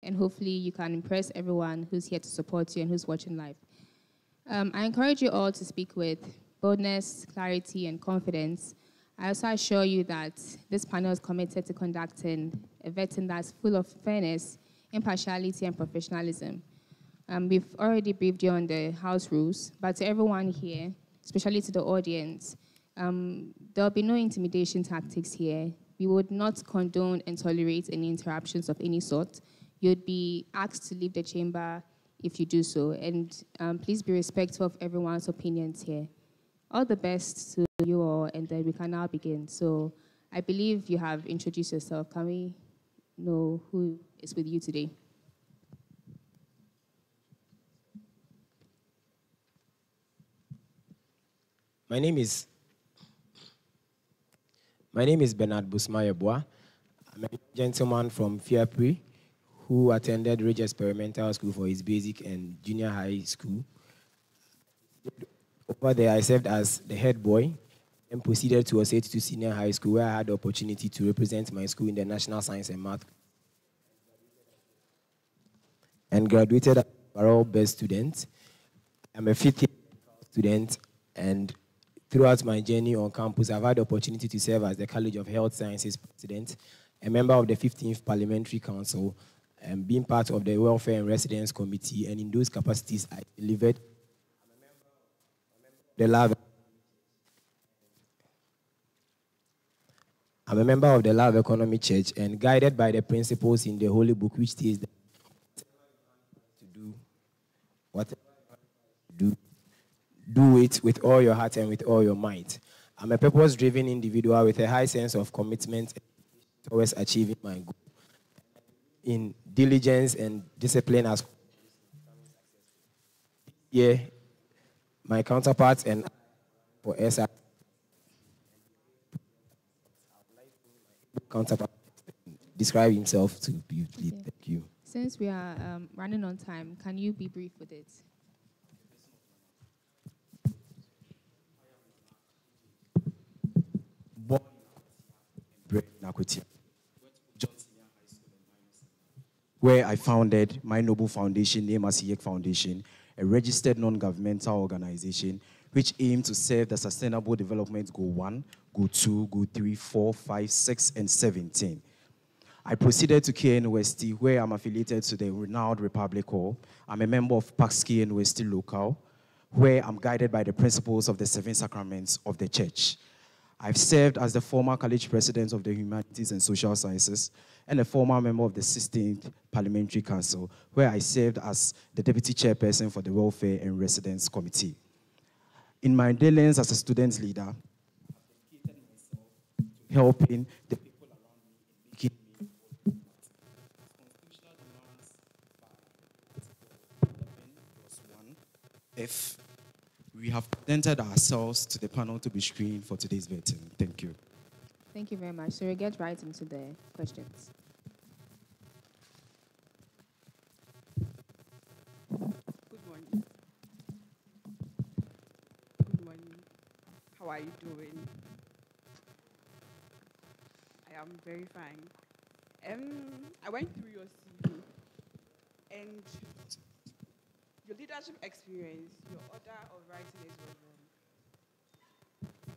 and hopefully you can impress everyone who's here to support you and who's watching live. I encourage you all to speak with boldness, clarity, and confidence. I also assure you that this panel is committed to conducting a vetting that's full of fairness, impartiality, and professionalism. We've already briefed you on the house rules, but to everyone here, especially to the audience, there'll be no intimidation tactics here. We would not condone and tolerate any interruptions of any sort. You'd be asked to leave the chamber if you do so, and please be respectful of everyone's opinions here. All the best to you all, and then we can now begin. So I believe you have introduced yourself. Can we know who is with you today? My name is Bernard Busmayeboa. I'm a gentleman from Fiapri who attended Ridge Experimental School for his basic and junior high school. Over there, I served as the head boy and proceeded to Osage to Senior High School, where I had the opportunity to represent my school in the National Science and Math, and graduated as an overall best student. I'm a fifth-year student, and throughout my journey on campus, I've had the opportunity to serve as the College of Health Sciences president, a member of the 15th Parliamentary Council, and being part of the Welfare and Residence Committee, and in those capacities, I delivered I'm a member of the Love Economy Church, and guided by the principles in the Holy Book, which says that whatever you do it with all your heart and with all your might. I'm a purpose-driven individual with a high sense of commitment towards achieving my goal. In diligence and discipline as my counterparts and for SR counterpart describe himself to you, please. Okay. Thank you. Since we are running on time, can you be brief with it? Born where I founded my noble foundation, named as YEC Foundation, a registered non-governmental organization which aims to serve the Sustainable Development Goal 1, Goal 2, Goal 3, 4, 5, 6, and 17. I proceeded to KNUST, where I'm affiliated to the renowned Republic Hall. I'm a member of PAX KNUST Local, where I'm guided by the principles of the 7 sacraments of the church. I've served as the former college president of the Humanities and Social Sciences and a former member of the 16th Parliamentary Council, where I served as the deputy chairperson for the Welfare and Residence Committee. In my dealings as a student leader, I've dedicated myself to helping the people around me in making me constitutional demands by F. We have presented ourselves to the panel to be screened for today's vetting. Thank you. Thank you very much. So we'll get right into the questions. Good morning. Good morning. How are you doing? I am very fine. I went through your CV and your leadership experience, your order of writing is was wrong.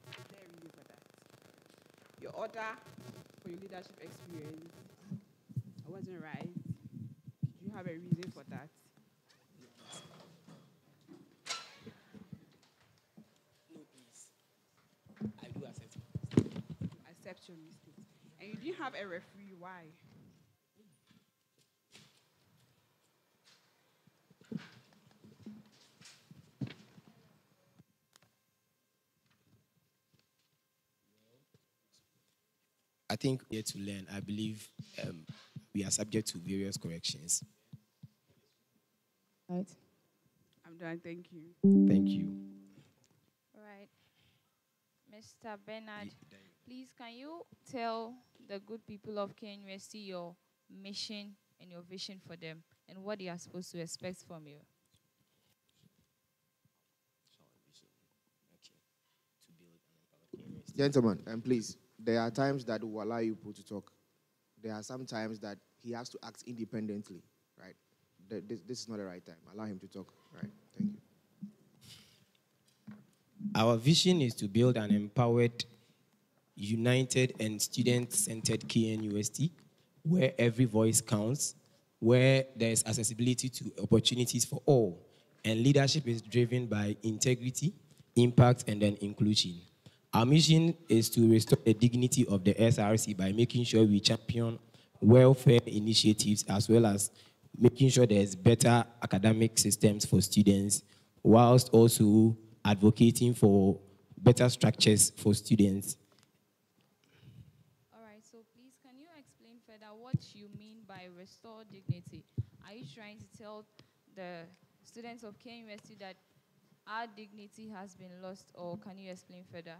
Is there a reason for that? Your order for your leadership experience wasn't right. Did you have a reason for that? No, please. I do accept it. Accept your mistakes. And you didn't have a referee. Why? I think we're here to learn. I believe we are subject to various corrections. Right. I'm done. Thank you. Thank you. All right. Mr. Bernard, please can you tell the good people of KNUST your mission and your vision for them and what they are supposed to expect from you? Gentlemen, and please, there are times that will allow you to talk. There are some times that he has to act independently. right? This is not the right time. Allow him to talk, right? Thank you. Our vision is to build an empowered, united, and student-centered KNUST, where every voice counts, where there is accessibility to opportunities for all, and leadership is driven by integrity, impact, and then inclusion. Our mission is to restore the dignity of the SRC by making sure we champion welfare initiatives as well as making sure there's better academic systems for students, whilst also advocating for better structures for students. All right, so please, can you explain further what you mean by restore dignity? Are you trying to tell the students of K University that our dignity has been lost, or can you explain further?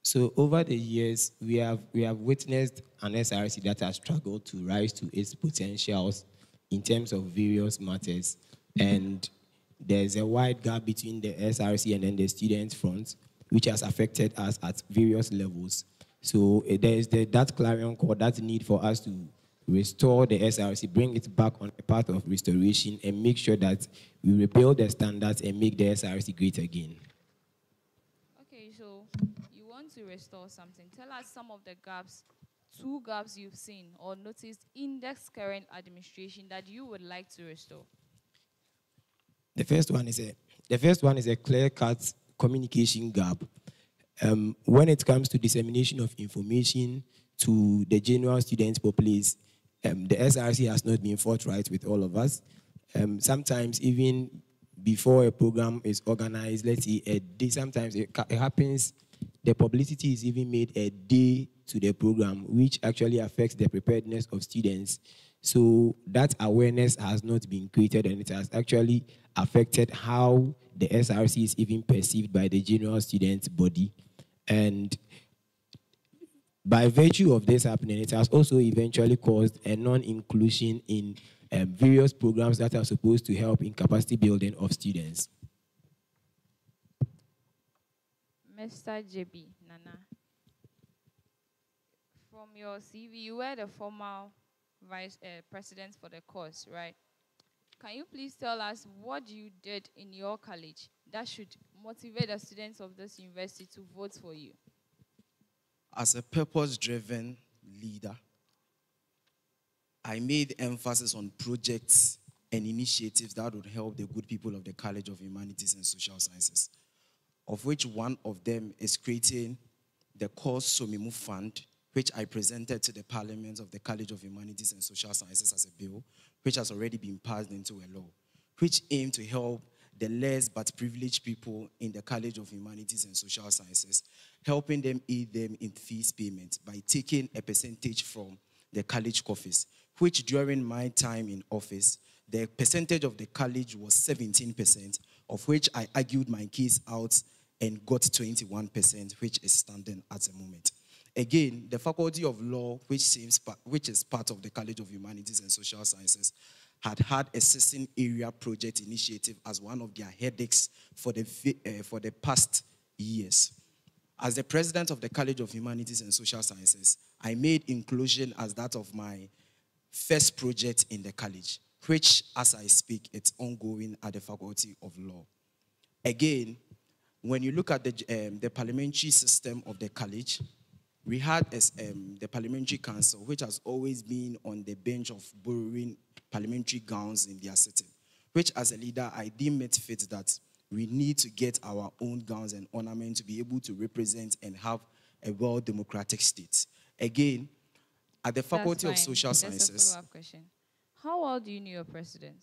So over the years, we have witnessed an SRC that has struggled to rise to its potentials in terms of various matters, and there's a wide gap between the SRC and then the student front, which has affected us at various levels. So there is that clarion call, that need for us to restore the SRC, bring it back on a path of restoration, and make sure that we rebuild the standards and make the SRC great again. Okay, so you want to restore something. Tell us some of the gaps, 2 gaps you've seen or noticed in this current administration that you would like to restore. The first one is a clear-cut communication gap. When it comes to dissemination of information to the general student populace, the SRC has not been forthright with all of us. Sometimes even before a program is organized, let's say a day, sometimes it happens, the publicity is even made a day to the program, which actually affects the preparedness of students. So that awareness has not been created, and it has actually affected how the SRC is even perceived by the general student body. And by virtue of this happening, it has also eventually caused a non-inclusion in various programs that are supposed to help in capacity building of students. Mr. JB, Nana, from your CV, you were the former vice president for the course, right? Can you please tell us what you did in your college that should motivate the students of this university to vote for you? As a purpose-driven leader, I made emphasis on projects and initiatives that would help the good people of the College of Humanities and Social Sciences, of which one of them is creating the Course Somimu Fund, which I presented to the Parliament of the College of Humanities and Social Sciences as a bill, which has already been passed into a law, which aimed to help the less but privileged people in the College of Humanities and Social Sciences, helping them aid them in fees payment by taking a percentage from the college coffers, which during my time in office, the percentage of the college was 17%, of which I argued my case out and got 21%, which is standing at the moment. Again, the Faculty of Law, which is part of the College of Humanities and Social Sciences, had a citizen area project initiative as one of their headaches for the past years. As the president of the College of Humanities and Social Sciences, I made inclusion as that of my first project in the college, which, as I speak, it's ongoing at the Faculty of Law. Again, when you look at the parliamentary system of the college, we had the Parliamentary Council, which has always been on the bench of borrowing parliamentary gowns in their sitting, which as a leader, I deem it fit that we need to get our own gowns and ornaments to be able to represent and have a well-democratic state. Again, at the Faculty of Social Sciences... That's a follow-up question. How well do you know your president?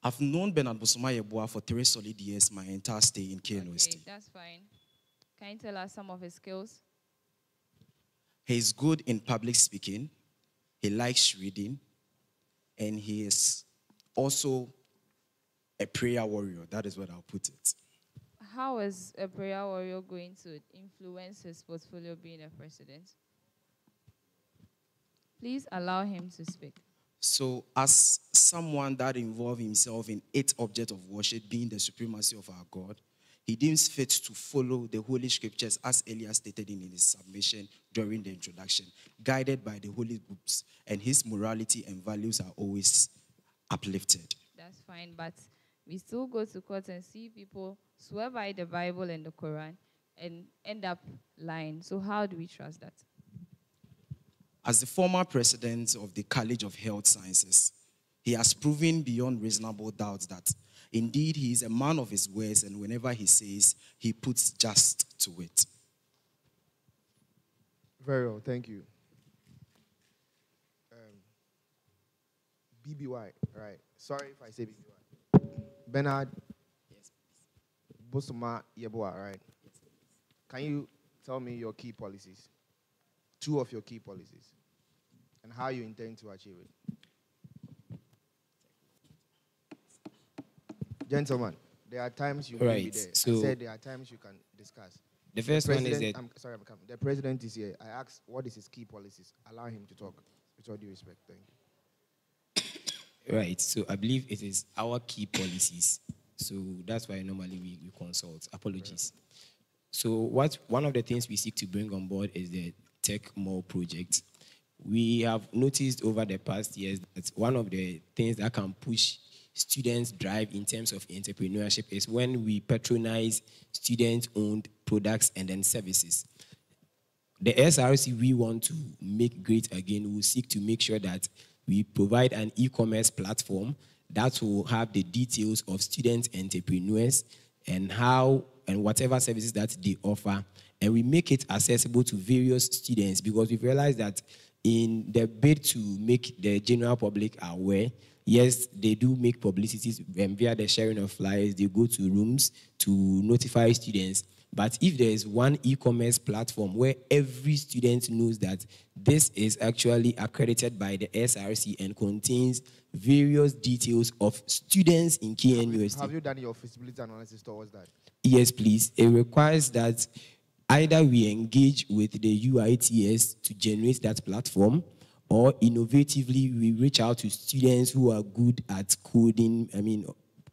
I've known Bernard Bosoma for 3 solid years, my entire stay in KNUST. Okay, that's fine. Can you tell us some of his skills? He's good in public speaking. He likes reading. And he is also a prayer warrior. That is what I'll put it. How is a prayer warrior going to influence his portfolio being a president? Please allow him to speak. So as someone that involved himself in 8 objects of worship, being the supremacy of our God, he he deems fit to follow the Holy Scriptures as earlier stated in his submission during the introduction, guided by the Holy Books, and his morality and values are always uplifted. That's fine, but we still go to court and see people swear by the Bible and the Quran and end up lying. So how do we trust that? As the former president of the College of Health Sciences, he has proven beyond reasonable doubt that indeed he is a man of his words, and whenever he says, he puts just to it. Very well, thank you. BBY, right. Sorry if I say BBY. Bernard. Yes, please. Bosoma Yeboah, right. Yes, please. Can you tell me your key policies? 2 of your key policies, and how you intend to achieve it? Gentlemen, there are times you may be there. So I said there are times you can discuss. The first one is that... I'm sorry, I'm coming. The president is here. I asked, what is his key policies? Allow him to talk. With all due respect. Thank you. Right, so I believe it is our key policies. So that's why normally we consult. Apologies. Right. So one of the things we seek to bring on board is the Tech Mall project. We have noticed over the past years that one of the things that can push students' drive in terms of entrepreneurship is when we patronize student-owned products and then services. The SRC we want to make great again, we seek to make sure that we provide an e-commerce platform that will have the details of student entrepreneurs and how and whatever services that they offer, and we make it accessible to various students, because we've realized that in the bid to make the general public aware, yes, they do make publicities via the sharing of flyers, they go to rooms to notify students. But if there is one e-commerce platform where every student knows that this is actually accredited by the SRC and contains various details of students in KNUST. Have you done your feasibility analysis towards that? Yes, please. It requires that either we engage with the UITS to generate that platform, or innovatively we reach out to students who are good at coding,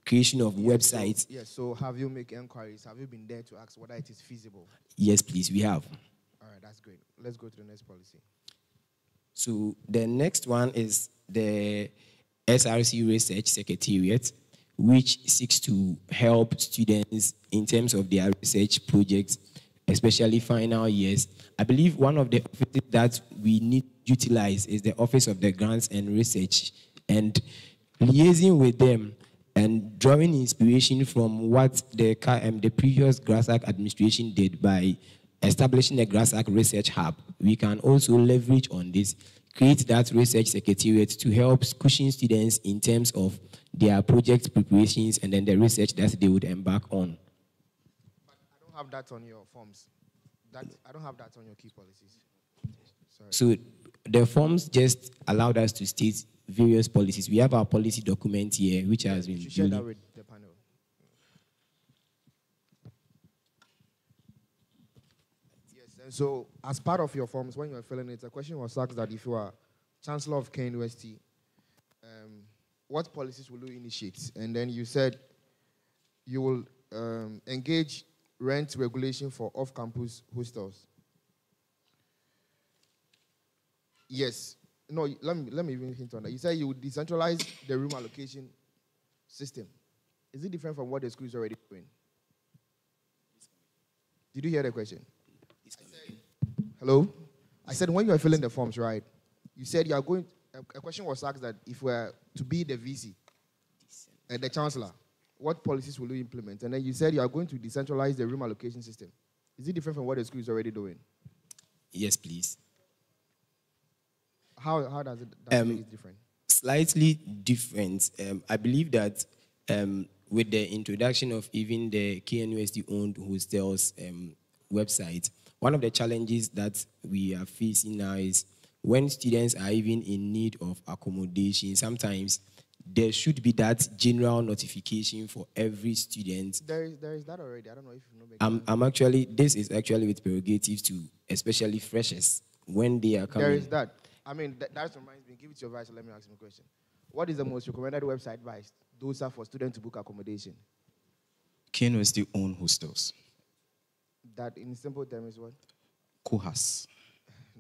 creation of websites. So have you made inquiries? Have you been there to ask whether it is feasible? Yes, please, we have. All right, that's great. Let's go to the next policy. So the next one is the SRC Research Secretariat, which seeks to help students in terms of their research projects, especially final years. I believe one of the offices that we need to utilize is the Office of the Grants and Research, and liaising with them and drawing inspiration from what the previous GRASAC administration did by establishing the GRASAC Research Hub. We can also leverage on this, create that research secretariat to help cushion students in terms of their project preparations and then the research that they would embark on. But I don't have that on your forms. I don't have that on your key policies. Sorry. So the forms just allowed us to state various policies. We have our policy document here, which has been... You share that with the panel. Yes, and so as part of your forms, when you were filling it, a question was asked that if you are Chancellor of KNUST, what policies will you initiate? And then you said you will engage rent regulation for off-campus hostels. Yes. No, let me even hint on that. You said you would decentralize the room allocation system. Is it different from what the school is already doing? Did you hear the question? Hello? I said when you were filling the forms, right, you said you are going, a question was asked that if we are to be the VC, the Chancellor, what policies will you implement? And then you said you are going to decentralize the room allocation system. Is it different from what the school is already doing? Yes, please. How does it make it different? Slightly different. I believe that with the introduction of even the KNUST-owned hostels website, one of the challenges that we are facing now is when students are even in need of accommodation, sometimes there should be that general notification for every student. There is that already. I don't know if you know. This is actually with prerogatives to especially freshers when they are coming. There is that. That reminds me. Give it your advice. Let me ask you a question. What is the most recommended website advice? Those are for students to book accommodation. KNUST own hostels. That in simple terms is what? Cohas.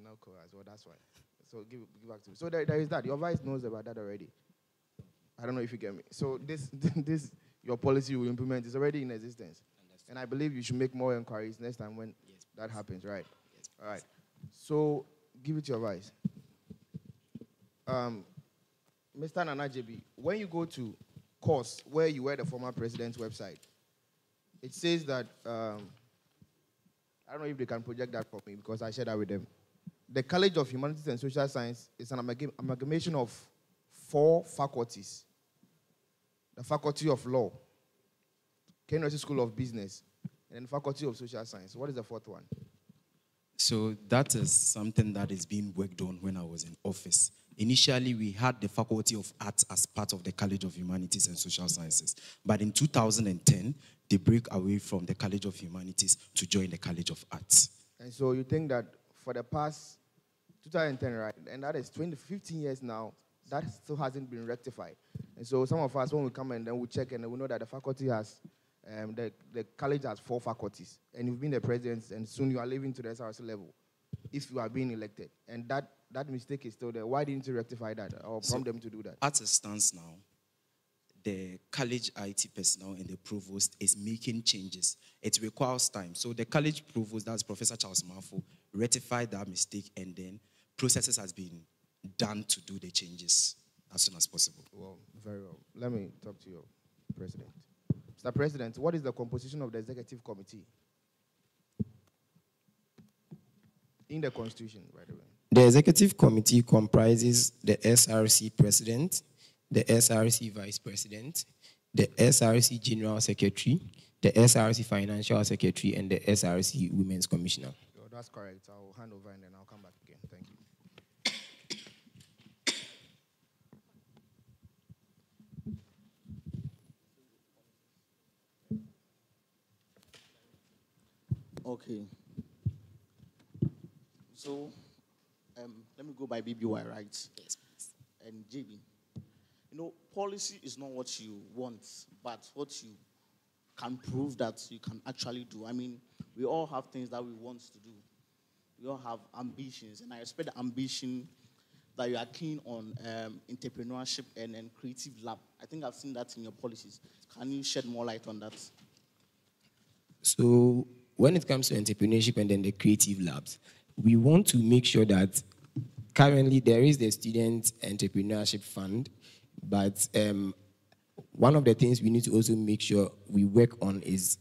No Cohas. Well, that's why. So give back to me. So there is that. Your vice knows about that already. I don't know if you get me. So this your policy you will implement is already in existence. And I believe you should make more inquiries next time when that happens, right? Yes, all right. So give it to your vice. Mr. Nana JB, when you go to course where you were the former president's website, it says that, I don't know if they can project that for me because I shared that with them. The College of Humanities and Social Science is an amalgamation of 4 faculties. The Faculty of Law, KNUST School of Business, and Faculty of Social Science. What is the 4th one? So that is something that is being worked on when I was in office. Initially, we had the Faculty of Arts as part of the College of Humanities and Social Sciences. But in 2010, they break away from the College of Humanities to join the College of Arts. And so you think that for the past 2010, right, and that is 15 years now, that still hasn't been rectified. And so some of us, when we come and then we check and we know that the faculty has, the college has 4 faculties. And you've been the president, and soon you are leaving to the SRC level if you are being elected. And that mistake is still there. Why didn't you rectify that or prompt them to do that? As it stands now, the college IT personnel and the provost is making changes. It requires time. So the college provost, that's Professor Charles Mafo, rectified that mistake, and then processes has been done to do the changes as soon as possible. Well, very well. Let me talk to your president. Mr. President, what is the composition of the executive committee? In the Constitution, by the way. The executive committee comprises the SRC president, the SRC vice president, the SRC general secretary, the SRC financial secretary, and the SRC women's commissioner. Oh, that's correct. I'll hand over and then I'll come back again. Thank you. Okay. So, let me go by BBY, right? Yes, please. And JB. You know, policy is not what you want, but what you can prove that you can actually do. I mean, we all have things that we want to do. We all have ambitions, and I respect the ambition that you are keen on entrepreneurship and creative lab. I think I've seen that in your policies. Can you shed more light on that? So when it comes to entrepreneurship and then the creative labs, we want to make sure that currently there is the Student Entrepreneurship Fund, but one of the things we need to also make sure we work on is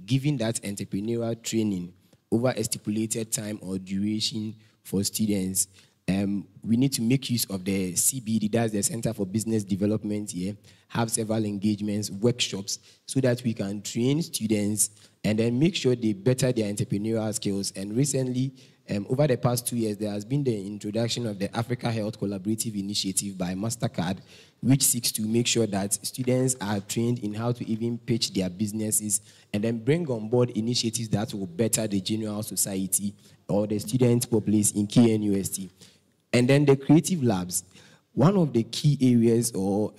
giving that entrepreneurial training over a stipulated time or duration for students. We need to make use of the CBD, that's the Center for Business Development here, have several engagements, workshops, so that we can train students and then make sure they better their entrepreneurial skills. And recently, over the past 2 years, there has been the introduction of the Africa Health Collaborative Initiative by MasterCard, which seeks to make sure that students are trained in how to even pitch their businesses and then bring on board initiatives that will better the general society or the student populace in KNUST. And then the creative labs, one of the key areas or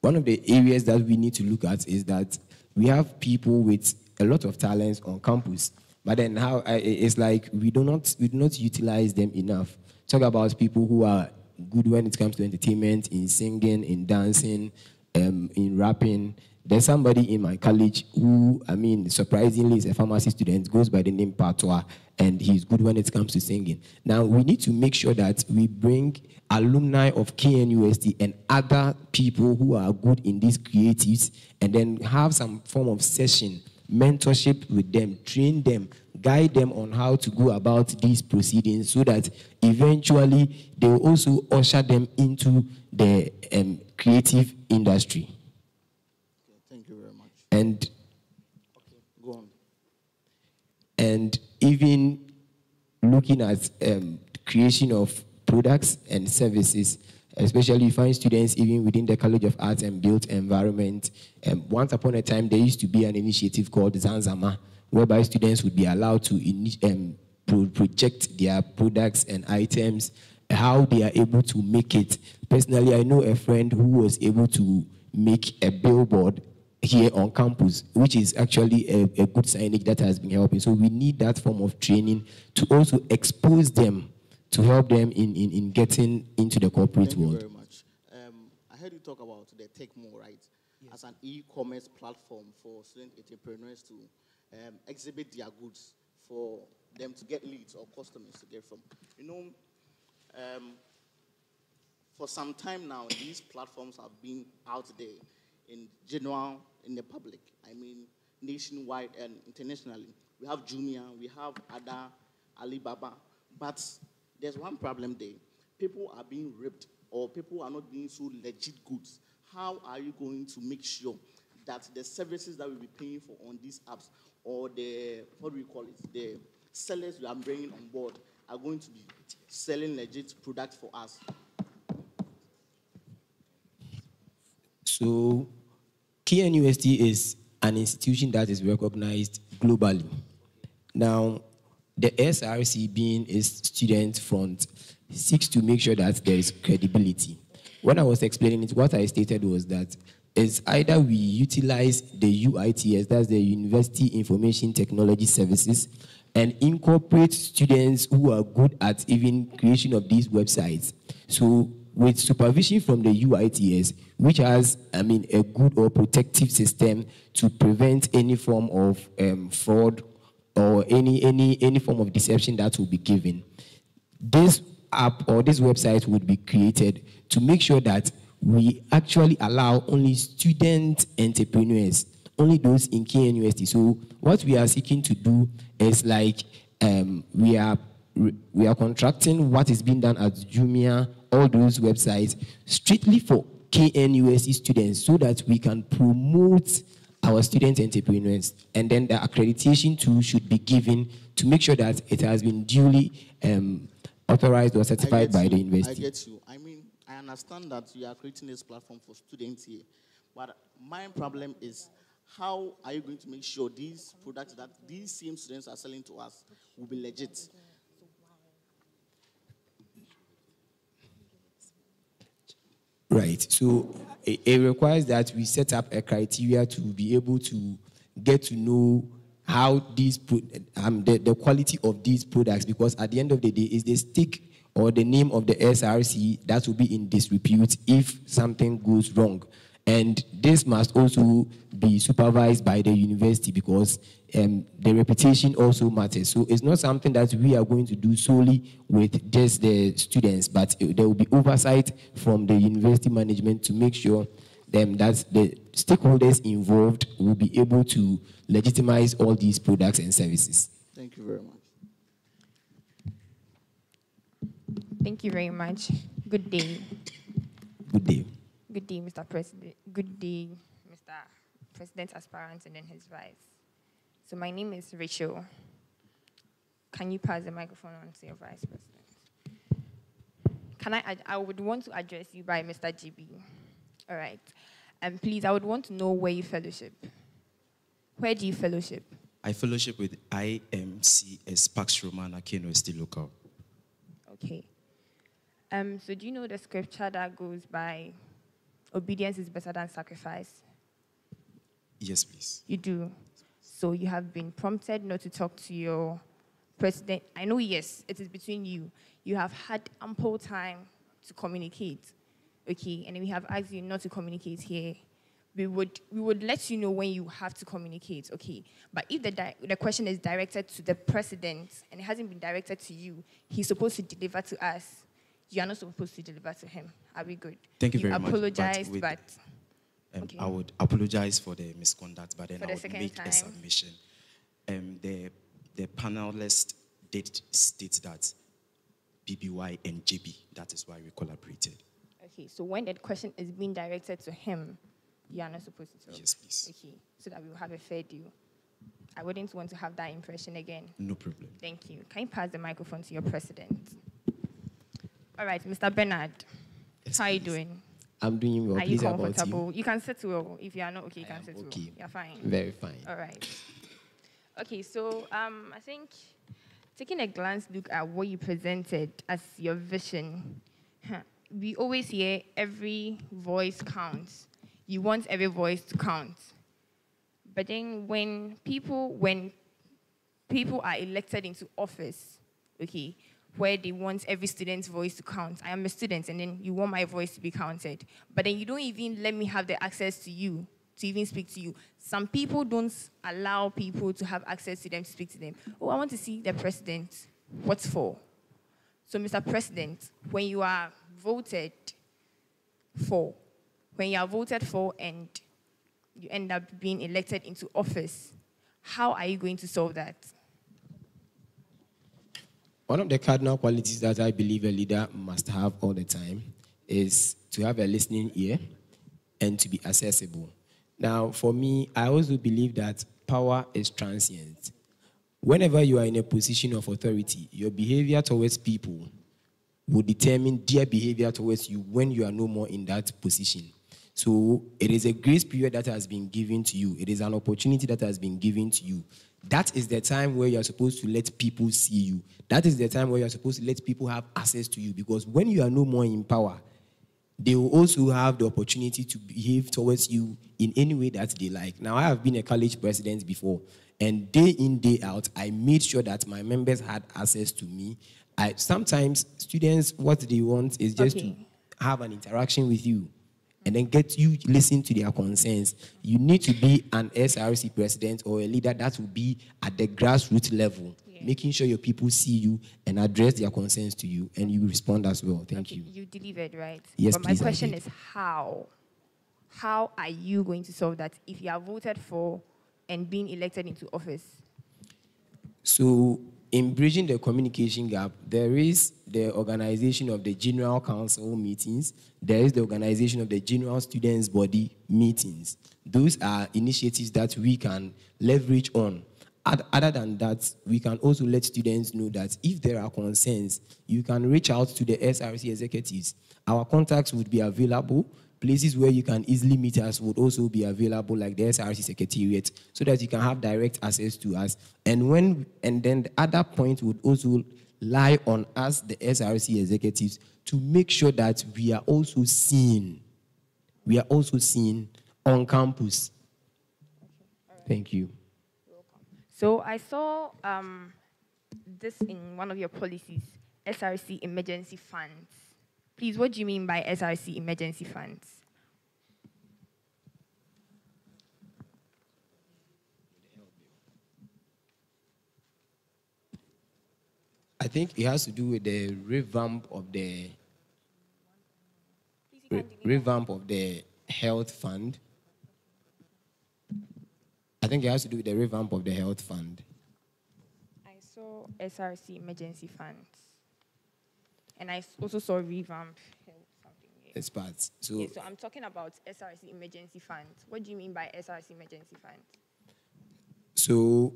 one of the areas that we need to look at is that we have people with a lot of talents on campus, but then how it's like we do not utilize them enough. Talk about people who are good when it comes to entertainment, in singing, in dancing, in rapping. There's somebody in my college who, I mean, surprisingly is a pharmacy student, goes by the name Patois, and he's good when it comes to singing. Now, we need to make sure that we bring alumni of KNUST and other people who are good in these creatives and then have some form of session, mentorship with them, train them, guide them on how to go about these proceedings so that eventually they will also usher them into the creative industry. Okay, thank you very much. And okay, go on. And even looking at creation of products and services, especially you find students even within the College of Arts and Built Environment. Once upon a time, there used to be an initiative called Zanzama, whereby students would be allowed to project their products and items, how they are able to make it. Personally, I know a friend who was able to make a billboard here on campus, which is actually a good signage that has been helping. So we need that form of training to also expose them, to help them in getting into the corporate world. Thank you very much. I heard you talk about the TechMo, right? Yes. As an e-commerce platform for student entrepreneurs to exhibit their goods for them to get leads or customers to get from. You know, for some time now, these platforms have been out there in general, in the public. I mean, nationwide and internationally. We have Jumia, we have Ada, Alibaba, but there's one problem there. People are being ripped, or people are not being so legit goods. How are you going to make sure that the services that we'll be paying for on these apps, or the, what do we call it, the sellers we are bringing on board are going to be selling legit products for us? So, KNUST is an institution that is recognized globally. Now, the SRC, being a student front, seeks to make sure that there is credibility. When I was explaining it, what I stated was that it's either we utilize the UITS, that's the University Information Technology Services, and incorporate students who are good at even creation of these websites. So with supervision from the UITS, which has, a good or protective system to prevent any form of fraud or any form of deception that will be given. This app or this website would be created to make sure that we actually allow only student entrepreneurs, only those in KNUST. So what we are seeking to do is like we are contracting what is being done at Jumia, all those websites, strictly for KNUST students, so that we can promote our student entrepreneurs. And then the accreditation too should be given to make sure that it has been duly authorized or certified by the university. I get you. I mean, I understand that you are creating this platform for students here, but my problem is, how are you going to make sure these products that these same students are selling to us will be legit? Right. So it requires that we set up a criteria to be able to get to know how these the quality of these products, because at the end of the day, is the stake or the name of the SRC that will be in disrepute if something goes wrong. And this must also be supervised by the university, because the reputation also matters. So it's not something that we are going to do solely with just the students, but there will be oversight from the university management to make sure that the stakeholders involved will be able to legitimize all these products and services. Thank you very much. Thank you very much. Good day. Good day. Good day, Mr. President. Good day, Mr. President aspirant and then his vice. So my name is Rachel. Can you pass the microphone on to your vice president? I would want to address you by Mr. GB. All right. And please, I would want to know where you fellowship. Where do you fellowship? I fellowship with IMCS Pax Romana, KNUST Local. Okay. So do you know the scripture that goes by obedience is better than sacrifice? Yes, please. You do. So you have been prompted not to talk to your president. I know, yes, it is between you. You have had ample time to communicate, okay? And we have asked you not to communicate here. We would let you know when you have to communicate, okay? But if the question is directed to the president and it hasn't been directed to you, he's supposed to deliver to us. You are not supposed to deliver to him. Are we good? Thank you very much. You apologized, but okay. I would apologize for the misconduct, but then I would make time. a submission. The panelist did state that BBY and JB, that is why we collaborated. Okay, so when the question is being directed to him, you are not supposed to talk. Yes, please. Okay, so that we will have a fair deal. I wouldn't want to have that impression again. No problem. Thank you. Can you pass the microphone to your president? All right, Mr. Bernard, yes, how are you doing? I'm doing well. Are you Please, comfortable? You can sit well. If you are not okay, you can sit well. Okay. You're fine. Very fine. All right. Okay, so I think taking a glance look at what you presented as your vision, we always hear every voice counts. You want every voice to count. But then when people are elected into office, okay, where they want every student's voice to count. I am a student, and then you want my voice to be counted. But then you don't even let me have the access to you, to even speak to you. Some people don't allow people to have access to them to speak to them. Oh, I want to see the president. What for? So, Mr. President, when you are voted for and you end up being elected into office, how are you going to solve that? One of the cardinal qualities that I believe a leader must have all the time is to have a listening ear and to be accessible. Now, for me, I also believe that power is transient. Whenever you are in a position of authority, your behavior towards people will determine their behavior towards you when you are no more in that position. So it is a grace period that has been given to you. It is an opportunity that has been given to you. That is the time where you are supposed to let people see you. That is the time where you are supposed to let people have access to you, because when you are no more in power, they will also have the opportunity to behave towards you in any way that they like. Now, I have been a college president before, and day in, day out, I made sure that my members had access to me. Sometimes students, what they want is just to have an interaction with you and then get you listen to their concerns. You need to be an SRC president or a leader that will be at the grassroots level, making sure your people see you and address their concerns to you, and you respond as well. Thank you. You delivered, right? Yes, but please, my question is how? How are you going to solve that if you are voted for and being elected into office? So, in bridging the communication gap, there is the organization of the General Council meetings. There is the organization of the General Students' Body meetings. Those are initiatives that we can leverage on. Other than that, we can also let students know that if there are concerns, you can reach out to the SRC executives. Our contacts would be available. Places where you can easily meet us would also be available, like the SRC Secretariat, so that you can have direct access to us. And then the other point would also lie on us, the SRC executives, to make sure that we are also seen. We are also seen on campus. Thank you. So I saw this in one of your policies, SRC emergency funds. Please, what do you mean by SRC emergency funds? I think it has to do with the revamp of the health fund. I think it has to do with the revamp of the health fund. I saw SRC emergency funds. And I also saw revamp something here. It's part. So, yeah, so I'm talking about SRC emergency funds. What do you mean by SRC emergency funds? So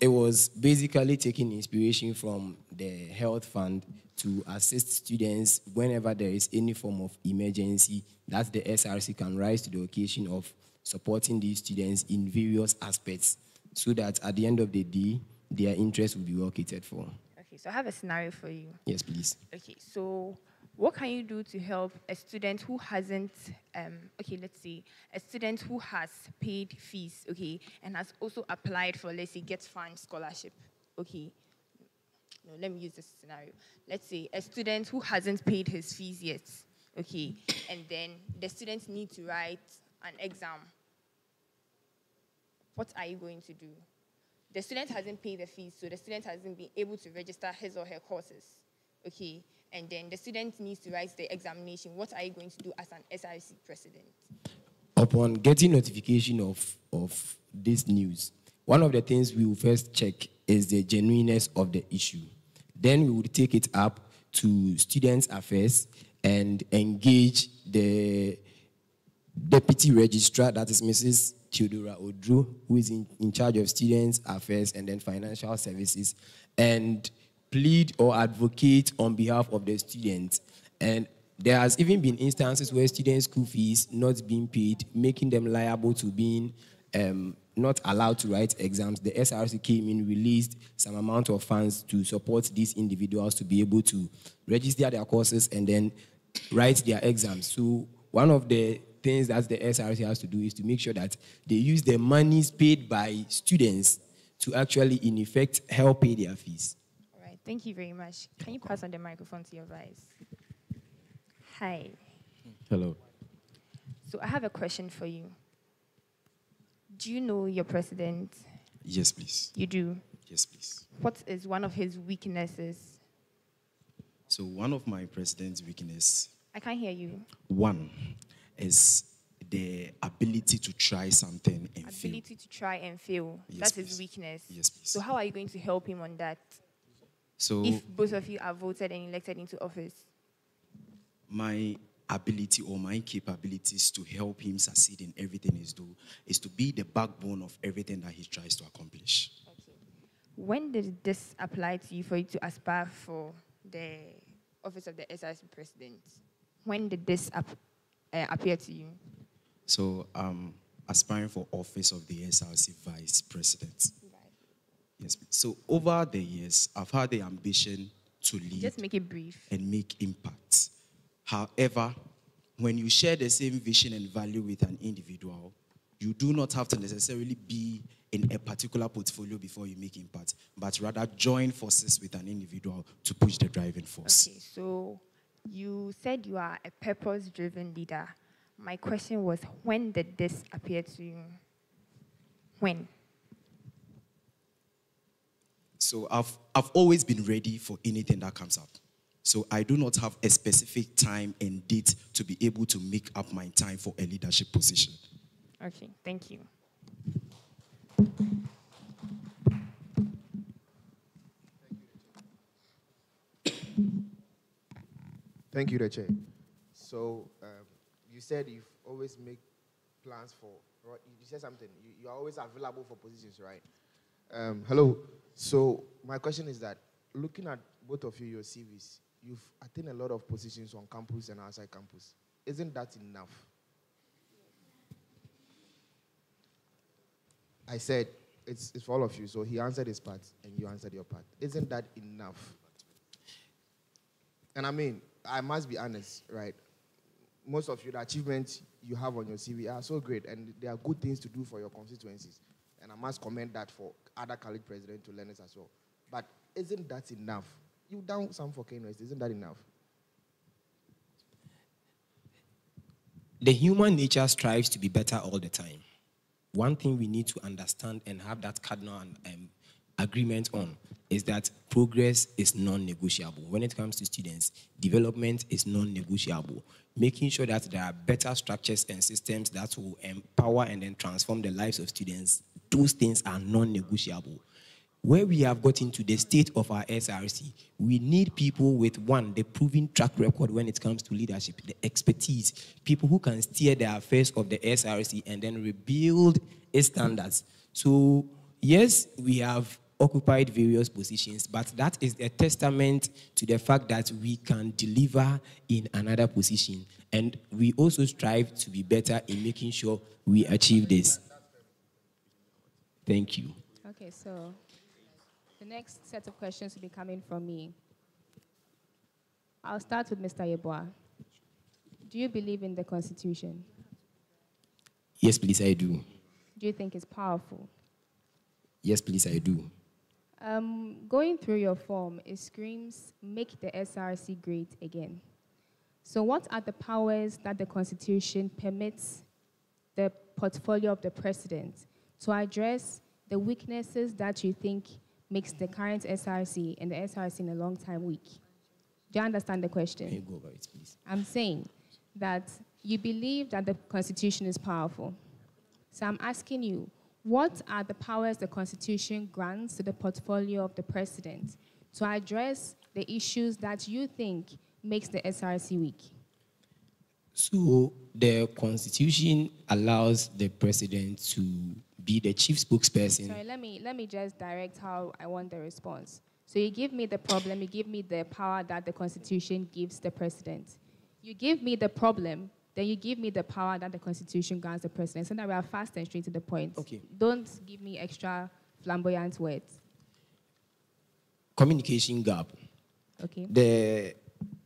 it was basically taking inspiration from the health fund to assist students whenever there is any form of emergency, that the SRC can rise to the occasion of supporting these students in various aspects, so that at the end of the day, their interests will be well catered for. Okay, so I have a scenario for you. Yes, please. Okay, so what can you do to help a student who hasn't, let's say, a student who has paid fees, okay, and has also applied for, let's say, Get Fund scholarship, okay? No, let me use this scenario. Let's say a student who hasn't paid his fees yet, okay, and then the student needs to write an exam. What are you going to do? The student hasn't paid the fees, so the student hasn't been able to register his or her courses, okay? And then the student needs to write the examination. What are you going to do as an SRC president? Upon getting notification of this news, one of the things we will first check is the genuineness of the issue. Then we would take it up to Students' Affairs and engage the Deputy Registrar, that is Mrs. Theodora Odru, who is in charge of Students' Affairs and then Financial Services, and plead or advocate on behalf of the students. And there has even been instances where students' school fees not being paid, making them liable to being not allowed to write exams. The SRC came in, released some amount of funds to support these individuals to be able to register their courses and then write their exams. So one of the things that the SRC has to do is to make sure that they use the monies paid by students to actually, in effect, help pay their fees. All right, thank you very much. Can you pass on the microphone to your vice? Hi. Hello. So I have a question for you. Do you know your president? Yes, please. You do? Yes, please. What is one of his weaknesses? So one of my president's weakness, I can't hear you. one, is the ability to try something and fail. Ability to try and fail. Yes, That's his please. weakness. Yes, please. So how are you going to help him on that So if both of you are voted and elected into office? my ability or my capabilities to help him succeed in everything he's do is to be the backbone of everything that he tries to accomplish. Okay. When did this apply to you for you to aspire for the office of the SRC president? When did this appear to you? So aspiring for office of the SRC vice president. Yes. So over the years, I've had the ambition to lead. Just make it brief. And make impact. However, when you share the same vision and value with an individual, you do not have to necessarily be in a particular portfolio before you make impact, but rather join forces with an individual to push the driving force. Okay, so you said you are a purpose-driven leader. My question was, when did this appear to you? When? So I've always been ready for anything that comes up. So I do not have a specific time and date to be able to make up my time for a leadership position. Okay, thank you. Thank you, the chair. So you said you've always make plans for, you said something, you are always available for positions, right? Hello. So my question is that, looking at both of you, your CVs, you've attained a lot of positions on campus and outside campus. Isn't that enough? I said, it's for all of you. So he answered his part and you answered your part. Isn't that enough? And I mean, I must be honest, right? Most of you, the achievements you have on your CV are so great, and they are good things to do for your constituencies. And I must commend that for other college presidents to learn this as well. But isn't that enough? You've done some for Knust, isn't that enough? The human nature strives to be better all the time. One thing we need to understand and have that cardinal agreement on is that progress is non-negotiable. When it comes to students, development is non-negotiable. Making sure that there are better structures and systems that will empower and then transform the lives of students, those things are non-negotiable. Where we have gotten to the state of our SRC, we need people with, one, the proven track record when it comes to leadership, the expertise, people who can steer the affairs of the SRC and then rebuild its standards. So, yes, we have occupied various positions, but that is a testament to the fact that we can deliver in another position. And we also strive to be better in making sure we achieve this. Thank you. Okay, so the next set of questions will be coming from me. I'll start with Mr. Yeboah. Do you believe in the Constitution? Yes, please, I do. Do you think it's powerful? Yes, please, I do. Going through your form, it screams, make the SRC great again. So what are the powers that the Constitution permits the portfolio of the president to address the weaknesses that you think makes the current SRC and the SRC in a long time weak? Do you understand the question? Can you go over it, please? I'm saying that you believe that the Constitution is powerful. So I'm asking you, what are the powers the Constitution grants to the portfolio of the president to address the issues that you think makes the SRC weak? So the Constitution allows the president to be the chief spokesperson. Sorry, let me just direct how I want the response. So you give me the problem, you give me the power that the Constitution gives the president. You give me the problem, then you give me the power that the Constitution grants the president, so that we are fast and straight to the point. Okay. Don't give me extra flamboyant words. Communication gap. Okay. The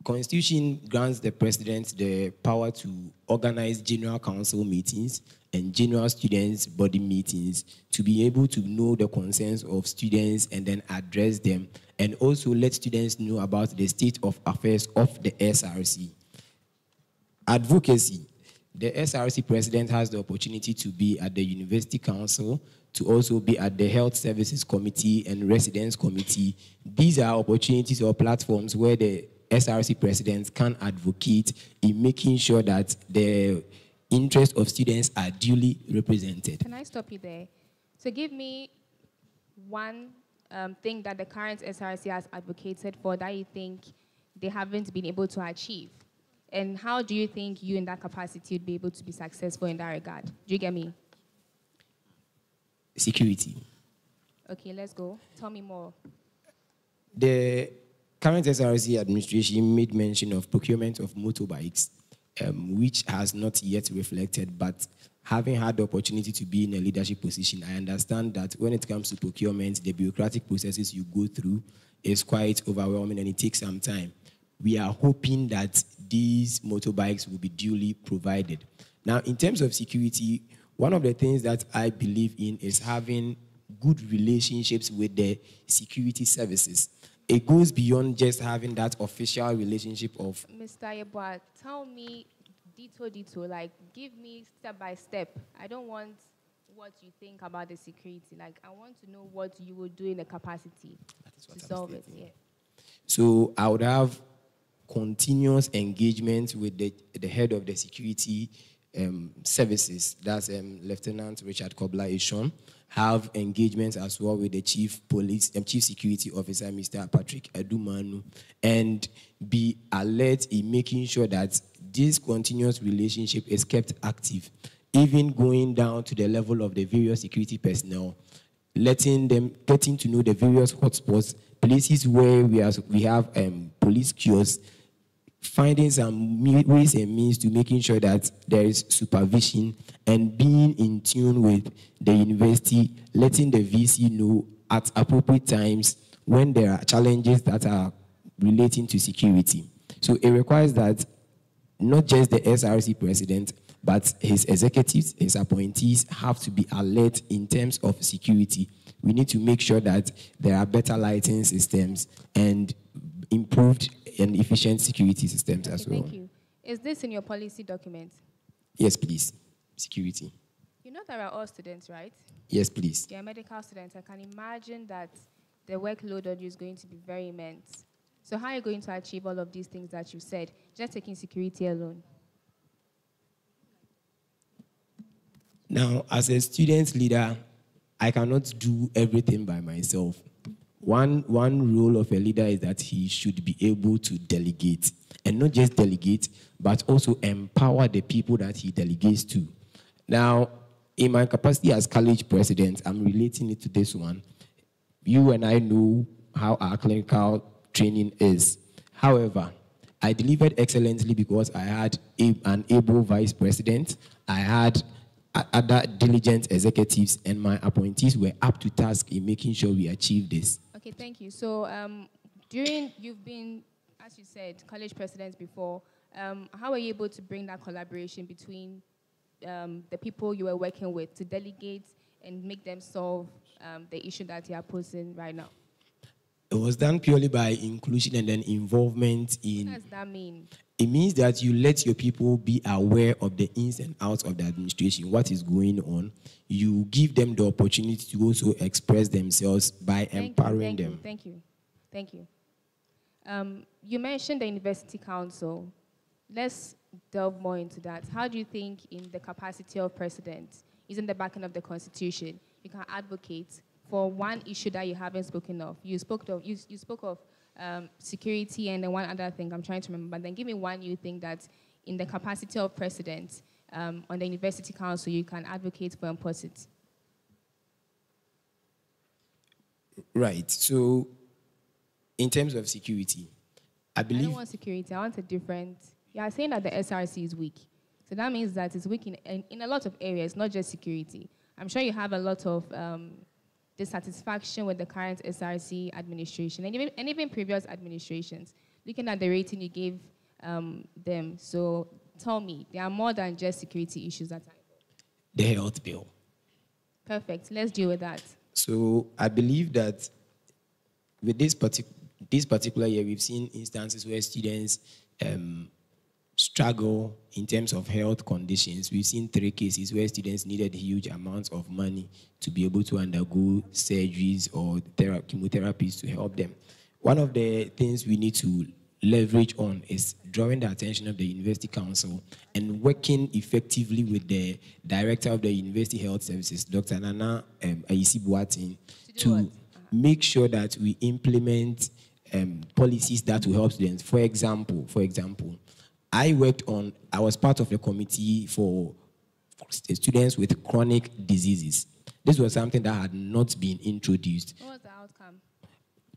Constitution grants the president the power to organize general council meetings and general students body meetings to be able to know the concerns of students and then address them, and also let students know about the state of affairs of the SRC. Advocacy. The SRC president has the opportunity to be at the University Council, to also be at the Health Services Committee and Residence Committee. These are opportunities or platforms where the SRC president can advocate in making sure that the interests of students are duly represented. Can I stop you there? So give me one thing that the current SRC has advocated for that you think they haven't been able to achieve. And how do you think you in that capacity would be able to be successful in that regard? Do you get me? Security. Okay, let's go. Tell me more. The current SRC administration made mention of procurement of motorbikes, which has not yet reflected, but having had the opportunity to be in a leadership position, I understand that when it comes to procurement, the bureaucratic processes you go through is quite overwhelming and it takes some time. We are hoping that these motorbikes will be duly provided. Now, in terms of security, one of the things that I believe in is having good relationships with the security services. It goes beyond just having that official relationship of... Mr. Yeboah, tell me detail, like give me step by step. I don't want what you think about the security. Like, I want to know what you will do in the capacity to solve it. Yeah. So I would have continuous engagement with the head of the security services, that's Lieutenant Richard Kobler-Ishon, have engagements as well with the Chief Security Officer, Mr. Patrick Adumanu, and be alert in making sure that this continuous relationship is kept active, even going down to the level of the various security personnel, letting them getting to know the various hotspots, places where we have police kiosks, finding some ways and means to making sure that there is supervision and being in tune with the university, letting the VC know at appropriate times when there are challenges that are relating to security. So it requires that not just the SRC president, but his executives, his appointees have to be alert in terms of security. We need to make sure that there are better lighting systems and improved and efficient security systems as well. Thank you. Is this in your policy document? Yes, please. Security. You know that we're all students, right? Yes, please. You're medical students. I can imagine that the workload on you is going to be very immense. So how are you going to achieve all of these things that you said, just taking security alone? Now, as a student leader, I cannot do everything by myself. One role of a leader is that he should be able to delegate. And not just delegate, but also empower the people that he delegates to. Now, in my capacity as college president, I'm relating it to this one. You and I know how our clinical training is. However, I delivered excellently because I had an able vice president, I had other diligent executives, and my appointees were up to task in making sure we achieve this. Okay, thank you. So you've been, as you said, college presidents before. How were you able to bring that collaboration between the people you were working with to delegate and make them solve the issue that you are posing right now? It was done purely by inclusion and then involvement in... What does that mean? It means that you let your people be aware of the ins and outs of the administration, what is going on. You give them the opportunity to also express themselves by empowering them. Thank you. You mentioned the University Council. Let's delve more into that. How do you think in the capacity of president, using the backing of the Constitution, you can advocate for one issue that you haven't spoken of? You spoke of security and then one other thing I'm trying to remember. But then give me one you think that in the capacity of president on the University Council you can advocate for and put it. Right. So in terms of security, I believe... I don't want security. I want a different... You are saying that the SRC is weak. So that means that it's weak in a lot of areas, not just security. I'm sure you have a lot of dissatisfaction with the current SRC administration and even previous administrations. looking at the rating you gave them, so tell me, there are more than just security issues that are involved. The health bill. Perfect. Let's deal with that. So I believe that with this particular year, we've seen instances where students struggle in terms of health conditions. We've seen 3 cases where students needed huge amounts of money to be able to undergo surgeries or chemotherapies to help them. One of the things we need to leverage on is drawing the attention of the University Council and working effectively with the Director of the University Health Services, Dr. Nana Ayisi Boateng, to make sure that we implement policies that will help students. For example, I was part of a committee for students with chronic diseases. This was something that had not been introduced. What was the outcome?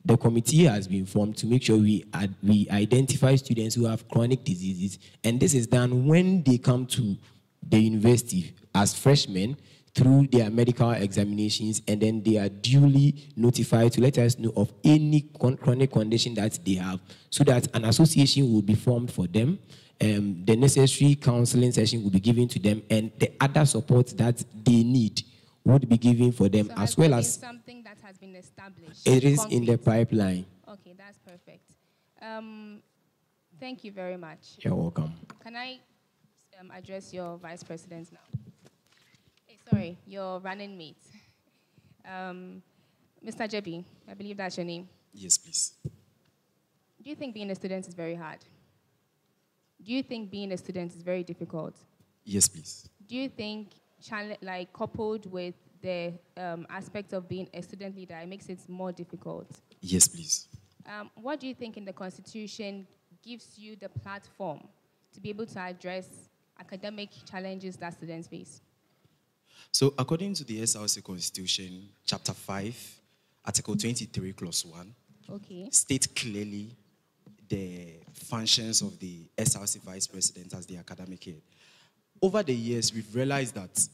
The committee has been formed to make sure we identify students who have chronic diseases, and this is done when they come to the university as freshmen through their medical examinations, and then they are duly notified to let us know of any chronic condition that they have, so that an association will be formed for them. The necessary counseling session will be given to them, and the other support that they need would be given for them, so as well as something that has been established. It is in the pipeline. Okay, that's perfect. Thank you very much. You're welcome. Can I address your vice president now? Hey, sorry, your running mate. Mr. Jebi, I believe that's your name. Yes, please. Do you think being a student is very hard? Do you think being a student is very difficult? Yes, please. Do you think, coupled with the aspect of being a student leader, it makes it more difficult? Yes, please. What do you think in the Constitution gives you the platform to be able to address academic challenges that students face? So, according to the SRC Constitution, Chapter 5, Article 23, Clause 1, states clearly the functions of the SRC Vice President as the academic head. Over the years, we've realized that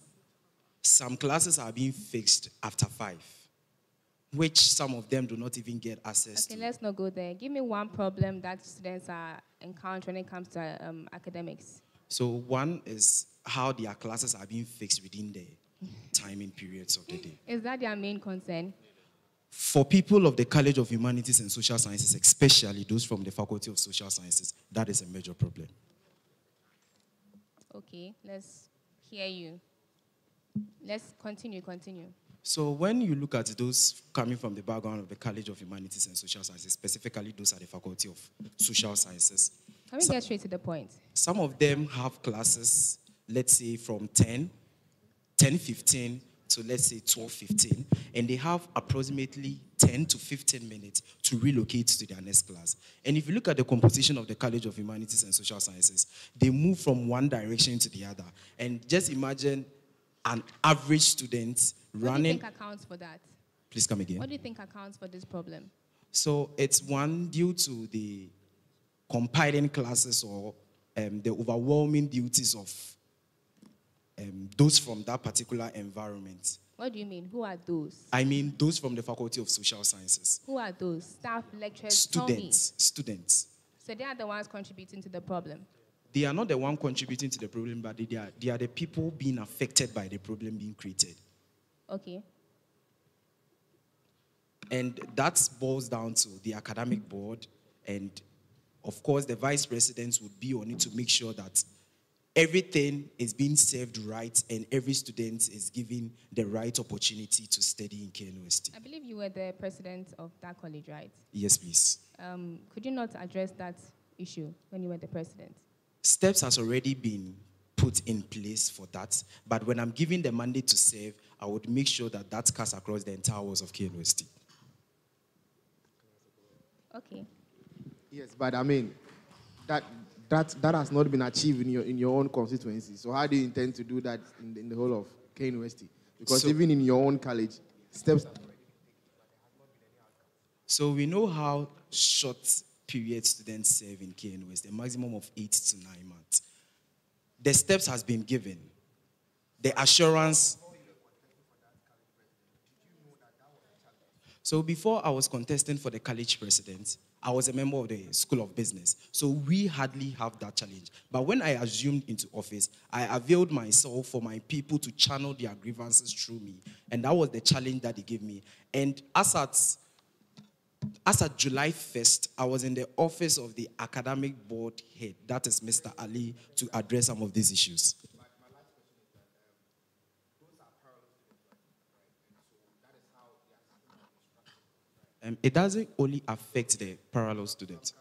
some classes are being fixed after 5, which some of them do not even get access to. Okay, let's not go there. Give me one problem that students are encountering when it comes to academics. So one is how their classes are being fixed within the timing periods of the day. Is that their main concern? For people of the College of Humanities and Social Sciences, especially those from the Faculty of Social Sciences, that is a major problem. Okay, let's hear you. Let's continue. So when you look at those coming from the background of the College of Humanities and Social Sciences, specifically those at the Faculty of Social Sciences. Can we get straight to the point? Some of them have classes, let's say from 10:15 to let's say 12:15, and they have approximately 10 to 15 minutes to relocate to their next class. And if you look at the composition of the College of Humanities and Social Sciences, they move from one direction to the other. And just imagine an average student running... What do you think accounts for that? Please come again. What do you think accounts for this problem? So it's one due to the compiling classes or the overwhelming duties of those from that particular environment. What do you mean? Who are those? I mean those from the Faculty of Social Sciences. Who are those? Staff, lecturers, Students. So they are the ones contributing to the problem? They are not the one contributing to the problem, but they are the people being affected by the problem being created. Okay. And that boils down to the academic board, and of course the vice presidents would be on it to make sure that everything is being served right and every student is given the right opportunity to study in KNUST. I believe you were the president of that college, right? Yes, please. Could you not address that issue when you were the president? Steps has already been put in place for that, but when I'm given the mandate to serve, I would make sure that that cuts across the entire walls of KNUST. Okay. Yes, but I mean, that has not been achieved in your own constituency. So how do you intend to do that in the whole of KNUST? Because even in your own college, steps... So we know how short period students serve in KNUST, a maximum of 8 to 9 months. The steps has been given. The assurance... So before I was contesting for the college president, I was a member of the School of Business. So we hardly have that challenge. But when I assumed into office, I availed myself for my people to channel their grievances through me. And that was the challenge that they gave me. And as at July 1st, I was in the office of the academic board head, that is Mr. Ali, to address some of these issues. It doesn't only affect the parallel students.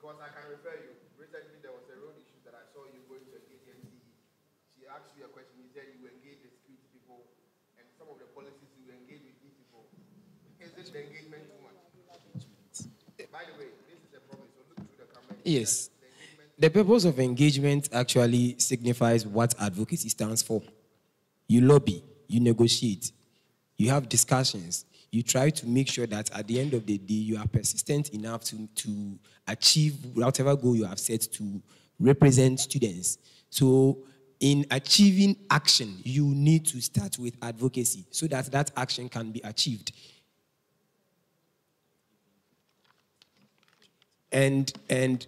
Because I can refer you. Recently, there was a road issue that I saw you going to engage NCE. She asked you a question. You said you engage the security people, and some of the policies you engage with these people. Is it the engagement too much? By the way, this is a promise. So look through the comments. Yes. The purpose of engagement actually signifies what advocacy stands for. You lobby, you negotiate, you have discussions. You try to make sure that at the end of the day, you are persistent enough to achieve whatever goal you have set to represent students. So in achieving action, you need to start with advocacy so that that action can be achieved. And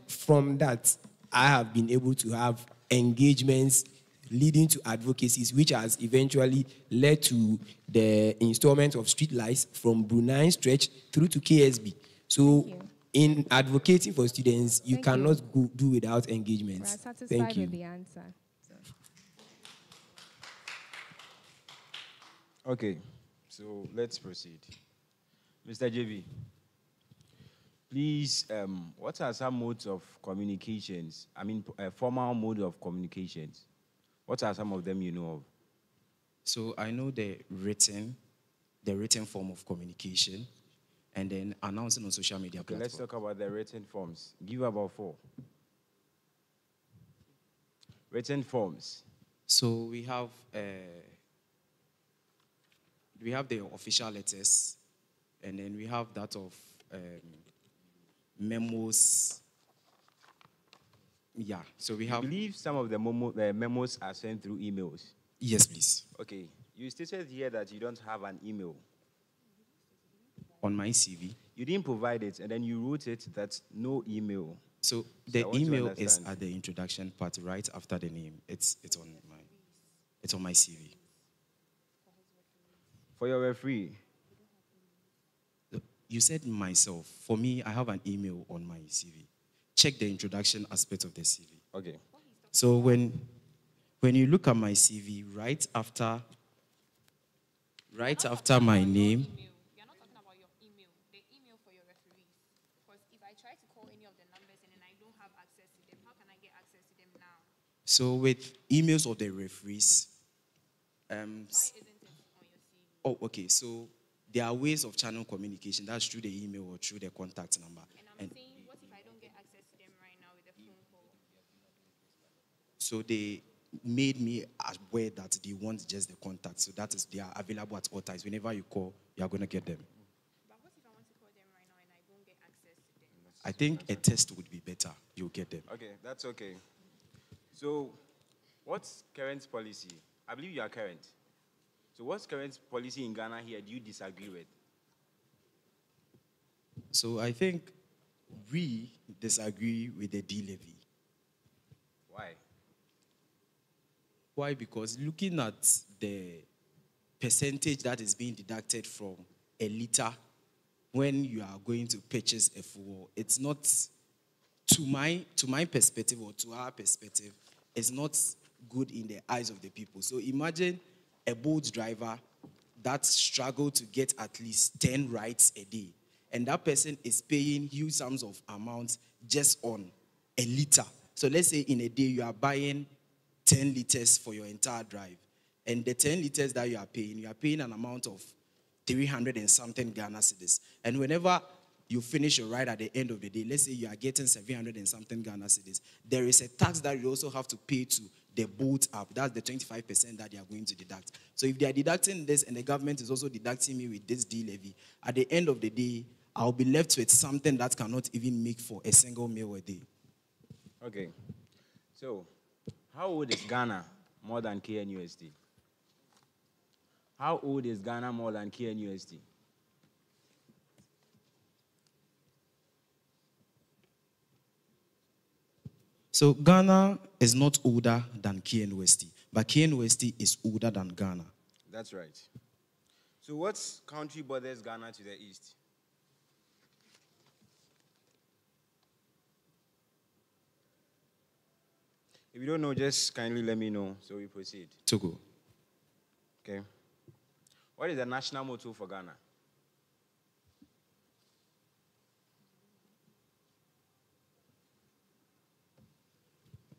from that, I have been able to have engagements leading to advocacies, which has eventually led to the installment of street lights from Brunei stretch through to KSB. So in advocating for students, you cannot do without engagements. We're satisfied Thank you. with the answer. Okay, so let's proceed. Mr. JB, please, what are some modes of communications? I mean, formal mode of communications. What are some of them you know of? So I know the written form of communication, and then announcing on social media Okay, platforms. let's talk about the written forms. Give about 4. Written forms. So we have the official letters, and then we have that of memos. Yeah, so we have. I believe some of the memos are sent through emails. Yes, please. Okay, you stated here that you don't have an email. On my CV. You didn't provide it, and then you wrote it that no email. So the email is at the introduction part, right after the name. It's on my CV. For your referee. You said myself. For me, I have an email on my CV. Check the introduction aspect of the CV. Okay. So when you look at my CV, right after my name. You're not talking about your email, the email for your referees. Because if I try to call any of the numbers and then I don't have access to them, how can I get access to them now? So with emails of the referees, Why isn't it on your CV? oh, okay. So there are ways of channel communication. That's through the email or through the contact number. And I'm saying, what if I don't get access to them right now with a phone call? So they made me aware that they want just the contact. So that is, they are available at all times. Whenever you call, you are going to get them. But what if I want to call them right now and I don't get access to them? I think a test would be better. You'll get them. Okay, that's okay. So, what's current policy? I believe you are current. So, what's current policy in Ghana here do you disagree with? So I think we disagree with the D-levy. Why? Why? Because looking at the percentage that is being deducted from a liter when you are going to purchase a fuel, it's not, to my perspective or to our perspective, it's not good in the eyes of the people. So imagine a boat driver that struggled to get at least 10 rides a day, and that person is paying huge sums of amounts just on a liter. So let's say in a day you are buying 10 liters for your entire drive. And the 10 liters that you are paying an amount of 300 and something Ghana cedis. And whenever you finish your ride at the end of the day, let's say you are getting 700 and something Ghana cedis, there is a tax that you also have to pay to the boat app. That's the 25% that they are going to deduct. So if they are deducting this and the government is also deducting me with this D levy, at the end of the day, I'll be left with something that cannot even make for a single meal a day. Okay. So, how old is Ghana more than KNUST? How old is Ghana more than KNUST? So Ghana is not older than KNUST, but KNUST is older than Ghana. That's right. So what country borders Ghana to the east? If you don't know, just kindly let me know so we proceed. Togo. Okay. What is the national motto for Ghana?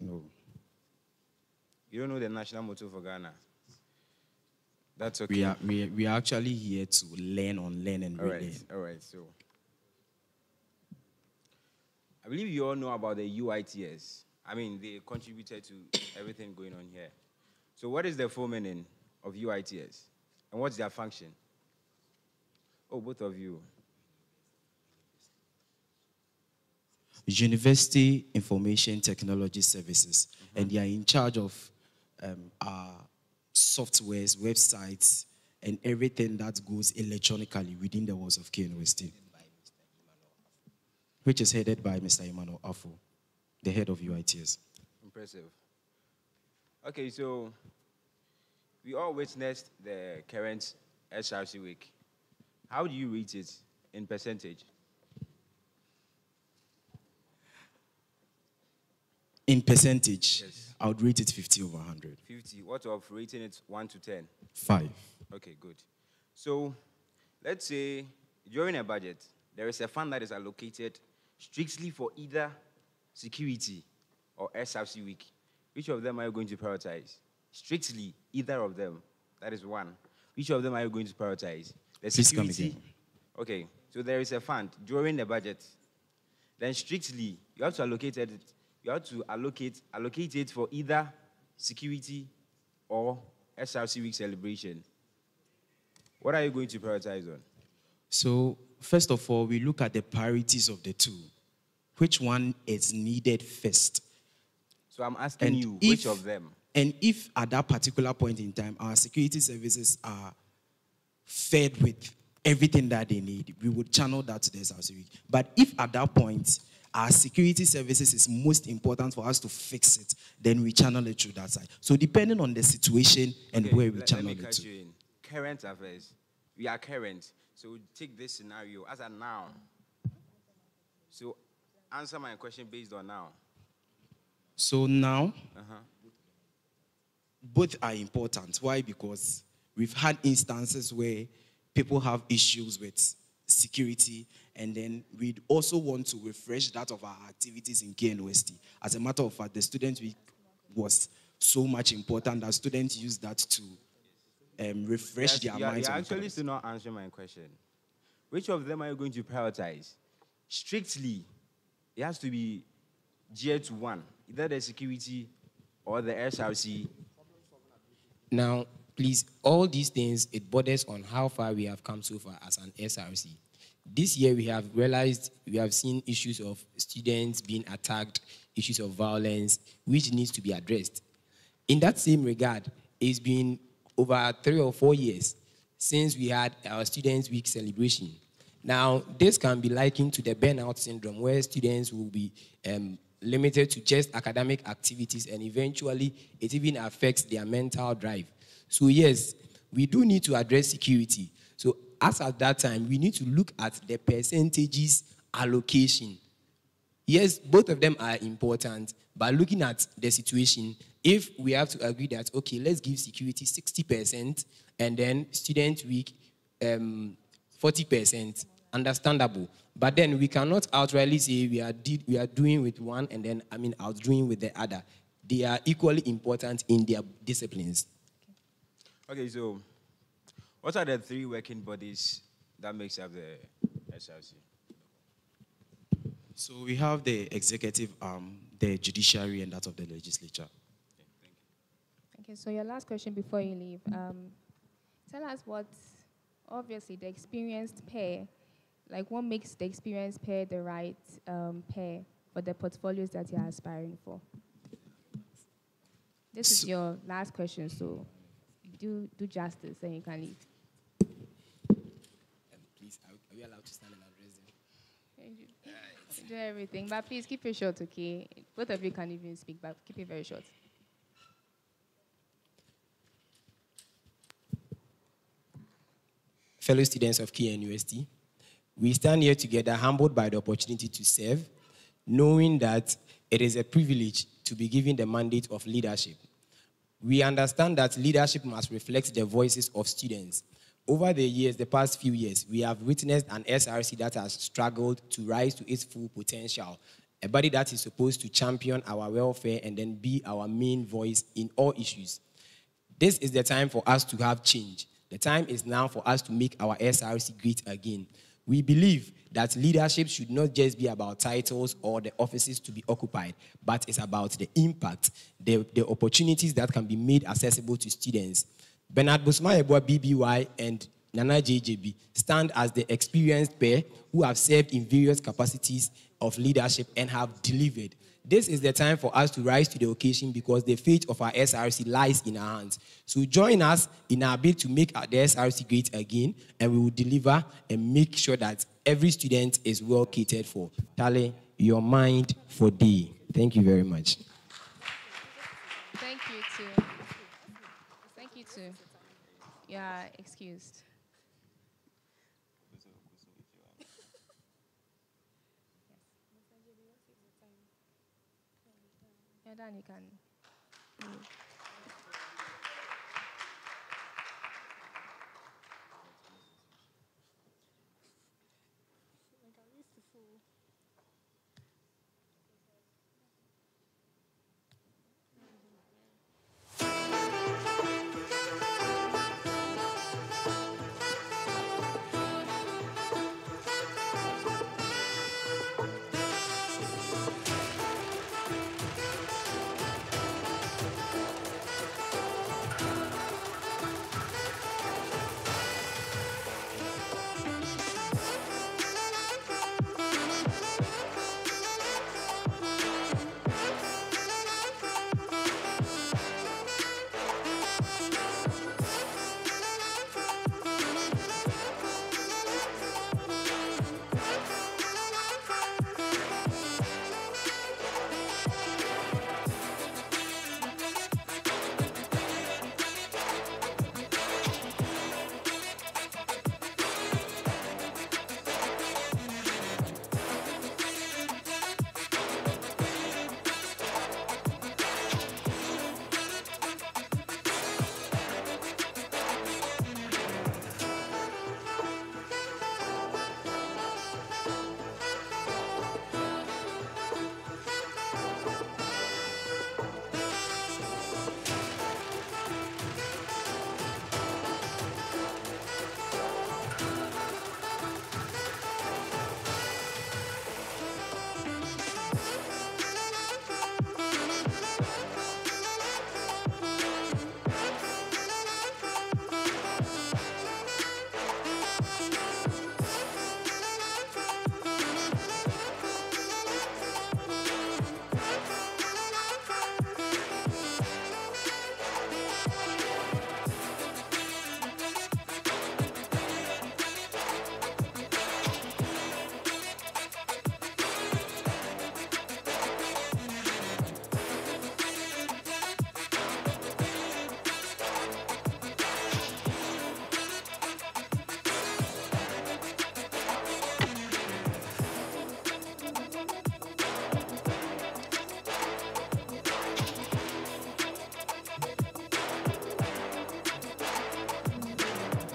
No. You don't know the national motto for Ghana? That's okay. We are actually here to learn and all relearn. All right. So, I believe you all know about the UITS. I mean, they contributed to everything going on here. So, what is the full meaning of UITS? And what's their function? Oh, both of you. University Information Technology Services, and they are in charge of our softwares, websites, and everything that goes electronically within the walls of KNUST, which is headed by Mr. Emmanuel Afo, the head of UITS. Impressive. Okay, so we all witnessed the current SRC week. How do you rate it in percentage? In percentage, Yes. I would rate it 50 over 100. 50. What of rating it 1 to 10? 5. Okay, good. So let's say during a budget, there is a fund that is allocated strictly for either security or SRC week. Which of them are you going to prioritize? Strictly, either of them. That is one. Which of them are you going to prioritize? The Please come security. again. Okay, so there is a fund during the budget. Then strictly, you have to allocate it. You have to allocate it for either security or SRC week celebration. What are you going to prioritize on? So, first of all, we look at the priorities of the two. Which one is needed first? So I'm asking you, which of them? And if at that particular point in time, our security services are fed with everything that they need, we would channel that to the SRC week. But if at that point, our security services is most important for us to fix it, then we channel it through that side. So depending on the situation and where we channel it to. Let me cut you in. Current affairs. We are current. So take this scenario as a now. So answer my question based on now. So now, both are important. Why? Because we've had instances where people have issues with security, and then we'd also want to refresh that of our activities in KNUST. As a matter of fact, the Student Week was so much important that students use that to refresh their minds. You're actually still not answering my question. Which of them are you going to prioritize? Strictly, it has to be geared to one, either the security or the SRC. Now, please, all these things, it borders on how far we have come so far as an SRC. This year, we have realized, we have seen issues of students being attacked, issues of violence, which needs to be addressed. In that same regard, it's been over 3 or 4 years since we had our Students' Week celebration. Now, this can be likened to the burnout syndrome, where students will be limited to just academic activities, and eventually it even affects their mental drive. So yes, we do need to address security. So as at that time, we need to look at the percentages allocation. Yes, both of them are important, but looking at the situation, if we have to agree that, okay, let's give security 60% and then Student Week 40%, understandable. But then we cannot outrightly say we are doing with one and then, outdoing with the other. They are equally important in their disciplines. Okay, so what are the three working bodies that makes up the SRC? So we have the executive arm, the judiciary, and that of the legislature. Okay, so your last question before you leave. Tell us what, obviously, the experienced pair, like what makes the experienced pair the right pair for the portfolios that you're aspiring for? This is your last question, so do justice and you can leave. Please, are we allowed to stand and address them? Do everything, but please keep it short, okay? Both of you can even speak, but keep it very short. Fellow students of KNUST, we stand here together humbled by the opportunity to serve, knowing that it is a privilege to be given the mandate of leadership. We understand that leadership must reflect the voices of students. Over the years, the past few years, we have witnessed an SRC that has struggled to rise to its full potential, a body that is supposed to champion our welfare and then be our main voice in all issues. This is the time for us to have change. The time is now for us to make our SRC great again. We believe that leadership should not just be about titles or the offices to be occupied, but it's about the impact, the opportunities that can be made accessible to students. Bernard Busmaebua BBY and Nana JJB stand as the experienced pair who have served in various capacities of leadership and have delivered. This is the time for us to rise to the occasion because the fate of our SRC lies in our hands. So join us in our bid to make the SRC great again, and we will deliver and make sure that every student is well catered for. Tale, your mind for day. Thank you very much. Thank you too. Thank you too. You are excused. You're done, you can leave.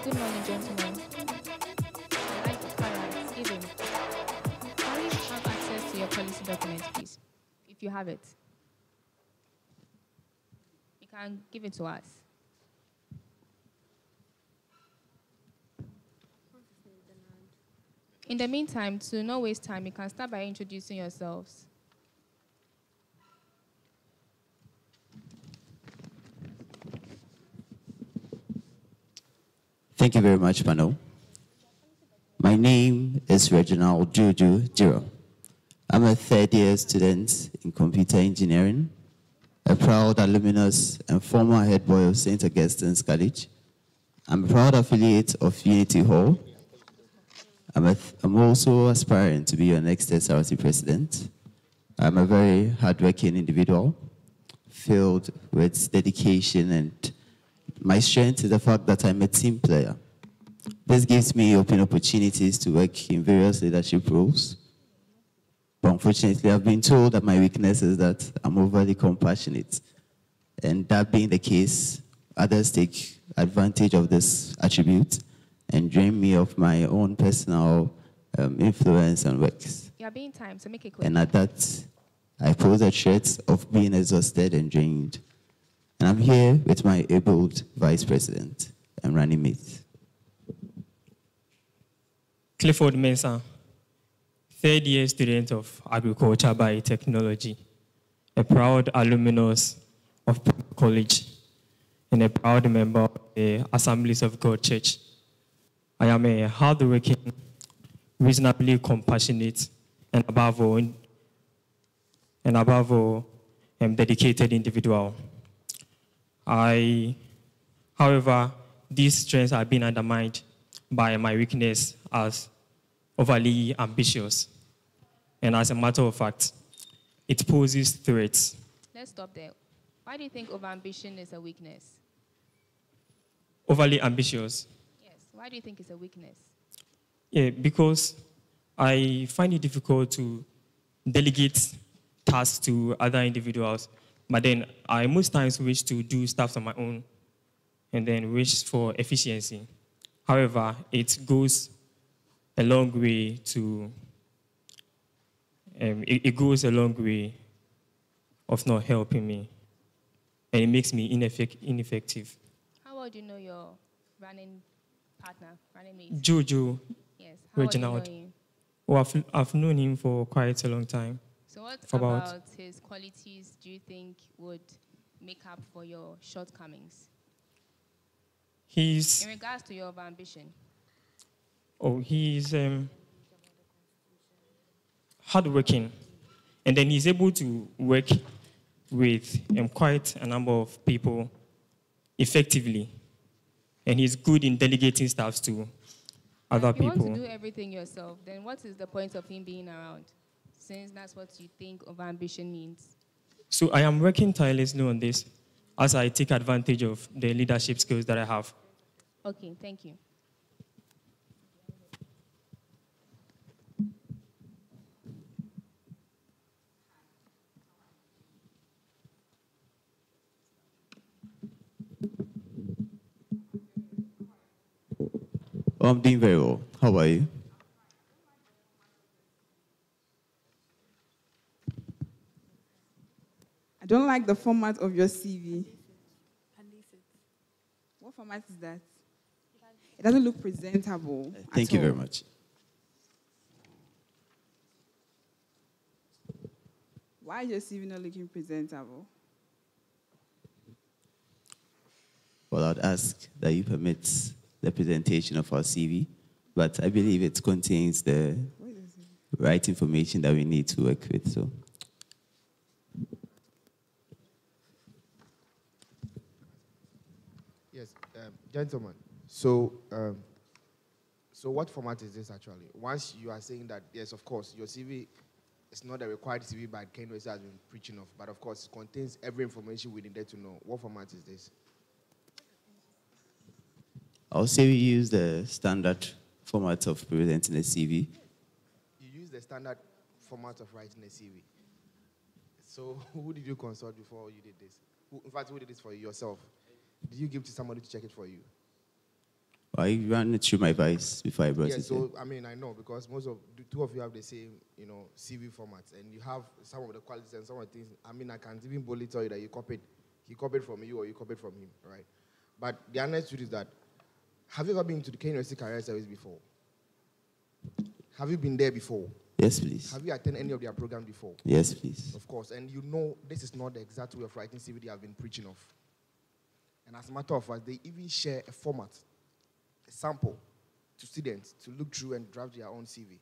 Good morning, gentlemen. I'd like to excuse me. Can we have access to your policy documents, please? If you have it. You can give it to us. In the meantime, to not waste time, you can start by introducing yourselves. Thank you very much, panel. My name is Reginald Juju Jiro. I'm a third-year student in computer engineering, a proud alumnus and former head boy of St. Augustine's College. I'm a proud affiliate of Unity Hall. I'm also aspiring to be your next SRC president. I'm a very hardworking individual, filled with dedication, and my strength is the fact that I'm a team player. This gives me open opportunities to work in various leadership roles. But unfortunately, I've been told that my weakness is that I'm overly compassionate. And that being the case, others take advantage of this attribute and drain me of my own personal influence and works. You're being timed, so make it quick. And at that, I pose a threat of being exhausted and drained. And I'm here with my abled vice president and running mate. Clifford Mensah, third-year student of Agriculture Biotechnology, a proud alumnus of College, and a proud member of the Assemblies of God Church. I am a hardworking, reasonably compassionate, and above all, dedicated individual. However, these strengths have been undermined by my weakness as overly ambitious. And as a matter of fact, it poses threats. Let's stop there. Why do you think overambition is a weakness? Overly ambitious? Yes. Why do you think it's a weakness? Yeah, because I find it difficult to delegate tasks to other individuals, but then I most times wish to do stuff on my own and then wish for efficiency. However, it goes a long way to, it goes a long way of not helping me, and it makes me ineffective. How well do you know your running partner, running mate? Jojo. Yes. How Reginald. well do you know him? Well, I've known him for quite a long time. So what about his qualities do you think would make up for your shortcomings? He's... In regards to your ambition. Oh, he's hardworking. And then he's able to work with quite a number of people effectively. And he's good in delegating stuff to other people. If you want to do everything yourself, then what is the point of him being around? Since that's what you think of ambition means. So I am working tirelessly on this as I take advantage of the leadership skills that I have. Okay, thank you. Oh, I'm doing very well. How are you? I don't like the format of your CV. What format is that? It doesn't look presentable. Thank you very much. Why is your CV not looking presentable? Well, I'd ask that you permit the presentation of our CV, but I believe it contains the right information that we need to work with. So, yes, gentlemen. So what format is this actually? Once you are saying that, yes, of course, your CV is not a required CV that Ken West has been preaching of, but of course, it contains every information we needed to know. What format is this? I'll say we use the standard format of presenting a CV. You use the standard format of writing a CV. So who did you consult before you did this? In fact, who did this for you? Yourself? Did you give to somebody to check it for you? I ran it through my vice before I brought it. Yeah, so I mean, I know because the two of you have the same, CV formats, and you have some of the qualities and some of the things. I mean, I can't even boldly tell you that he copied from you or you copied from him, right? But the honest truth is that, have you ever been to the Kenya University Career Service before? Have you been there before? Yes, please. Have you attended any of their programs before? Yes, please. Of course. And you know this is not the exact way of writing CV they have been preaching of. And as a matter of fact, they even share a format, a sample to students to look through and draft their own CV.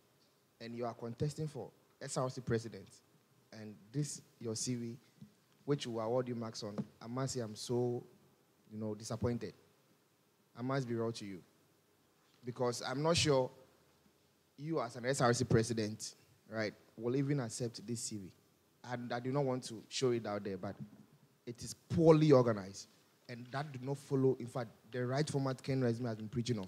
And you are contesting for SRC president. And this, your CV, which will award you marks on, I must say I'm so, disappointed. I must be real to you. Because I'm not sure you as an SRC president, right, will even accept this CV. And I do not want to show it out there, but it is poorly organized. And that do not follow, in fact, the right format Ken Resume has been preaching of.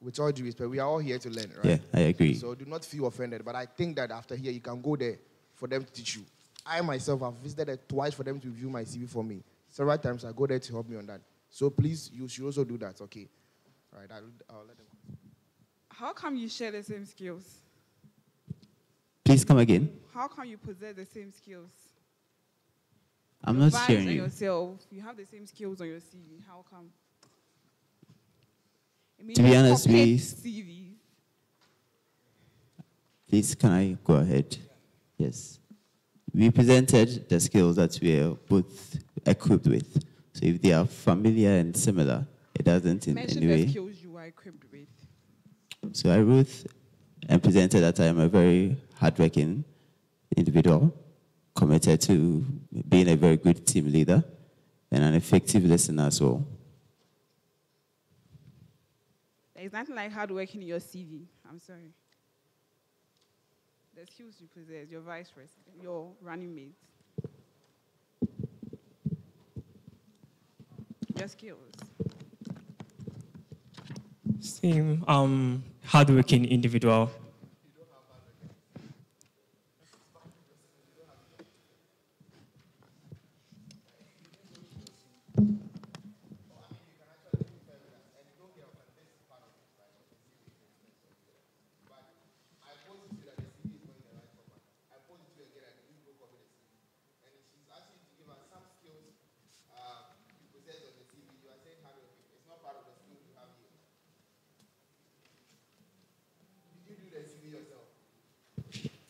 With all due respect, we are all here to learn, right? Yeah, I agree. So do not feel offended. But I think that after here, you can go there for them to teach you. I myself have visited it twice for them to review my CV for me. Several times I go there to help me on that. So please, you should also do that, okay? All right, I'll let them. How come you share the same skills? Please come again. How come you possess the same skills? I'm Your not vibes sharing and you. yourself, you have the same skills on your CV. How come? I mean, To be honest, compared we- to CVs. Please, can I go ahead? Yes. We presented the skills that we are both equipped with. So if they are familiar and similar, it doesn't in Mention any the way. skills you are equipped with. So I wrote and presented that I am a very hardworking individual, committed to being a very good team leader and an effective listener as well. There's nothing like hard work in your CV. I'm sorry. The skills you possess, your vice president, your running mate. Your skills. Same hardworking individual.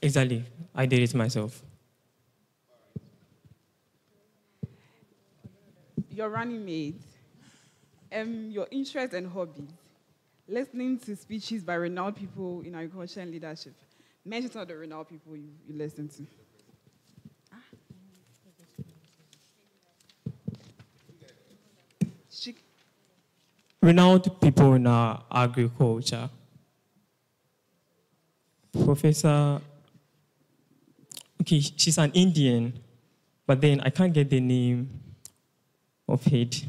Exactly. I did it myself. Your running mate. Your interests and hobbies. Listening to speeches by renowned people in agriculture and leadership. Mention some of the renowned people you listen to. Renowned people in our agriculture. Professor, okay, she's an Indian, but then I can't get the name of it.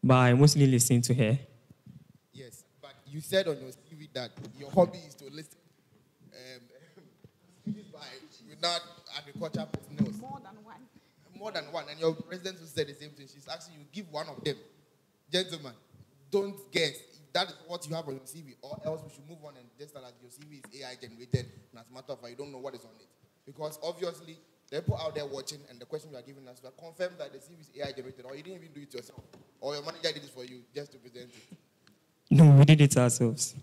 But I mostly listen to her. Yes, but you said on your CV that your hobby is to listen speeches by without agriculture personnel. More than one. More than one. And your president who said the same thing. She's asking you, give one of them. Gentlemen, don't guess. That is what you have on your CV. Or else we should move on and just tell us your CV is AI generated. And as a matter of fact, you don't know what is on it. Because obviously, the people out there watching and the question you are giving us, we are confirmed that the CV is AI generated. Or you didn't even do it yourself. Or your manager did it for you just to present it. No, we did it ourselves.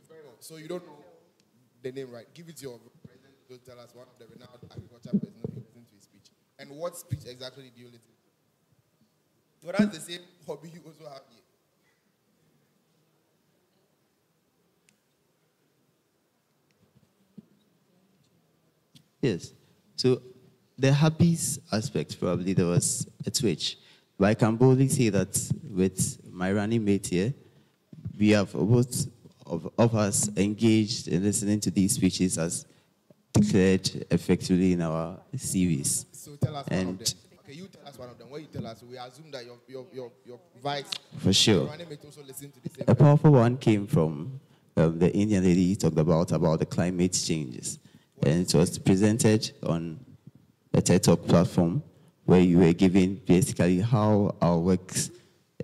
Very well. So you don't know the name, right? Give it to your president to tell us one of the renowned agriculture personnel you listen to his speech. And what speech exactly do you listen to? So that's the same hobby you also have here. Yes. So the hobbies aspect, probably there was a switch. But I can boldly say that with my running mate here, we have both of us engaged in listening to these speeches as declared effectively in our CVs. So tell us one of them. Okay, you tell us one of them. When you tell us, we assume that your vice, For sure. your running mate also listen to the same. A powerful one came from the Indian lady you talked about the climate changes. And it was presented on a TED Talk platform where you were given basically how our works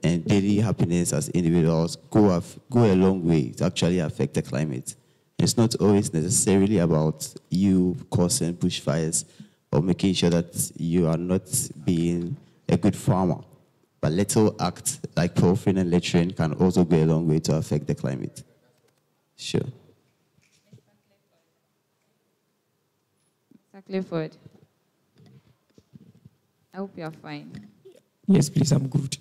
and daily happiness as individuals go a long way to actually affect the climate. It's not always necessarily about you causing bushfires or making sure that you are not being a good farmer. but little acts like proofing and littering can also go a long way to affect the climate. Sure. Mr. Clifford, I hope you're fine. Yes, please, I'm good.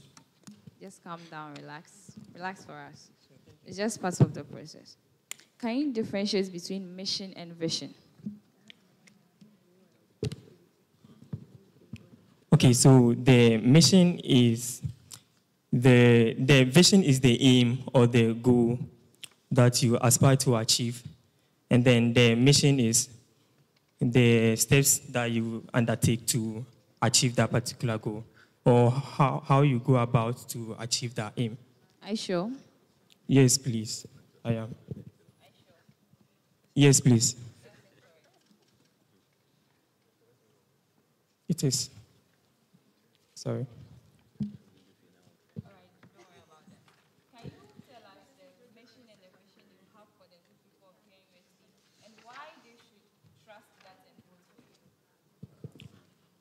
Just calm down, relax. Relax for us. It's just part of the process. Can you differentiate between mission and vision? Okay, so the mission is the vision is the aim or the goal that you aspire to achieve. And then the mission is the steps that you undertake to achieve that particular goal, or how you go about to achieve that aim. Are you sure? Yes, please. I am. Yes, please. It is. Sorry.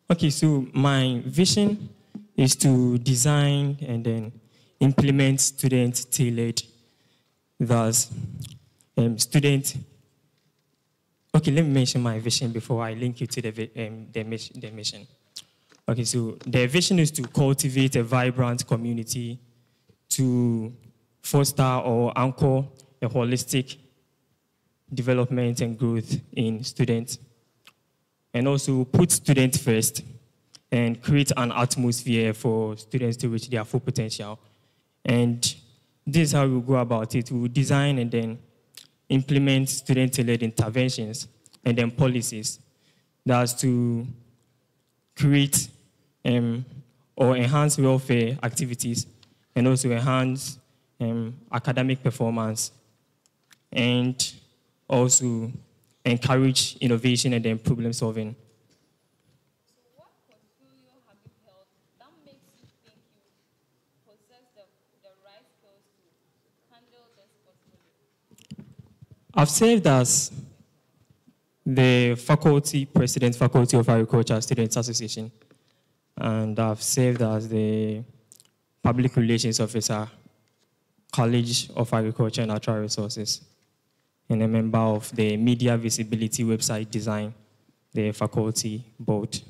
Okay, so my vision is to design and then implement student-tailored, thus student. Okay, let me mention my vision before I link it to the mission. Okay, so the vision is to cultivate a vibrant community, to foster or anchor a holistic development and growth in students, and also put students first and create an atmosphere for students to reach their full potential. And this is how we go about it. We design and then implement student-led interventions and then policies. That's to create or enhance welfare activities and also enhance academic performance and also encourage innovation and then problem solving. So what portfolio have you held that makes you think you possess the right skills to handle this portfolio? I've served as the faculty president, Faculty of Agriculture Students Association, and I've served as the public relations officer, College of Agriculture and Natural Resources, and a member of the media visibility website design, the faculty board.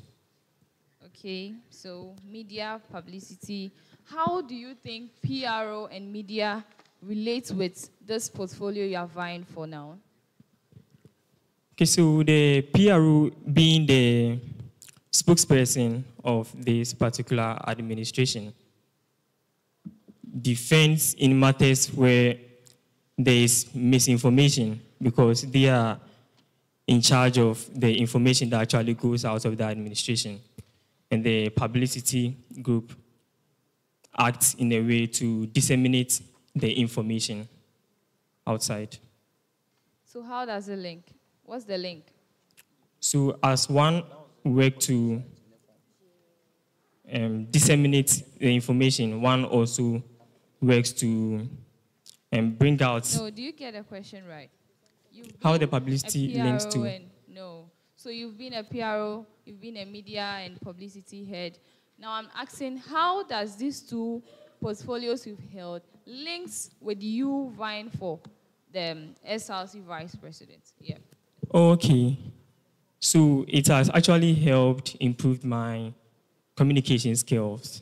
Okay, so media, publicity. How do you think PRO and media relate with this portfolio you are vying for now? Okay, so the PRO being the spokesperson of this particular administration defends in matters where there is misinformation, because they are in charge of the information that actually goes out of the administration. And the publicity group acts in a way to disseminate the information outside. So how does it link? What's the link? So as one work to disseminate the information, one also works to bring out. No, do you get the question right? How the publicity links to. No. So you've been a PRO, you've been a media and publicity head. Now I'm asking, how does these two portfolios you've held links with you vying for the SRC vice president? Yeah. Okay. So it has actually helped improve my communication skills.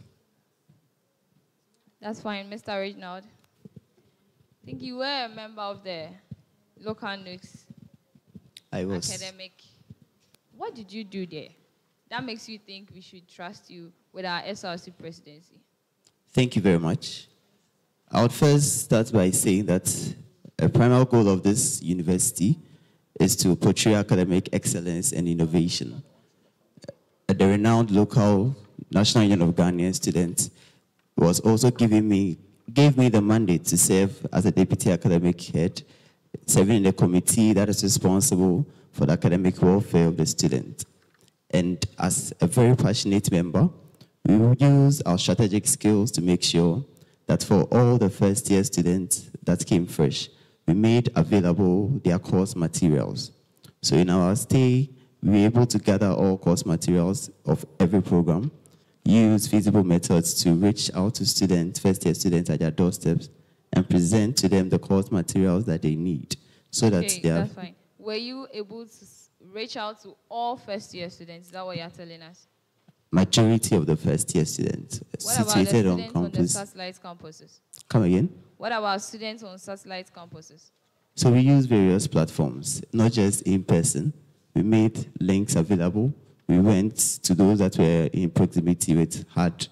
That's fine, Mr. Reginald. I think you were a member of the local Knust I was. academic. What did you do there that makes you think we should trust you with our SRC presidency? Thank you very much. I would first start by saying that a primary goal of this university is to portray academic excellence and innovation. The renowned local National Union of Ghanaian Students was also gave me the mandate to serve as a deputy academic head, serving in the committee that is responsible for the academic welfare of the student. And as a very passionate member, we will use our strategic skills to make sure that for all the first-year students that came fresh, we made available their course materials. So in our stay, we were able to gather all course materials of every program use feasible methods to reach out to students, first-year students at their doorsteps, and present to them the course materials that they need so that they are... That's fine. Were you able to reach out to all first-year students? Is that what you're telling us? Majority of the first-year students What about the situated on students on the campus. satellite campuses? Come again? What about students on satellite campuses? So we use various platforms, not just in person. We made links available. We went to those that were in proximity with hard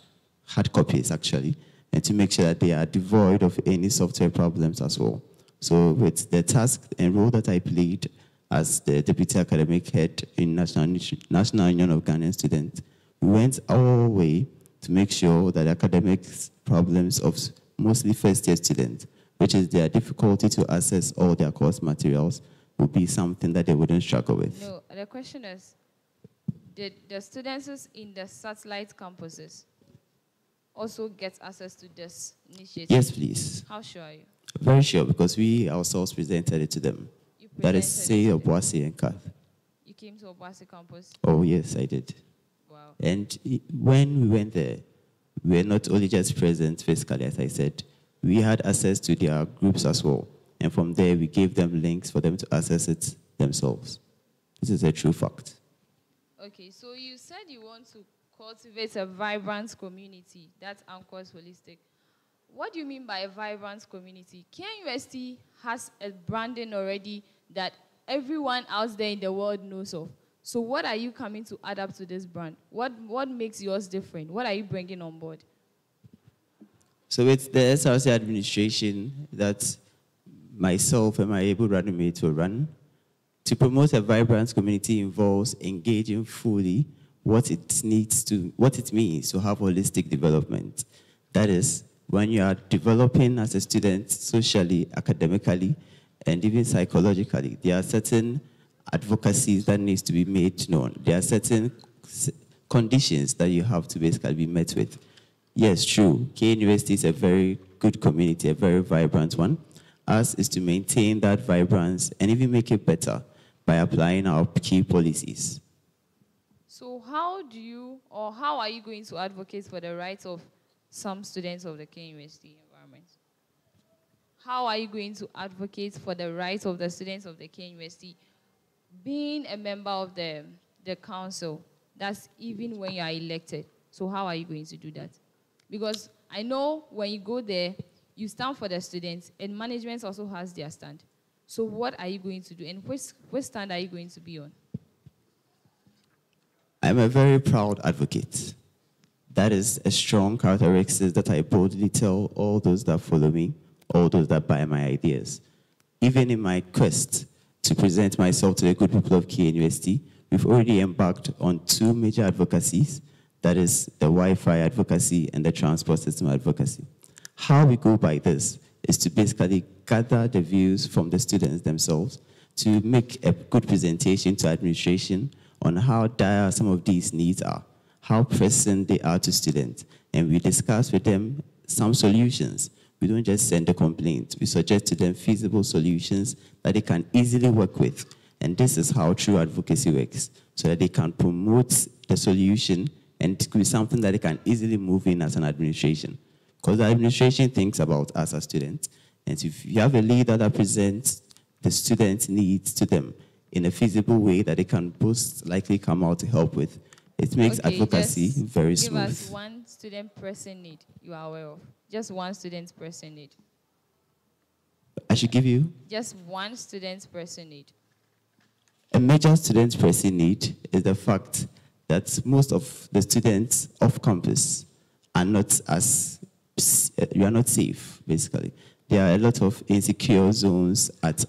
copies, actually, and to make sure that they are devoid of any software problems as well. So with the task and role that I played as the Deputy Academic Head in National Union of Ghanaian Students, we went our way to make sure that academic problems of mostly first-year students, which is their difficulty to access all their course materials, would be something that they wouldn't struggle with. No, the question is, did the students in the satellite campuses also get access to this initiative? Yes, please. How sure are you? Very sure, because we ourselves presented it to them. That is, say, Obuasi and Kath. You came to Obuasi campus? Oh, yes, I did. Wow. And when we went there, we were not only just present physically, as I said, we had access to their groups as well. And from there, we gave them links for them to access it themselves. This is a true fact. Okay, so you said you want to cultivate a vibrant community that anchors holistic. What do you mean by a vibrant community? KNUST has a branding already that everyone out there in the world knows of. So what are you coming to add up to this brand? What makes yours different? What are you bringing on board? So it's the SRC administration that myself and my able running mate will run. To promote a vibrant community involves engaging fully what it means to have holistic development. That is, when you are developing as a student socially, academically, and even psychologically, there are certain advocacies that needs to be made known. There are certain conditions that you have to basically be met with. Yes, true. KNUST is a very good community, a very vibrant one. Ours is to maintain that vibrance and even make it better by applying our key policies. So how are you going to advocate for the rights of some students of the KNUST environment? How are you going to advocate for the rights of the students of the KNUST being a member of the council? That's even when you are elected. So how are you going to do that? Because I know when you go there, you stand for the students, and management also has their stand. So what are you going to do, and which stand are you going to be on? I'm a very proud advocate. That is a strong characteristic that I boldly tell all those that follow me, all those that buy my ideas. Even in my quest to present myself to the good people of KNUST, we've already embarked on 2 major advocacies. That is the Wi-Fi advocacy and the transport system advocacy. How we go by this is to basically gather the views from the students themselves to make a good presentation to administration on how dire some of these needs are, how pressing they are to students, and we discuss with them some solutions. We don't just send a complaint. We suggest to them feasible solutions that they can easily work with. And this is how true advocacy works, so that they can promote the solution and it could be something that they can easily move in as an administration. Because the administration thinks about us as students. And if you have a leader that presents the students' needs to them in a feasible way that they can most likely come out to help with, it makes advocacy very smooth. Give us one student pressing need you are aware of. Just one student's pressing need. I should give you? Just one student's pressing need. A major student pressing need is the fact that most of the students off campus are not safe, basically. There are a lot of insecure zones at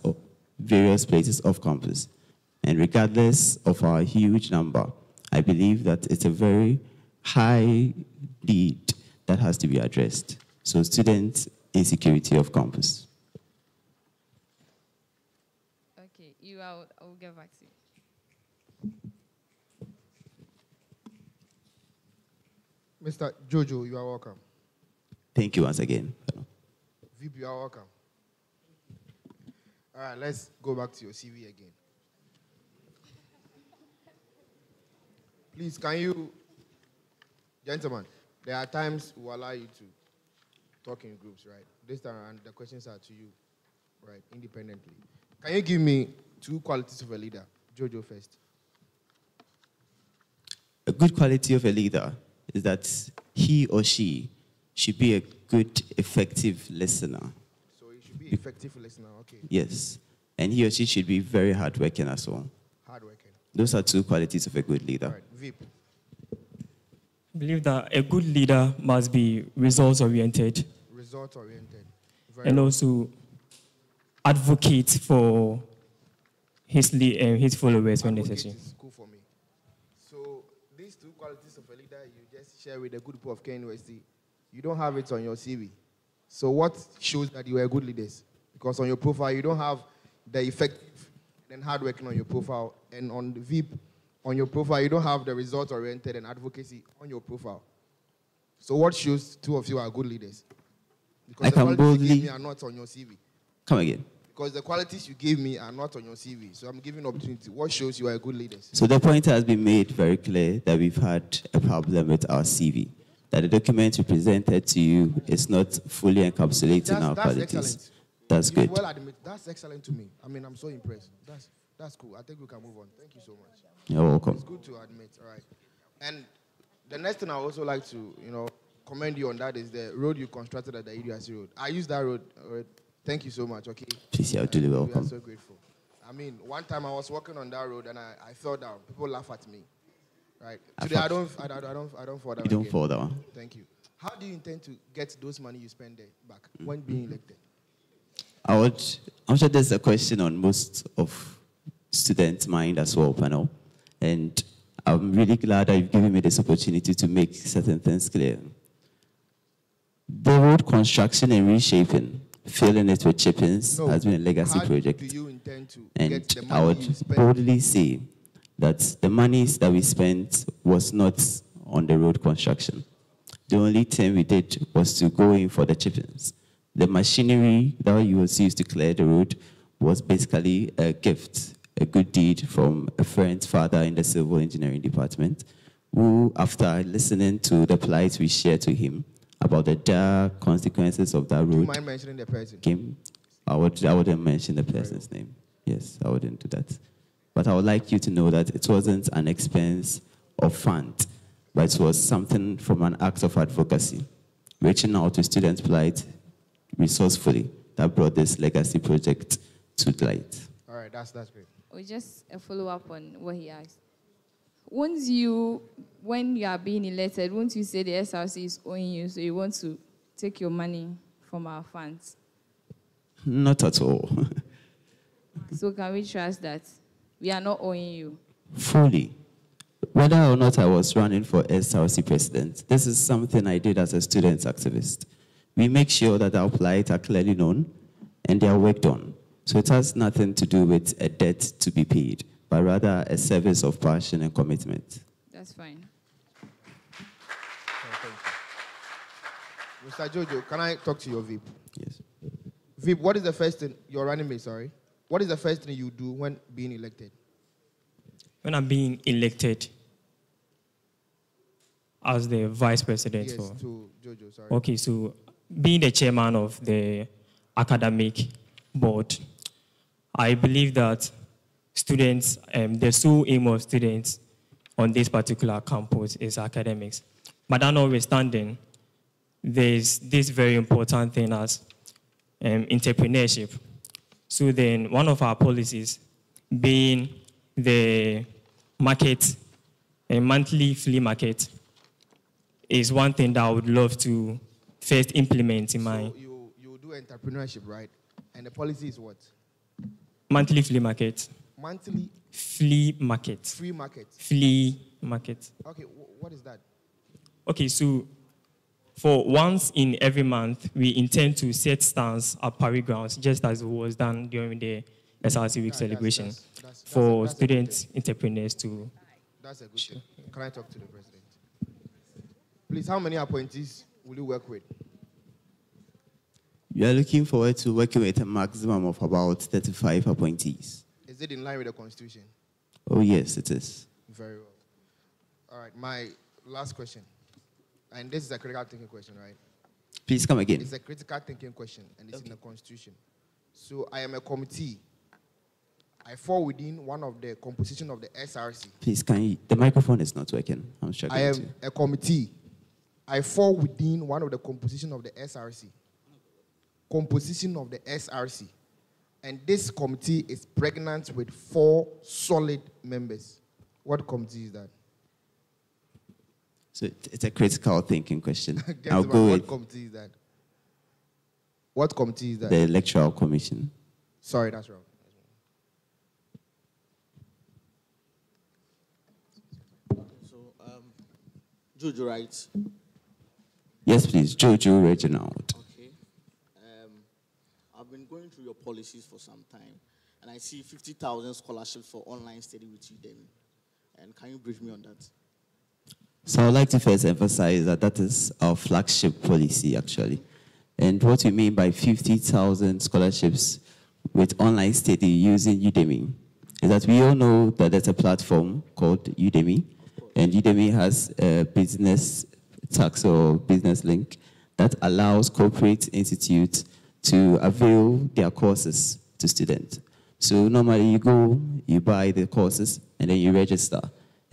various places off campus. And regardless of our huge number, I believe that it's a very high need that has to be addressed. So student insecurity off campus. Okay, I will get back to you. Mr. Jojo, you are welcome. Thank you once again. VP, you are welcome. All right, let's go back to your CV again. Please, can you Gentlemen, there are times we allow you to talk in groups, right? This time around, the questions are to you, right, independently. Can you give me 2 qualities of a leader? Jojo first. A good quality of a leader is that he or she should be a good, effective listener. So he should be effective listener, okay. Yes. And he or she should be very hardworking as well. Hardworking. Those are 2 qualities of a good leader. All right, Vip. I believe that a good leader must be results-oriented. Result-oriented. And also advocate for his followers when necessary. Is cool for me. So these 2 qualities of a leader you just share with a good people of KNUST, you don't have it on your CV. So what shows that you are good leaders? Because on your profile, you don't have the effective and hardworking on your profile. And on the VIP, on your profile, you don't have the result-oriented and advocacy on your profile. So what shows 2 of you are good leaders? Because the qualities you give me are not on your CV. Come again. Because the qualities you gave me are not on your CV. So I'm giving opportunity. What shows you are a good leader? So the point has been made very clear that we've had a problem with our CV. That the document we presented to you is not fully encapsulating our qualities. Excellent. That's good. Well admit, that's excellent to me. I mean, I'm so impressed. That's cool. I think we can move on. Thank you so much. You're welcome. It's good to admit. All right. And the next thing I also like to, commend you on that is the road you constructed at the Idiasi Road. I use that road. Thank you so much. Okay. Please, you're duly welcome. We are so grateful. I mean, one time I was walking on that road and I fell down. People laugh at me. Right. Today I don't fall down. You don't again. fall down. Thank you. How do you intend to get those money you spend there back when being elected? I'm sure there's a question on most of students' mind as well, panel. And I'm really glad that you've given me this opportunity to make certain things clear. The road construction and reshaping, filling it with chippings, has been a legacy project. How do you intend to and get the money I would you spend? boldly say that the monies that we spent was not on the road construction. The only thing we did was to go in for the chippings. The machinery that was used to clear the road was basically a gift, a good deed from a friend's father in the civil engineering department, who, after listening to the plight we shared to him about the dire consequences of that road, Do you mind mentioning the person? I wouldn't mention the person's name. Yes, I wouldn't do that. But I would like you to know that it wasn't an expense or fund, but it was something from an act of advocacy, reaching out to students' plight resourcefully, that brought this legacy project to light. All right, that's great. Or just a follow-up on what he asked. When you are being elected, won't you say the SRC is owing you, so you want to take your money from our funds? Not at all. So can we trust that we are not owing you? Fully. Whether or not I was running for SRC president, this is something I did as a student activist. We make sure that our plight are clearly known and they are worked on. So it has nothing to do with a debt to be paid, but rather a service of passion and commitment. That's fine. Mr. Jojo, can I talk to your VIP? Yes. VIP, what is the first thing, your running mate, sorry. What is the first thing you do when being elected? When I'm being elected as the vice president. Yes, to Jojo, sorry. Okay, so being the chairman of the academic board, I believe that students, the sole aim of students on this particular campus is academics. But that notwithstanding, there's this very important thing as entrepreneurship. So then one of our policies being the market, a monthly flea market, is one thing that I would love to first implement in my... So you do entrepreneurship, right? And the policy is what? Monthly flea market. Monthly? Flea market. Free market? Flea market. Okay, what is that? Okay, so for once in every month, we intend to set stands at parade grounds, just as it was done during the SRC Week celebration for students, entrepreneurs to... That's a good thing. Can I talk to the president? Please, how many appointees will you work with? We are looking forward to working with a maximum of about 35 appointees. Is it in line with the Constitution? Oh, yes, it is. Very well. All right, my last question. And this is a critical thinking question, right? Please come again. It's a critical thinking question, and it's in the Constitution. So I am a committee. I fall within one of the composition of the SRC. Please, the microphone is not working. I'm struggling. I am a committee. I fall within one of the composition of the SRC. Composition of the SRC. And this committee is pregnant with 4 solid members. What committee is that? So it's a critical thinking question. I'll go with... What committee is that? What committee is that? The Electoral Commission. Sorry, that's wrong. So, Jojo, right? Yes, please. Jojo Reginald. Okay. I've been going through your policies for some time, and I see 50,000 scholarships for online study with you then. And can you brief me on that? So I'd like to first emphasize that that is our flagship policy, actually. And what we mean by 50,000 scholarships with online study using Udemy is that we all know that there's a platform called Udemy, and Udemy has a business tax or business link that allows corporate institutes to avail their courses to students. So normally you go, you buy the courses, and then you register.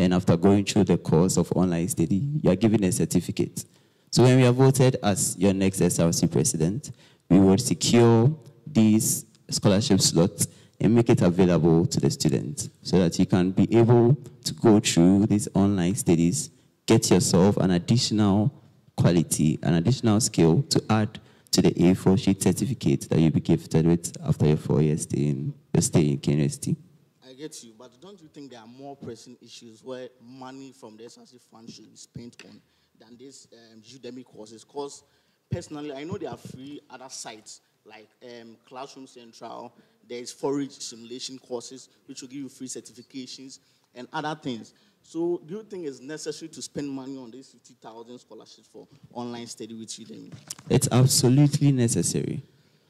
And after going through the course of online study, you are given a certificate. So when we are voted as your next SRC president, we will secure these scholarship slots and make it available to the students so that you can be able to go through these online studies, get yourself an additional quality, an additional skill to add to the A4 sheet certificate that you'll be gifted with after your 4 years stay in KNUST. I get you, but don't you think there are more pressing issues where money from the SRC fund should be spent on than these Udemy courses? Because personally, I know there are free other sites like Classroom Central, there's forage simulation courses which will give you free certifications and other things. So do you think it's necessary to spend money on these 50,000 scholarships for online study with Udemy? It's absolutely necessary.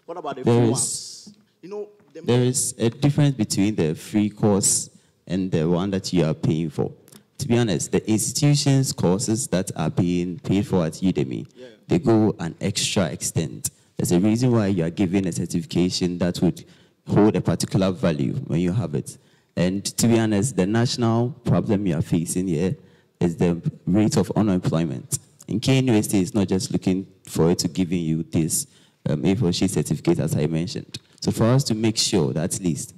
What about the free ones? You know, there is a difference between the free course and the one that you are paying for. To be honest, the institution's courses that are being paid for at Udemy, they go an extra extent. There's a reason why you are given a certification that would hold a particular value when you have it. And to be honest, the national problem you are facing here is the rate of unemployment. In KNUST, it's not just looking for it to giving you this A4sheet certificate, as I mentioned. So for us to make sure that at least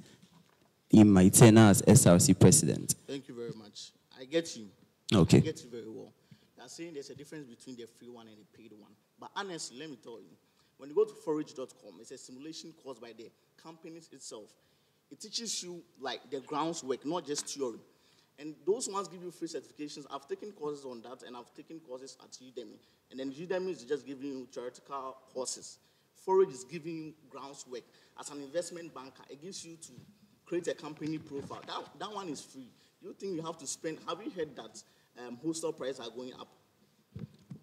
in my tenure as SRC president. Thank you very much. I get you. Okay. I get you very well. You're saying there's a difference between the free one and the paid one. But honestly, let me tell you, when you go to forage.com, it's a simulation course by the companies itself. It teaches you like the groundwork, not just theory. And those ones give you free certifications. I've taken courses on that, and I've taken courses at Udemy. And then Udemy is just giving you theoretical courses. Forage is giving you groundwork. As an investment banker, it gives you to create a company profile. That one is free. You think you have to spend? Have you heard that hostel prices are going up?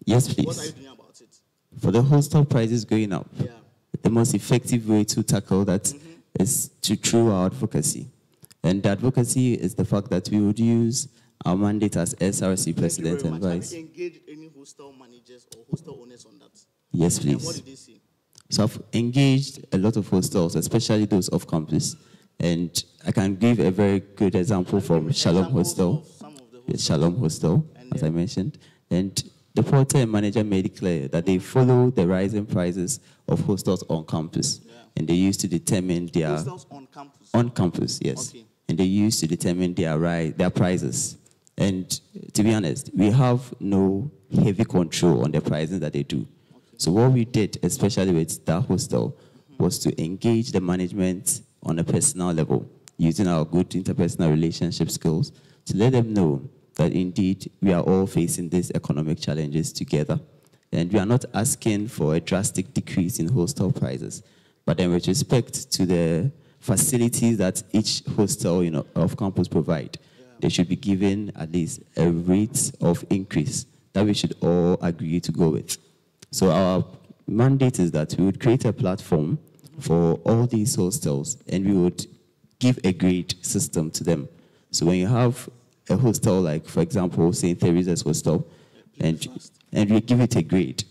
Yes, please. What are you doing about it? For the hostel prices going up, the most effective way to tackle that is through our advocacy. And the advocacy is the fact that we would use our mandate as SRC president and vice. Have you engaged any hostel managers or hostel owners on that? Yes, please. And what did they say? So I've engaged a lot of hostels, especially those off campus. And I can give a very good example from Shalom Hostel. Yes, Shalom Hostel, as I mentioned. And the porter and manager made it clear that they follow the rising prices of hostels on campus. And they used to determine their... Hostels on campus? On campus, yes. Okay. And they used to determine their prices. And to be honest, we have no heavy control on the pricing that they do. So what we did, especially with that hostel, was to engage the management on a personal level, using our good interpersonal relationship skills to let them know that indeed we are all facing these economic challenges together. And we are not asking for a drastic decrease in hostel prices, but then with respect to the facilities that each hostel of campus provide, they should be given at least a rate of increase that we should all agree to go with. So our mandate is that we would create a platform for all these hostels, and we would give a grade system to them. So when you have a hostel like, for example, St. Teresa's Hostel, and and we give it a grade.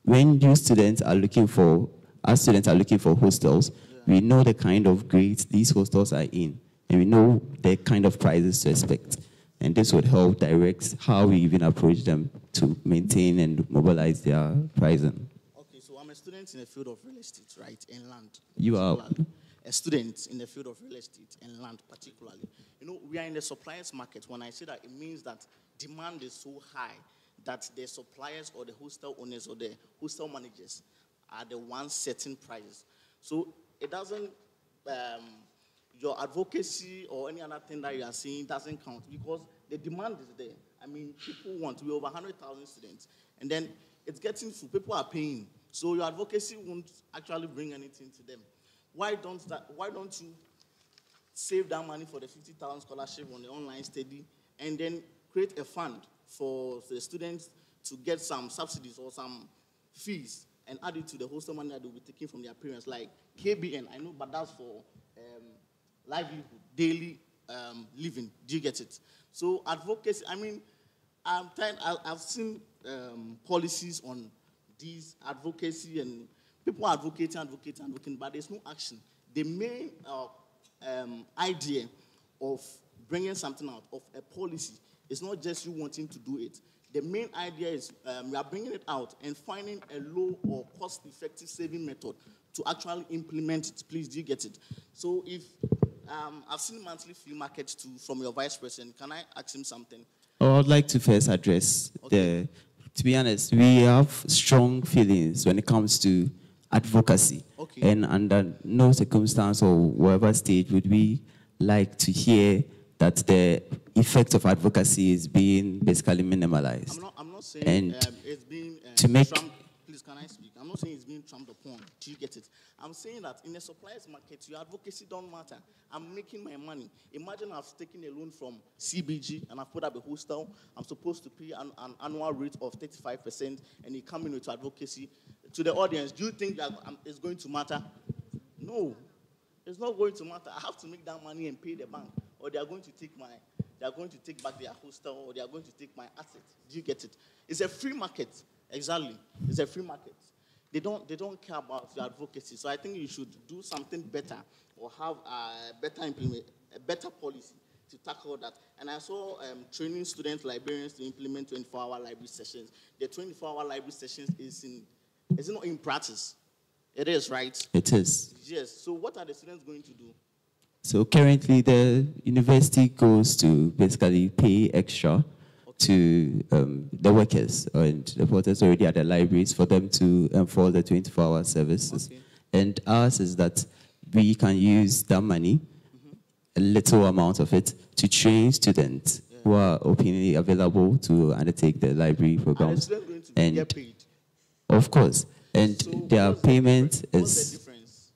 When our students are looking for hostels, we know the kind of grades these hostels are in, and we know the kind of prices to expect. And this would help direct how we even approach them to maintain and mobilize their pricing. Okay, so I'm a student in the field of real estate, right, and land. You are a student in the field of real estate and land particularly. You know, we are in the suppliers market. When I say that, it means that demand is so high that the suppliers or the hostel owners or the hostel managers are the ones setting prices. So it doesn't, your advocacy or any other thing that you are saying doesn't count because the demand is there. I mean, people want to be over 100,000 students, and then it's getting full. People are paying. So your advocacy won't actually bring anything to them. Why don't you save that money for the 50,000 scholarship on the online study and then create a fund for the students to get some subsidies or some fees and add it to the hostel money that they'll be taking from their parents, like KBN, I know, but that's for livelihood, daily living. Do you get it? So advocacy, I mean, I've seen policies on these advocacy and people are advocating, but there's no action. The main idea of bringing something out of a policy is not just you wanting to do it. The main idea is we are bringing it out and finding a low or cost-effective saving method to actually implement it. Please, do you get it? So if I've seen monthly flea markets too from your vice president, can I ask him something? I would like to first address to be honest, we have strong feelings when it comes to advocacy. Okay. And under no circumstance or whatever stage would we like to hear that the effect of advocacy is being basically minimalized. I'm not saying and it's being to make please, can I speak? I'm not saying it's being trampled upon. Do you get it? I'm saying that in the suppliers market, your advocacy don't matter. I'm making my money. Imagine I've taken a loan from CBG and I've put up a hostel. I'm supposed to pay an annual rate of 35%, and you come in with advocacy. To the audience, do you think that it's going to matter? No, it's not going to matter. I have to make that money and pay the bank, or they are going to take back their hostel, or they are going to take my asset. Do you get it? It's a free market. Exactly. It's a free market. They don't care about your advocacy. So I think you should do something better or have a better policy to tackle that. And I saw training students, librarians to implement 24-hour library sessions. The 24-hour library sessions is not in practice. It is, right? It is. Yes. So what are the students going to do? So currently the university goes to basically pay extra to the workers and the porters already at the libraries for them to enforce the 24-hour services. Okay. And ours is that we can use that money, a little amount of it, to train students who are openly available to undertake the library programs. Are the students going to get paid? Of course. And So their payment what's the difference?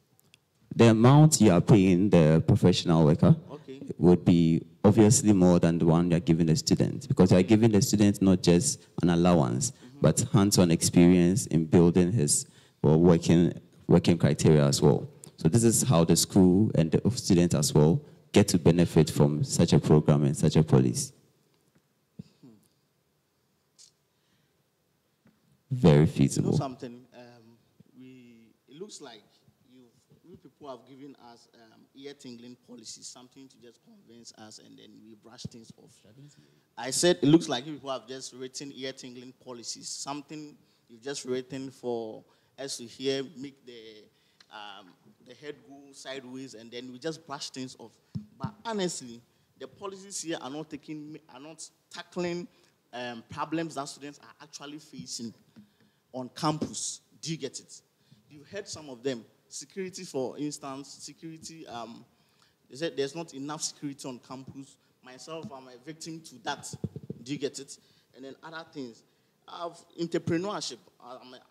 the amount you are paying the professional worker Okay. would be obviously more than the one you are giving the student, because you are giving the student not just an allowance, but hands-on experience in building his working criteria as well. So this is how the school and the students as well get to benefit from such a program and such a policy. Very feasible. You know something? It looks like you people have given us ear-tingling policies, something to just convince us, and then we brush things off. I said it looks like you people have just written ear-tingling policies, something you've just written for us to hear, make the head go sideways, and then we just brush things off. But honestly, the policies here are not tackling problems that students are actually facing on campus. Do you get it? You've heard some of them. Security, for instance, security, they said there's not enough security on campus. Myself, I'm a victim to that. Do you get it? And then other things. Entrepreneurship.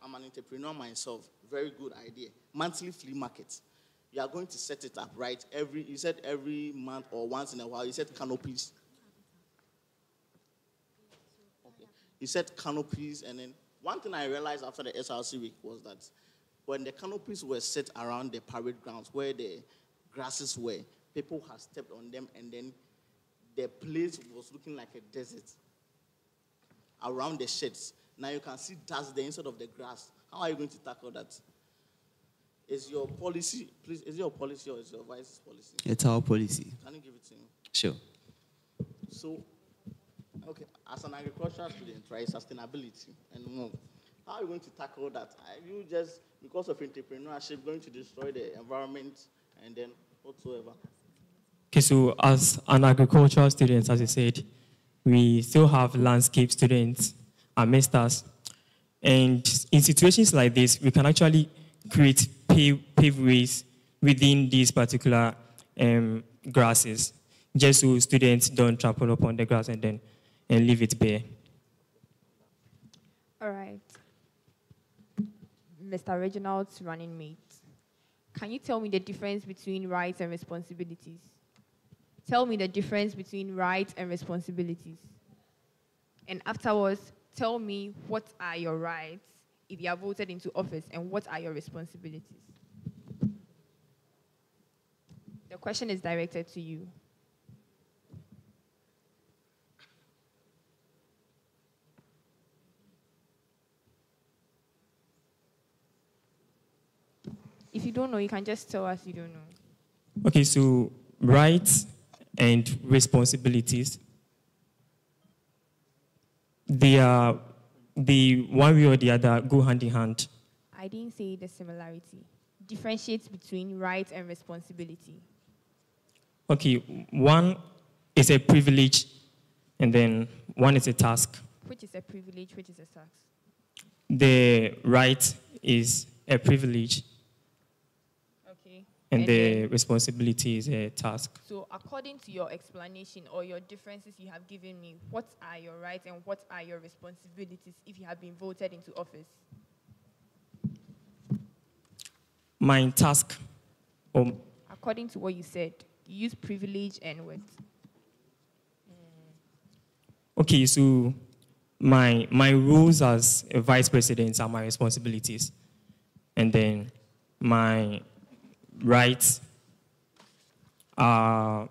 I'm an entrepreneur myself. Very good idea. Monthly flea market. You are going to set it up, right? You said every month or once in a while. You said canopies. Okay. You said canopies, and then one thing I realized after the SRC week was that when the canopies were set around the parade grounds where the grasses were, people had stepped on them, and then the place was looking like a desert around the sheds. Now you can see dust there instead of the grass. How are you going to tackle that? Is your policy, please, is it your policy or is your vice's policy? It's our policy. Can you give it to me? Sure. So, okay, as an agricultural student, right, sustainability and more. How are you going to tackle that? Are you just, because of entrepreneurship, going to destroy the environment and then whatsoever? Okay, so as an agricultural student, as I said, we still have landscape students amidst us. And in situations like this, we can actually create paved ways within these particular grasses, just so students don't trample upon the grass and leave it bare. All right. Mr. Reginald's running mate, can you tell me the difference between rights and responsibilities? Tell me the difference between rights and responsibilities. And afterwards, tell me what are your rights if you are voted into office and what are your responsibilities? The question is directed to you. If you don't know, you can just tell us you don't know. Okay, so rights and responsibilities, they are, the one way or the other go hand in hand. I didn't say the similarity. Differentiates between right and responsibility. Okay, one is a privilege, and then one is a task. Which is a privilege, which is a task? The right is a privilege. Okay. And the responsibility is a task. So according to your explanation or your differences you have given me, what are your rights and what are your responsibilities if you have been voted into office? My task. According to what you said, you use privilege and what? Okay, so my roles as a vice president are my responsibilities. And then my rights are,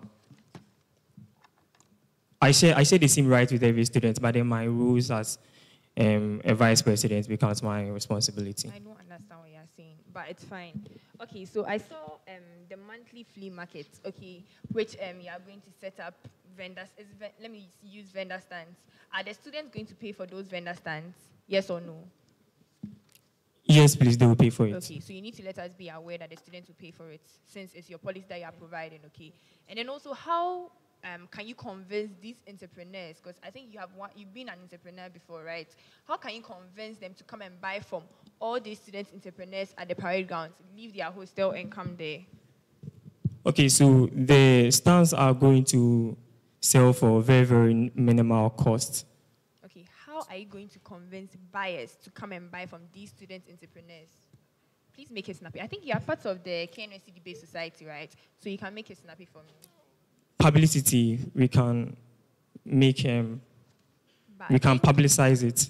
I share the same rights with every student, but then my rules as a vice president becomes my responsibility. I don't understand what you're saying, but it's fine. Okay, so I saw the monthly flea market, okay, which you are going to set up vendors. Let me use vendor stands. Are the students going to pay for those vendor stands? Yes or no? Yes, please, they will pay for it. Okay, so you need to let us be aware that the students will pay for it since it's your policy that you are providing, okay? And then also, how can you convince these entrepreneurs, because I think you've been an entrepreneur before, right? How can you convince them to come and buy from all these student entrepreneurs at the parade grounds, leave their hostel and come there? Okay, so the stands are going to sell for very, very minimal cost. Okay, how are you going to convince buyers to come and buy from these student entrepreneurs? Please make it snappy. I think you are part of the KNUST Debate Society, right? So you can make it snappy for me. Publicity, we can make, we can publicize it.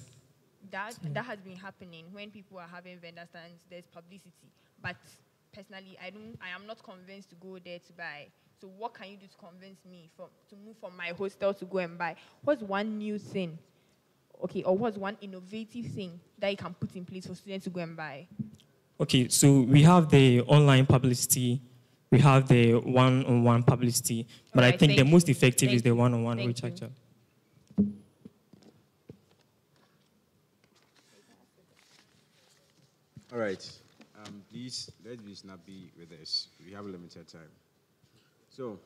That has been happening when people are having vendor stands, there's publicity. But personally, I am not convinced to go there to buy. So what can you do to convince me to move from my hostel to go and buy? What's one new thing, okay, or what's one innovative thing that you can put in place for students to go and buy? Okay, so we have the online publicity, we have the one-on-one publicity, but right, I think the most effective is the one-on-one, which actually. All right. Please, let's be snappy with this. We have a limited time. So,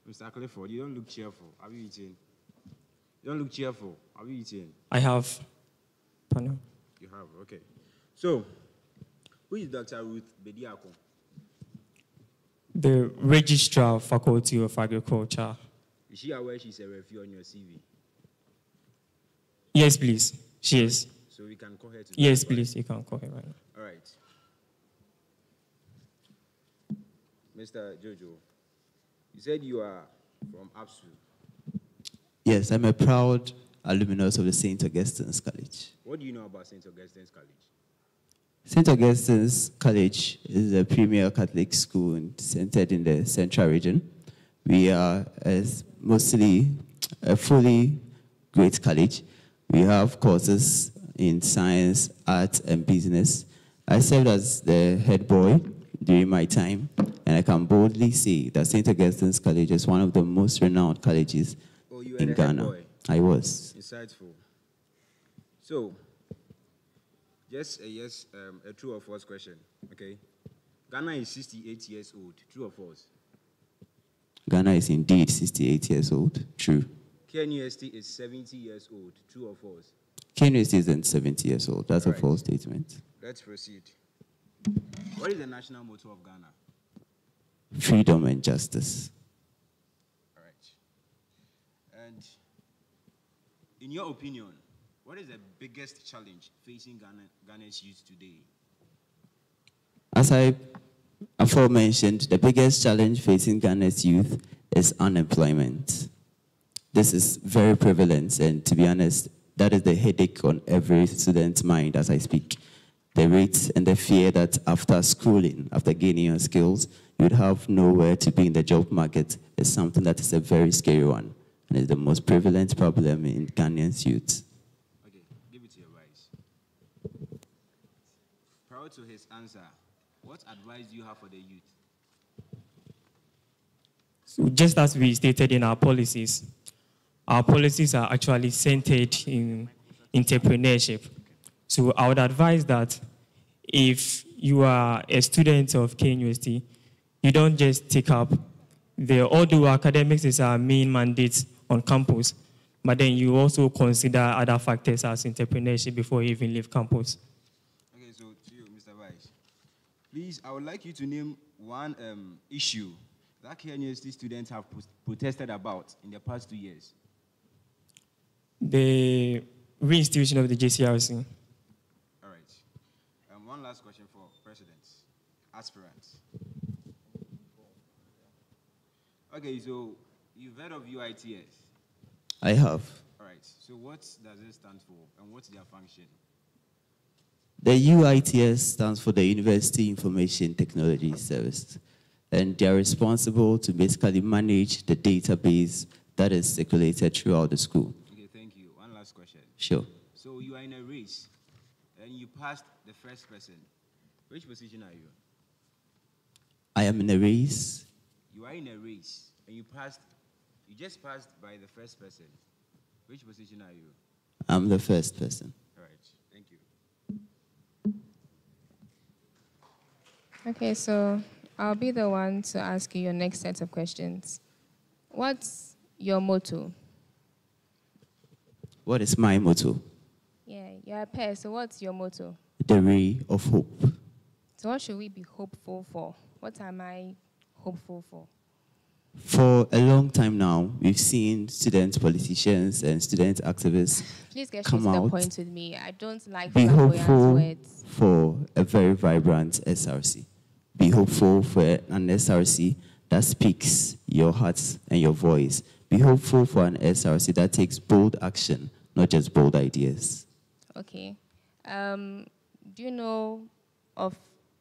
Mr. Clifford, you don't look cheerful. Have you eaten? You don't look cheerful. Have you eaten? I have. Pardon? You have, okay. So, who is Dr. Ruth Bediako? The Registrar Faculty of Agriculture. Is she aware she's a refugee on your CV? Yes, please. She is. So we can call her to... Yes, please. You can call her right now. All right. Mr. Jojo, you said you are from APSU. Yes, I'm a proud alumnus of the St. Augustine's College. What do you know about St. Augustine's College? St. Augustine's College is a premier Catholic school centered in the Central Region. We are mostly a fully great college. We have courses in science, art, and business. I served as the head boy during my time, and I can boldly say that St. Augustine's College is one of the most renowned colleges in Ghana. I was. Insightful. So, just a yes, a true or false question, okay? Ghana is 68 years old, true or false? Ghana is indeed 68 years old, true. KNUST is 70 years old, true or false? KNUST isn't 70 years old, that's a false statement. Let's proceed. What is the national motto of Ghana? Freedom and justice. All right. And in your opinion, what is the biggest challenge facing Ghana's youth today? As I aforementioned, the biggest challenge facing Ghana's youth is unemployment. This is very prevalent, and to be honest, that is the headache on every student's mind as I speak. The rate and the fear that after schooling, after gaining your skills, you would have nowhere to be in the job market is something that is a very scary one, and is the most prevalent problem in Ghanaians' youth. Okay, give it to your vice. Prior to his answer, what advice do you have for the youth? So just as we stated in our policies are actually centered in entrepreneurship. So I would advise that if you are a student of KNUST, you don't just take up although academics is our main mandate on campus, but then you also consider other factors as entrepreneurship before you even leave campus. Okay, so to you, Mr. Vice, please, I would like you to name one issue that KNUST students have protested about in the past 2 years. The reinstitution of the JCRC. All right. One last question for presidents, aspirants. Okay, so you've heard of UITS? I have. All right. So what does it stand for, and what's their function? The UITS stands for the University Information Technology Service, and they are responsible to basically manage the database that is circulated throughout the school. Okay, thank you. One last question. Sure. So you are in a race, and you passed the first person. Which position are you? I am in a race. You are in a race, and you just passed by the first person. Which position are you? I'm the first person. All right, thank you. Okay, so I'll be the one to ask you your next set of questions. What's your motto? What is my motto? Yeah, you're a pair, so what's your motto? The ray of hope. So what should we be hopeful for? What am I hopeful for? For a long time now, we've seen student politicians and student activists Please get straight come to the out. point with me. I don't like Be flamboyant hopeful words. for a very vibrant SRC. Be hopeful for an SRC that speaks your heart and your voice. Be hopeful for an SRC that takes bold action, not just bold ideas. Okay. Do you know of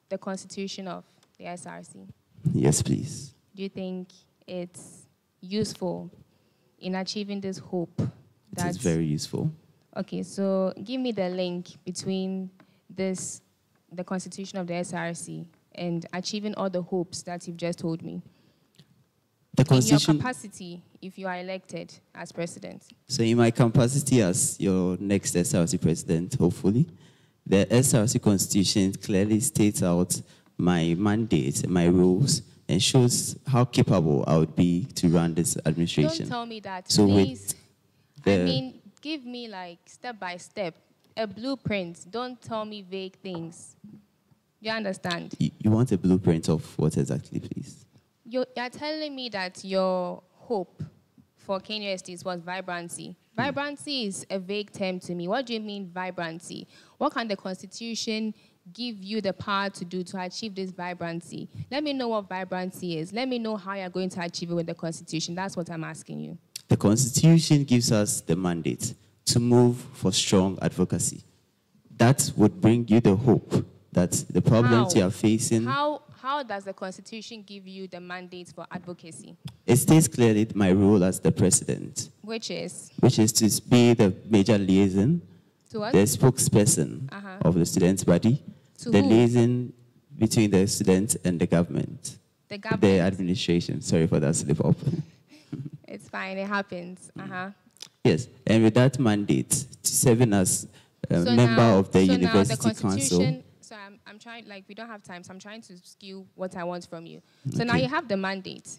the constitution of the SRC? Yes, please. Do you think it's useful in achieving this hope? It is very useful. Okay, so give me the link between the constitution of the SRC and achieving all the hopes that you've just told me. The constitution. In your capacity, if you are elected as president. So in my capacity as your next SRC president, hopefully, the SRC constitution clearly states out my mandate, my roles, and shows how capable I would be to run this administration. Don't tell me that, so please. I mean, give me like step by step, a blueprint. Don't tell me vague things. You understand? You want a blueprint of what exactly, please? You're telling me that your hope for KNUST was vibrancy. Vibrancy is a vague term to me. What do you mean vibrancy? What can the Constitution give you the power to do to achieve this vibrancy? Let me know what vibrancy is. Let me know how you're going to achieve it with the Constitution. That's what I'm asking you. The Constitution gives us the mandate to move for strong advocacy. That would bring you the hope that the problems you are facing... How does the Constitution give you the mandate for advocacy? It states clearly my role as the president. Which is? Which is to be the major liaison To what? The spokesperson of the students' body, To the who? liaison between the students and the government. The government. The administration. Sorry for that slip up. It's fine. It happens. Yes, and with that mandate, to serving as a So member now- of the so University now the Council. Constitution. So I'm trying, like, we don't have time, so I'm trying to skew what I want from you. So now Okay. you have the mandate.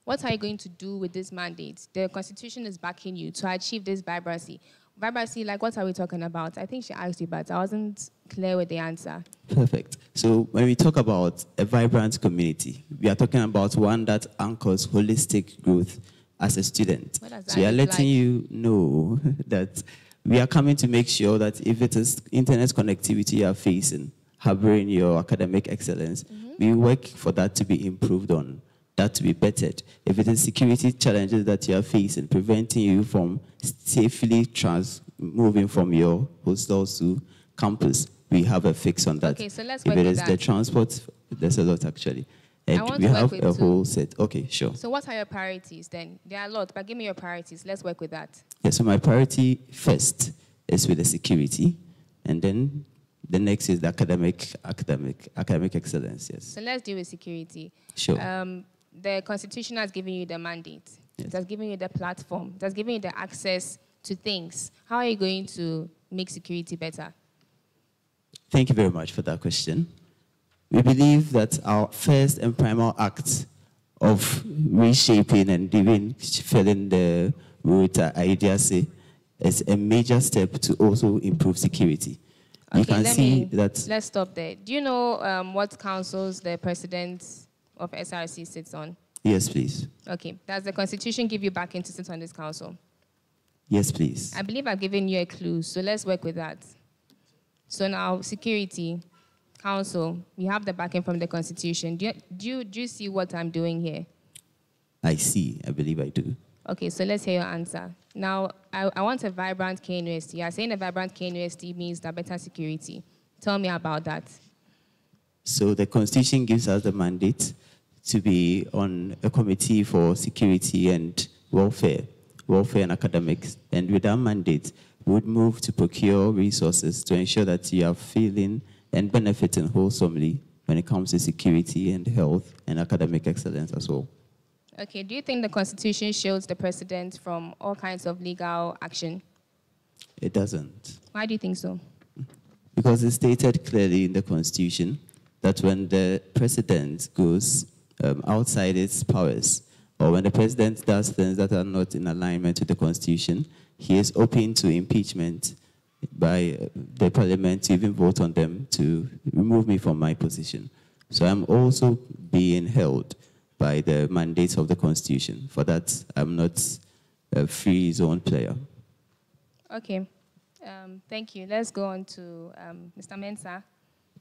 What are you going to do with this mandate? The Constitution is backing you to achieve this vibrancy. Vibrancy, like, what are we talking about? I think she asked you, but I wasn't clear with the answer. Perfect. So when we talk about a vibrant community, we are talking about one that anchors holistic growth as a student. What does So that we are look letting like? you know that we are coming to make sure that if it is internet connectivity you are facing, harboring your academic excellence, we work for that to be improved on, that to be bettered. If it is security challenges that you are facing, preventing you from safely moving from your hostels to campus, we have a fix on that. Okay, so let's if work it with is the that. transport, there's a lot actually. I And want we to work have with a two. whole set. Okay, sure. So what are your priorities then? There are a lot, but give me your priorities. Let's work with that. Yeah, so my priority first is with the security, and then the next is the academic excellence, yes. So let's deal with security. Sure. The Constitution has given you the mandate. It has given you the platform. It has given you the access to things. How are you going to make security better? Thank you very much for that question. We believe that our first and primal act of reshaping and filling the route ideas is a major step to also improve security. You can see that. Let's stop there. Do you know what councils the president of SRC sits on? Yes, please. Okay. Does the Constitution give you backing to sit on this council? Yes, please. I believe I've given you a clue, so let's work with that. So now, security, council, we have the backing from the Constitution. Do you see what I'm doing here? I see. I believe I do. Okay, so let's hear your answer. Now, I want a vibrant KNUST. You are saying a vibrant KNUST means that better security. Tell me about that. So the Constitution gives us the mandate to be on a committee for security and welfare and academics. And with that mandate, we would move to procure resources to ensure that you are feeling and benefiting wholesomely when it comes to security and health and academic excellence as well. Okay, do you think the Constitution shields the president from all kinds of legal action? It doesn't. Why do you think so? Because it's stated clearly in the Constitution that when the president goes outside its powers, or when the president does things that are not in alignment with the Constitution, he is open to impeachment by the parliament to even vote on them to remove me from my position. So I'm also being held by the mandates of the Constitution. For that, I'm not a free zone player. Okay, thank you. Let's go on to Mr. Mensah.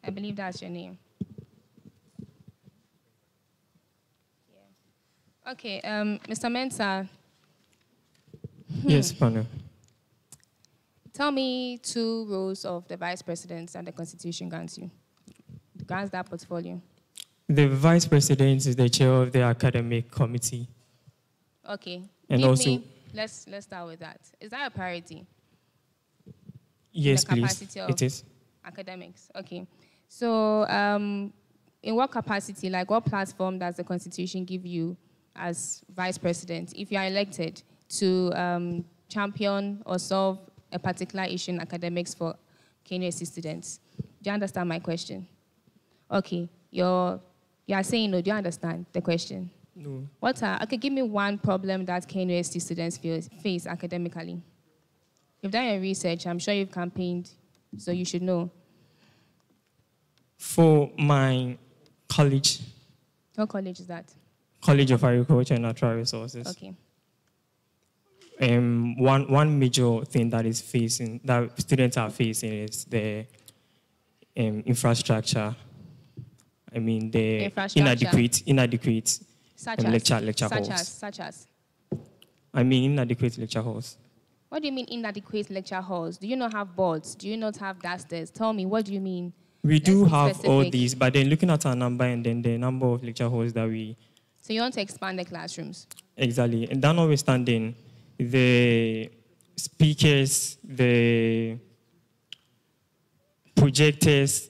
I believe that's your name. Yeah. Okay, Mr. Mensah. Yes, panel. Tell me 2 roles of the vice president that the Constitution grants you. Grants that portfolio. The vice president is the chair of the academic committee. Okay. And Give also, me, let's start with that. Is that a priority? yes, In the please. capacity of It is. academics. Okay. So, in what capacity, like what platform does the Constitution give you as vice president if you are elected to champion or solve a particular issue in academics for KNUST students? Do you understand my question? Okay. You are saying no. Do you understand the question? No. Okay, give me one problem that KNUST students face academically. You've done your research. I'm sure you've campaigned, so you should know. For my college. What college is that? College of Agriculture and Natural Resources. Okay. One major thing that students are facing is the infrastructure. I mean, the inadequate lecture halls. Such as? I mean, inadequate lecture halls. What do you mean inadequate lecture halls? Do you not have boards? Do you not have dusters? Tell me, what do you mean? We do have all these, but then looking at our number and then the number of lecture halls that we... So you want to expand the classrooms? Exactly. And that notwithstanding, the speakers, the projectors.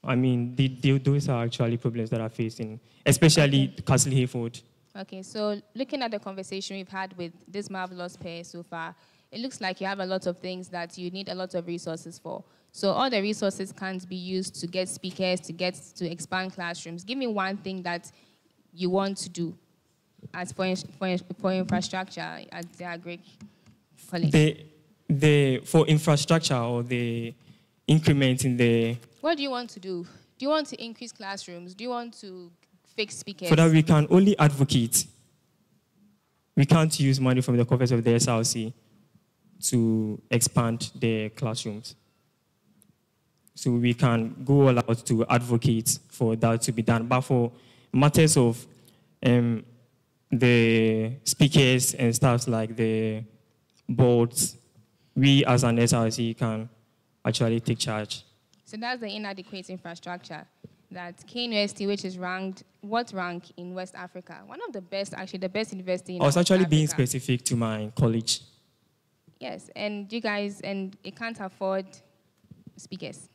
I mean, those are actually problems that are facing, especially Castle Hayford. Okay, so looking at the conversation we've had with this marvelous pair so far, it looks like you have a lot of things that you need a lot of resources for. So all the resources can't be used to get speakers, to expand classrooms. Give me one thing that you want to do as for infrastructure at the Agric College. For infrastructure or the increment in the... What do you want to do? Do you want to increase classrooms? Do you want to fix speakers? For that, we can only advocate. We can't use money from the coffers of the SRC to expand the classrooms. So we can go all out to advocate for that to be done. But for matters of the speakers and stuff like the boards, we as an SRC can actually take charge. So that's the inadequate infrastructure that KNUST, which is ranked, what rank in West Africa? One of the best, actually, the best university in I was West actually being Africa. specific to my college. Yes, and you guys, and it can't afford speakers.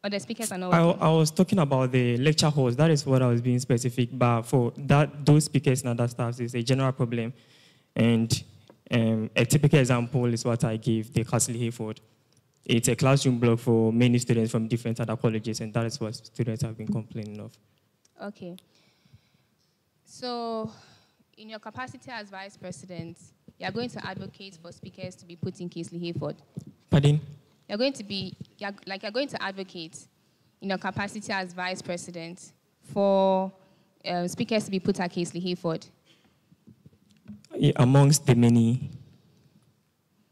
Or the speakers are not working. I was talking about the lecture halls. That is what I was being specific. But for that, those speakers and other staff is a general problem. And a typical example is what I gave, the Castle Hayford. It's a classroom block for many students from different other colleges, and that is what students have been complaining of. Okay. So, in your capacity as vice president, you are going to advocate for speakers to be put in Castle Hayford. Pardon? You're going to advocate in your capacity as vice president for speakers to be put at Castle Hayford. Yeah, amongst the many,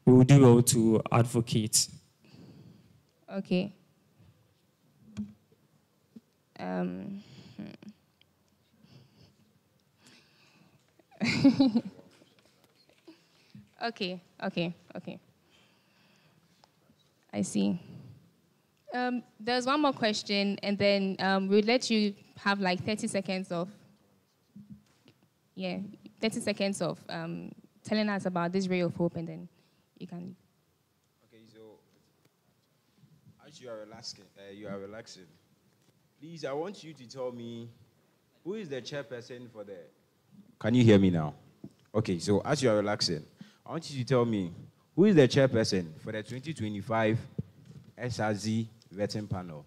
we will do well to advocate. Okay. Okay. I see. There's one more question, and then we'll let you have like 30 seconds of, 30 seconds of telling us about this ray of hope, and then you can leave. Okay, so as you are relaxing, please, I want you to tell me who is the chairperson for the... Can you hear me now? Okay, so as you are relaxing, I want you to tell me who is the chairperson for the 2025 SRZ vetting panel?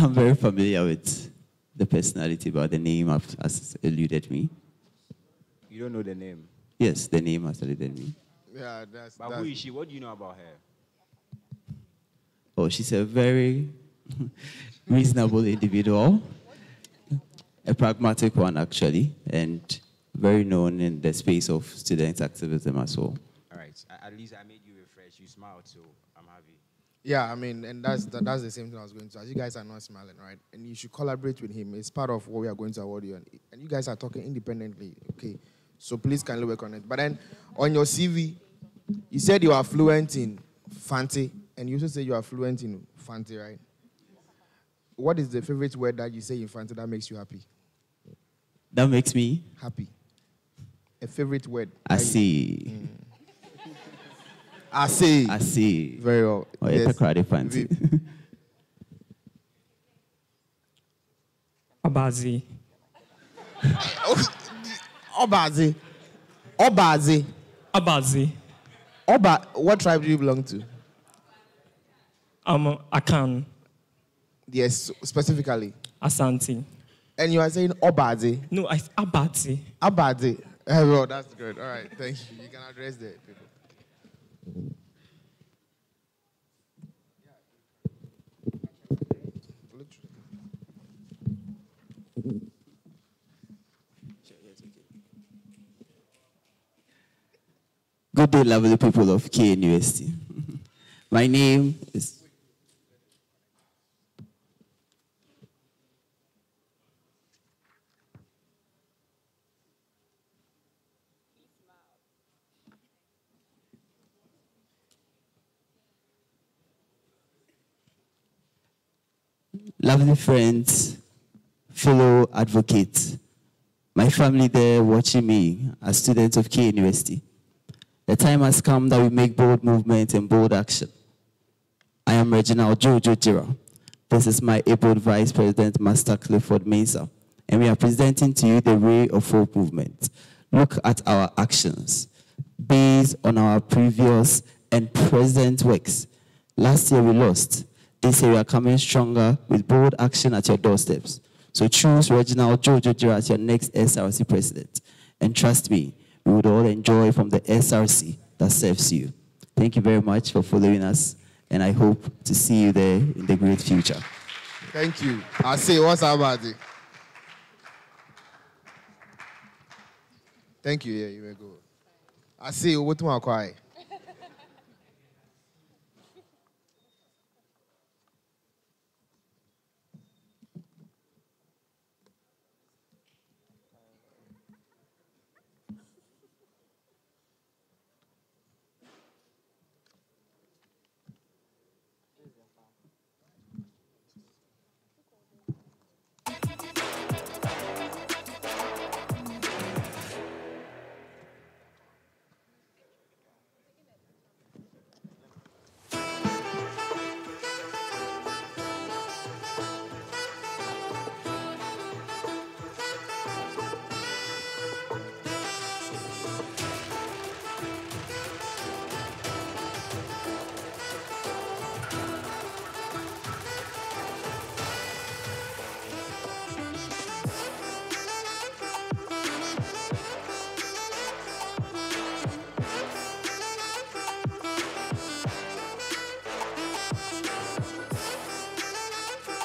I'm very familiar with the personality, but the name has eluded me. You don't know the name? Yes, the name has eluded me. Yeah, But who is she? What do you know about her? Oh, she's a very reasonable individual, a pragmatic one, actually, and very known in the space of student activism as well. All right. At least I made you refresh. You smiled, so I'm happy. Yeah, I mean, and that's the same thing I was going to. As you guys are not smiling, right? And you should collaborate with him. It's part of what we are going to award you. And you guys are talking independently, okay? So please kindly work on it. But then on your CV, you said you are fluent in Fante, and you also say you are fluent in Fante, right? What is the favorite word that you say in Fante that makes you happy? That makes me happy. A favorite word. I see. I see. I see. Very well. Oh, yes. Fancy. Abazi. Obazi. Obazi. Abazi. What tribe do you belong to? Akan. Yes, specifically. Asante. And you are saying Obazi? No, Abati. Abati. Well, that's good. All right, thank you. You can address that, people. Good day, lovely people of KNUST. My name is... lovely friends, fellow advocates, my family there watching me as students of K University. The time has come that we make bold movement and bold action. I am Reginald Jojo Jira. This is my able Vice President, Master Clifford Mensah, and we are presenting to you the Ray of Hope movement. Look at our actions based on our previous and present works. Last year we lost. This year we are coming stronger with bold action at your doorsteps. So choose Reginald Jojo Jira as your next SRC president. And trust me, we would all enjoy from the SRC that serves you. Thank you very much for following us, and I hope to see you there in the great future. Thank you. I say, what's up, buddy? Thank you. Yeah, you may go. I say, what do I cry?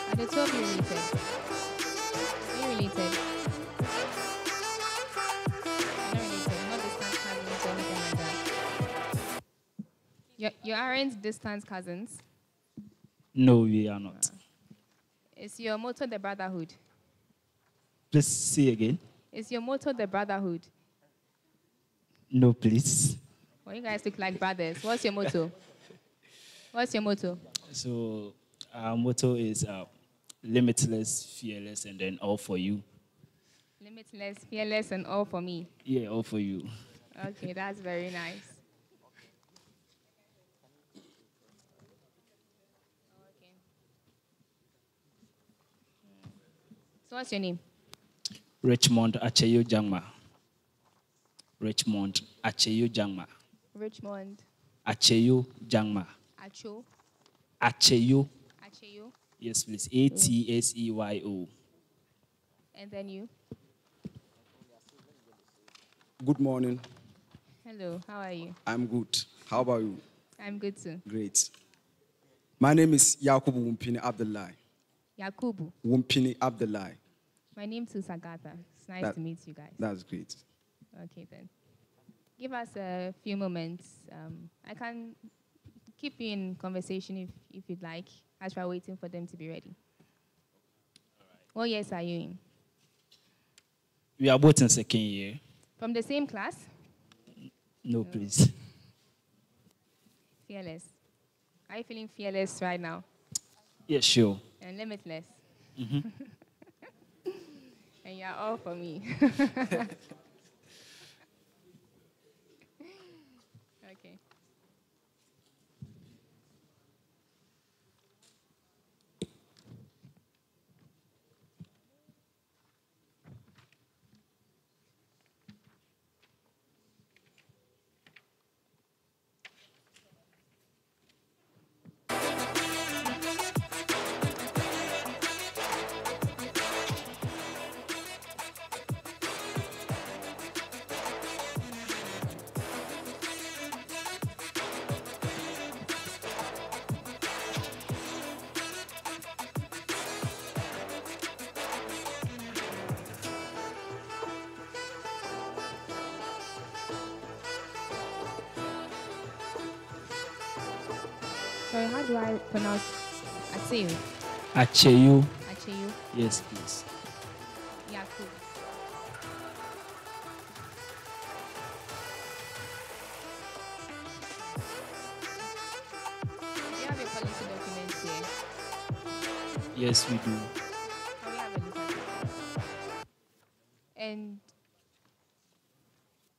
Are the two of you related? Are you related? You're not related. Not distant cousins or anything like that. You aren't distant cousins. No, we are not. Is your motto the brotherhood? Please say again. Is your motto the brotherhood? No, please. Well, you guys look like brothers. What's your motto? What's your motto? So our motto is limitless, fearless, and then all for you. Limitless, fearless, and all for me. Yeah, all for you. Okay, that's very nice. Okay. So what's your name? Richmond Acheyo Jangma. Richmond Acheyo Jangma. Richmond. Acheyo Jangma. Acho. Acheyo. Acheyo. Yes, please. ATSEYO. And then you. Good morning. Hello, how are you? I'm good. How about you? I'm good too. Great. My name is Yakubu Wumpini Abdullahi. Yakubu. Wumpini Abdullahi. My name too, Sagata. It's nice to meet you guys. That's great. Okay then. Give us a few moments. I can keep you in conversation if you'd like, as we're waiting for them to be ready. What years are you in? We are both in second year. From the same class? No, please. Fearless. Are you feeling fearless right now? Yeah, sure. And limitless. Mm-hmm. And you're all for me. Okay. Sorry, how do I pronounce Acheyu? Acheyo. Acheyu. Yes, please. Yakub. Do you have your policy documents here? Yes, we do. Can we have a look at it? And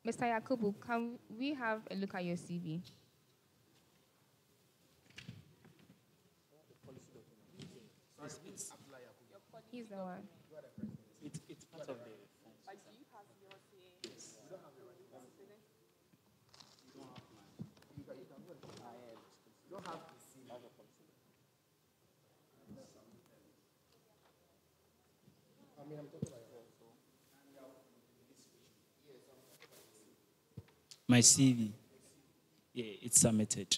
Mr. Yakubu, can we have a look at your CV? He's the one. It's part of the my CV. Yeah, it's submitted.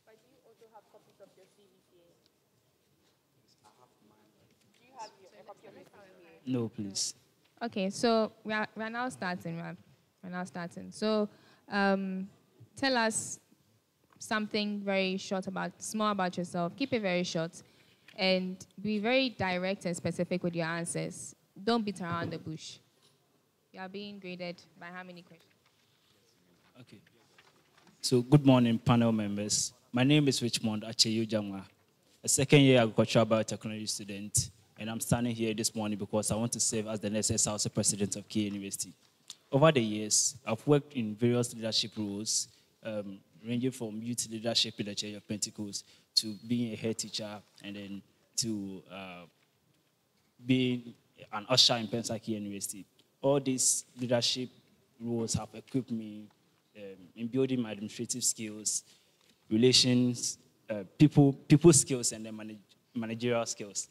But do you also have copies of your CV here? Do you have a copy of your CV here? No, please. Okay, so we're now starting. We're now starting. So tell us something very short small about yourself. Keep it very short. And be very direct and specific with your answers. Don't beat around the bush. You are being graded by how many questions? Okay. So, good morning, panel members. My name is Richmond Acheyu Jangwa, a second-year agricultural biotechnology student, and I'm standing here this morning because I want to serve as the next SRC president of K University. Over the years, I've worked in various leadership roles, ranging from youth leadership in the Church of Pentecost to being a head teacher, and then to being an usher in Pensacola University. All these leadership roles have equipped me in building my administrative skills, relations, people skills, and then managerial skills.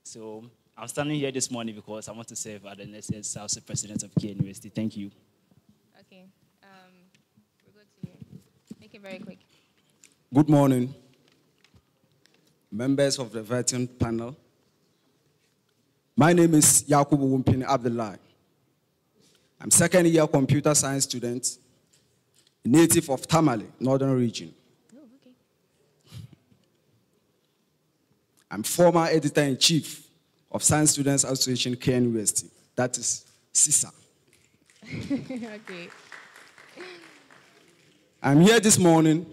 So I'm standing here this morning because I want to serve as the next SRC president of K University. Thank you. Okay. We'll go to you. Make it very quick. Good morning, members of the vetting panel. My name is Yakubu Wumpini Abdullahi. I'm second-year computer science student, native of Tamale, Northern Region. Oh, okay. I'm former editor-in-chief of Science Students Association, K University. That is CISA. Okay. I'm here this morning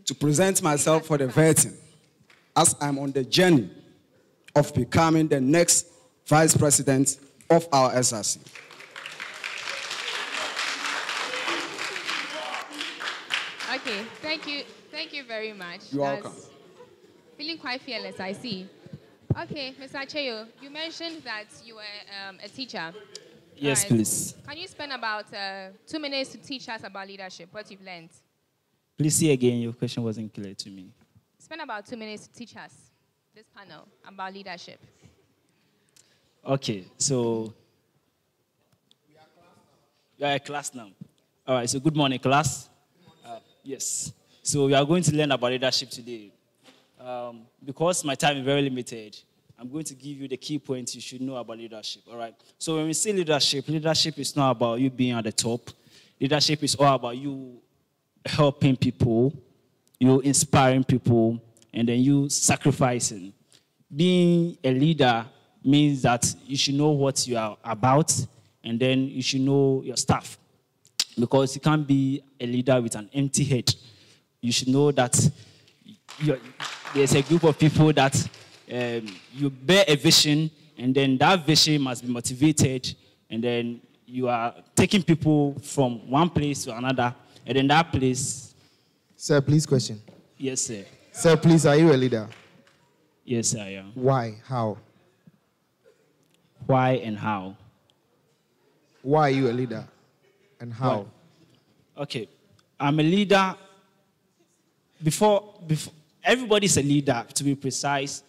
to present myself for the vetting, as I'm on the journey of becoming the next vice president of our SRC. Okay, thank you very much. You're welcome. Feeling quite fearless, I see. Okay, Mr. Acheyo, you mentioned that you were a teacher. Yes, please. Can you spend about 2 minutes to teach us about leadership, what you've learned? Please see again, your question wasn't clear to me. Spend about 2 minutes to teach us, this panel, about leadership. Okay, so you are a class now. All right, so good morning, class. Yes, so we are going to learn about leadership today. Because my time is very limited, I'm going to give you the key points you should know about leadership, all right? So when we say leadership, leadership is not about you being at the top. Leadership is all about you helping people, you inspiring people, and then you sacrificing. Being a leader means that you should know what you are about, and then you should know your staff. Because you can't be a leader with an empty head. You should know that there's a group of people that you bear a vision, and then that vision must be motivated, and then you are taking people from one place to another, and then that place... Sir, please question. Yes, sir. Sir, please, are you a leader? Yes, I am. Why? How? Why and how? Why are you a leader? And how? Why? Okay. I'm a leader. Before everybody's a leader, to be precise,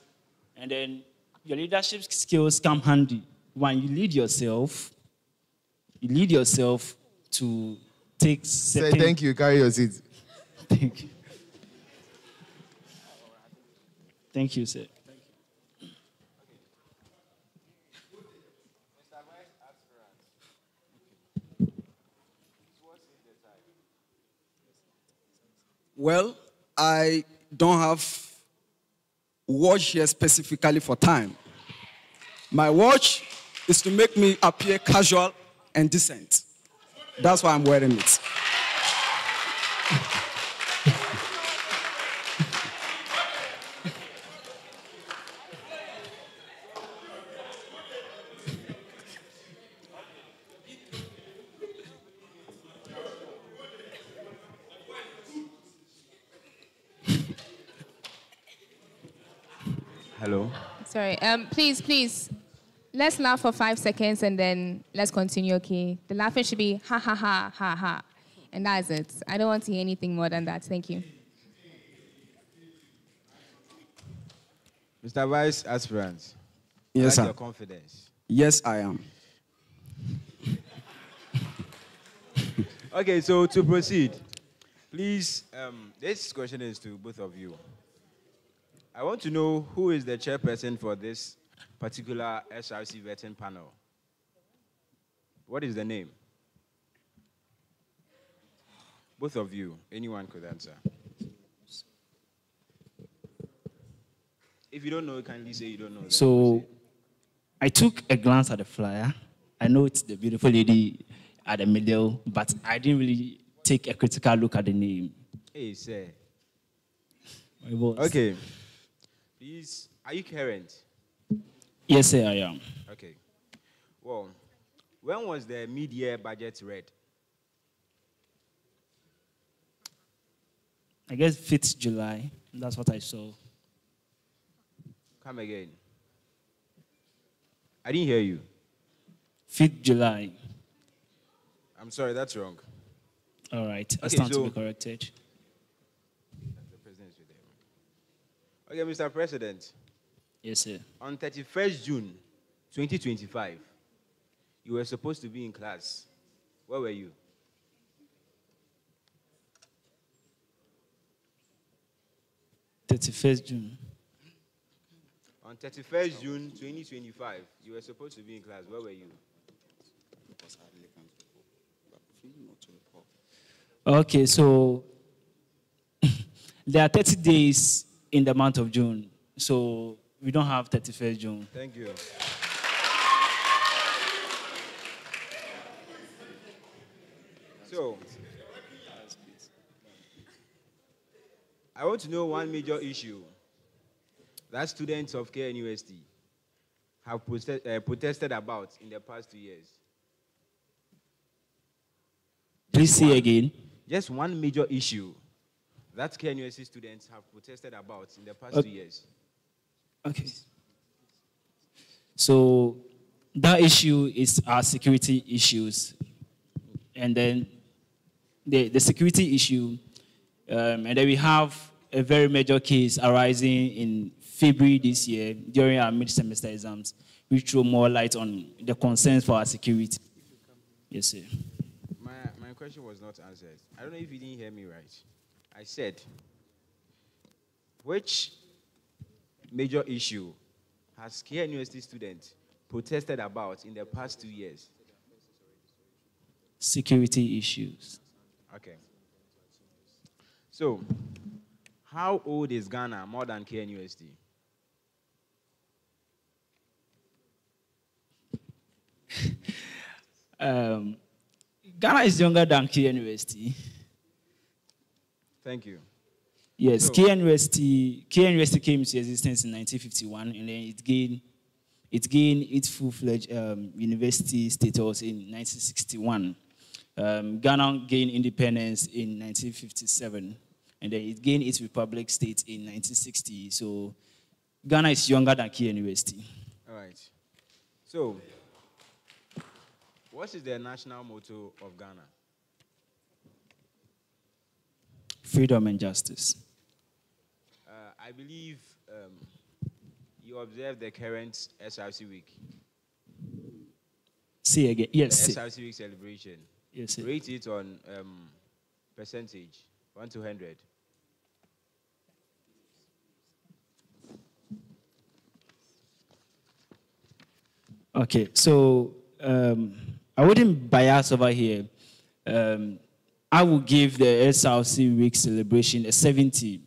and then your leadership skills come handy when you lead yourself. You lead yourself to take certain... Say thank you. Carry your seat. Thank you. Thank you, sir. Well, I don't have watch here specifically for time. My watch is to make me appear casual and decent. That's why I'm wearing it. Hello? Sorry. Please. Let's laugh for 5 seconds and then let's continue, okay? The laughing should be ha ha ha ha ha. And that's it. I don't want to hear anything more than that. Thank you. Mr. Vice Aspirant. Yes, sir. Your confidence. Yes, I am. Okay, so to proceed, please, this question is to both of you. I want to know who is the chairperson for this particular SRC vetting panel. What is the name? Both of you, anyone could answer. If you don't know, kindly say you don't know. So I took a glance at the flyer. I know it's the beautiful lady at the middle, but I didn't really take a critical look at the name. Hey, sir. My boss. Okay. Please, are you current? Yes, sir, I am. Okay. Well, when was the mid-year budget read? I guess 5th July. That's what I saw. Come again. I didn't hear you. 5th July. I'm sorry, that's wrong. All right. I Okay, stand so to be corrected. the president is with them. Okay, Mr. President. Yes, sir. On 31st June 2025, you were supposed to be in class. Where were you? June. On 31st June 2025, you were supposed to be in class. Where were you? Okay, so there are 30 days in the month of June. So we don't have 31st June. Thank you. So, I want to know one major issue that students of KNUST have protested about in the past 2 years. Please say again. Just one major issue that KNUST students have protested about in the past 2 years. Okay. So that issue is our security issues. And then the security issue, and then we have a very major case arising in February this year during our mid-semester exams, which throw more light on the concerns for our security. Yes, sir. My question was not answered. I don't know if you didn't hear me right. I said, which major issue has KNUST students protested about in the past 2 years? Security issues. Okay. So, how old is Ghana more than KNUST? Ghana is younger than KNUST. Thank you. Yes, So, KNUST came into existence in 1951, and then it gained its full-fledged university status in 1961. Ghana gained independence in 1957, and then it gained its republic state in 1960. So Ghana is younger than KNUST. All right. So, what is the national motto of Ghana? Freedom and justice. I believe you observed the current SRC week. Say again. Yes. The SRC week celebration. Yes, sir. Rate it on percentage, 1 to 100. Okay, so I wouldn't bias over here. I will give the SRC week celebration a 70.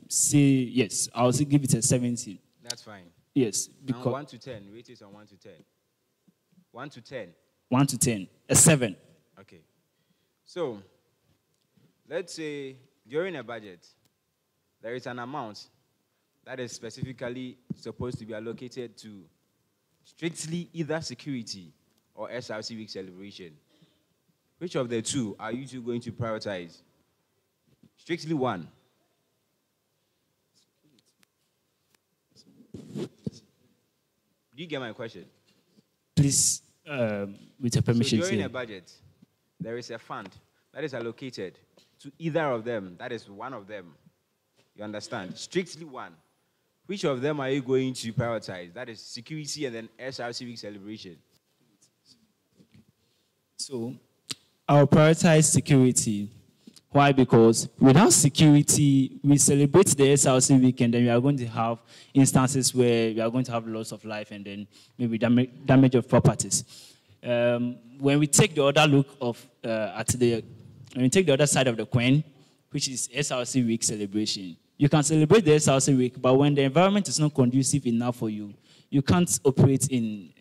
Yes, I'll give it a 70. That's fine. Yes, because 1 to 10, rate it on 1 to 10. 1 to 10. 1 to 10. A 7. Okay. So, let's say during a budget, there is an amount that is specifically supposed to be allocated to strictly either security or SRC week celebration. Which of the two are you two going to prioritize? Strictly one. Do you get my question? Please, with your permission. So during a budget, there is a fund that is allocated to either of them. That is one of them. You understand? Strictly one. Which of them are you going to prioritize? That is security and then SRC week celebration. So, I'll prioritize security. Why? Because without security, we celebrate the SRC week and then we are going to have instances where we are going to have loss of life and then maybe damage of properties. When we take the other look of when we take the other side of the coin, which is SRC week celebration, you can celebrate the SRC week, but when the environment is not conducive enough for you, you can't operate in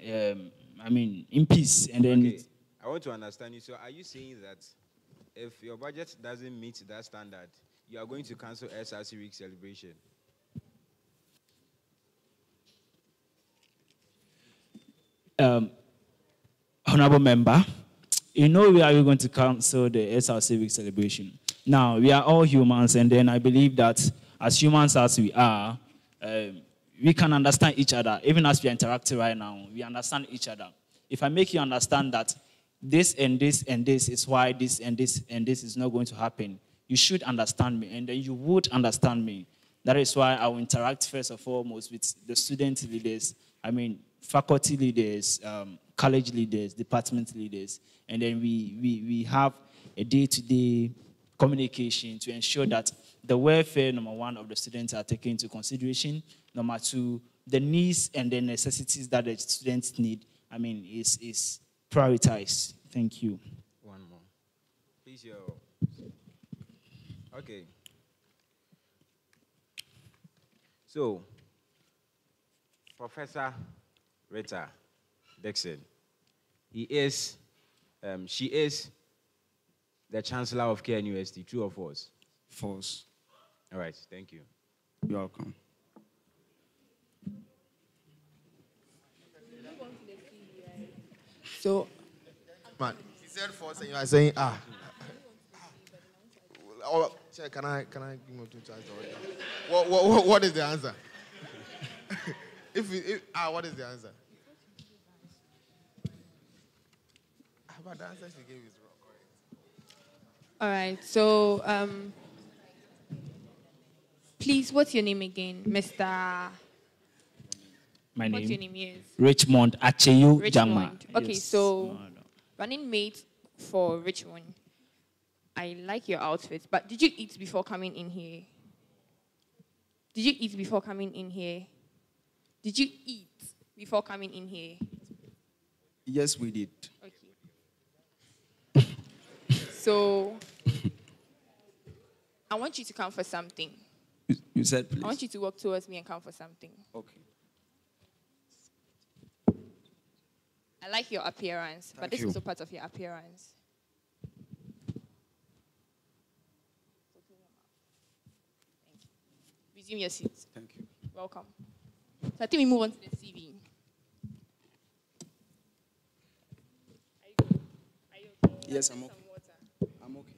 peace. And then okay. I want to understand you. So are you saying that if your budget doesn't meet that standard, you are going to cancel SRC week celebration? Honorable member, in no way are we going to cancel the SRC week celebration. Now, we are all humans, and then I believe that as humans as we are, we can understand each other. Even as we are interacting right now, we understand each other. If I make you understand that this and this and this is why this and this and this is not going to happen, you should understand me, and then you would understand me. That is why I will interact first of all with the student leaders, faculty leaders, college leaders, department leaders, and then we have a day-to-day communication to ensure that the welfare, number one, of the students are taken into consideration. Number two, the needs and the necessities that the students need, is prioritized. Thank you. One more. Please, okay. So, Professor Rita Dixon, she is the Chancellor of KNUST, true or false? False. All right, thank you. You're welcome. So, man, he said false and you are saying Oh, can I give him 2 chances already? What is the answer? What is the answer? But the answer she gave is wrong. All right. So, please, what's your name again, Mr. My name? What's your name? Yes. Richmond Acheyu Jangma. Okay, yes. so running mate for Richmond. I like your outfit, but did you eat before coming in here? Did you eat before coming in here? Did you eat before coming in here? Yes, we did. Okay. So, I want you to come for something. You said please. I want you to walk towards me and come for something. Okay. I like your appearance, but this is also part of your appearance. Resume your seat. Thank you. Welcome. So I think we move on to the CV. Are you okay? Yes, I'm okay. I'm okay.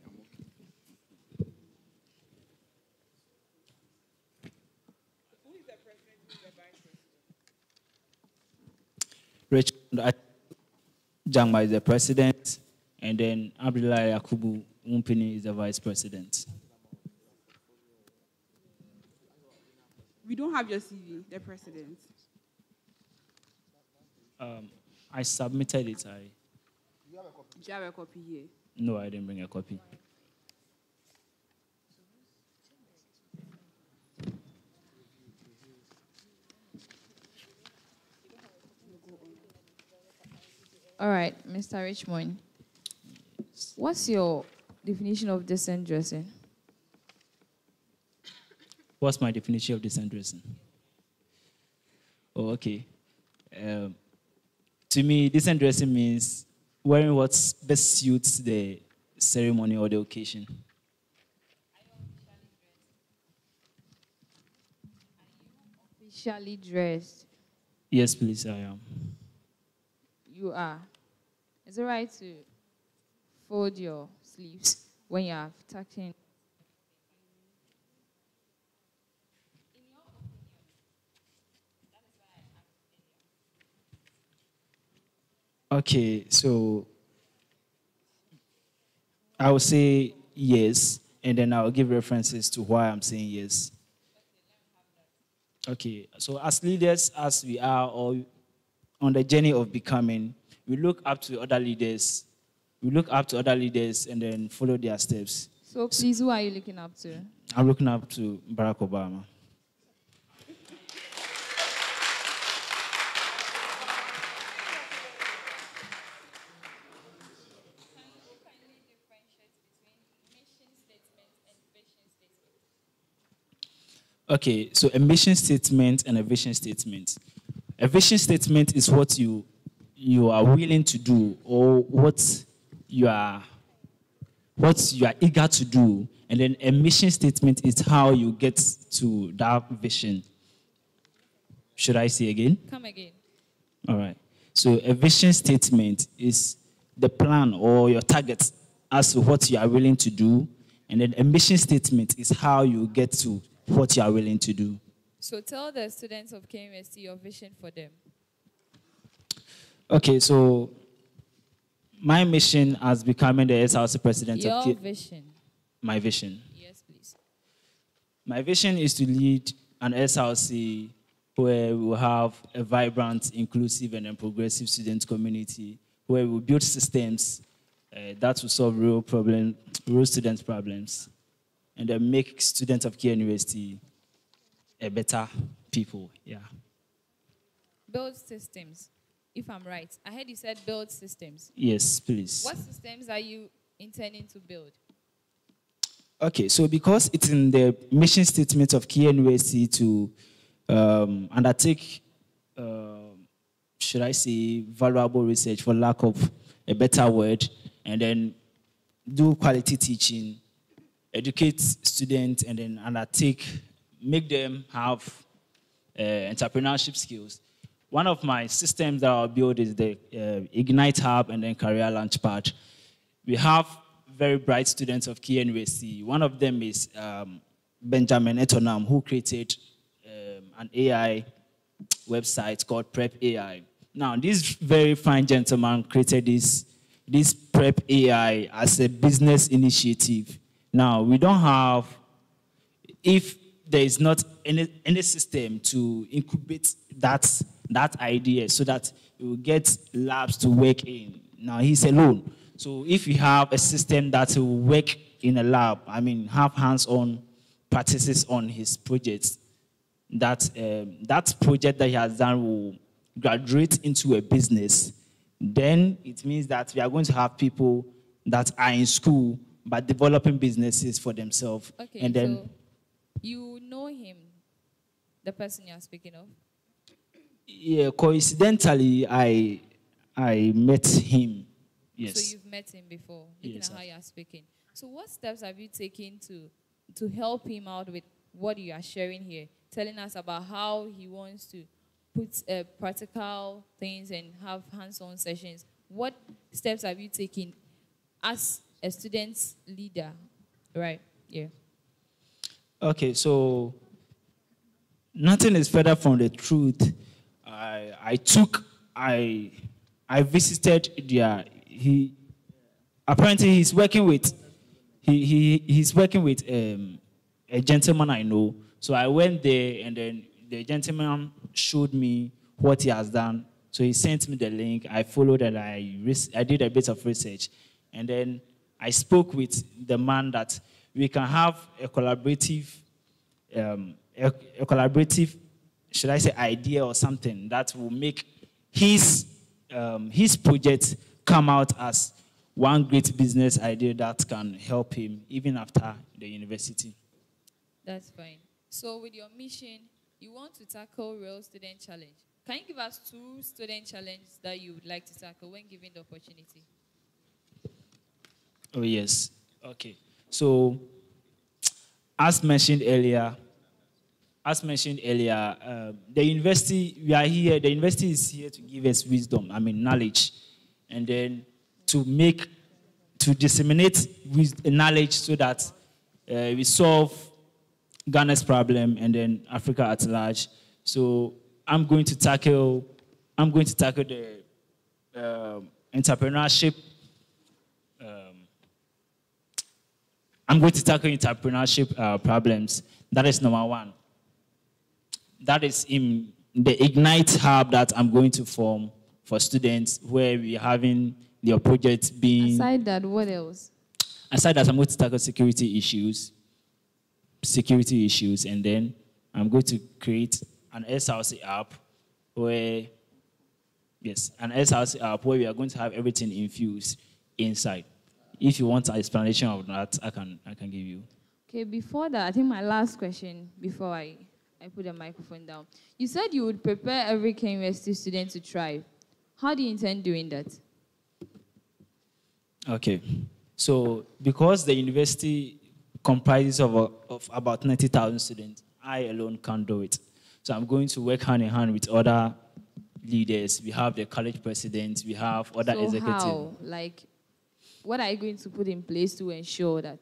Who is the president? Who is the vice president? Richmond Jangma is the president, and then Abdullahi Yakubu Umpini is the vice president. We don't have your CV, the president. I submitted it. Do you have a copy here? No, I didn't bring a copy. All right, Mr. Richmond. What's your definition of decent dressing? What's my definition of decent dressing? Oh, okay. to me, decent dressing means wearing what best suits the ceremony or the occasion. Officially dressed. Yes, please, I am. You are. Is it right to fold your sleeves when you have tucked in? Okay, so I will say yes, and then I'll give references to why I'm saying yes. Okay, so as leaders, as we are, or on the journey of becoming, we look up to other leaders. We look up to other leaders and then follow their steps. So please, who are you looking up to? I'm looking up to Barack Obama. Okay, so a mission statement and a vision statement. A vision statement is what you are willing to do or what you are eager to do, and then a mission statement is how you get to that vision. Should I say again? Come again. All right. So a vision statement is the plan or your target as to what you are willing to do, and then a mission statement is how you get to what you are willing to do. So tell the students of KMST your vision for them. Okay, so my mission as becoming the SRC president Your vision. My vision. Yes, please. My vision is to lead an SRC where we will have a vibrant, inclusive, and progressive student community, where we will build systems that will solve real student problems, and then make students of Kia University a better people. Yeah. Build systems. If I'm right, I heard you said build systems. Yes, please. What systems are you intending to build? Okay, so because it's in the mission statement of Kia University to undertake, should I say, valuable research, for lack of a better word, and then do quality teaching, educate students, and then make them have entrepreneurship skills. One of my systems that I'll build is the Ignite Hub and then Career Launchpad. We have very bright students of Kia University. One of them is Benjamin Etonam, who created an AI website called Prep AI. Now, this very fine gentleman created this Prep AI as a business initiative. Now, we don't have, if there is not any system to incubate that idea so that you will get labs to work in. Now, he's alone. So if you have a system that will work in a lab, have hands-on practices on his projects, that project that he has done will graduate into a business, then it means that we are going to have people that are in school but developing businesses for themselves. Okay, and then, so you know him, the person you are speaking of? yeah, coincidentally, I met him. Yes. So you've met him before, looking Yes, at how you are speaking. So what steps have you taken to help him out with what you are sharing here, telling us about how he wants to put practical things and have hands-on sessions? What steps have you taken as a student leader, right? Yeah. Okay, so nothing is further from the truth. I visited apparently he's working with a gentleman I know. So I went there, and then the gentleman showed me what he has done. So he sent me the link. I followed, and I did a bit of research, and then I spoke with the man that we can have a collaborative, should I say, idea or something that will make his project come out as one great business idea that can help him even after the university. That's fine. So with your mission, you want to tackle real student challenge. Can you give us 2 student challenges that you would like to tackle when given the opportunity? Oh, yes. Okay. So, as mentioned earlier, the university, we are here, the university is here to give us wisdom, knowledge, and then to disseminate knowledge so that we solve Ghana's problem and then Africa at large. So I'm going to tackle the entrepreneurship. I'm going to tackle entrepreneurship problems. That is number 1. That is in the Ignite Hub that I'm going to form for students, where we're having their projects being... Aside that, what else? Aside that, I'm going to tackle security issues, and then I'm going to create an SRC app where we are going to have everything infused inside. If you want an explanation of that, I can give you. Okay, before that, I think my last question before I put the microphone down. You said you would prepare every University student to thrive. How do you intend doing that? Okay, so because the university comprises of about 90,000 students, I alone can't do it. So I'm going to work hand in hand with other leaders. We have the college presidents, we have other executives. How? What are you going to put in place to ensure that?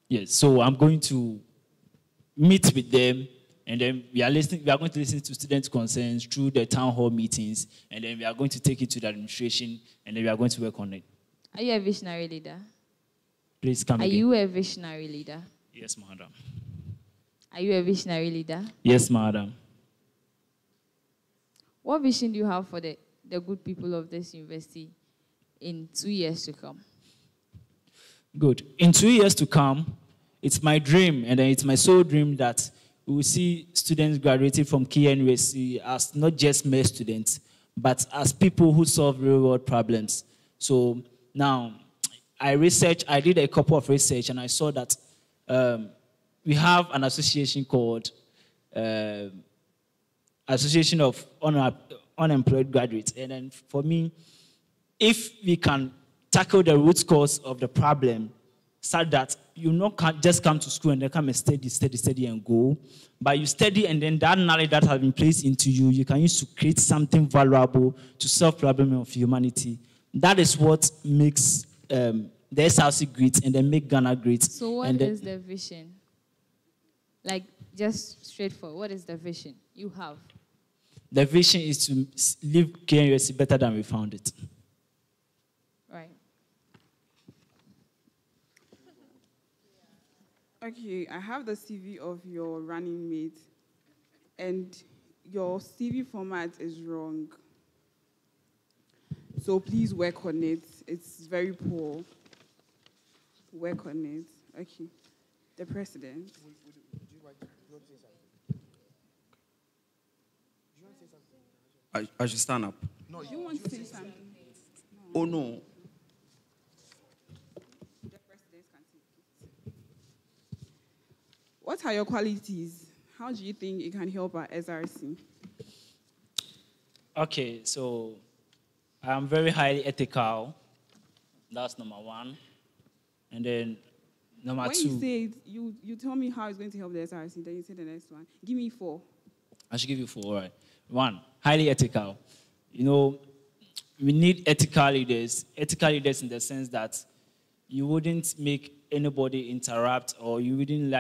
Yes, so I'm going to meet with them, and then we are going to listen to students' concerns through the town hall meetings, and then we are going to take it to the administration, and then we are going to work on it. Are you a visionary leader? Please come again. Are you a visionary leader? Yes, madam. Are you a visionary leader? Yes, madam. What vision do you have for the good people of this university in 2 years to come? Good. In 2 years to come, it's my dream, and it's my sole dream, that we will see students graduating from KNUST as not just mere students, but as people who solve real-world problems. So now, I did a couple of research, and I saw that we have an association called Association of Unemployed Graduates. And then for me, if we can tackle the root cause of the problem, such that you can't just come to school and then come and study and go, but you study, and then that knowledge that has been placed into you, you can use to create something valuable to solve problems of humanity. That is what makes the SRC great, and then make Ghana great. So what is the vision? Just straightforward, what is the vision you have? The vision is to leave KNUST better than we found it. Right. Okay, I have the CV of your running mate, and your CV format is wrong. So please work on it. It's very poor. Work on it. Okay. The president. I should stand up. No, you want to say something? Oh, no. What are your qualities? How do you think it can help our SRC? Okay, so I'm very highly ethical. That's number 1. And then number 2. When you say it, you tell me how it's going to help the SRC, then you say the next one. Give me 4. I should give you 4, all right. 1, highly ethical. We need ethical leaders. Ethical leaders in the sense that you wouldn't make anybody interrupt, or you wouldn't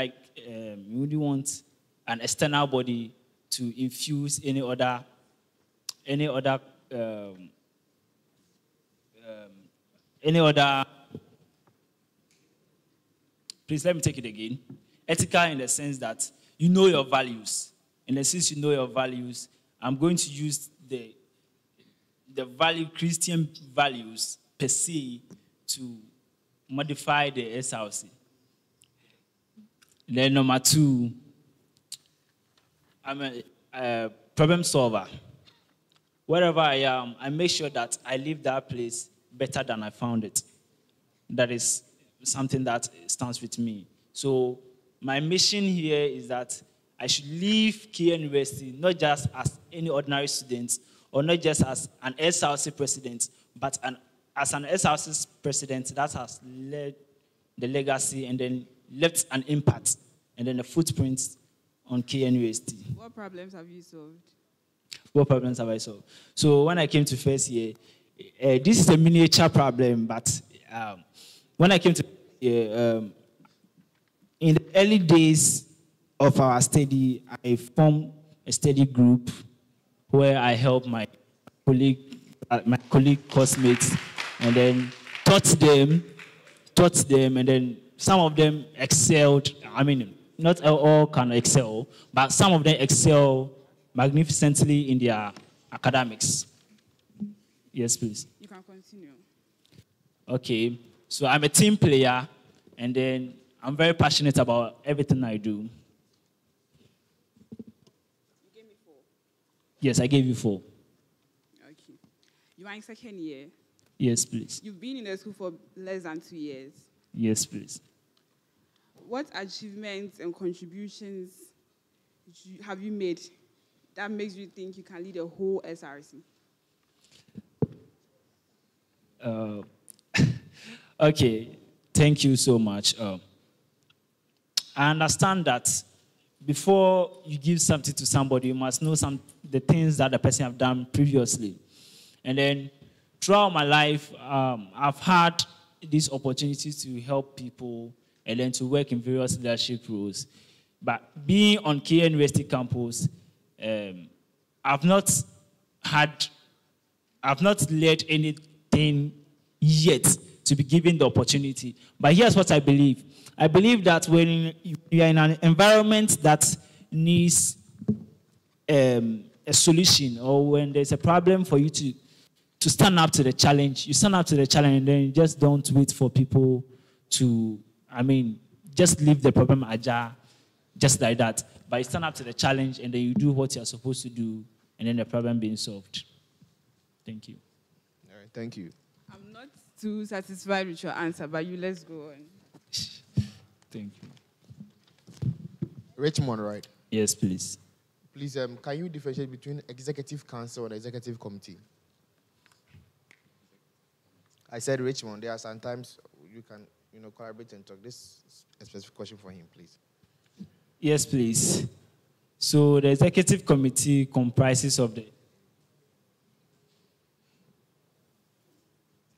want an external body to infuse any other please let me take it again. Ethical in the sense that you know your values. And since you know your values, I'm going to use the Christian values per se to modify the SRC. Then number 2, I'm a problem solver. Wherever I am, I make sure that I leave that place better than I found it. That is something that stands with me. So my mission here is that I should leave KN University not just as any ordinary student or not just as an SRC president, but as an SRC president that has led the legacy and then left an impact and then a footprint on KN University. What problems have you solved? What problems have I solved? So when I came to first year, this is a miniature problem, but when I came to in the early days of our study, I formed a study group where I helped my colleague classmates, and then taught them, and then some of them excelled. I mean, not all can excel, but some of them excel magnificently in their academics. Yes, please. You can continue. Okay, so I'm a team player, and then I'm very passionate about everything I do. You gave me 4. Yes, I gave you 4. Okay. You are in second year. Yes, please. You've been in the school for less than 2 years. Yes, please. What achievements and contributions have you made that makes you think you can lead a whole SRC? Okay, thank you so much. I understand that before you give something to somebody, you must know the things that the person have done previously. And then throughout my life, I've had these opportunities to help people and then to work in various leadership roles. But being on KN University campus, I've not led anything yet to be given the opportunity. But here's what I believe. I believe that when you are in an environment that needs a solution, or when there's a problem for you to stand up to the challenge, you stand up to the challenge, and then you just don't wait for people to, just leave the problem ajar, just like that. But you stand up to the challenge, and then you do what you're supposed to do, and then the problem being solved. Thank you. All right, thank you. I'm not too satisfied with your answer, but let's go on. Thank you. Richmond, right? Yes, please. Please, can you differentiate between executive council and executive committee? I said Richmond. There are sometimes you can, collaborate and talk. This is a specific question for him, please. Yes, please. So the executive committee comprises of the...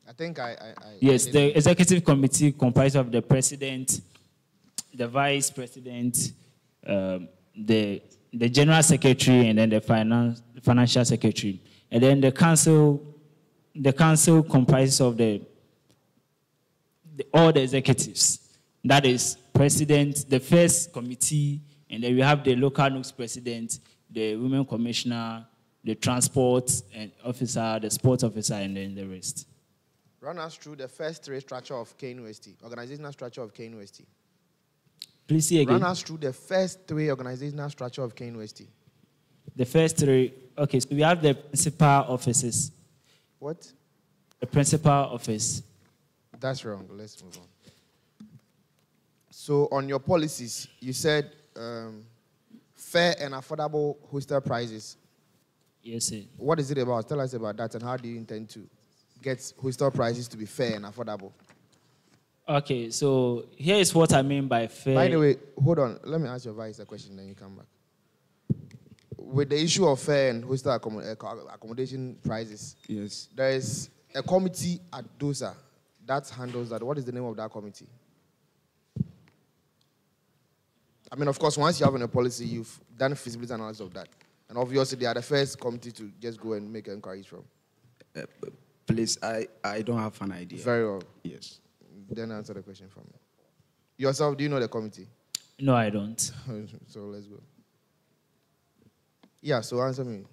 I think Yes, the executive committee comprises of the president, the vice president, the general secretary, and then the financial secretary. And then the council comprises of all the executives. That is president, the first committee, and then we have the local Knust president, the women commissioner, the transport and officer, the sports officer, and then the rest. Run us through the first 3 structure of KN University, organizational structure of KN University. Please see again. Run us through the first 3 organizational structure of KN University. The first 3, okay, so we have the principal offices. What? The principal office. That's wrong. Let's move on. So on your policies, you said fair and affordable hostel prices. Yes, sir. What is it about? Tell us about that, and how do you intend to get hostel prices to be fair and affordable? Okay, so here is what I mean by fair. By the way, hold on. Let me ask your vice a question, then you come back. With the issue of fair and hostel accommodation prices, yes, there is a committee at DOSA that handles that. What is the name of that committee? Of course, once you have a policy, you've done feasibility analysis of that. And obviously, they are the first committee to just go and make inquiries from. Please, I don't have an idea. Very well. Yes. Then answer the question for me. Yourself, do you know the committee? No, I don't. So let's go. Yeah, so answer me.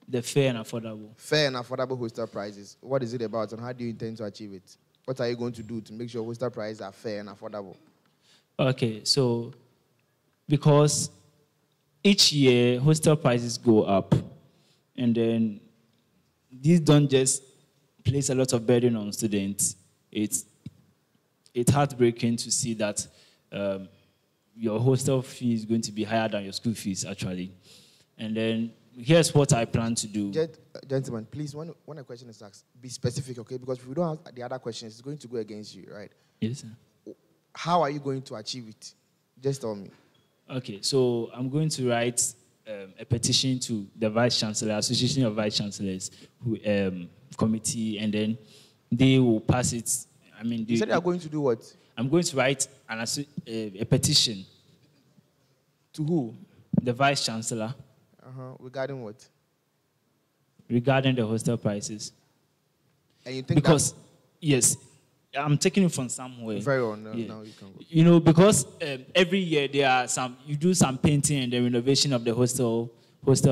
The fair and affordable. Fair and affordable hostel prices. What is it about, and how do you intend to achieve it? What are you going to do to make sure hostel prices are fair and affordable? Okay, so because each year hostel prices go up, and then these don't just place a lot of burden on students. It's heartbreaking to see that your hostel fee is going to be higher than your school fees, actually. And then here's what I plan to do. Gentlemen, please, when a question is asked, be specific, okay? Because if we don't have the other questions, it's going to go against you, right? Yes, sir. How are you going to achieve it? Just tell me. Okay, so I'm going to write a petition to the Vice Chancellor, Association of Vice Chancellors committee, and then they will pass it. I mean, you said you are going to do what? I'm going to write a petition. To who? The Vice Chancellor. Regarding what? Regarding the hostel prices. And you think because, yes, I'm taking it from somewhere. Very well, now you can go. You know, because every year you do some painting and the renovation of the hostel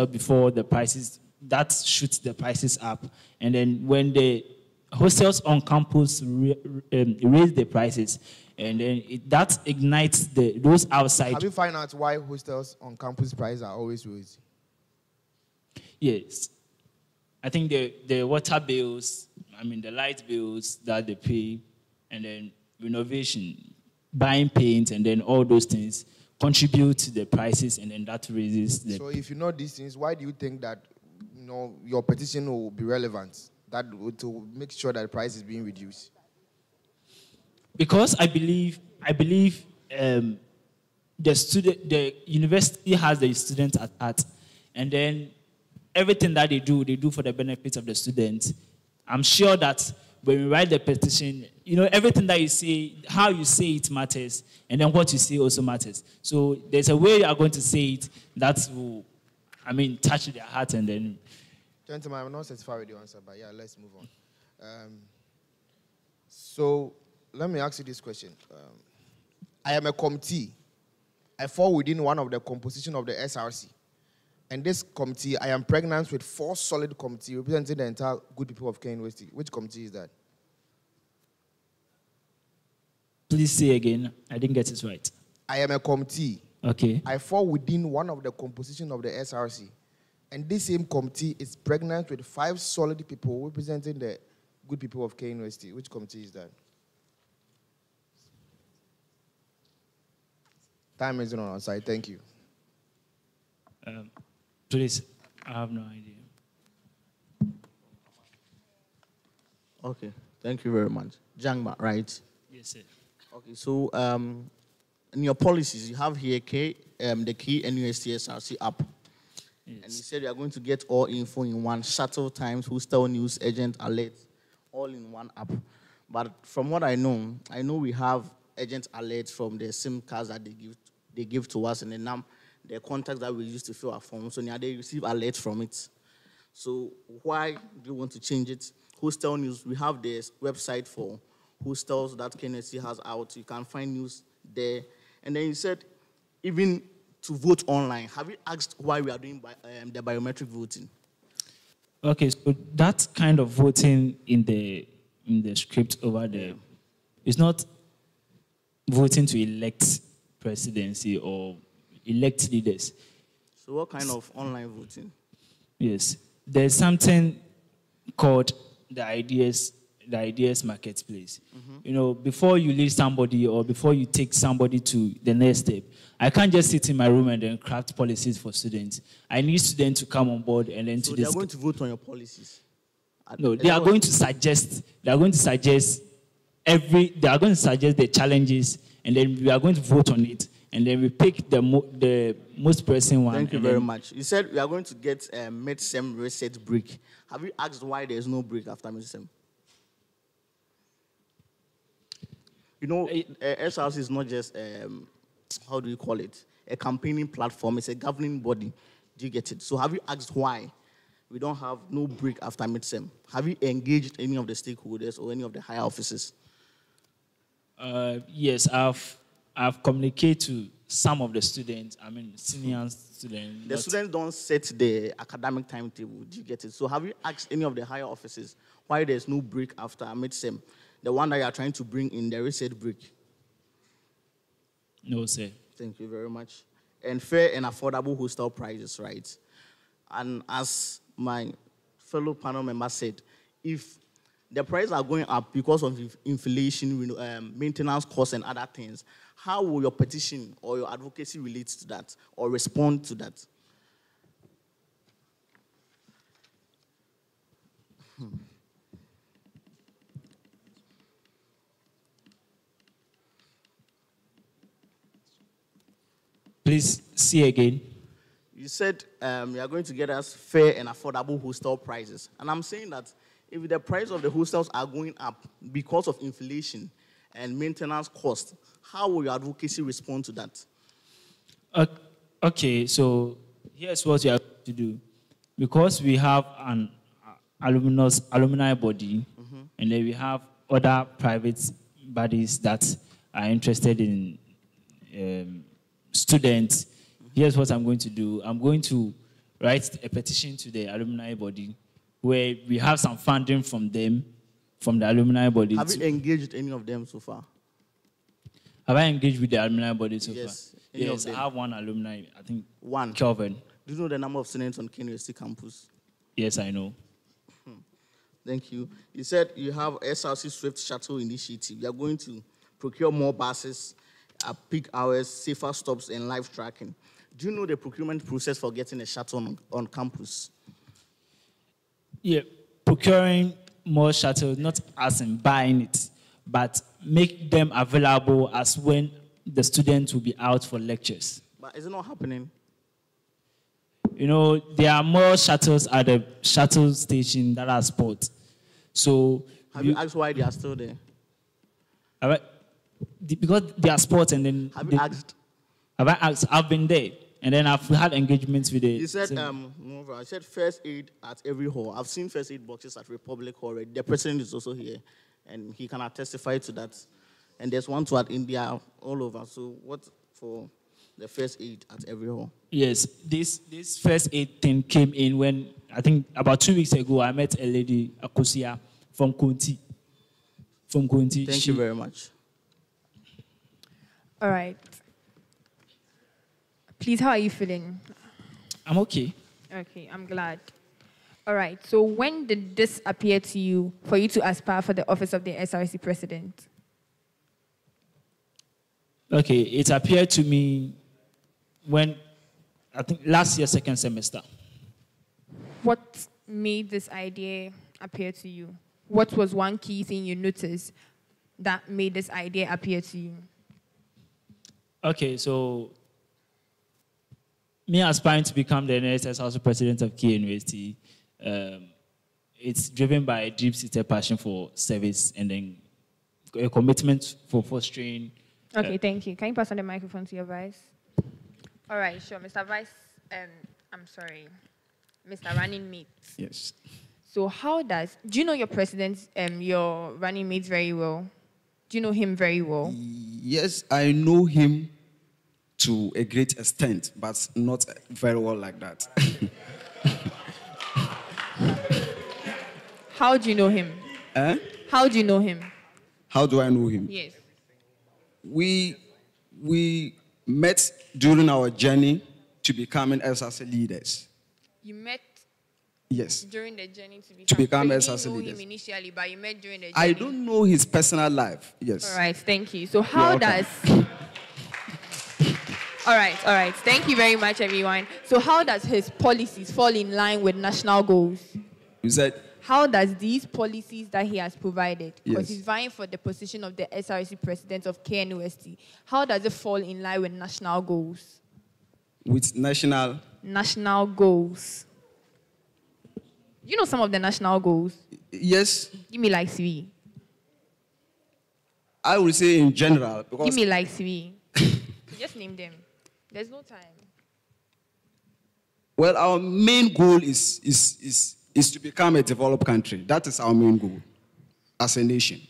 before the prices, that shoots the prices up. And then when the hostels on campus raise the prices, and then that ignites those outside. Have you found out why hostels on campus prices are always raised? Yes. I think the water bills, the light bills that they pay, and then renovation, buying paint, and then all those things contribute to the prices, and then that raises the... So if you know these things, why do you think that your petition will be relevant? To make sure that the price is being reduced? Because I believe the university has the students at heart, and then everything that they do for the benefit of the students. I'm sure that when we write the petition, everything that you say, how you say it matters, and then what you say also matters. So there's a way you are going to say it that will, touch their heart, and then... Gentlemen, I'm not satisfied with your answer, but yeah, let's move on. So let me ask you this question. I am a committee. I fall within one of the composition of the SRC. And this committee, I am pregnant with 4 solid committees representing the entire good people of Kenya University. Which committee is that? Please say again. I didn't get it right. I am a committee. Okay. I fall within one of the composition of the SRC. And this same committee is pregnant with 5 solid people representing the good people of Kenya University. Which committee is that? Time is on our side. Thank you. Please, I have no idea. Okay, thank you very much. Jangma, right? Yes, sir. Okay, so in your policies, you have here the key NUST SRC app. Yes. And you said you are going to get all info in one, shuttle times, hostel news, agent alerts, all in one app. But from what I know we have agent alerts from the SIM cards that they give to us, and then the contacts that we use to fill our forms. So now they receive alerts from it. So why do you want to change it? Hostel news, we have this website for hostels that KNSC has out. You can find news there. And then you said even to vote online. Have you asked why we are doing the biometric voting? Okay, so that kind of voting in the script over there is not voting to elect presidency or elect leaders. So what kind of online voting? Yes. There's something called the ideas marketplace. Mm-hmm. Before you lead somebody or before you take somebody to the next step, I can't just sit in my room and then craft policies for students. I need students to come on board and then so they are going to vote on your policies? No, they are going to suggest the challenges, and then we are going to vote on it. And then we pick the most pressing one. Thank you very much. You said we are going to get a mid-sem reset break. Have you asked why there's no break after mid-sem? SRC is not just, how do you call it, a campaigning platform. It's a governing body. Do you get it? So have you asked why we don't have no break after mid-sem? Have you engaged any of the stakeholders or any of the higher officers? Yes, I've communicated to some of the students, senior students. The students don't set the academic timetable. Do you get it? So have you asked any of the higher officers why there's no break after mid-sem? The one that you are trying to bring in the reset break? No, sir. Thank you very much. And fair and affordable hostel prices, right? And as my fellow panel member said, if the prices are going up because of inflation, maintenance costs and other things, how will your petition or your advocacy relate to that or respond to that? Please see again. You said you are going to get us fair and affordable hostel prices. And I'm saying that if the price of the hostels are going up because of inflation and maintenance costs, how will your advocacy respond to that? Okay, so here's what you have to do. Because we have an alumni body, and then we have other private bodies that are interested in students, here's what I'm going to do. I'm going to write a petition to the alumni body where we have some funding from them, from the alumni body. Have you engaged any of them so far? Have I engaged with the alumni body so Yes. far? Yes, I have one alumni, I think. One. Kelvin. Do you know the number of students on KNUST campus? Yes, I know. Thank you. You said you have SRC Swift Shuttle Initiative. You are going to procure more buses at peak hours, safer stops, and live tracking. Do you know the procurement process for getting a shuttle on campus? Yeah, procuring more shuttles, not as in buying it, but make them available as when the students will be out for lectures. But is it not happening? You know, there are more shuttles at the shuttle station that are spots. So have you asked why they are still there? Because they are sports, and then have you asked? Have I asked? I've been there, and then I've had engagements with it. You said I said first aid at every hall. I've seen first aid boxes at Republic Hall. Right? The president is also here, and he can testify to that. And there's one too at India, all over. So what for the first aid at every hall? Yes, this first aid thing came in when I think about 2 weeks ago I met a lady, Akosia, from Kunti. Thank you very much. All right. Please, how are you feeling? I'm okay. Okay, I'm glad. All right, so when did this appear to you for you to aspire for the office of the SRC president? Okay, it appeared to me when, I think last year, second semester. What made this idea appear to you? What was one key thing you noticed that made this idea appear to you? Okay, so me aspiring to become the next SRC president of KNUST, it's driven by a deep-seated passion for service and then a commitment for fostering. Okay, thank you. Can you pass on the microphone to your vice? All right, sure. Mr. Vice, I'm sorry, Mr. Running Mate. Yes. So do you know your president, your running mate very well? Do you know him very well? Yes, I know him to a great extent, but not very well like that. How do you know him? How do you know him? How do I know him? Yes. We met during our journey to becoming SRC leaders. You met Yes. during the journey to become SRC you didn't know leaders. him initially, but you met during the journey. I don't know his personal life. Yes. All right, thank you. So how does... All right. Thank you very much, everyone. So how does his policies fall in line with national goals? You said... How does these policies that he has provided, because Yes. he's vying for the position of the SRC president of KNUST, how does it fall in line with national goals? With national... National goals. You know some of the national goals? Yes. Give me like 3. I would say in general, because... Give me like 3. Just name them. There's no time. Well, our main goal is to become a developed country. That is our main goal as a nation,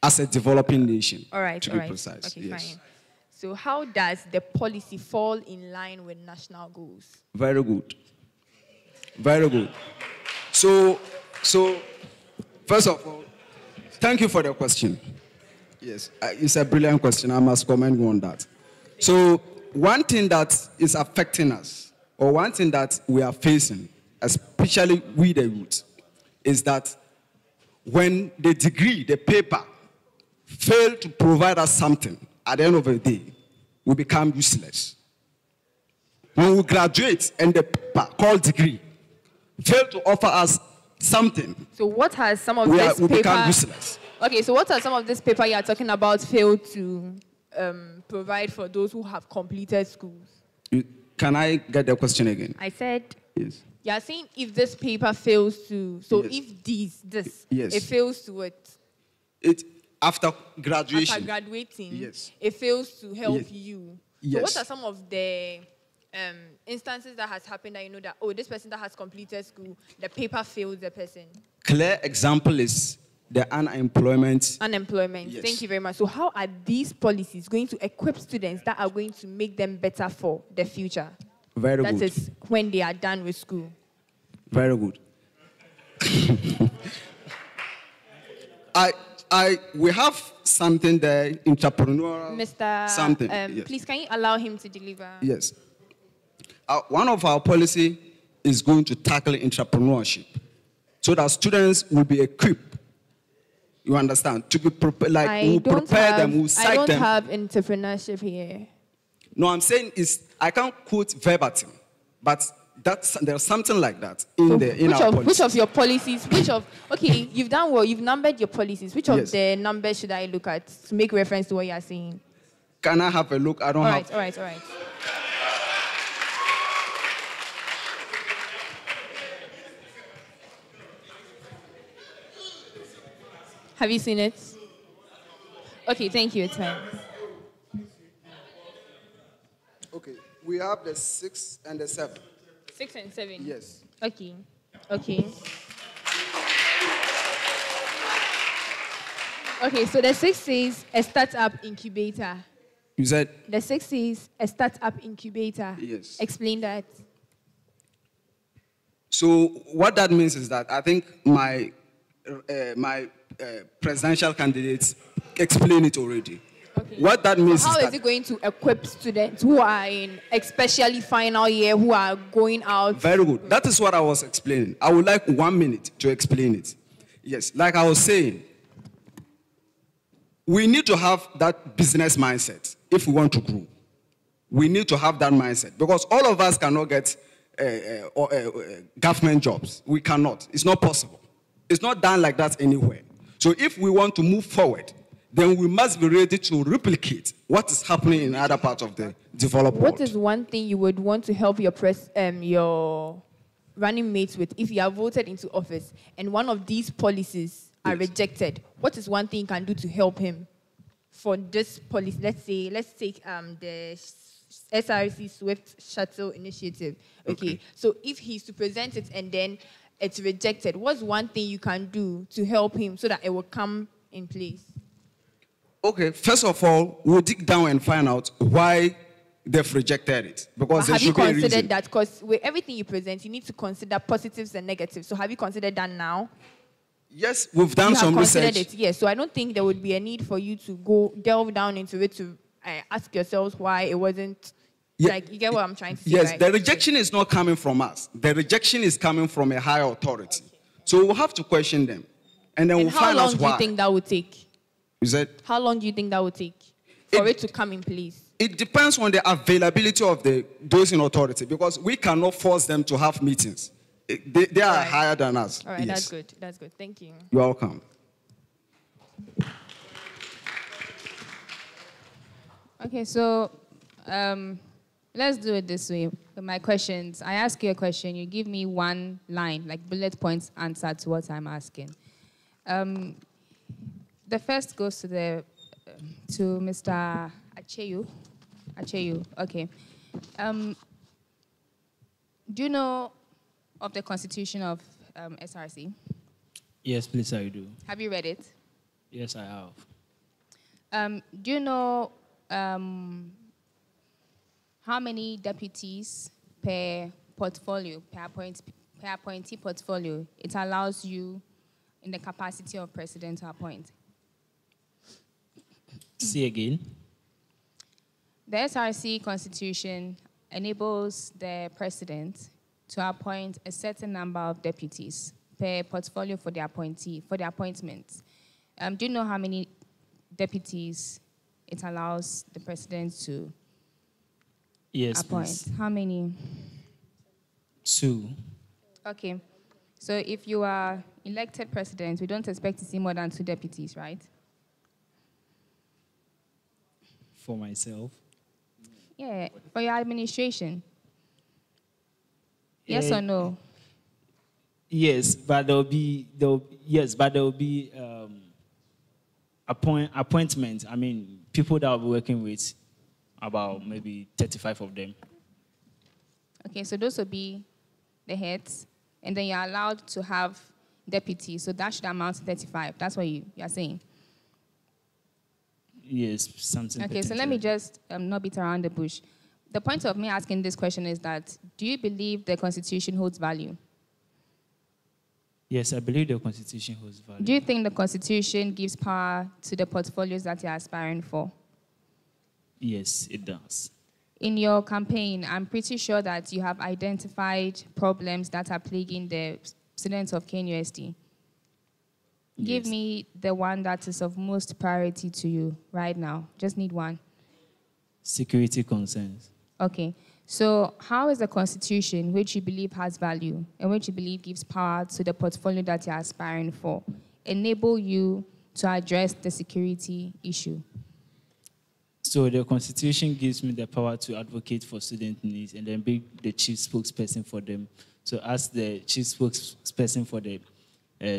as a developing nation. All right, to all be right. precise. Okay, Yes. fine. So how does the policy fall in line with national goals? Very good. Very good. So first of all, thank you for the question. Yes, it's a brilliant question. I must commend you on that. So one thing that is affecting us, or one thing that we are facing, especially we the youth, is that when the degree, the paper, fail to provide us something at the end of the day, we become useless. When we graduate and the paper called degree fail to offer us something, So what has some of we this paper... become useless. Okay, so what are some of this paper you are talking about failed to provide for those who have completed schools? Can I get the question again? I said... Yes. You are saying if this paper fails to... So Yes. if this, Yes. it fails to what? After graduation. After graduating, Yes. it fails to help Yes. you. Yes. So what are some of the instances that has happened that you know that, oh, this person that has completed school, the paper failed the person? Clear example is the unemployment. Unemployment. Yes. Thank you very much. So how are these policies going to equip students that are going to make them better for the future? Very good. That is when they are done with school. Very good. We have something there, entrepreneurial. Mr. Something. Yes. Please, can you allow him to deliver? Yes. One of our policy is going to tackle entrepreneurship, so that students will be equipped. You understand? To be prepared, like we prepare them, we I don't them. have entrepreneurship here. No, I'm saying is I can't quote verbatim, but there's something like that in our policy. Which of your policies? Okay, you've done well. You've numbered your policies. Which of the numbers should I look at to make reference to what you are saying? Can I have a look? I don't have. All right. Have you seen it? Okay, thank you. It's fine. Okay, we have the 6 and the 7. 6 and 7? Yes. Okay. Okay, so the 6 says a startup incubator. You said? The 6 says a startup incubator. Yes. Explain that. So what that means is that I think my presidential candidates explained it already. Okay. What that means so how is it going to equip students who are in especially final year, who are going out? Very good. That is what I was explaining. I would like 1 minute to explain it. Yes, like I was saying, we need to have that business mindset if we want to grow. We need to have that mindset because all of us cannot get government jobs. We cannot. It's not possible. It's not done like that anywhere. So if we want to move forward, then we must be ready to replicate what is happening in other parts of the developed world. What is one thing you would want to help your running mates with if you are voted into office and one of these policies are rejected? What is one thing you can do to help him for this policy? Let's take the SRC Swift Shuttle Initiative. Okay, so if he's to present it and then it's rejected, what's one thing you can do to help him so that it will come in place? Okay, first of all, we'll dig down and find out why they've rejected it. Because have you considered that? Because with everything you present, you need to consider positives and negatives. So have you considered that now? Yes, we've done some research. It, yes. So I don't think there would be a need for you to go delve down into it to ask yourselves why it wasn't. Yeah, like, you get what I'm trying to say? Yes, right? The rejection is not coming from us. The rejection is coming from a higher authority. So we'll have to question them. And then we'll find out why. How long do you think that would take? Is that? How long do you think that would take for it to come in place? It depends on the availability of those in authority because we cannot force them to have meetings. They are higher than us. All right, yes. That's good. That's good. Thank you. You're welcome. Okay, so let's do it this way. With my questions, I ask you a question, you give me one line, like bullet points answer to what I'm asking. The first goes to Mr. Acheyu. Okay. Do you know of the Constitution of SRC? Yes, please, I do. Have you read it? Yes, I have. Do you know how many deputies per portfolio, per appointee portfolio, it allows you in the capacity of president to appoint? Say again. The SRC Constitution enables the president to appoint a certain number of deputies per portfolio for the appointment. Do you know how many deputies it allows the president to appoint. Please. How many? 2. Okay. So if you are elected president, we don't expect to see more than 2 deputies, right? For myself? Yeah, for your administration. Yes or no? Yes, but there will be appointments. I mean, people that I'll be working with, about maybe 35 of them. Okay, so those will be the heads, and then you're allowed to have deputies, so that should amount to 35. That's what you're saying? Yes, something. Okay, so let me just not beat around the bush. The point of me asking this question is that, do you believe the Constitution holds value? Yes, I believe the Constitution holds value. Do you think the Constitution gives power to the portfolios that you're aspiring for? Yes, it does. In your campaign, I'm pretty sure that you have identified problems that are plaguing the students of KNUST. Yes. Give me the one that is of most priority to you right now. Just need one. Security concerns. Okay. So how is the Constitution, which you believe has value and which you believe gives power to the portfolio that you're aspiring for, enable you to address the security issue? So the Constitution gives me the power to advocate for student needs and then be the chief spokesperson for them. So as the chief spokesperson for the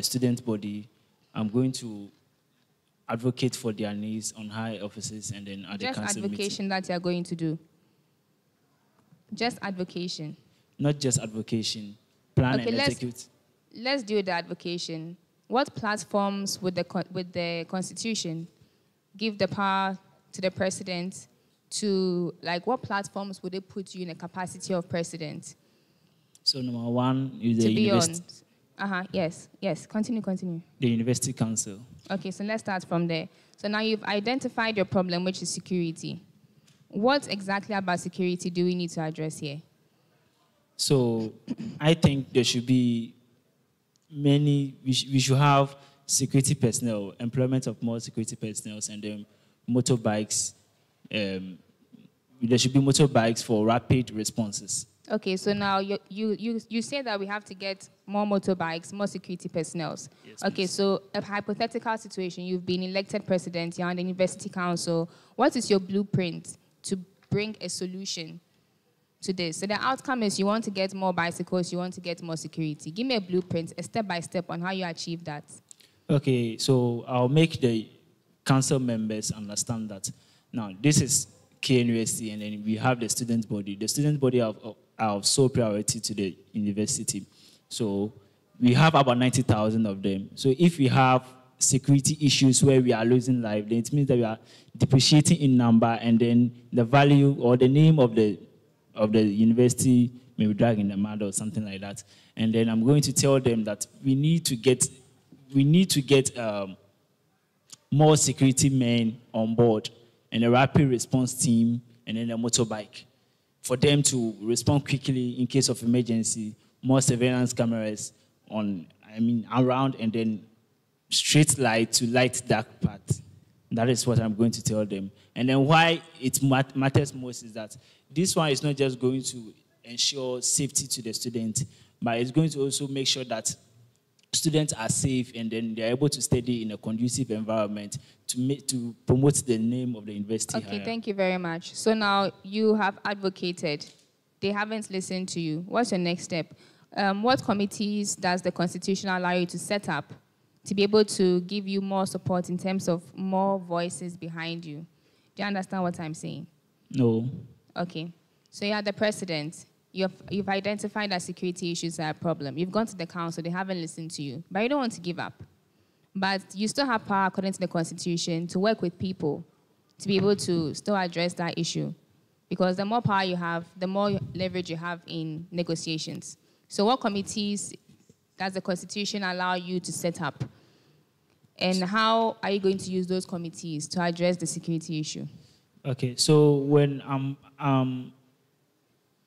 student body, I'm going to advocate for their needs on high offices and then at the council meeting. Just advocation that you're going to do? Just advocation? Not just advocation, plan okay, and execute. Let's do the advocation. What platforms would the Constitution give the power to the president to, like, what platforms would it put you in a capacity of president? So number 1 is the university. Yes, continue. The University Council. Okay, so let's start from there. So now you've identified your problem, which is security. What exactly about security do we need to address here? So I think there should be we should have security personnel, employment of more security personnel, and then motorbikes. There should be motorbikes for rapid responses. Okay, so now you say that we have to get more motorbikes, more security personnel. Yes, okay, please. so a hypothetical situation, you've been elected president, you're on the university council. What is your blueprint to bring a solution to this? So the outcome is you want to get more bicycles, you want to get more security. Give me a blueprint, a step-by-step on how you achieve that. Okay, so I'll make the council members understand that now this is KNUST and then we have the student body. The student body are of sole priority to the university. So we have about 90,000 of them. So if we have security issues where we are losing life, then it means that we are depreciating in number and then the value or the name of the university may be dragged in the mud or something like that. And then I'm going to tell them that we need to get more security men on board and a rapid response team and then a motorbike for them to respond quickly in case of emergency, more surveillance cameras around and then street light to light dark path. That is what I'm going to tell them. And then why it matters most is that this one is not just going to ensure safety to the student, but it's going to also make sure that students are safe and then they're able to study in a conducive environment to promote the name of the university. Okay, thank you very much. So now you have advocated. They haven't listened to you. What's your next step? What committees does the Constitution allow you to set up to be able to give you more support in terms of more voices behind you? Do you understand what I'm saying? No. Okay. So you are the president. You've identified that security issues are a problem. You've gone to the council. They haven't listened to you. But you don't want to give up. But you still have power, according to the Constitution, to work with people to be able to still address that issue. Because the more power you have, the more leverage you have in negotiations. So what committees does the Constitution allow you to set up? And how are you going to use those committees to address the security issue? Okay, so when I'm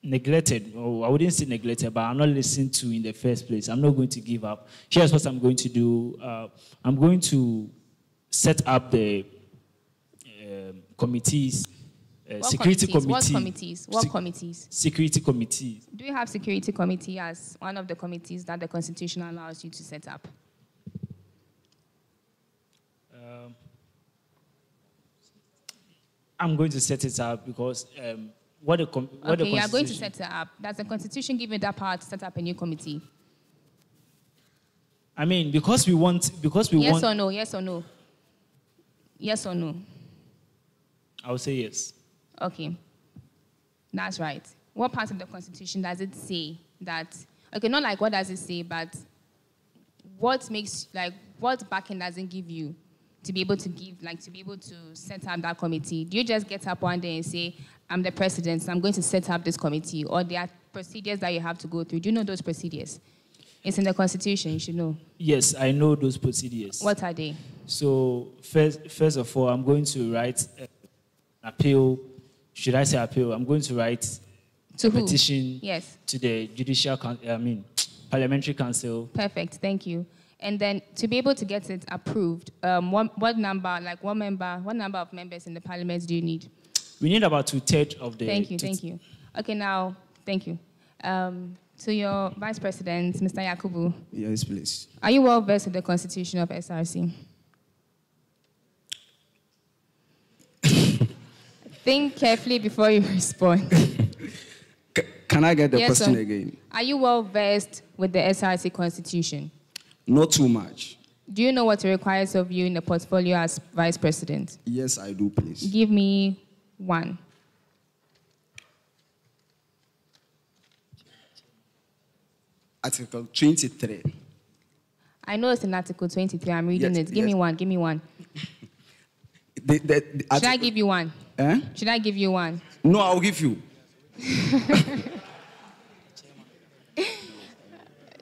neglected, or I wouldn't say neglected, but I'm not listened to in the first place, I'm not going to give up. Here's what I'm going to do. I'm going to set up the committees, What security committees? What committee. committees? What committees? Security committees. Do you have security committee as one of the committees that the Constitution allows you to set up? I'm going to set it up because what the Okay, you are going to set it up. Does the Constitution give you that power to set up a new committee? I mean, because we want. Yes or no? Yes or no? Yes or no? I would say yes. Okay, that's right. What part of the Constitution does it say that? Okay, not like what does it say, but what makes, like, what backing does it give you to be able to give, like, to be able to set up that committee? Do you just get up one day and say, I'm the president, so I'm going to set up this committee, or there are procedures that you have to go through? Do you know those procedures? It's in the Constitution, you should know. Yes, I know those procedures. What are they? So first of all, I'm going to write an appeal. Should I say appeal? I'm going to write to a who? petition Yes. to the Parliamentary Council. Perfect, thank you. And then to be able to get it approved, what number of members in the Parliament do you need? We need about 2/3 of the. Thank you. Okay, now, thank you. To your Vice President, Mr. Yakubu. Yes, please. Are you well versed with the Constitution of SRC? Think carefully before you respond. Can I get the Yes, question sir. again? Are you well versed with the SRC Constitution? Not too much. Do you know what it requires of you in the portfolio as Vice President? Yes, I do, please. Give me one. Article 23. I know it's in Article 23. I'm reading Yes, it. Give me yes. one. Give me one. Should I give you one? Eh? Should I give you one? No, I'll give you.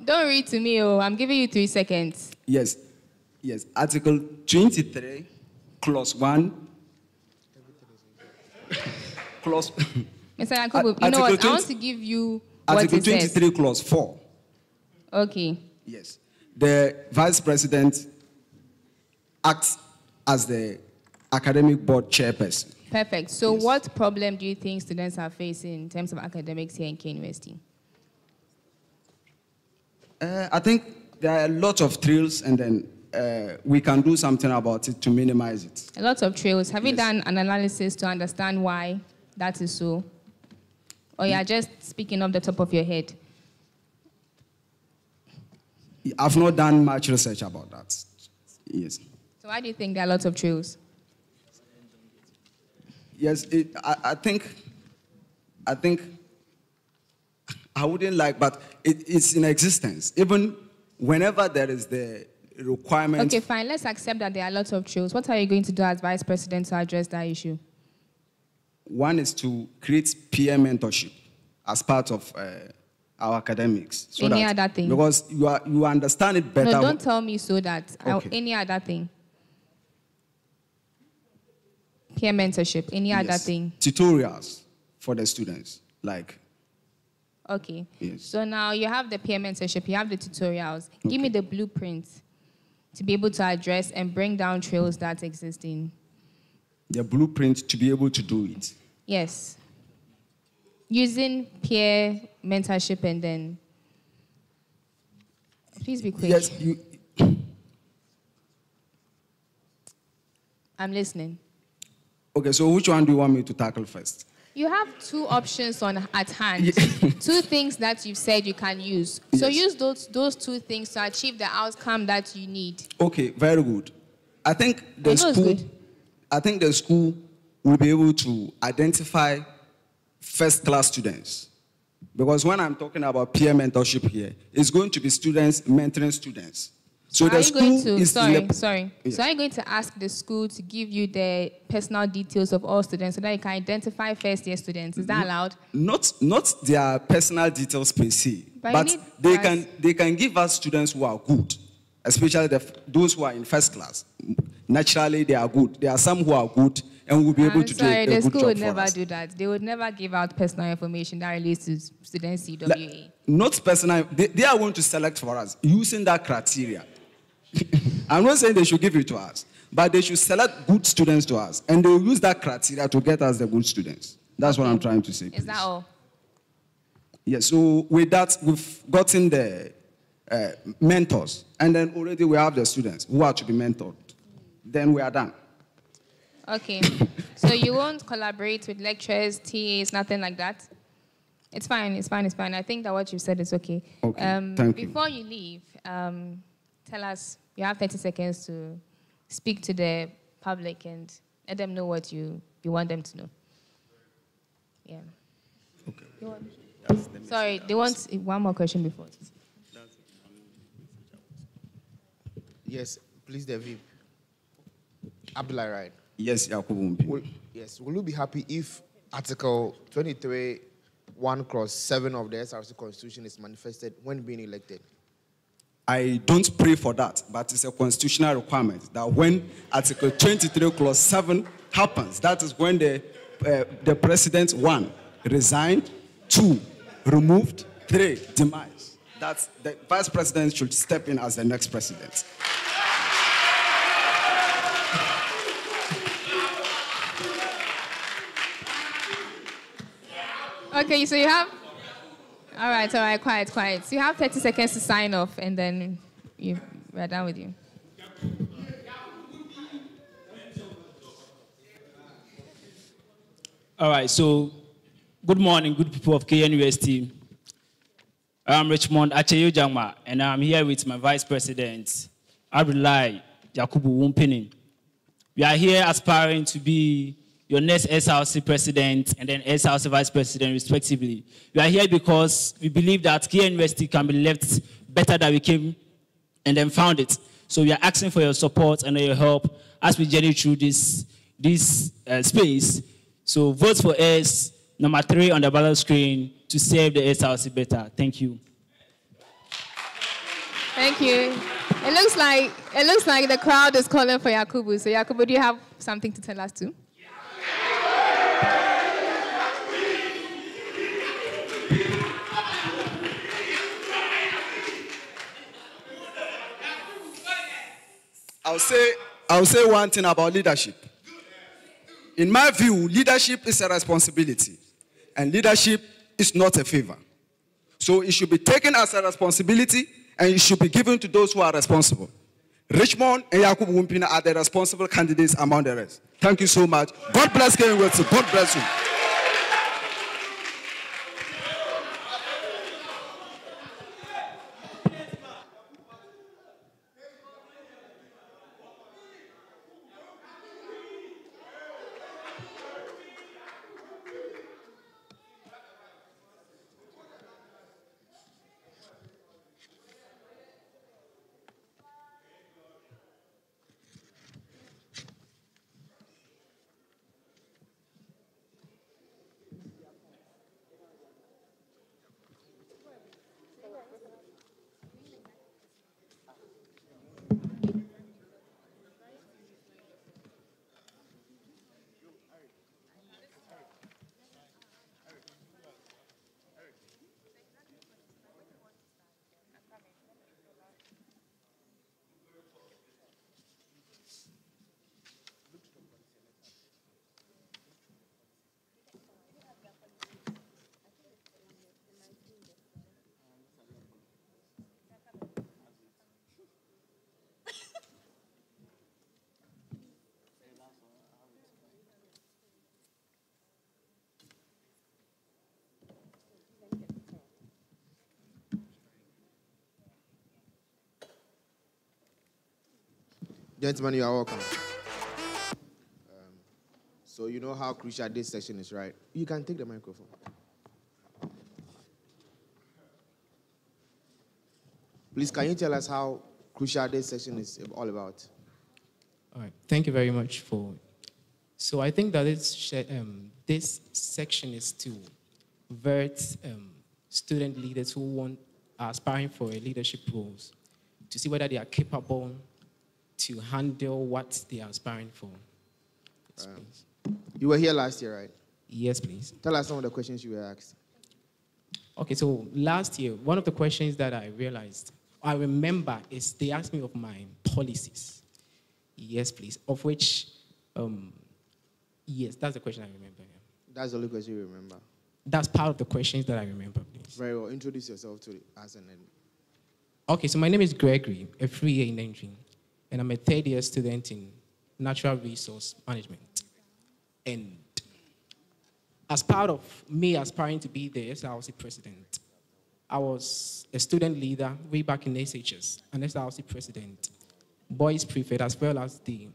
Don't read to me, oh. I'm giving you 3 seconds. Yes. Yes. Article 23, clause 1. Clause. Mr. Yakubu, you know what? I want to give you what Article it says. 23, clause 4. Okay. Yes. The Vice President acts as the academic board chairperson. Perfect. So what problem do you think students are facing in terms of academics here in Kane University? I think there are a lot of thrills, and then we can do something about it to minimize it. A lot of trails. Have you done an analysis to understand why that is so? Or you are just speaking off the top of your head? I've not done much research about that. Yes. So why do you think there are lots of trails? Yes, I think I wouldn't like, but it's in existence. Even whenever there is the requirement. Okay, fine. Let's accept that there are lots of trails. What are you going to do as Vice President to address that issue? One is to create peer mentorship as part of our academics. So Any that, other thing? Because you understand it better. No, don't tell me so that. Okay. Any other thing? Peer mentorship. Any other Yes. thing? Tutorials for the students, like. Okay. Yes. So now you have the peer mentorship, you have the tutorials. Give me the blueprint to be able to address and bring down trails that exist in. The blueprint to be able to do it. Yes. Using peer mentorship and then. Please be quick. Yes, I'm listening. Okay, so which one do you want me to tackle first? You have 2 options at hand. 2 things that you've said you can use. So use those 2 things to achieve the outcome that you need. Okay, very good. I think the I know it's school. good. I think the school will be able to identify first-class students, because when I'm talking about peer mentorship here, it's going to be students mentoring students. So are the you school going to, is sorry. Yes. So are you going to ask the school to give you the personal details of all students so that you can identify first-year students? Is that allowed? Not their personal details per se, But but you need they can give us students who are good, especially those who are in first class. Naturally, they are good. There are some who are good, and we'll be able to do a the good school job would for never us. do that. They would never give out personal information that relates to student CWA. Not personal. They are going to select for us using that criteria. I'm not saying they should give it to us. but they should select good students to us, and they will use that criteria to get us the good students. That's what I'm trying to say. Is that all? Yes, so with that, we've gotten the mentors, and then already we have the students who are to be mentored. Then we are done. Okay. So you won't collaborate with lecturers, TAs, nothing like that? It's fine, it's fine, it's fine. I think that what you said is okay. Okay, thank you. Before you leave, tell us, you have 30 seconds to speak to the public and let them know what you want them to know. Yeah. Okay. Sorry, they want one more question before. Yes, please, the VIP. Abdullah, right? Yes, Yakubu. Yes, will you be happy if Article 23, 1/7 of the SRC Constitution is manifested when being elected? I don't pray for that, but it's a constitutional requirement that when Article 23, Clause 7 happens, that is when the president, 1, resigned, 2, removed, 3, demise. That the vice president should step in as the next president. Okay, so you have... All right, quiet. So you have 30 seconds to sign off, and then we're done with you. All right, so good morning, good people of KNUST. I'm Richmond Acheyo Jangma, and I'm here with my Vice President, Abdullahi Yakubu Wumpini. We are here aspiring to be your next SRC President and then SRC Vice President, respectively. We are here because we believe that KNUST can be left better than we came and then found it. So we are asking for your support and your help as we journey through this space. So vote for us, number 3 on the ballot screen, to serve the SRC better. Thank you. Thank you. It looks like the crowd is calling for Yakubu. So Yakubu, do you have something to tell us too? I'll say one thing about leadership. In my view, leadership is a responsibility, and leadership is not a favor. So it should be taken as a responsibility, and it should be given to those who are responsible. Richmond and Yakubu Wumpina are the responsible candidates among the rest. Thank you so much. God bless KNUST. God bless you. Gentlemen, you are welcome. So you know how crucial this session is, right? You can take the microphone. Please, can you tell us how crucial this session is all about? All right. Thank you very much for... So I think that this section is to vet student leaders who are aspiring for leadership roles to see whether they are capable to handle what they are aspiring for. Yes, you were here last year, right? Yes, please. Tell us some of the questions you were asked. Okay, so last year, one of the questions that I remember is they asked me of my policies. Yes, please. Of which, yes, that's the question I remember. Yeah. That's the only question you remember. That's part of the questions that I remember, please. Very well. Introduce yourself to us and then. Okay, so my name is Gregory, a 3-year in engineering, and I'm a 3rd-year student in natural resource management. And as part of me aspiring to be the SRC president, I was a student leader way back in SHS, an SRC president, boys prefect, as well as the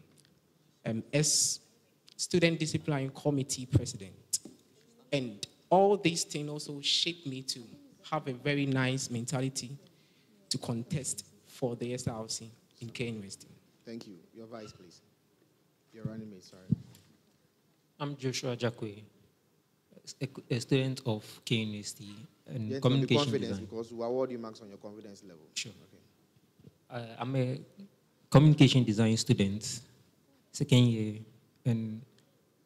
student discipline committee president. And all these things also shaped me to have a very nice mentality to contest for the SRC in K University. Thank you. Your vice, please. Your running mate, sorry. I'm Joshua Jakwe, a student of K University and Yes, communication confidence design. because we award you marks on your confidence level. Sure. Okay. I'm a communication design student, 2nd year, and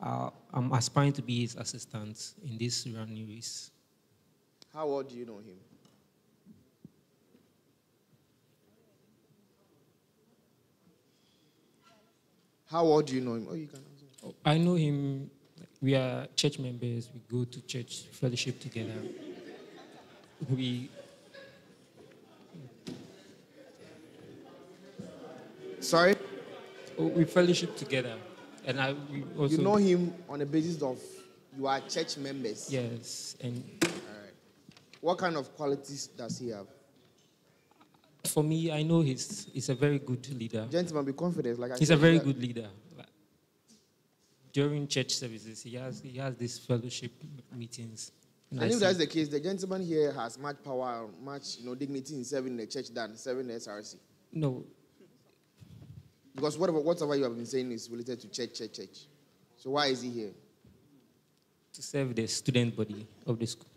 I'm aspiring to be his assistant in this running race. How well do you know him? How well do you know him? Oh, you can answer. I know him. We are church members. We go to church fellowship together. Sorry? We fellowship together. And we also... You know him on the basis of you are church members? Yes. And all right. What kind of qualities does he have? For me, I know he's a very good leader. Gentlemen, be confident. He's a very good leader. During church services, he has these fellowship meetings. And if that's the case, the gentleman here has much power, much dignity in serving the church than serving the SRC. No. Because whatever you have been saying is related to church. So why is he here? To serve the student body of the school.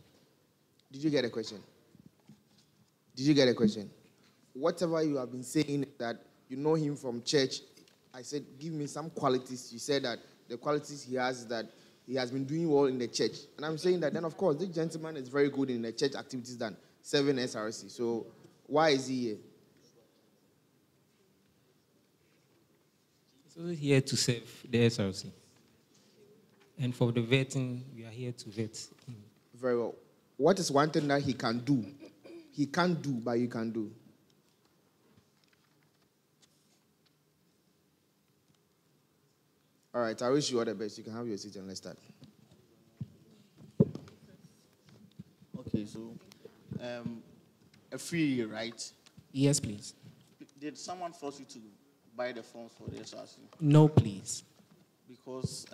Did you get a question? Did you get a question? Whatever you have been saying that you know him from church, I said, give me some qualities. You said that the qualities he has is that he has been doing well in the church. And I'm saying that then, of course, this gentleman is very good in the church activities than serving SRC. So why is he here? He's also here to serve the SRC. And for the vetting, we are here to vet him. Very well. What is one thing that he can do? He can't do, but you can do. All right, I wish you all the best. You can have your seat and let's start. Okay, so a free year, right? Yes, please. Did someone force you to buy the forms for the SRC? No, please. Because,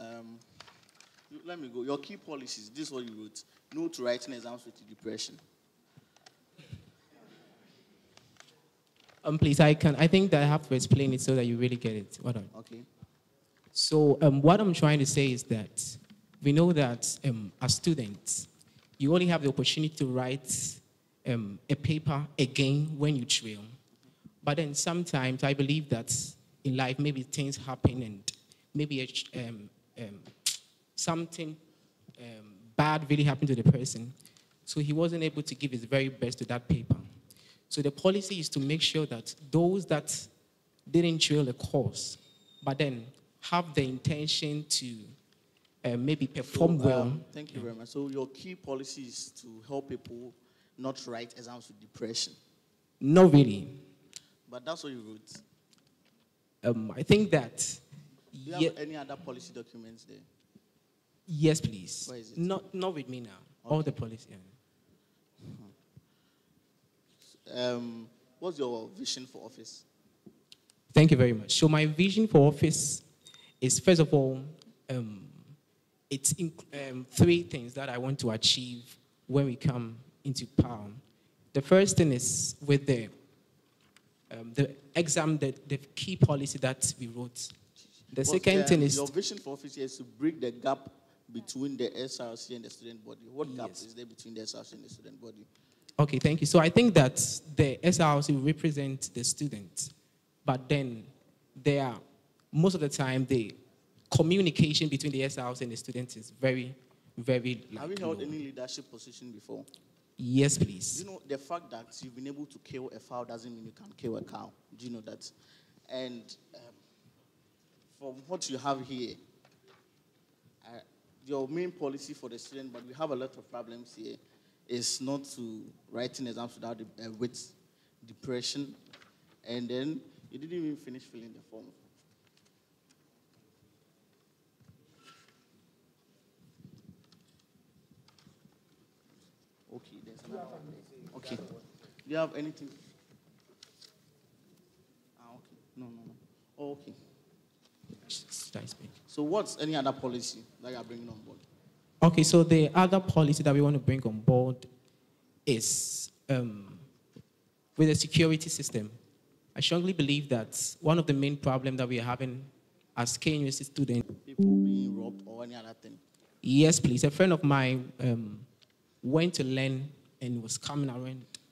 let me go. Your key policies, this is what you wrote. No to writing exams with depression. Please, I think that I have to explain it so that you really get it. Hold on. Okay. So what I'm trying to say is that we know that as students, you only have the opportunity to write a paper again when you trail. But then sometimes I believe that in life maybe things happen and maybe something bad really happened to the person. So he wasn't able to give his very best to that paper. So the policy is to make sure that those that didn't trail the course, but then have the intention to maybe perform well. Thank you very much. So your key policy is to help people not write exams with depression? Not really. But that's what you wrote. I think that... Do you have any other policy documents there? Yes, please. Where is it? Not with me now. Okay. All the policy. What's your vision for office? Thank you very much. So my vision for office is, first of all, it's three things that I want to achieve when we come into power. The first thing is with the exam, the key policy that we wrote. The second thing is... Your vision for office is to bridge the gap between the SRC and the student body. What gap is there between the SRC and the student body? Okay, thank you. So I think that the SRC will represent the students, but then most of the time, the communication between the SRC and the students is very, very low. Have you held any leadership position before? Yes, please. You know, the fact that you've been able to kill a fowl doesn't mean you can kill a cow. Do you know that? And from what you have here, your main policy for the student, but we have a lot of problems here, is not to writing exams without with depression, and then you didn't even finish filling the form. Okay, there's another one there. Okay. Do you have anything? Okay. No. Oh, okay. So what's any other policy that you are bringing on board? Okay, so the other policy that we want to bring on board is with the security system. I strongly believe that one of the main problems that we are having as KNUST students... People being robbed or any other thing? Yes, please. A friend of mine went to learn and was coming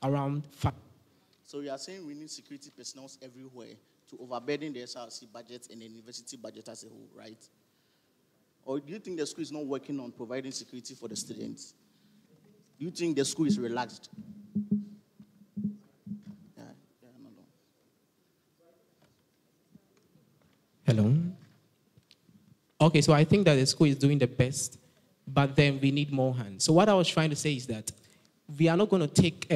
around 5. So you are saying we need security personnel everywhere to overburden the SRC budget and the university budget as a whole, right? Or do you think the school is not working on providing security for the students? Do you think the school is relaxed? Hello? Okay, so I think that the school is doing the best, but then we need more hands. So what I was trying to say is that we are not going to take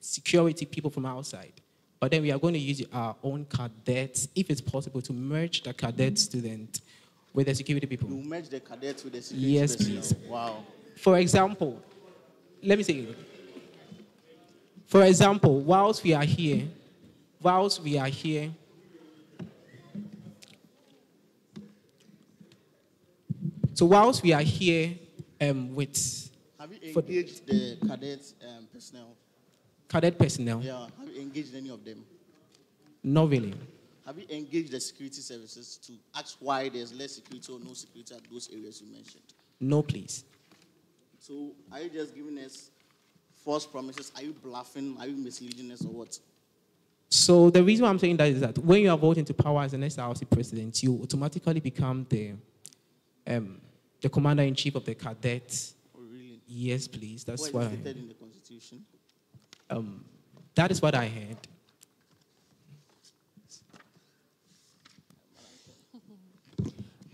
security people from outside, but then we are going to use our own cadets, if it's possible, to merge the cadet student with the security people. You merge the cadets with the security Yes, personnel. please. Wow. For example, let me say, for example, whilst we are here, with... Have you engaged the cadet personnel? Cadet personnel? Yeah. Have you engaged any of them? Not really. Have you engaged the security services to ask why there's less security or no security at those areas you mentioned? No, please. So are you just giving us false promises? Are you bluffing? Are you misleading us or what? So the reason why I'm saying that is that when you are voting to power as an SRC president, you automatically become the commander-in-chief of the cadets. Oh, really? Yes, please. That's what what is stated in the Constitution? That is what I heard.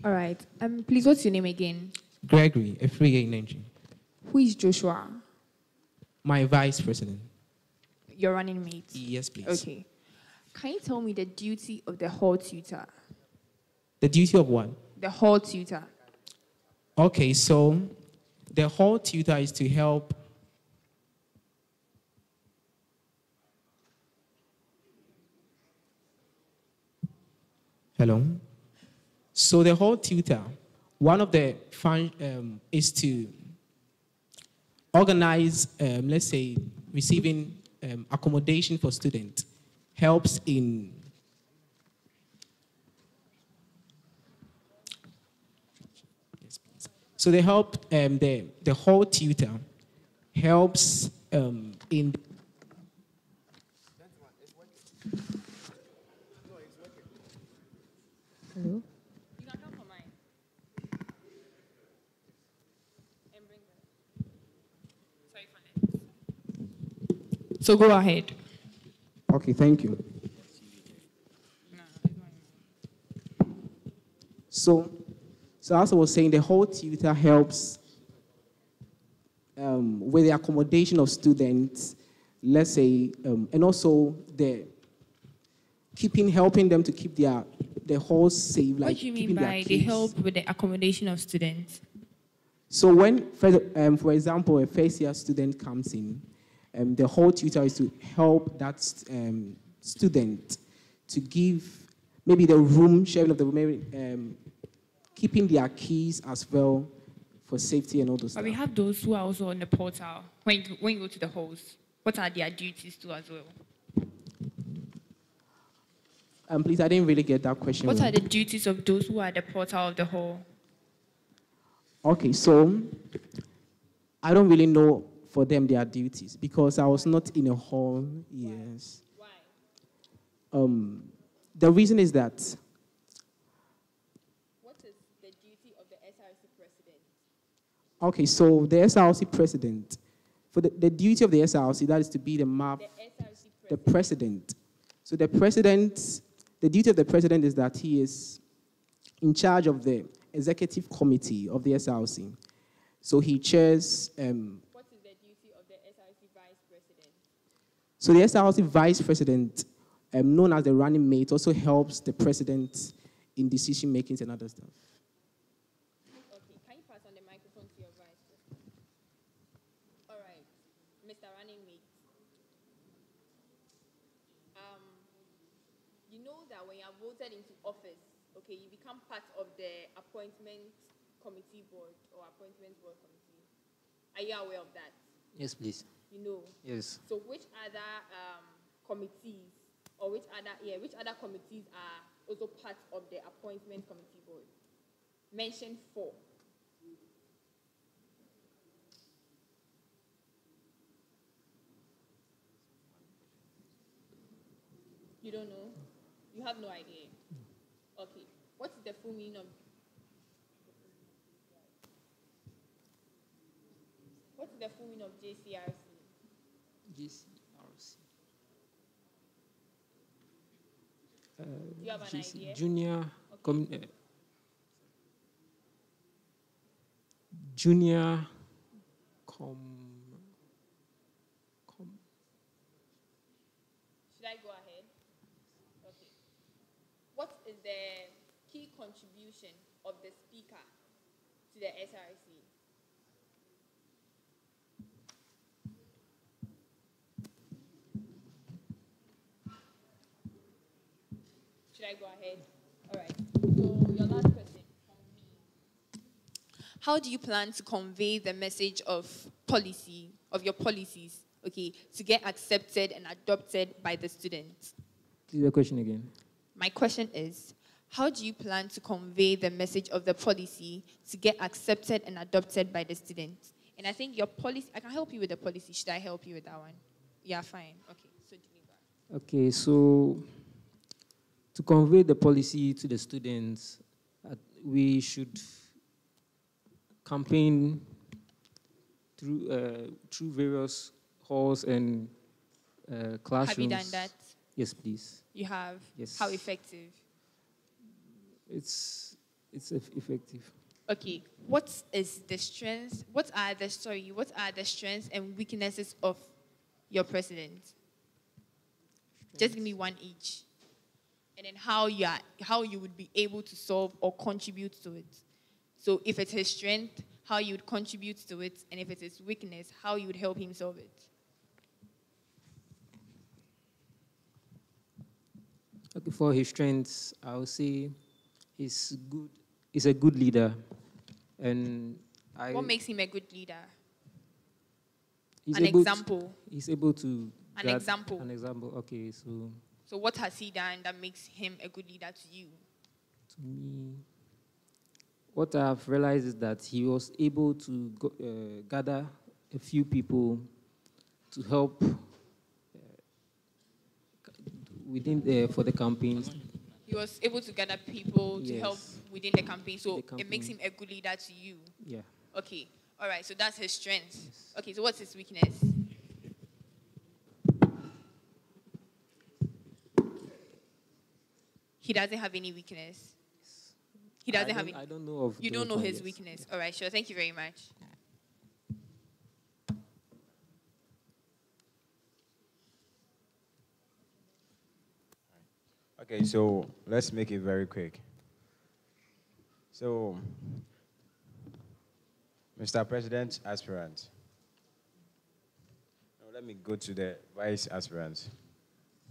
All right. Please, what's your name again? Gregory, a free energy. Who is Joshua? My vice president. Your running mate? Yes, please. Okay. Can you tell me the duty of the hall tutor? The duty of what? The hall tutor. Okay, so the hall tutor is to help. Hello? So the hall tutor, one of the fun is to organize, let's say, receiving accommodation for students, helps in so they help the hall tutor helps in Hello? So go ahead. Okay, thank you. So as I was saying, the whole tutor helps with the accommodation of students, let's say, and also helping them to keep their halls safe. What do you mean by they help with the accommodation of students? So when, for example, a first-year student comes in, the whole tutor is to help that student to give maybe the room, sharing of the room, keeping their keys as well for safety and all those stuff. But we have those who are also on the portal. When you go to the halls, what are their duties too as well? Please, I didn't really get that question. What are the duties of those who are at the portal of the hall? Okay, so I don't really know for them their duties because I was not in a hall. Yes. Why? The reason is that. What is the duty of the SRC president? Okay, so the SRC president, for the duty of the SRC, that is to be the president. So the president the duty of the president is that he is in charge of the executive committee of the SRC. So he chairs. What is the duty of the SRC vice president? So the SRC vice president, known as the running mate, also helps the president in decision makings and other stuff. Okay, can you pass on the microphone to your vice president? All right, Mr. Running Mate. You know that when you are voted into office, okay, you become part of the appointment committee board or appointment board committee. Are you aware of that? Yes, please. You know? Yes. So which other committees or which other committees are also part of the appointment committee board? Mention 4. You don't know? You have no idea? Okay. What is the full meaning of... What is the full meaning of JCRC? JCRC. Do you have an idea? Junior... Okay. Junior... Should I go ahead? Okay. What is the key contribution of the speaker to the SRC? Should I go ahead? All right. So your last question. How do you plan to convey the message of policy, of your policies, okay, to get accepted and adopted by the students? Please, the question again. My question is, how do you plan to convey the message of the policy to get accepted and adopted by the students? And I think your policy, I can help you with the policy. Should I help you with that one? Yeah, fine. Okay, so deliver. Okay, so to convey the policy to the students, we should campaign through various halls and classrooms. Have you done that? Yes, please. You have? Yes. How effective? It's effective. Okay. What is the strengths? What are the strengths and weaknesses of your president? Just give me one each. And then how you would be able to solve or contribute to it. So if it's his strength, how you would contribute to it, and if it's his weakness, how you would help him solve it. Okay, for his strengths, I would say he's good. He's a good leader, and what makes him a good leader? He's An example. He's able to. An example. An example. Okay, so. So what has he done that makes him a good leader to you? To me, what I've realized is that he was able to gather a few people to help for the campaigns. He was able to gather people to help within the campaign, so it makes him a good leader to you. Yeah. Okay. All right. So that's his strength. Yes. Okay. So what's his weakness? He doesn't have any weakness. He doesn't have any. I don't know of. You don't know his weakness. Yes. All right. Sure. Thank you very much. Okay, so let's make it very quick. So, Mr. President aspirant. Now let me go to the vice aspirant.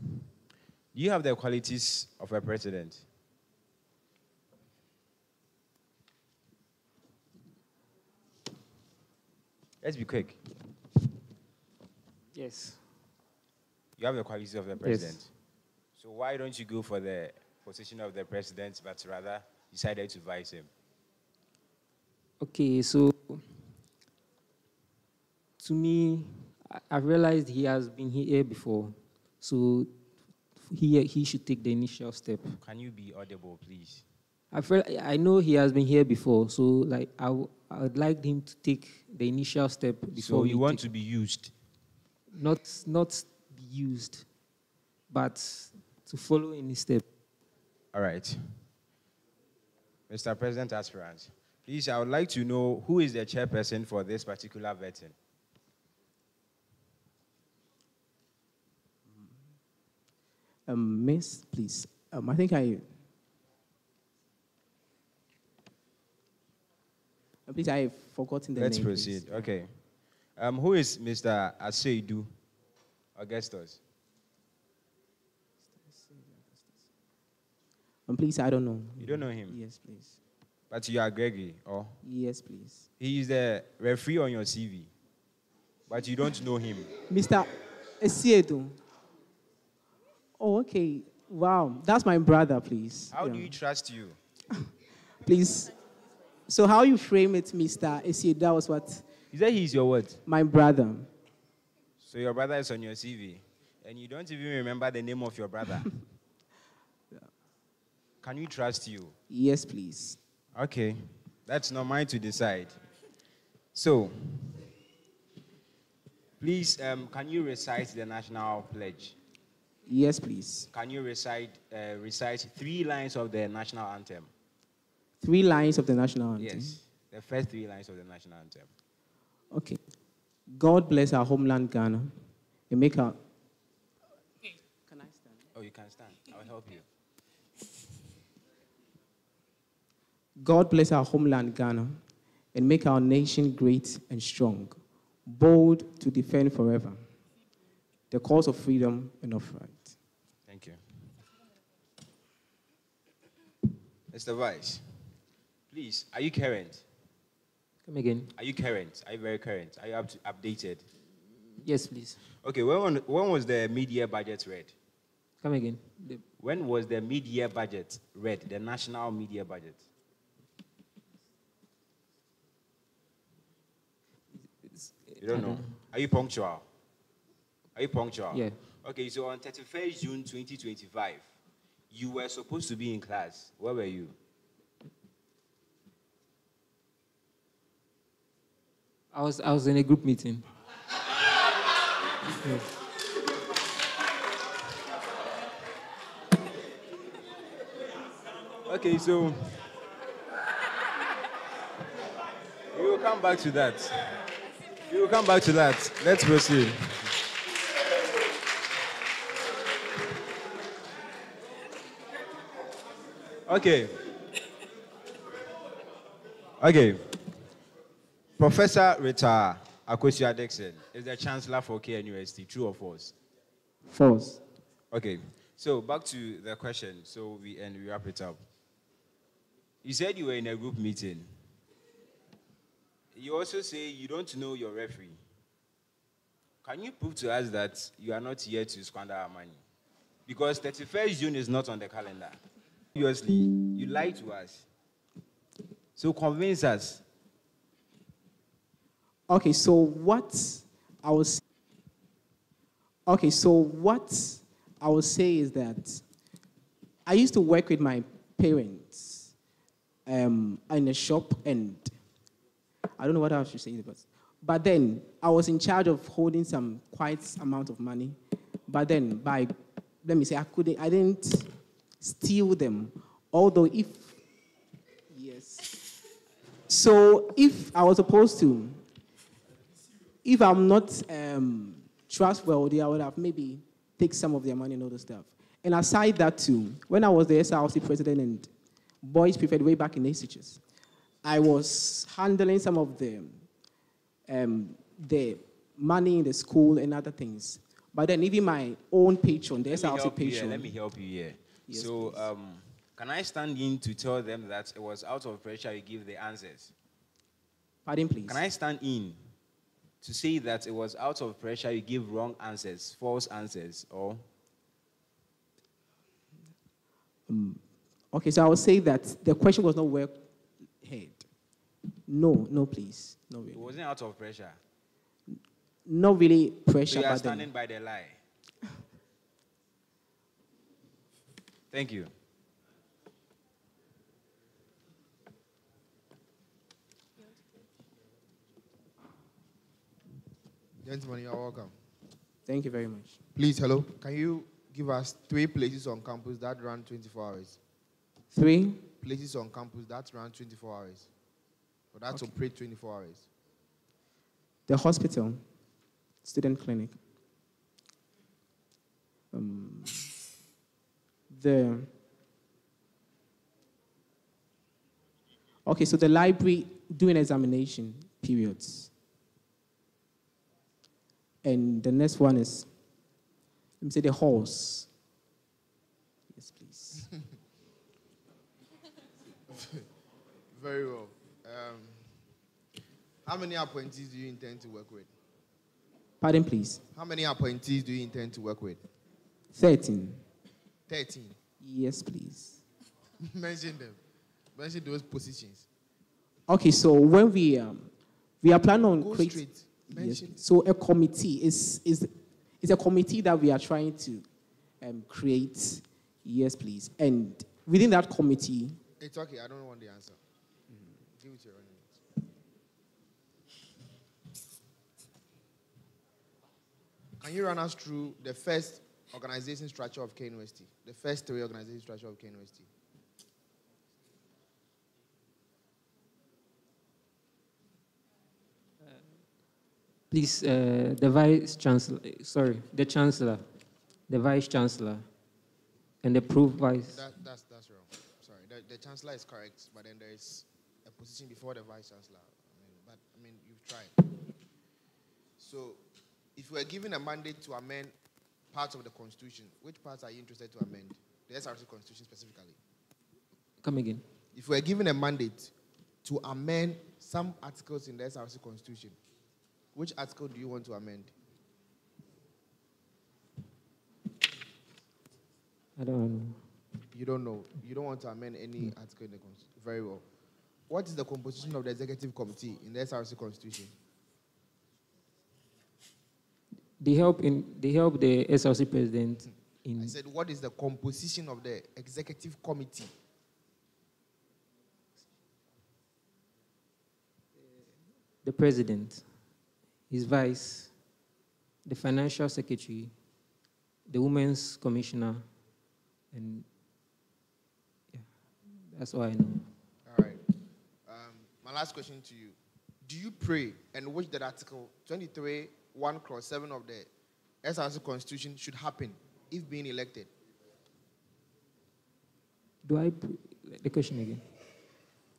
Do you have the qualities of a president? Let's be quick. Yes. You have the qualities of the president. Yes. So why don't you go for the position of the president, but rather decided to vice him? Okay, so to me, I realized he has been here before, so he should take the initial step. Can you be audible, please? I know he has been here before, so like I would like him to take the initial step before. So you want to be used? Not be used, but to follow in his step. All right. Mr. President Aspirant, please, I would like to know who is the chairperson for this particular vetting. Miss, please. I think please, I've forgotten the Let's name. proceed. Please. Okay. Who is Mr. Aseidu Augustus? Please, I don't know. You don't know him? Yes, please. But you are Gregory, or? Yes, please. He is the referee on your CV, but you don't know him. Mr. Esiedu. Oh, okay. Wow, that's my brother, please. How do you trust you? Please. So how you frame it, Mr. Esiedu, that was what? Is that he's your what? My brother. So your brother is on your CV, and you don't even remember the name of your brother. Can we trust you? Yes, please. Okay. That's not mine to decide. So, please, can you recite the national pledge? Yes, please. Can you recite 3 lines of the national anthem? 3 lines of the national anthem? Yes, the first 3 lines of the national anthem. Okay. God bless our homeland, Ghana, and make our... Can I stand? Oh, you can stand. I'll help you. God bless our homeland, Ghana, and make our nation great and strong, bold to defend forever the cause of freedom and of right. Thank you. Mr. Vice, please, are you current? Come again. Are you current? Are you very current? Are you updated? Yes, please. Okay, when was the mid-year budget read? Come again. When was the mid-year budget read, the national mid-year budget? You don't know? Are you punctual? Are you punctual? Yeah. Okay, so on 31st June 2025, you were supposed to be in class. Where were you? I was in a group meeting. Yeah. Okay, so we will come back to that. We will come back to that. Let's proceed. Okay. Okay. Professor Rita Akosua Dixon is the chancellor for KNUST. True or false? False. Okay. So back to the question. So we wrap it up. You said you were in a group meeting. You also say you don't know your referee. Can you prove to us that you are not here to squander our money? Because 31st June is not on the calendar. Obviously, you lied to us. So convince us. Okay, so what I will say is that I used to work with my parents in a shop, and I don't know what else to say, but then I was in charge of holding some quite amount of money. But then let me say, I didn't steal them. Although so if I was supposed to, if I'm not trustworthy, I would have maybe take some of their money and all the stuff. And aside that too, when I was the SRC president and boys preferred way back in ACHS, I was handling some of the money in the school and other things. But then even my own patron, the SRC patron. Let me help you here. Yes, so can I stand in to tell them that it was out of pressure you give the answers? Pardon, please? Can I stand in to say that it was out of pressure you give wrong answers, false answers, or? Okay, so I would say that the question was not well heard. No, please. No, really. It wasn't out of pressure. Not really pressure. So you are standing by the lie. Thank you. Gentlemen, you are welcome. Thank you very much. Please, hello. Can you give us 3 places on campus that run 24 hours? 3 places on campus that run 24 hours. Or that operate 24 hours. The hospital, student clinic. So the library doing examination periods. And the next one is, let me say the halls. Yes, please. Very well. How many appointees do you intend to work with? Pardon, please. How many appointees do you intend to work with? 13. 13. Yes, please. Mention them. Mention those positions. Okay, so when we are planning on Go creating, straight. yes, Mention. so a committee is a committee that we are trying to create. Yes, please. And within that committee, It's okay. I don't want the answer. Give it to your running mate. Can you run us through the first organization structure of KNUST? The first 3 organization structure of KNUST? Please, the Vice Chancellor, the Chancellor, the Vice Chancellor, and the Pro Vice. That's wrong. Sorry. The Chancellor is correct, but then there is a position before the Vice Chancellor. You've tried. So, if you were given a mandate to amend parts of the Constitution, which parts are you interested to amend? The SRC Constitution specifically. Come again. If you were given a mandate to amend some articles in the SRC Constitution, which article do you want to amend? I don't know. You don't know. You don't want to amend any article in the Constitution. Very well. What is the composition of the Executive Committee in the SRC Constitution? They help the SRC president in. I said, what is the composition of the Executive Committee? The president, his vice, the financial secretary, the women's commissioner, and yeah, that's all I know. All right. My last question to you. Do you pray and wish that Article 23, 1 clause 7 of the SRC Constitution should happen if being elected? The question again?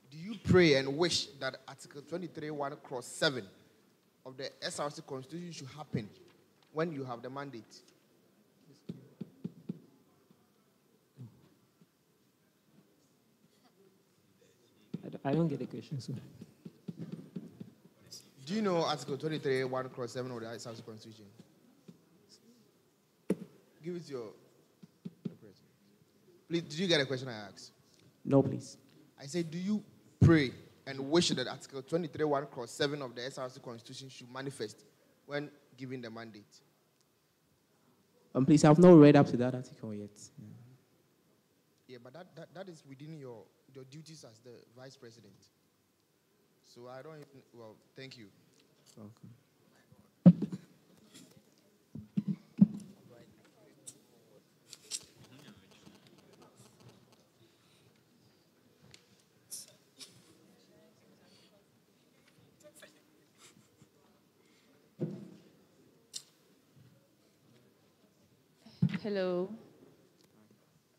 Do you pray and wish that Article 23, 1 clause 7 of the SRC Constitution should happen when you have the mandate? I don't get the question, sir. Do you know Article 23, 1 clause 7 of the SRC Constitution? Give it to your president. Please, did you get a question I asked? No, please. I said, do you pray and wish that Article 23, 1 clause 7 of the SRC Constitution should manifest when given the mandate? Please, I have not read up to that article yet. Yeah, but that is within your duties as the Vice President. So I don't even, well, thank you. Welcome. Hello.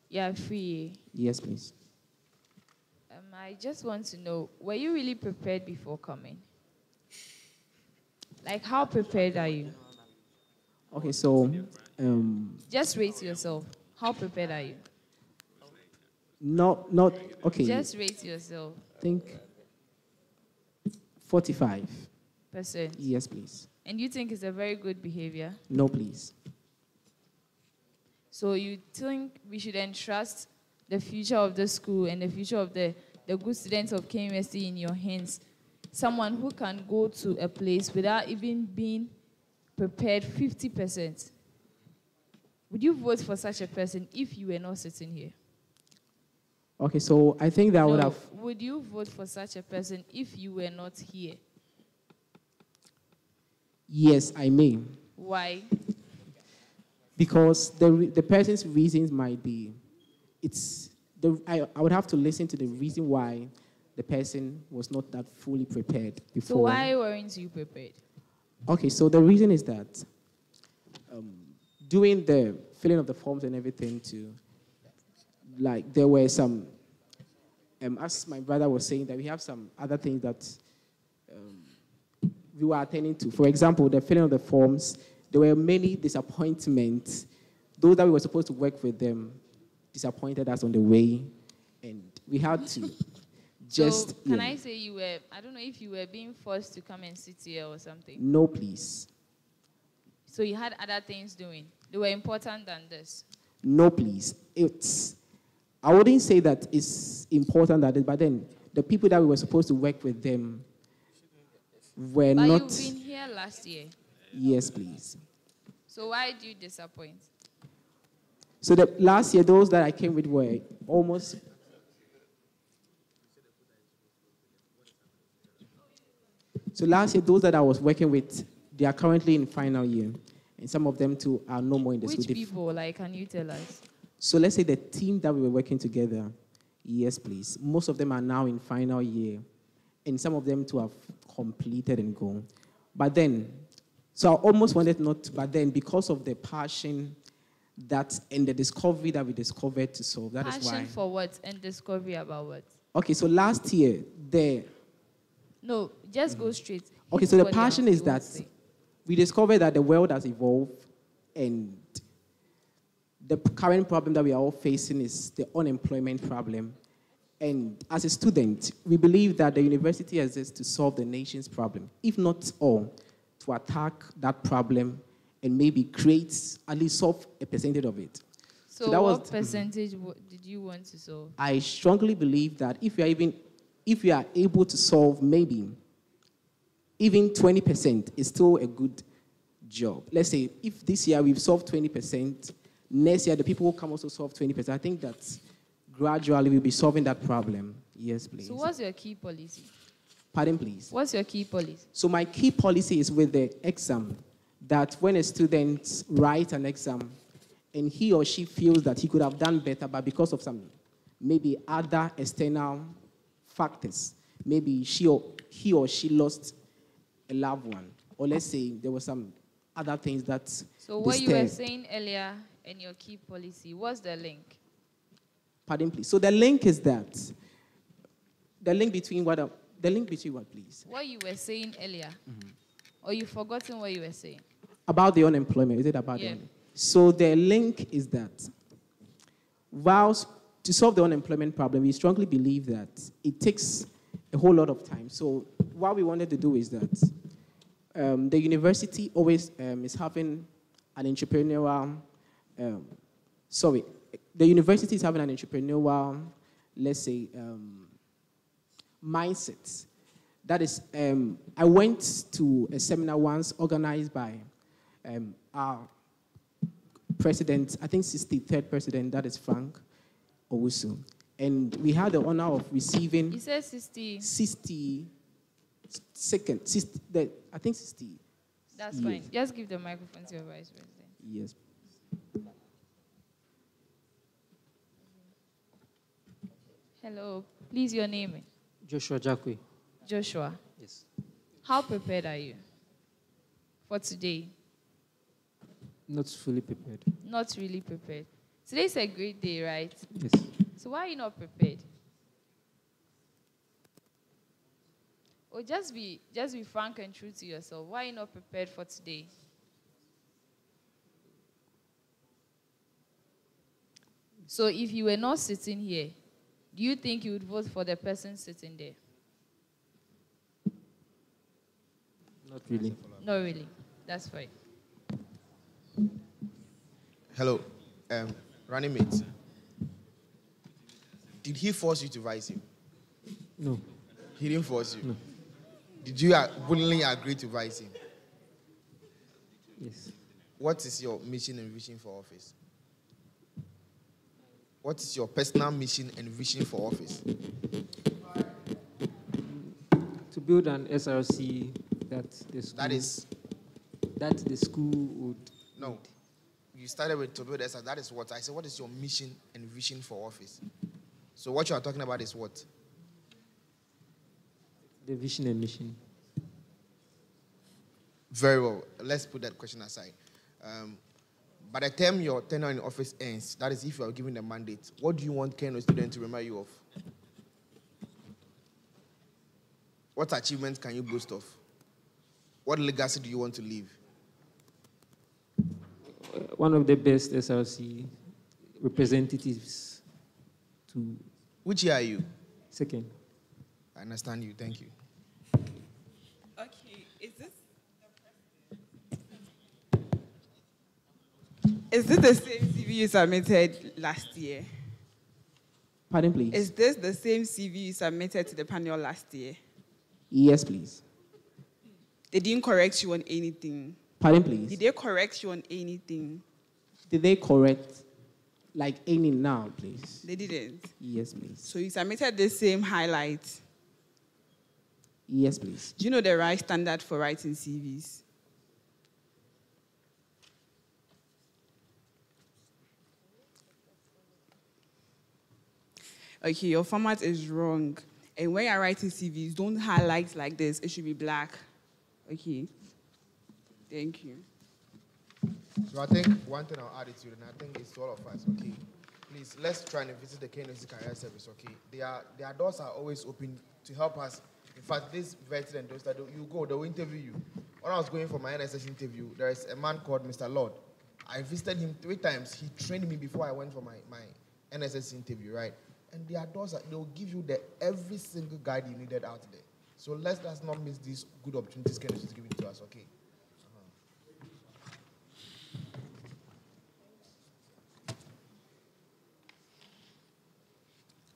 Yeah, free. Yes, please. I just want to know, were you really prepared before coming? Like, how prepared are you? Okay, so Just rate yourself. How prepared are you? not okay. Just rate yourself. I think 45%. Yes, please. And you think it's a very good behavior? No, please. So you think we should entrust the future of the school and the future of the good students of KMSC in your hands? Someone who can go to a place without even being prepared 50%. Would you vote for such a person if you were not sitting here? Okay, so I think that would have. Would you vote for such a person if you were not here? Yes, I may. Why? Because the person's reasons might be, it's I would have to listen to the reason why the person was not that fully prepared before. So why weren't you prepared? Okay, so the reason is that doing the filling of the forms and everything too, like there were some, as my brother was saying, that we have some other things that we were attending to. For example, the filling of the forms, there were many disappointments. Those that we were supposed to work with them disappointed us on the way, and we had to just... So can I say you were, I don't know if you were being forced to come and sit here or something? No, please. So you had other things doing. They were important than this. No, please. I wouldn't say that it's important that it, but then the people that we were supposed to work with them were but not... You've been here last year. Yes, please. So why do you disappoint? So the last year, those that I came with were almost... So last year, those that I was working with, they are currently in final year. And some of them too are no more in the school. Which people, like, can you tell us? So let's say the team that we were working together, yes, please. Most of them are now in final year. And some of them too have completed and gone. But then, so I almost wanted not to, but then because of the passion that and the discovery that we discovered to solve, that is why. Passion for what and discovery about what? Okay, so last year, No, just go straight. Okay, so the passion is that we discovered that the world has evolved and the current problem that we are all facing is the unemployment problem. And as a student, we believe that the university exists to solve the nation's problem, if not all, to attack that problem and maybe create, at least solve a percentage of it. So that what percentage did you want to solve? I strongly believe that if you are able to solve maybe even 20%, is still a good job. Let's say if this year we've solved 20%, next year the people will come also solve 20%. I think that gradually we'll be solving that problem. Yes, please. So what's your key policy? Pardon, please? What's your key policy? So my key policy is with the exam, that when a student writes an exam and he or she feels that he could have done better, but because of some maybe other external factors, maybe he or she lost a loved one, or let's say there were some other things that... So what you were saying earlier in your key policy, what's the link? Pardon, please. So the link is that, the link between what, please? What you were saying earlier, or you've forgotten what you were saying? About the unemployment, is it about Yeah. So the link is that, whilst to solve the unemployment problem, we strongly believe that it takes a whole lot of time. So what we wanted to do is that the university always is having an entrepreneurial, the university is having an entrepreneurial, let's say, mindset. That is, I went to a seminar once organized by our president, I think 63rd president, that is Frank Owusu. And we had the honor of receiving... You said 60. 62nd, I think 60. That's yes. fine. Just give the microphone to your vice president. Yes. Hello. Please, your name? Joshua Jakwe. Joshua. Yes. How prepared are you for today? Not fully prepared. Not really prepared. Today's a great day, right? Yes. So why are you not prepared? Or just be frank and true to yourself. Why are you not prepared for today? So if you were not sitting here, do you think you would vote for the person sitting there? Not really. Not really. That's fine. Hello, running mate. Did he force you to vice him? No. He didn't force you? No. Did you willingly agree to vice him? Yes. What is your mission and vision for office? What is your personal mission and vision for office? To build an SRC that the school would... No. You started with to build SRC. That is what I said. What is your mission and vision for office? So what you are talking about is what? The vision and mission. Very well. Let's put that question aside. By the time your tenure in office ends, that is if you are given the mandate, what do you want Kano students to remember you of? What achievements can you boast of? What legacy do you want to leave? One of the best SRC representatives to... Which year are you? Second. I understand you. Thank you. Okay, is this the same CV you submitted last year? Pardon, please? Is this the same CV you submitted to the panel last year? Yes, please. They didn't correct you on anything. Pardon, please? Did they correct you on anything? Did they correct, like any now, please? They didn't? Yes, please. So you submitted the same highlights? Yes, please. Do you know the right standard for writing CVs? Okay, your format is wrong. And when you're writing CVs, don't highlight like this. It should be black. Okay. Thank you. So I think one thing I'll add it to, and I think it's to all of us, okay? Please, let's try and visit the KNUST Career Service, okay? Their doors are always open to help us. In fact, this veteran and those that you go, they will interview you. When I was going for my NSS interview, there is a man called Mr. Lord. I visited him 3 times. He trained me before I went for my NSS interview, right? And their doors, they will give you every single guide you needed out there. So let's not miss these good opportunities KNUST is giving to us, okay?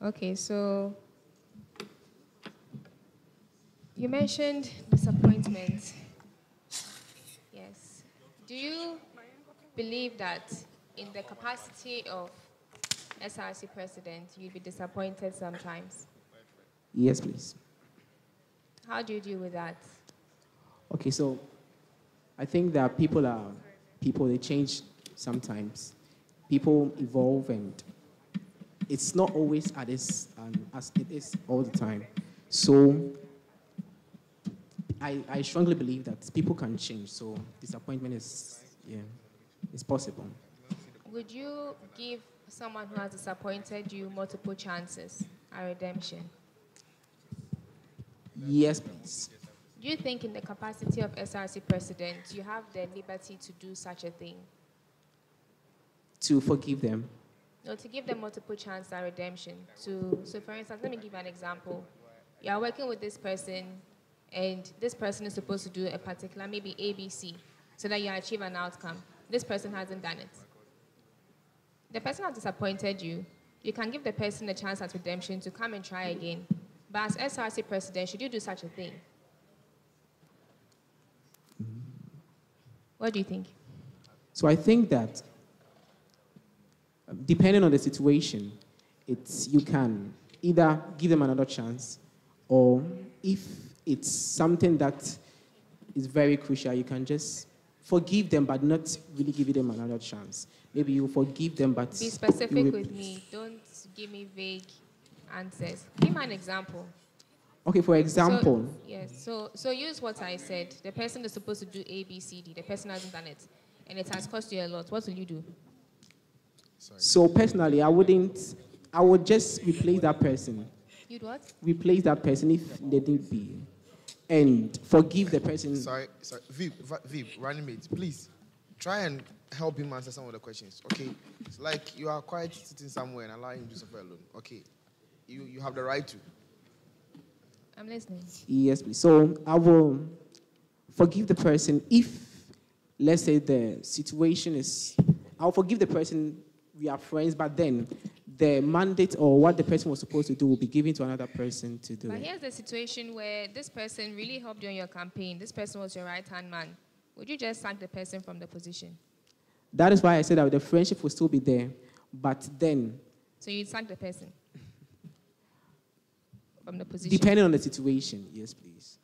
Okay, so you mentioned disappointment. Yes. Do you believe that in the capacity of SRC president, you'd be disappointed sometimes? Yes, please. How do you deal with that? Okay, so I think that people, they change sometimes. People evolve, and it's not always as it is all the time. So I strongly believe that people can change, so disappointment is possible. Would you give someone who has disappointed you multiple chances, a redemption? Yes, please. Do you think in the capacity of SRC president, you have the liberty to do such a thing? To forgive them? No, to give them multiple chance and redemption. So for instance, let me give you an example. You are working with this person, and this person is supposed to do a particular, maybe ABC, so that you achieve an outcome. This person hasn't done it. The person has disappointed you. You can give the person a chance at redemption to come and try again. But as SRC president, should you do such a thing? What do you think? So I think that depending on the situation, you can either give them another chance, or if it's something that is very crucial, you can just forgive them but not really give them another chance. Maybe you forgive them, but... Be specific with me. Don't give me vague answers. Give me an example. Okay, for example... So use what I said. The person is supposed to do A, B, C, D. The person hasn't done it, and it has cost you a lot. What will you do? So personally, I would just replace that person. You'd what? Replace that person if they need be. And forgive the person. Sorry. Viv, running mate, please try and help him answer some of the questions, okay? It's like you are quite sitting somewhere and allowing him to suffer alone, okay? You have the right to. I'm listening. Yes, please. So I will forgive the person if, let's say, the situation is... I'll forgive the person, we are friends, but then the mandate or what the person was supposed to do will be given to another person to do. But here's the situation where this person really helped you on your campaign. This person was your right-hand man. Would you just sack the person from the position? That is why I said that the friendship will still be there, but then... So you'd sack the person from the position? Depending on the situation, yes, please.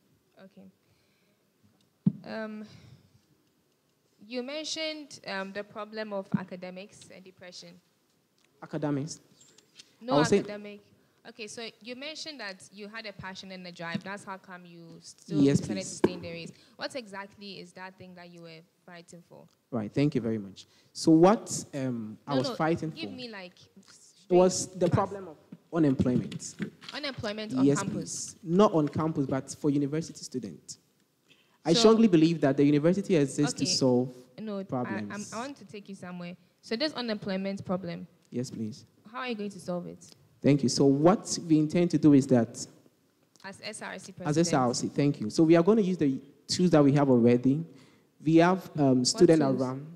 Okay. You mentioned the problem of academics and depression. Academics? No academic. Okay, so you mentioned that you had a passion and a drive. That's how come you still decided to stay in the race. What exactly is that thing that you were fighting for? Right, thank you very much. So what I was fighting give for me like was the problem of unemployment. Unemployment on campus? Please. Not on campus, but for university students. I strongly believe that the university exists to solve problems. I want to take you somewhere. So this unemployment problem. Yes, please. How are you going to solve it? Thank you. So what we intend to do is that as SRC president. As SRC, thank you. So we are going to use the tools that we have already. We have students around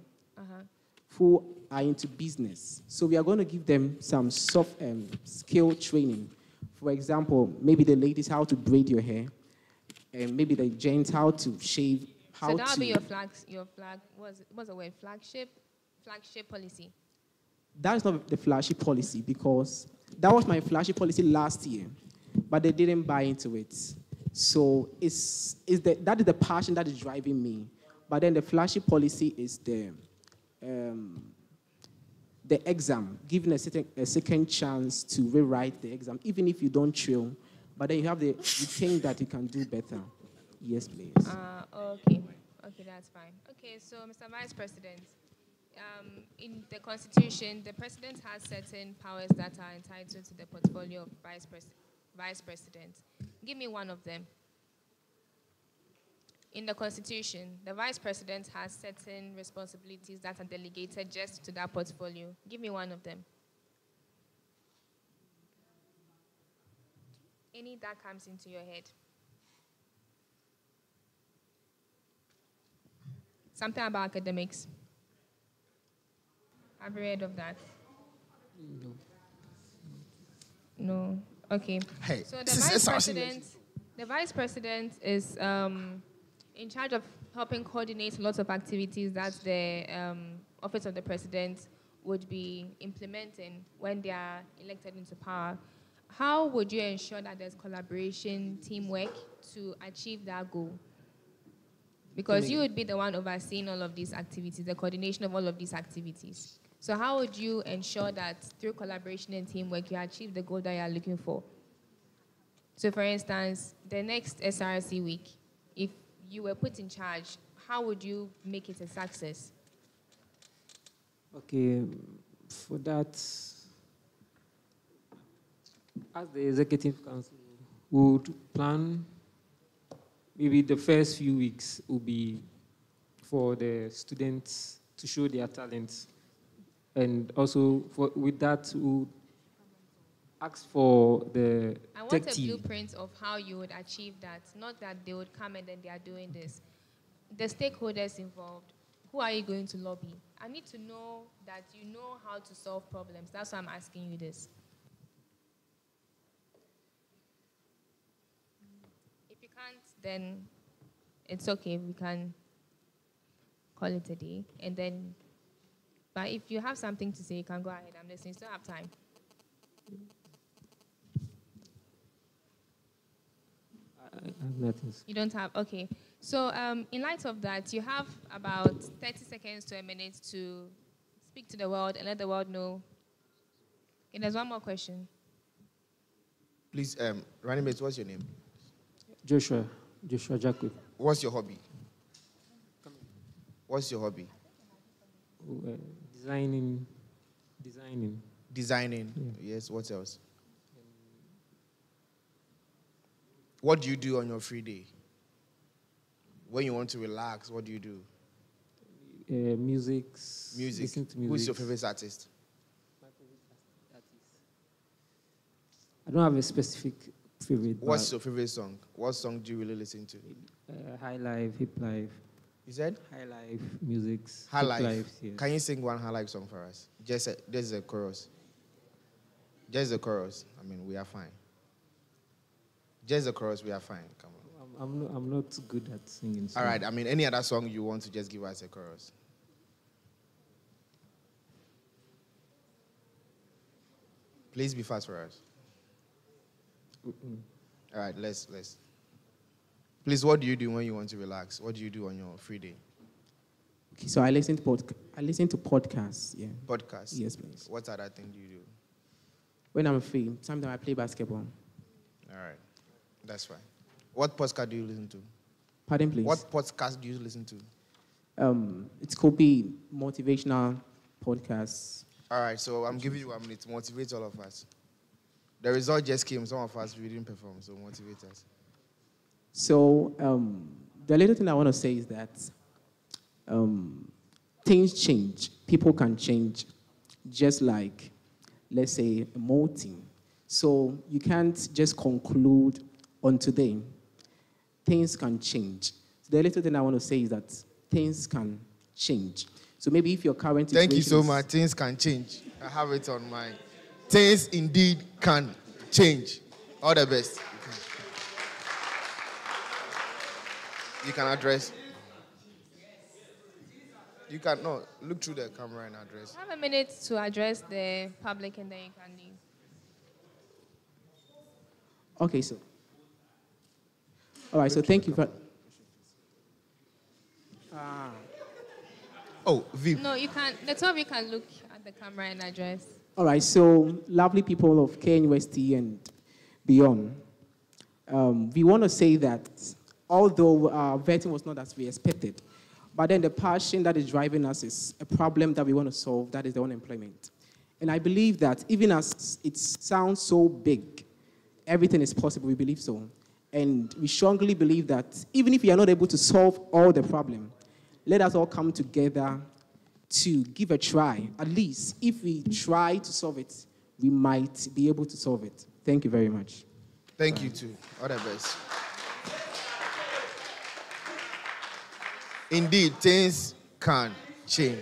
who are into business. So we are going to give them some soft skill training. For example, maybe the ladies how to braid your hair, and maybe the gents how to shave. So that will be your what's the word? Flagship policy. That is not the flashy policy, because that was my flashy policy last year, but they didn't buy into it. So that is the passion that is driving me. But then the flashy policy is the exam, giving a second chance to rewrite the exam, even if you don't trill, but then you think that you can do better. Yes, please. Okay, that's fine. Okay, so Mr. Vice President, in the Constitution, the President has certain powers that are entitled to the portfolio of Vice President. Give me one of them. In the Constitution, the Vice President has certain responsibilities that are delegated just to that portfolio. Give me one of them. Any that comes into your head. Something about academics. Have you heard of that? No. Okay. Hey, so the Vice President is in charge of helping coordinate lots of activities that the Office of the President would be implementing when they are elected into power. How would you ensure that there's collaboration, teamwork to achieve that goal? Because you would be the one overseeing all of these activities, the coordination of all of these activities. So how would you ensure that through collaboration and teamwork you achieve the goal that you are looking for? So for instance, the next SRC week, if you were put in charge, how would you make it a success? Okay, for that, as the Executive Council would plan, maybe the first few weeks will be for the students to show their talents. And also, with that, we'll ask for the I tech want a team. blueprint of how you would achieve that, not that they would come and then they are doing this. The stakeholders involved, who are you going to lobby? I need to know that you know how to solve problems. That's why I'm asking you this. If you can't, then it's okay. We can call it a day. And then, but if you have something to say, you can go ahead. I'm listening. Still have time. I have nothing. You don't have? Okay. So in light of that, you have about 30 seconds to a minute to speak to the world and let the world know. Okay, there's one more question. Please, running mates, what's your name? Joshua Jacob. What's your hobby? What's your hobby? Designing. Designing, yes. What else? What do you do on your free day? When you want to relax, what do you do? Music. Listen to music. Who's your favorite artist? My favorite artist. I don't have a specific favorite. What's your favorite song? What song do you really listen to? High life, hip life. You said? High life, music. High life. Yes. Can you sing one high life song for us? Just a chorus. Just the chorus. I mean, we are fine. Just the chorus, we are fine. Come on. I'm not good at singing. All right. I mean, any other song you want to just give us a chorus? Please be fast for us. All right. Let's. Please, what do you do when you want to relax? What do you do on your free day? Okay, so I listen to podcasts. Yeah. Podcasts. Yes, please. What other thing do you do? When I'm free, sometimes I play basketball. All right. That's fine. What podcast do you listen to? Pardon, please? What podcast do you listen to? It could be motivational podcasts. All right, so I'm giving you 1 minute to motivate all of us. The result just came. Some of us, we didn't perform, so motivate us. So the little thing I want to say is that things change. People can change, just like, let's say, a molting. So you can't just conclude on today. Things can change. So the little thing I want to say is that things can change. So maybe if your current situation Thank you so much. Things can change. I have it on my. Things indeed can change. All the best. You can address. You can look through the camera and address. Have a minute to address the public and then you can leave. Okay, so. All right, so thank you for. Oh, Vip. No, you can. The two of you can look at the camera and address. All right, so lovely people of KNUST and beyond, we want to say that although vetting was not as we expected, but then the passion that is driving us is a problem that we want to solve, that is the unemployment. And I believe that even as it sounds so big, everything is possible, we believe so. And we strongly believe that even if we are not able to solve all the problem, let us all come together to give a try. At least if we try to solve it, we might be able to solve it. Thank you very much. Thank you too. All the best. Indeed, things can change.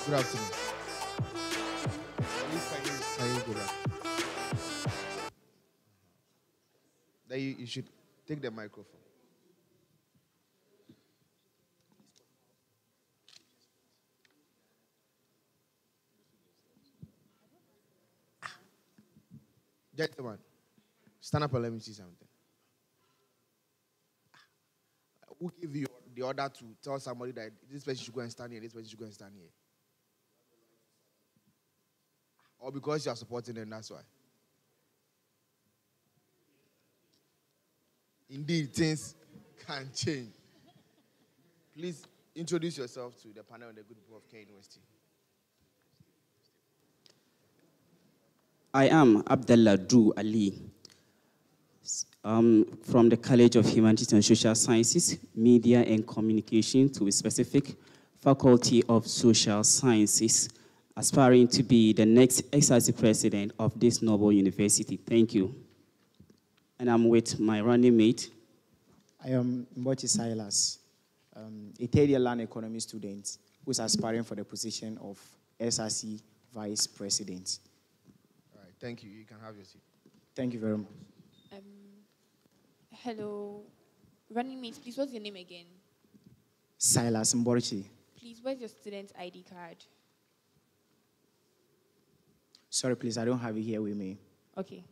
Good afternoon. Please, can you go back? Then you should take the microphone. Gentlemen, stand up and let me see something. Who gave you the order to tell somebody that this person should go and stand here, this person should go and stand here? Or because you are supporting them, that's why? Indeed, things can change. Please introduce yourself to the panel and the good people of KNUST. I am Abdullah Du Ali from the College of Humanities and Social Sciences, Media and Communication, to be specific, Faculty of Social Sciences, aspiring to be the next SRC president of this noble university. Thank you. And I'm with my running mate. I am Mbochi Silas, a third-year land economy student who's aspiring for the position of SRC vice president. All right. Thank you. You can have your seat. Thank you very much. Hello. Running mate, please, what's your name again? Silas Mborchi. Please, where's your student ID card? Sorry, please, I don't have it here with me. Okay.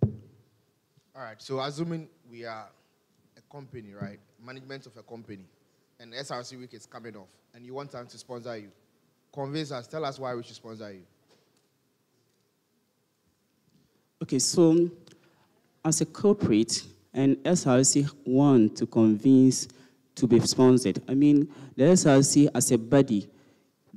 All right, so assuming we are a company, right? Management of a company, and SRC week is coming off, and you want them to sponsor you. Convince us, tell us why we should sponsor you. Okay, so as a corporate, and SRC want to convince to be sponsored. I mean, the SRC as a body,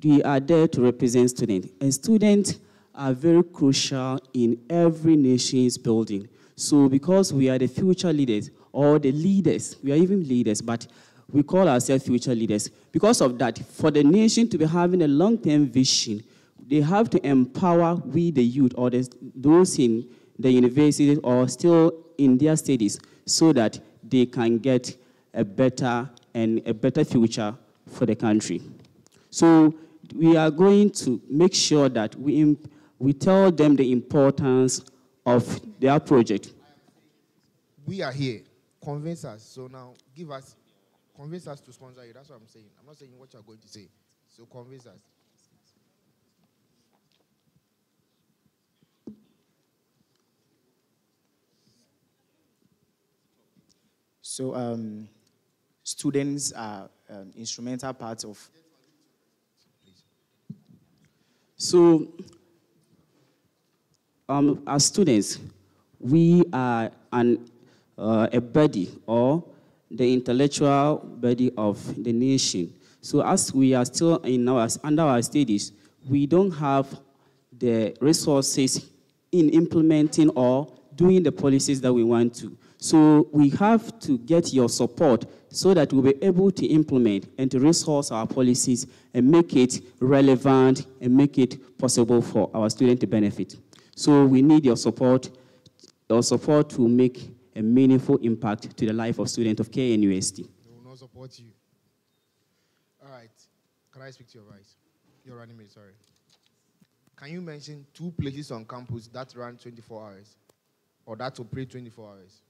we are there to represent students. And students are very crucial in every nation's building. So because we are the future leaders, or the leaders, we are even leaders, but we call ourselves future leaders. Because of that, for the nation to be having a long-term vision, they have to empower we, the youth, or those in the university or still in their studies, so that they can get a better future for the country. So we are going to make sure that we tell them the importance of their project. We are here. Convince us. So now, convince us to sponsor you. That's what I'm saying. I'm not saying what you're going to say. So convince us. So students are instrumental part of. So as students, we are a body or the intellectual body of the nation. So as we are still under our studies, we don't have the resources in implementing or doing the policies that we want to. So we have to get your support so that we'll be able to implement and to resource our policies and make it relevant and make it possible for our students to benefit. So we need your support to make a meaningful impact to the life of students of KNUST. They will not support you. All right. Can I speak to your vice? Your running mate, sorry. Can you mention 2 places on campus that run 24 hours or that operate 24 hours?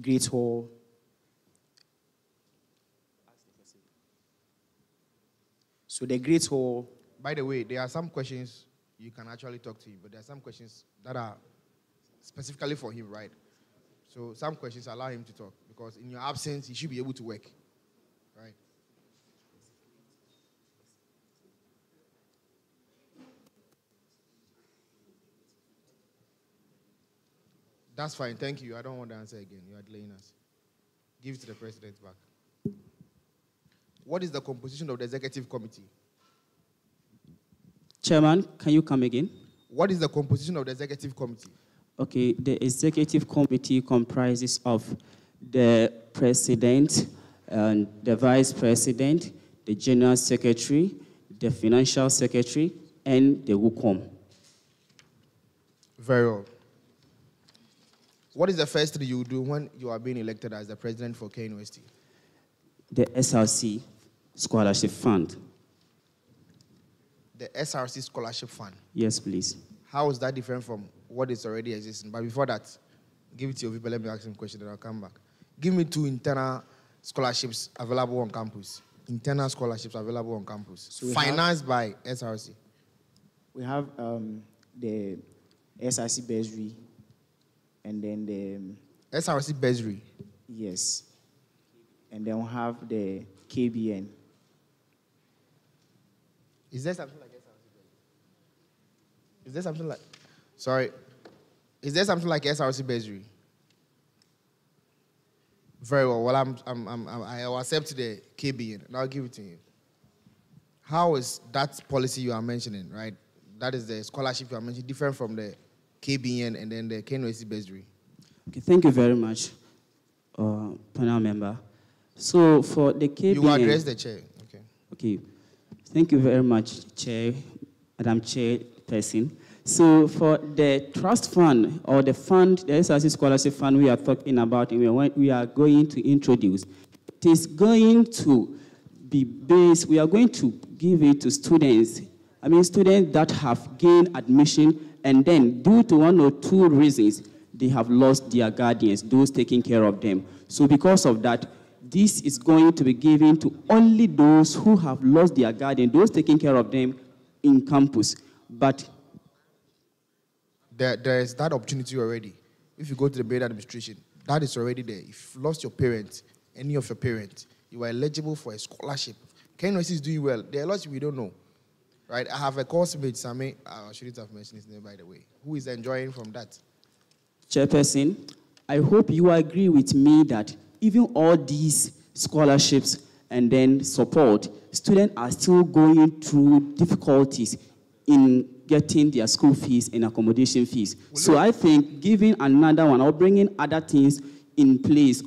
Great Hall. So the Great Hall. By the way, there are some questions you can actually talk to him, but there are some questions that are specifically for him, right? So some questions allow him to talk, because in your absence, he should be able to work, right? That's fine, thank you. I don't want to answer again. You are delaying us. Give it to the president back. What is the composition of the executive committee? Chairman, can you come again? What is the composition of the executive committee? Okay, the executive committee comprises of the president, and the vice president, the general secretary, the financial secretary, and the WUCOM. Very well. What is the first thing you do when you are being elected as the president for KNUST? The SRC Scholarship Fund. The SRC Scholarship Fund? Yes, please. How is that different from what is already existing? But before that, give it to your people. Let me ask him a question, then I'll come back. Give me 2 internal scholarships available on campus. Internal scholarships available on campus. So financed by SRC. We have the SRC bursary, and then the SRC bursary. Yes. And then we have the KBN. Is there something like SRC bursary? Is there something like... Sorry. Is there something like SRC bursary? Very well. Well, I will accept the KBN, and I'll give it to you. How is that policy you are mentioning, right? That is the scholarship you are mentioning, different from the KBN and then the KNUST bursary? Okay, thank you very much, panel member. So for the KBN... You address the chair. Okay. Okay. Thank you very much, Chair, Madam Chairperson. So for the trust fund, or the fund, the SRC Scholarship Fund we are talking about, and we are going to introduce, it is going to be based, we are going to give it to students I mean, students that have gained admission and then due to one or two reasons, they have lost their guardians, those taking care of them. So because of that, this is going to be given to only those who have lost their guardian, those taking care of them in campus. But there is that opportunity already. If you go to the Bed administration, that is already there. If you lost your parents, any of your parents, you are eligible for a scholarship. KNUST is doing well. There are lots we don't know. Right? I have a course mate, Sami, I shouldn't have mentioned his name, by the way, who is enjoying from that. Chairperson, I hope you agree with me that even all these scholarships and then support, students are still going through difficulties in getting their school fees and accommodation fees. So I think giving another one or bringing other things in place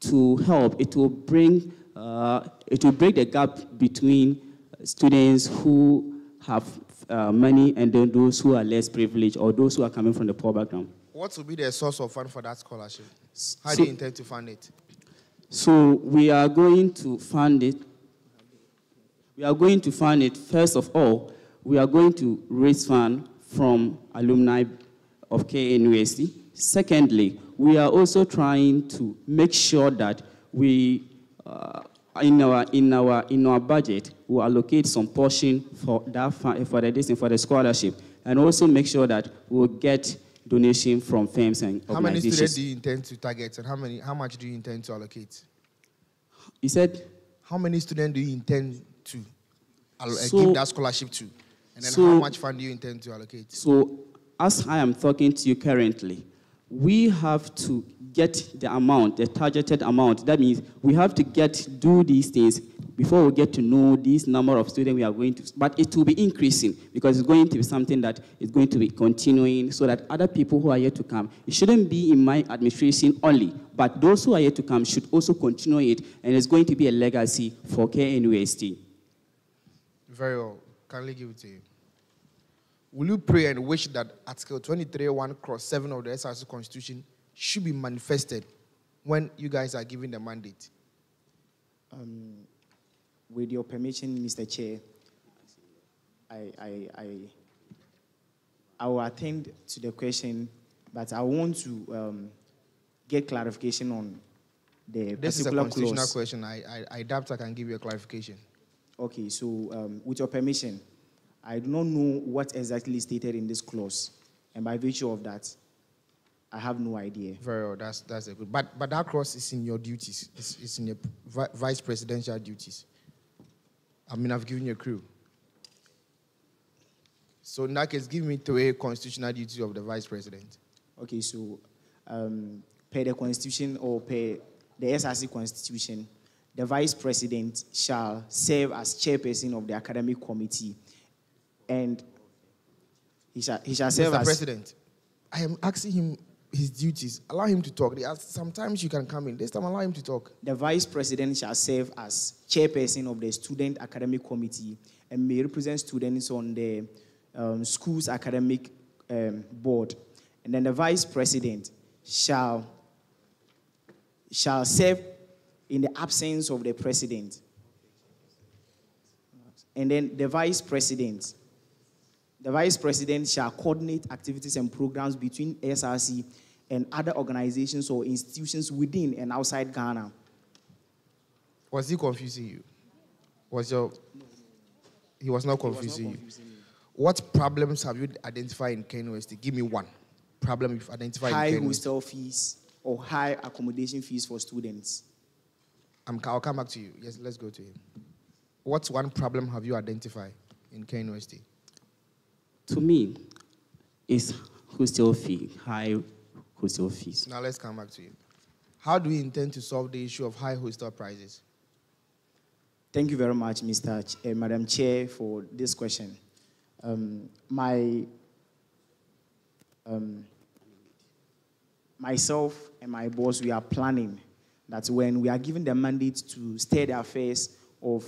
to help, it will break the gap between students who have money and then those who are less privileged or those who are coming from the poor background. What will be the source of fund for that scholarship? How do you intend to fund it? So we are going to fund it. First of all, we are going to raise funds from alumni of KNUST. Secondly, we are also trying to make sure that we, in our budget, we allocate some portion for that for the scholarship, and also make sure that we will get donation from firms and organizations. How many students do you intend to target, and how much do you intend to allocate? You said? How many students do you intend to give that scholarship to? And then how much fund do you intend to allocate? So, as I am talking to you currently, we have to get the amount, the targeted amount. That means we have to do these things before we get to know this number of students we are going to. But it will be increasing because it's going to be something that is going to be continuing so that other people who are yet to come, it shouldn't be in my administration only, but those who are yet to come should also continue it, and it's going to be a legacy for KNUST. Very well. Kindly give it to you. Will you pray and wish that Article 23(1)(7) of the SRC Constitution should be manifested when you guys are given the mandate? With your permission, Mr. Chair, I will attend to the question, but I want to get clarification on the This is a particular constitutional clause. question. I doubt I can give you a clarification. Okay, so with your permission, I do not know what exactly is stated in this clause, and by virtue of that, I have no idea. Very well, that's a good. But that clause is in your duties. It's in your vice presidential duties. I mean, I've given you a clue. So in that case, give me to a constitutional duty of the vice president. Okay, so per the constitution or per the SRC constitution, the vice president shall serve as chairperson of the academic committee, and he shall serve Mr. as President, I am asking him his duties. Allow him to talk. Sometimes you can come in. This time, allow him to talk. The vice president shall serve as chairperson of the student academic committee and may represent students on the school's academic board. And then the vice president shall serve in the absence of the president. And then the vice president shall coordinate activities and programs between SRC and other organizations or institutions within and outside Ghana. Was he confusing you? He was not confusing you. What problems have you identified in KNUST? Give me one problem you've identified High in KNUST. hostel fees or high accommodation fees for students. I'll come back to you. Yes, let's go to him. What one problem have you identified in KNUST? To me, it's hostel fee, high hostel fees. Now let's come back to you. How do we intend to solve the issue of high hostel prices? Thank you very much, Madam Chair, for this question. Myself and my boss, we are planning that when we are given the mandate to steer the affairs of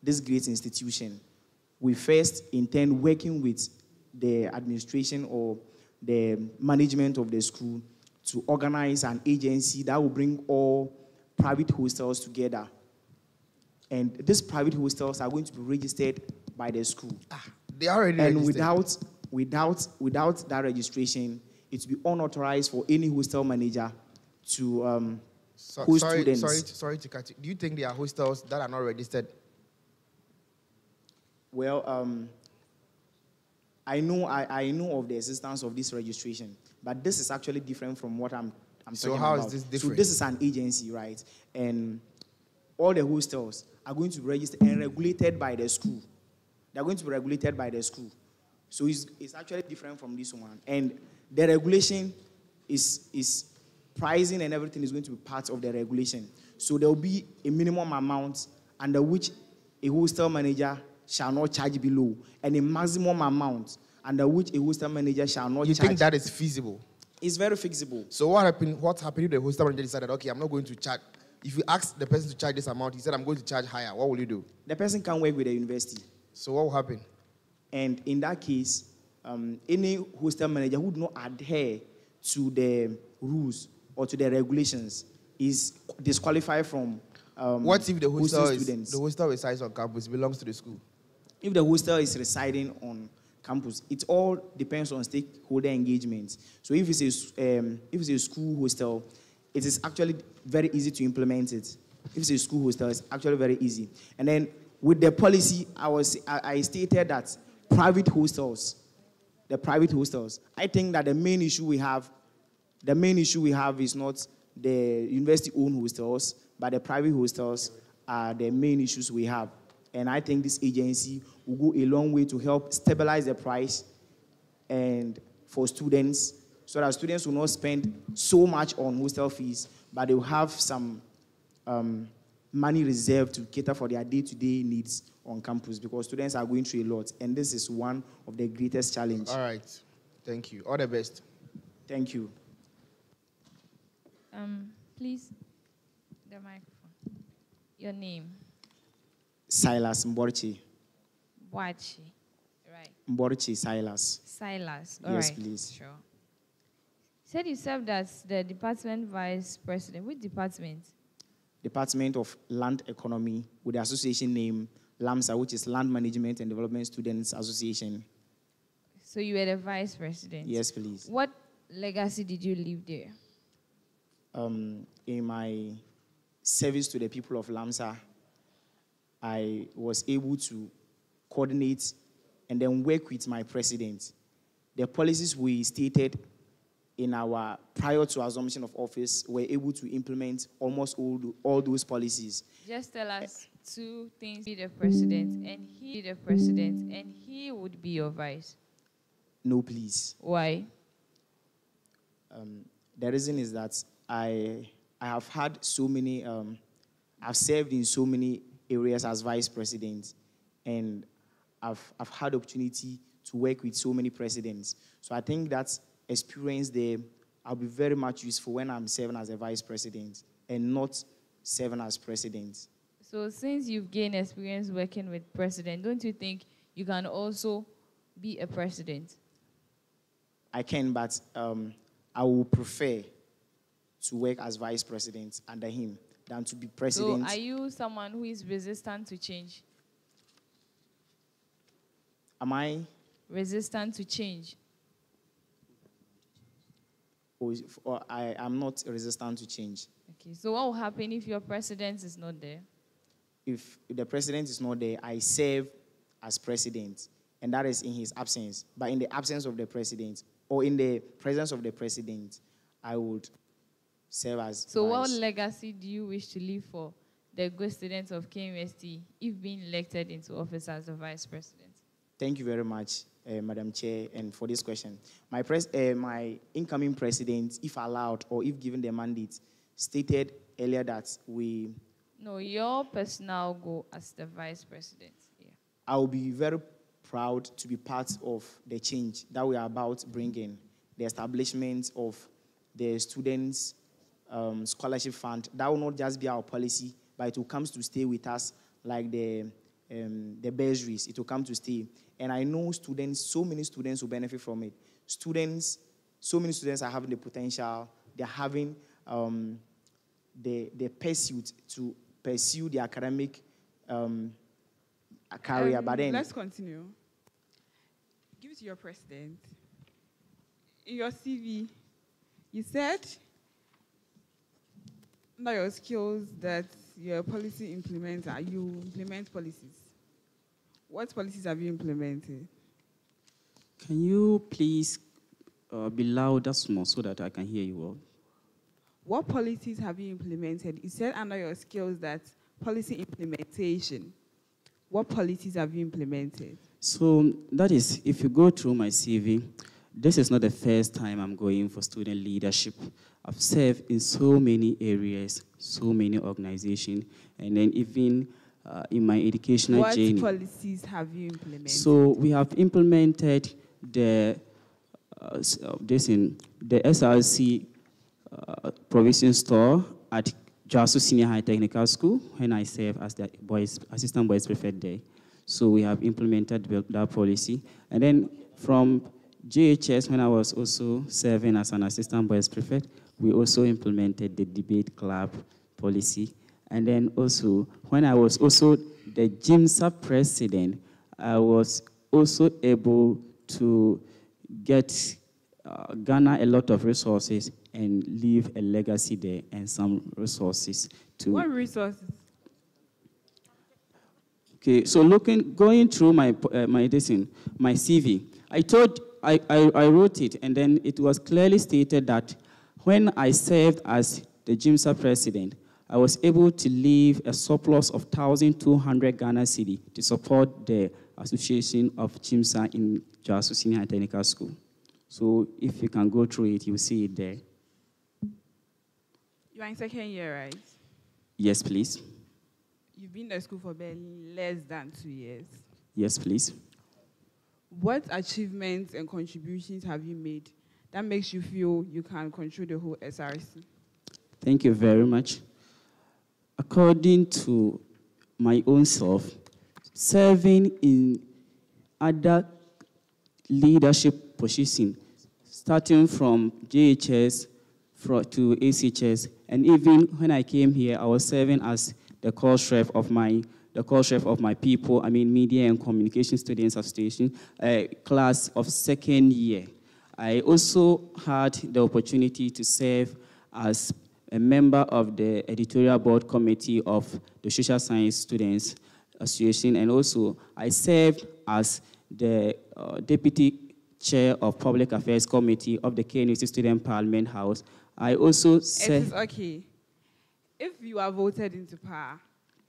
this great institution, we first intend working with the administration or the management of the school to organize an agency that will bring all private hostels together. And these private hostels are going to be registered by the school. They are already and registered. without that registration, it will be unauthorized for any hostel manager to host students. Sorry to cut you. Do you think there are hostels that are not registered? Well, I know of the existence of this registration, but this is actually different from what I'm So talking how about. is this different? So this is an agency, right? And all the hostels are going to be registered and regulated by the school. They're going to be regulated by the school. So it's actually different from this one. And the regulation is pricing and everything is going to be part of the regulation. So there will be a minimum amount under which a hostel manager shall not charge below, and a maximum amount under which a hostel manager shall not charge. You think that is feasible? It's very feasible. So what happened if the hostel manager decided, okay, I'm not going to charge? If you ask the person to charge this amount, he said, I'm going to charge higher. What will you do? The person can work with the university. So what will happen? And in that case, any hostel manager who do not adhere to the rules or to the regulations is disqualified from what if the students. hostel resides on campus, belongs to the school? If the hostel is residing on campus, it all depends on stakeholder engagement. So if it's a school hostel, it is actually very easy to implement it. If it's a school hostel, it's actually very easy. And then with the policy, I stated that the private hostels, I think that the main issue we have is not the university-owned hostels, but the private hostels are the main issues we have. And I think this agency will go a long way to help stabilize the price and for students, so that students will not spend so much on hostel fees, but they will have some money reserved to cater for their day-to-day needs on campus, because students are going through a lot, and this is one of the greatest challenges. All right. Thank you. All the best. Thank you. Please, the microphone. Your name? Silas Mborchi. Boachi. Right. Mborchi Silas. Silas. Yes, right. please. Sure. You said you served as the department vice president. Which department? Department of Land Economy, with the association name LAMSA, which is Land Management and Development Students Association. So you were the vice president? Yes, please. What legacy did you leave there? In my service to the people of LAMSA, I was able to coordinate and then work with my president. The policies we stated in our prior to assumption of office were able to implement almost all those policies. Just tell us two things. Be the president, and he would be your vice. No, please. Why? The reason is that I have had so many, I've served in so many areas as vice president, and I've had the opportunity to work with so many presidents. So I think that experience there, I'll be very much useful when I'm serving as a vice president and not serving as president. So since you've gained experience working with president, don't you think you can also be a president? I can, but I would prefer to work as vice president under him than to be president. So are you someone who is resistant to change? Am I? Resistant to change. Or I am not resistant to change. Okay, so what will happen if your president is not there? If the president is not there, I serve as president, and that is in his absence. But in the absence of the president, or in the presence of the president, I would serve as So vice. what legacy do you wish to leave for the good students of KMST if being elected into office as the vice president? Thank you very much, Madam Chair, and for this question. My incoming president, if allowed or if given the mandate, stated earlier that we... No, your personal goal as the vice president. Yeah. I will be very proud to be part of the change that we are about bringing, the establishment of the students' scholarship fund. That will not just be our policy, but it will come to stay with us like the bursaries. It will come to stay. And I know students, so many students will benefit from it. So many students are having the potential. They're having the pursuit to pursue the academic career. But then, let's continue. give it to your president. In your CV, you said under your skills that you're a policy implementer. You implement policies. What policies have you implemented? Can you please be louder small so that I can hear you well? What policies have you implemented? You said under your skills that policy implementation. What policies have you implemented? So that is, if you go through my CV, this is not the first time I'm going for student leadership. I've served in so many areas, so many organizations, and then even in my educational journey. What policies have you implemented? So we have implemented the SRC provision store at Jasu Senior High Technical School when I served as the assistant boys prefect there. So we have implemented that policy. And then from JHS, when I was also serving as an assistant boys prefect, we also implemented the debate club policy. And then also, when I was also the GIMSA president, I was also able to get Ghana a lot of resources and leave a legacy there and some resources too. What resources? Okay, so going through my CV, I wrote it, and then it was clearly stated that when I served as the GIMSA president, I was able to leave a surplus of 1,200 Ghana cedi to support the association of GIMSA in Jasu Senior High Technical School. So if you can go through it, you'll see it there. You are in second year, right? Yes, please. You've been in school for barely less than 2 years. Yes, please. What achievements and contributions have you made that makes you feel you can control the whole SRC? Thank you very much. According to my own self, serving in other leadership positions, starting from JHS to ACHS, and even when I came here, I was serving as the call chef of my people, Media and Communication Students Association, class of second year. I also had the opportunity to serve as a member of the editorial board committee of the Social Science Students Association, and also I served as the deputy chair of Public Affairs Committee of the KNUC Student Parliament House. I also served... It is okay. If you are voted into power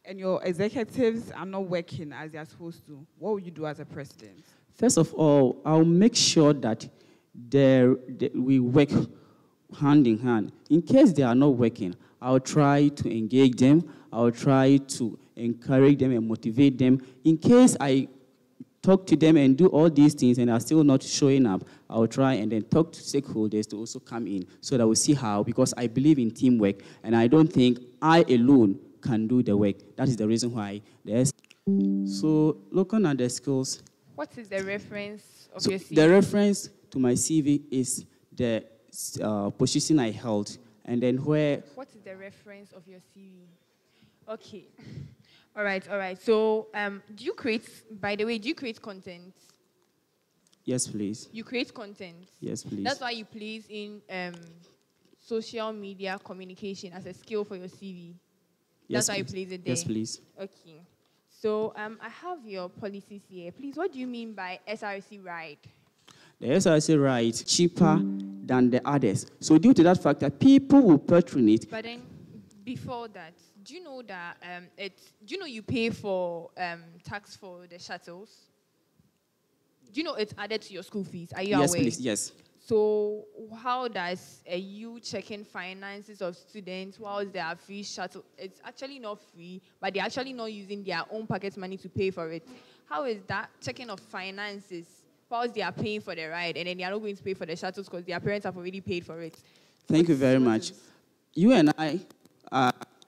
and your executives are not working as they are supposed to, what will you do as a president? First of all, I'll make sure that we work hand in hand. In case they are not working, I'll try to engage them. I'll try to encourage them and motivate them. In case I talk to them and do all these things and are still not showing up, I'll try and then talk to stakeholders to also come in so that we'll see how, because I believe in teamwork and I don't think I alone can do the work. That is the reason why there's... So looking at the skills... What is the reference of your CV? The reference to my CV is the position I held, and then where... What is the reference of your CV? Okay. All right. So, do you create content? Yes, please. You create content? Yes, please. That's why you place in social media communication as a skill for your CV? Yes, that's why you place it there? Yes, please. Okay. So, I have your policies here. Please, what do you mean by SRC ride? The SRC ride is cheaper than the others. So due to that fact that people will patronate. But then, before that, do you know that you pay for tax for the shuttles? Do you know it's added to your school fees? Are you aware? Yes, please. Yes. So how does you checking finances of students whilst they are free shuttle? It's actually not free, but they're actually not using their own pocket money to pay for it. How is that checking of finances whilst they are paying for the ride and then they are not going to pay for the shuttles because their parents have already paid for it? Thank you very much. You and I,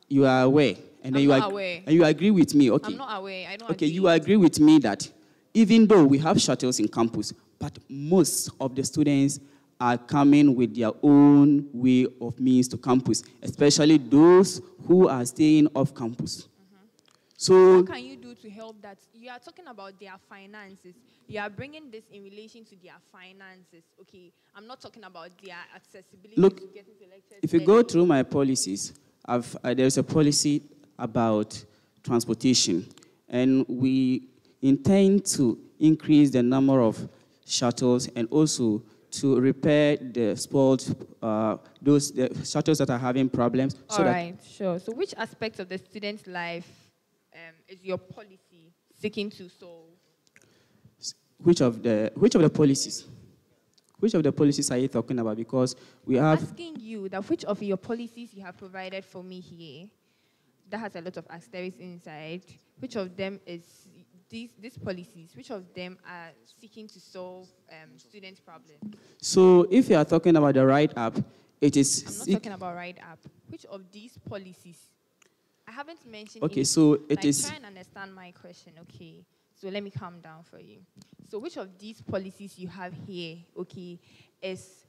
you are aware. And then you agree with me. Okay. I'm not aware. I don't agree. Okay, you agree with me that even though we have shuttles in campus, but most of the students are coming with their own way of means to campus, especially those who are staying off campus. So what can you do to help that? You are talking about their finances. You are bringing this in relation to their finances. Okay, I'm not talking about their accessibility Look, to getting selected. if you go through my policies, there's a policy about transportation, and we intend to increase the number of shuttles and also to repair the spoiled, the shuttles that are having problems. All right, sure. So which aspect of the student's life is your policy seeking to solve? Which of the policies? Which of the policies are you talking about? Because we have... Asking you that which of your policies you have provided for me here that has a lot of asterisks inside, which of them is these policies, which of them are seeking to solve students' problems? So if you are talking about the right app, it is... I'm not talking about right app. Which of these policies? I haven't mentioned... Okay, so it is... Try and understand my question, okay? So let me calm down for you. So which of these policies you have here, okay, is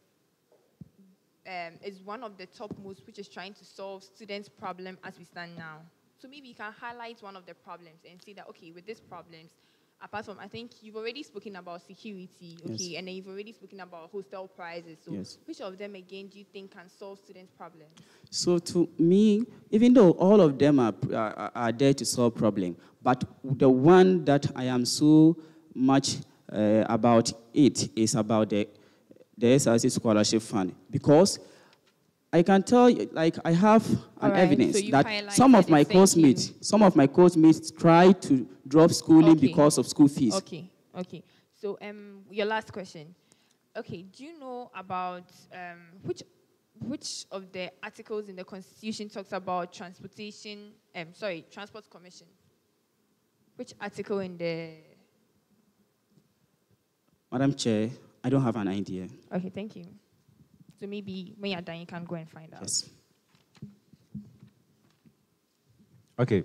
one of the topmost, which is trying to solve students' problem as we stand now? So maybe you can highlight one of the problems and say that, okay, with these problems, apart from, I think you've already spoken about security, okay, yes, and then you've already spoken about hostel prices. So yes, which of them, again, do you think can solve students' problems? So to me, even though all of them are there to solve problem, but the one that I am so much about it is about the SRC Scholarship Fund. Because I can tell you, like, I have an evidence so that some of my course-mates try to drop schooling because of school fees. Okay. So your last question. Okay, do you know about which of the articles in the Constitution talks about transport commission? Which article in the... Madam Chair, I don't have an idea. Okay, thank you. So maybe when you're done, you can go and find out. Yes. Okay.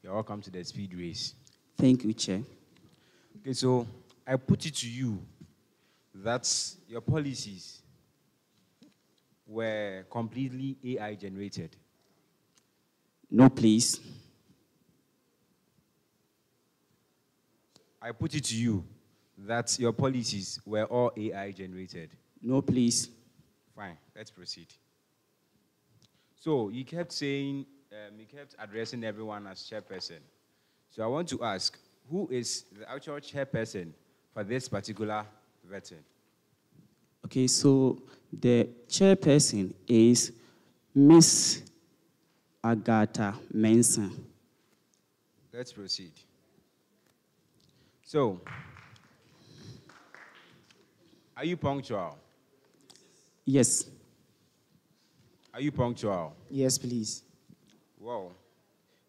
You're welcome to the speed race. Thank you, Chair. Okay, so I put it to you that your policies were completely AI generated. No, please. I put it to you that your policies were all AI generated. No, please. Fine, let's proceed. So you kept saying, you kept addressing everyone as chairperson. So I want to ask, who is the actual chairperson for this particular veteran? Okay, so the chairperson is Miss Agatha Mensah. Let's proceed. So, are you punctual? Yes. Are you punctual? Yes, please. Well,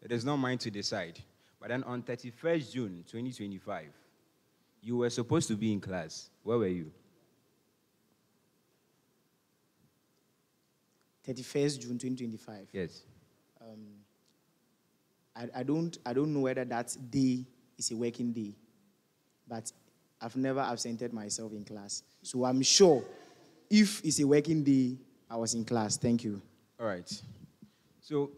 it is not mine to decide. But then on 31st June 2025, you were supposed to be in class. Where were you? 31st June 2025. Yes. I don't know whether that day is a working day, but I've never absented myself in class. So I'm sure if it's a working day, I was in class. Thank you. All right. So,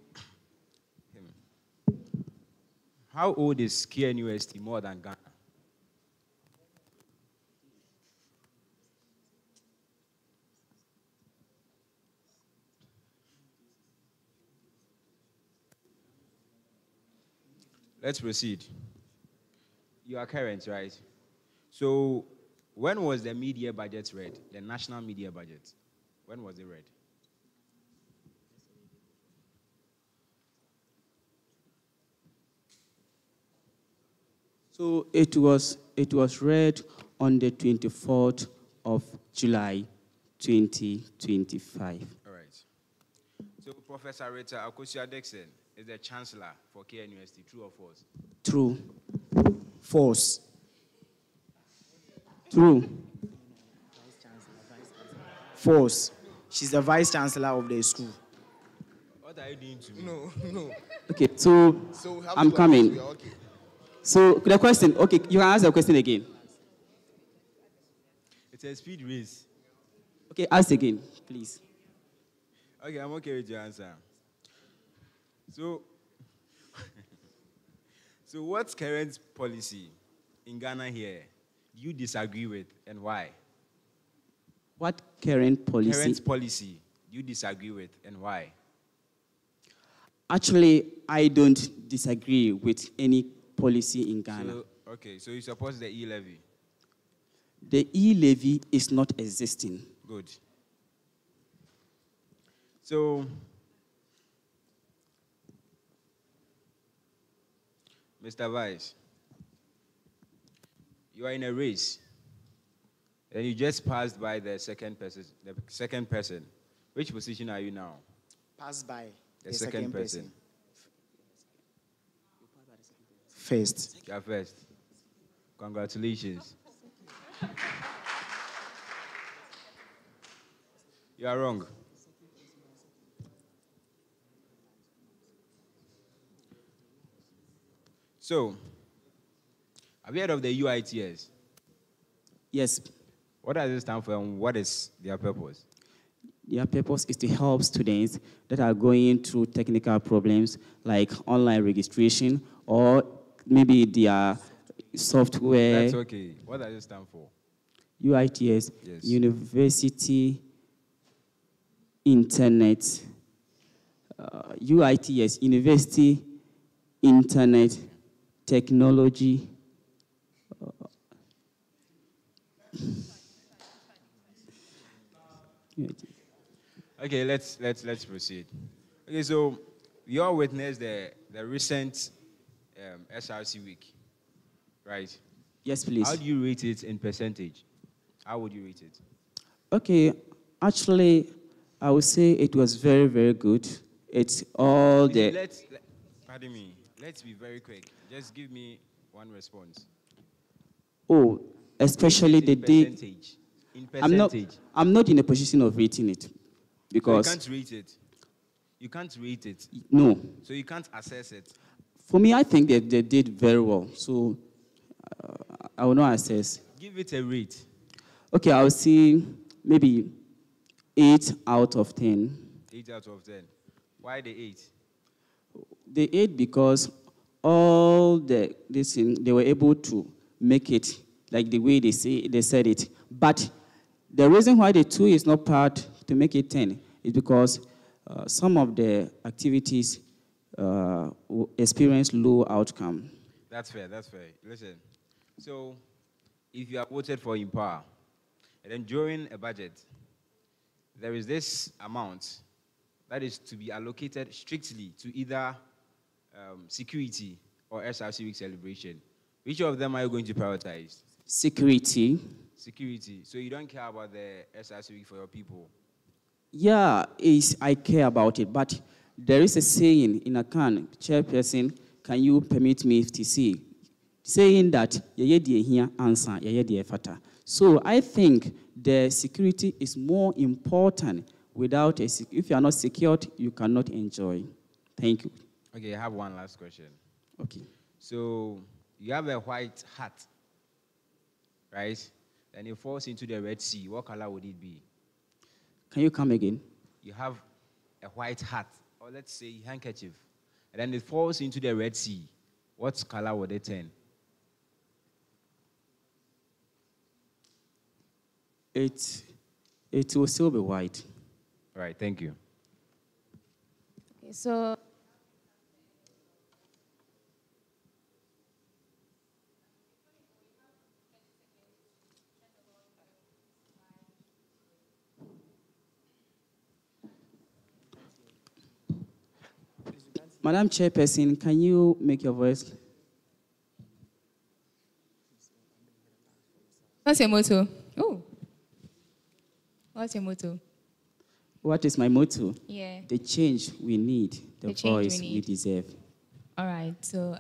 how old is KNUST more than Ghana? Let's proceed. You are current, right? So, when was the media budget read? The national media budget? When was it read? So it was read on the 24th of July, 2025. All right. So Professor Rita Akosia-Dixon is the chancellor for KNUST. True or false? True. False. True. False. She's the vice chancellor of the school. What are you doing to me? No. Okay, so I'm coming. Okay. So the question, okay, you can ask the question again. It's a speed race. Okay, ask again, please. Okay, I'm okay with your answer. So, So what's current policy in Ghana here do you disagree with and why? What current policy? Current policy do you disagree with and why? Actually, I don't disagree with any policy in Ghana. So you support the e-levy? The e-levy is not existing. Good. So, Mr. Vice, you are in a race, and you just passed by the second person. Which position are you now? Pass by The second person. First. You are first. Congratulations. You are wrong. So, have you heard of the UITS? Yes. What does it stand for and what is their purpose? Their purpose is to help students that are going through technical problems like online registration or maybe their software. That's okay. What does it stand for? UITS, yes. University Internet. UITS, University Internet Technology. Okay, let's proceed. Okay, so we all witnessed the recent SRC week, right? Yes, please. How do you rate it in percentage? How would you rate it? Okay, actually, I would say it was very, very good. It's all the... Pardon me. Let's be very quick. Just give me one response. Oh, especially the day... Percentage. In percentage. I'm not in a position of rating it because... So you can't rate it? You can't rate it? No. So you can't assess it? For me, I think that they did very well. So I will not assess. Give it a rate. Okay, I will see maybe 8 out of 10. 8 out of 10. Why the 8? The 8 because all they were able to make it like the way they said it. But the reason why the 2 is not part to make it 10 is because some of the activities experience low outcome. That's fair, that's fair. Listen, so if you are voted for in power, and then during a budget, there is this amount that is to be allocated strictly to either security or SRC week celebration. Which of them are you going to prioritize? Security. Security. So you don't care about the SRC week for your people? Yeah, I care about it, but there is a saying in Akan, chairperson, can you permit me to say, saying that here answer fata. So I think the security is more important. Without if you are not secured, you cannot enjoy. Thank you. Okay, I have one last question. Okay. So you have a white hat, right? And it falls into the Red Sea. What color would it be? Can you come again? You have a white hat, or let's say handkerchief, and then it falls into the Red Sea. What color would it turn? It will still be white. All right, thank you. Okay, so Madam Chairperson, can you make your voice? what's your motto? Oh. What's your motto? What is my motto? Yeah. The change we need, the voice we deserve. All right, so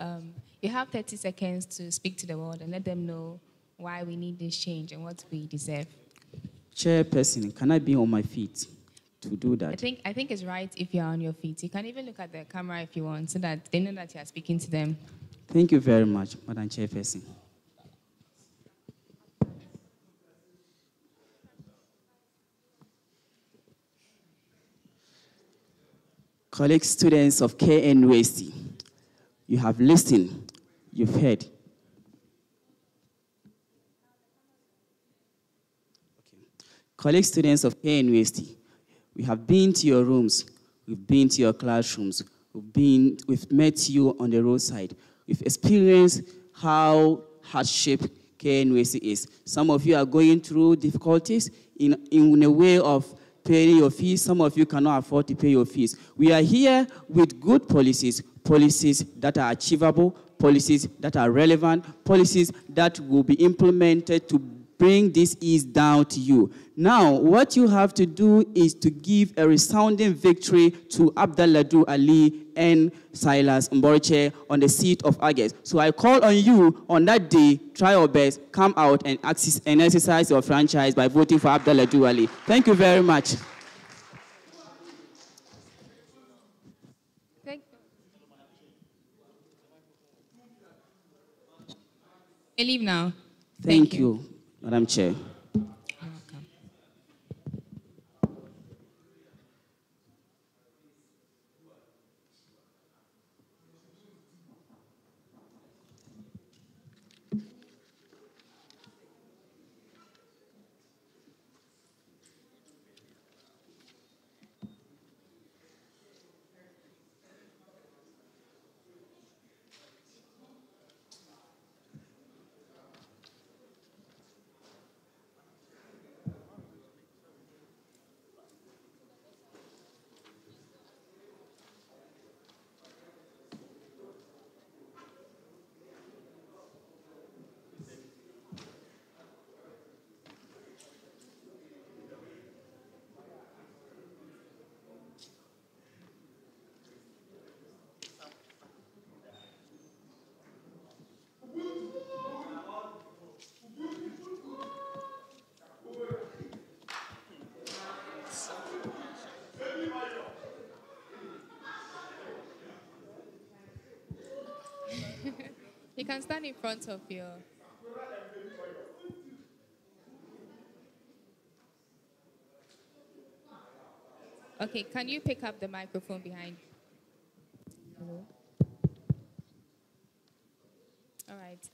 you have 30 seconds to speak to the world and let them know why we need this change and what we deserve. Chairperson, can I be on my feet to do that? I think it's right if you're on your feet. You can even look at the camera if you want so that they know that you are speaking to them. Thank you very much, Madam Chairperson. Colleagues, students of KNUST, you have listened you've heard. College students of K University, we have been to your rooms, we've been to your classrooms, we've met you on the roadside, we've experienced how hardship K University is. Some of you are going through difficulties in a way of paying your fees. Some of you cannot afford to pay your fees. We are here with good policies, policies that are achievable, policies that are relevant, policies that will be implemented to bring this ease down to you. Now, what you have to do is to give a resounding victory to Abdalladu Ali and Silas Mboriche on the seat of August. So I call on you on that day, try your best, come out and exercise your franchise by voting for Abdalladu Ali. Thank you very much. I leave now. Thank you, Madam Chair. You can stand in front of your... Okay, can you pick up the microphone behind? Hello? All right.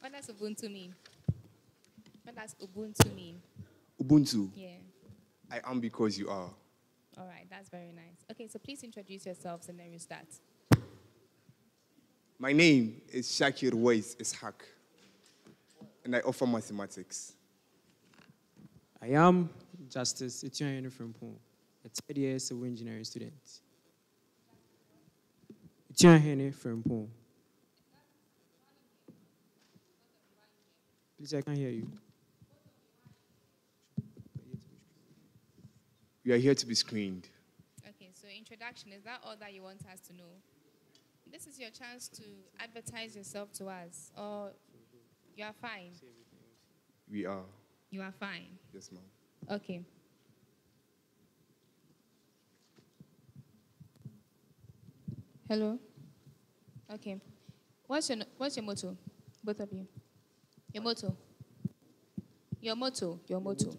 What does Ubuntu mean? What does Ubuntu mean? Ubuntu? Yeah. I am because you are. All right, that's very nice. Okay, so please introduce yourselves and then we start. My name is Shakir Wais Ishaq, and I offer mathematics. I am Justice Etienne Frimpong, a third-year civil engineering student. Etienne Frimpong. Please, I can't hear you. We are here to be screened. Okay, so introduction, is that all that you want us to know? This is your chance to advertise yourself to us, or you are fine? We are. You are fine? Yes, ma'am. Okay. Hello? Okay. What's your motto? Both of you. Your motto. Your motto. Your motto.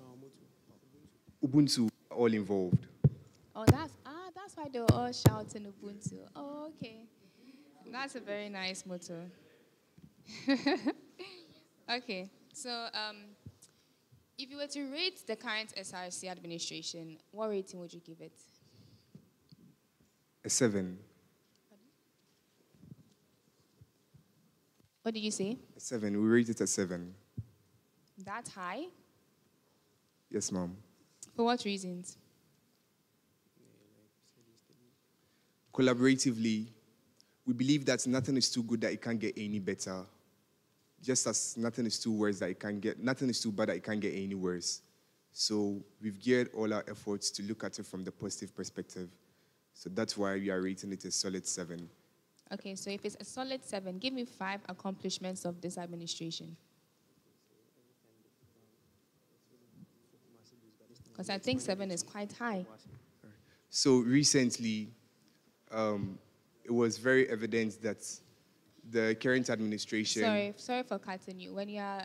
Ubuntu, all involved. Oh, that's why they were all shouting Ubuntu. Oh, okay. That's a very nice motto. Okay. So, if you were to rate the current SRC administration, what rating would you give it? A 7. What did you say? A 7. We rate it a 7. That high? Yes, ma'am. For what reasons? Collaboratively, we believe that nothing is too good that it can't get any better. Just as nothing is too worse that it can't get, nothing is too bad that it can't get any worse. So we've geared all our efforts to look at it from the positive perspective. So that's why we are rating it a solid 7. Okay, so if it's a solid 7, give me 5 accomplishments of this administration. Because I think 7 is quite high. So recently, it was very evident that the current administration... Sorry for cutting you. When you are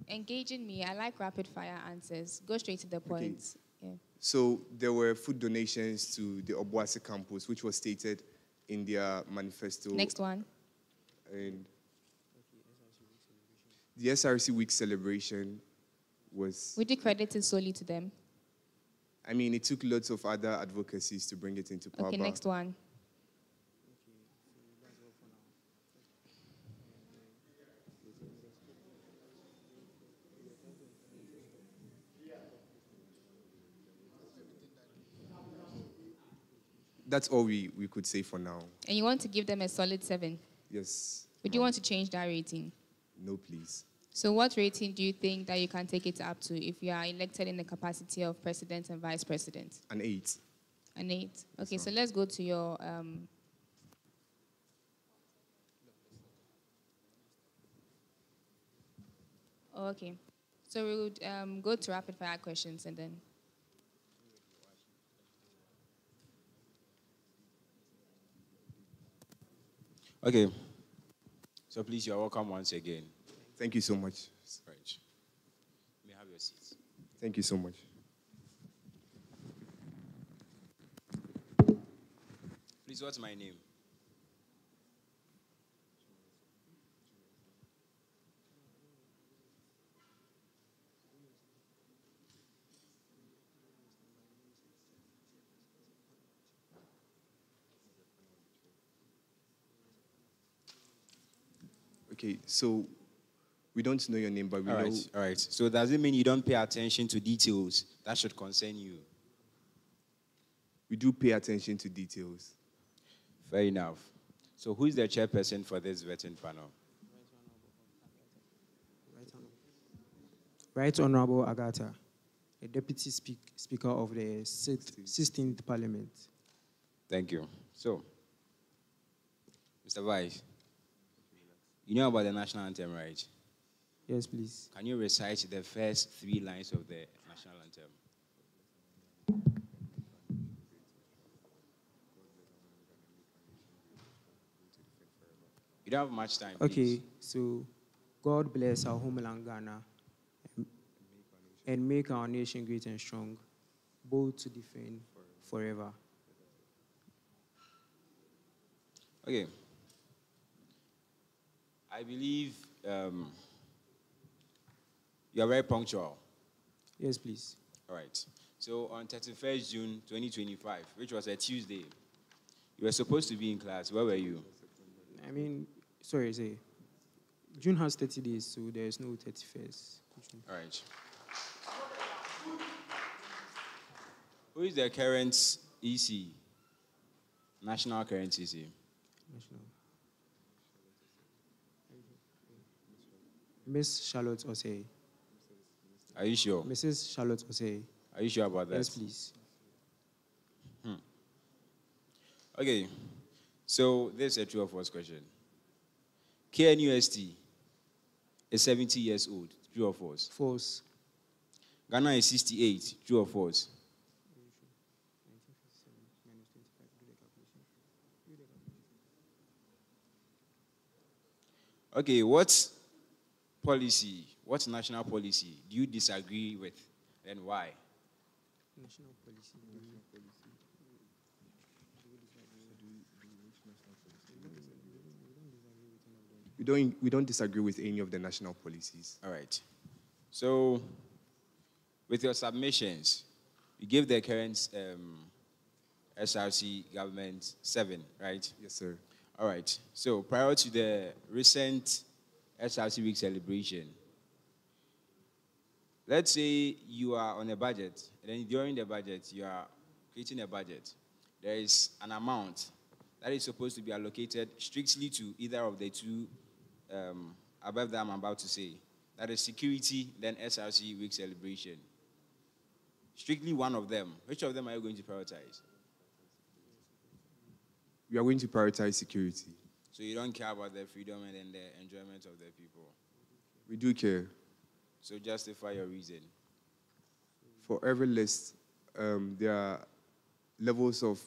engaging me, I like rapid fire answers. Go straight to the point. Yeah. So there were food donations to the Obuasi campus, which was stated in their manifesto. Next one. And the SRC week celebration was... Would you credit it solely to them? I mean, it took lots of other advocacies to bring it into power. Okay, next one. That's all we could say for now. And you want to give them a solid 7? Yes. Would you want to change that rating? No, please. So what rating do you think that you can take it up to if you are elected in the capacity of president and vice president? An 8. An 8. Okay, so let's go to your... okay. So we would go to rapid fire questions and then... Okay. So please, you're welcome once again. Thank you so much. Right. You may have your seats. Thank you so much. Please, what's my name? Okay, so we don't know your name, but we know... All right. So does it mean you don't pay attention to details that should concern you? We do pay attention to details. Fair enough. So who is the chairperson for this vetting panel? Right Honorable Agatha, the Deputy Speaker of the 16th Parliament. Thank you. So, Mr. Vice, you know about the national anthem, right? Yes, please. Can you recite the first 3 lines of the national anthem? You don't have much time, Okay, please. so God bless our homeland Ghana and make our nation great and strong, bold to defend forever. Okay. I believe you are very punctual. Yes, please. All right. So on 31st June 2025, which was a Tuesday, you were supposed to be in class. Where were you? I mean, sorry, say, June has 30 days, so there is no 31st. All right. Who is the current EC? National current EC? National. Miss Charlotte Osei. Are you sure? Mrs. Charlotte Osei. Are you sure about that? Yes, please. Okay. So this is a true or false question. KNUST is 70 years old. True or false? False. Ghana is 68. True or false? Okay, what national policy do you disagree with, and why? National policy. We don't disagree with any of the national policies. All right. So, with your submissions, you gave the current SRC government 7, right? Yes, sir. All right. So, prior to the recent SRC week celebration, let's say you are on a budget, and then during the budget, you are creating a budget. There is an amount that is supposed to be allocated strictly to either of the two above that I'm about to say. That is security, then SRC week celebration. Strictly one of them. Which of them are you going to prioritize? We are going to prioritize security. So you don't care about the freedom and then the enjoyment of the people? We do care. So justify your reason. For every list, there are levels of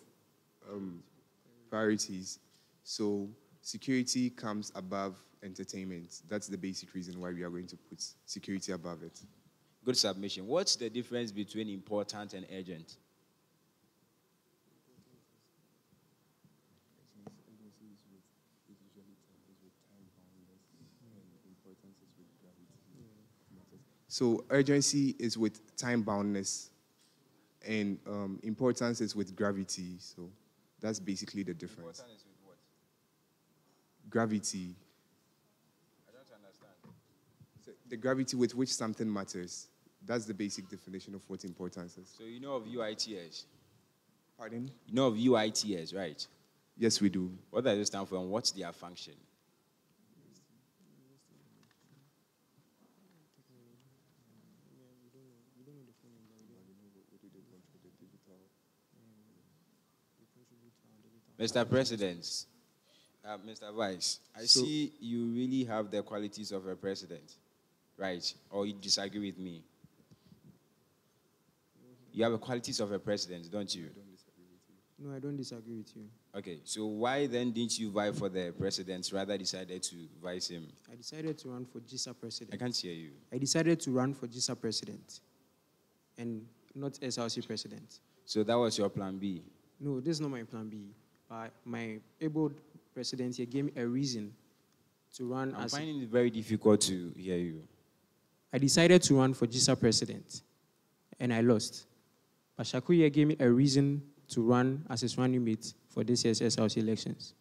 priorities. So security comes above entertainment. That's the basic reason why we are going to put security above it. Good submission. What's the difference between important and urgent? So urgency is with time boundness, and importance is with gravity. So that's basically the difference. Important is with what? Gravity. I don't understand. So the gravity with which something matters. That's the basic definition of what importance is. So you know of UITS? Pardon? You know of UITS, right? Yes, we do. What does it stand for and what's their function? Mr. President, Mr. Vice, I see you really have the qualities of a president, right? Or you disagree with me? You have the qualities of a president, don't you? No, I don't disagree with you. Okay, so why then didn't you vie for the president, rather decided to vice him? I decided to run for GISA president. I can't hear you. I decided to run for GISA president and not SRC president. So that was your plan B? No, this is not my plan B. My able president here gave me a reason to run I'm as... finding it very difficult to hear you. I decided to run for GISA president, and I lost. But Shakuye gave me a reason to run as his running mate for this year's SRC elections.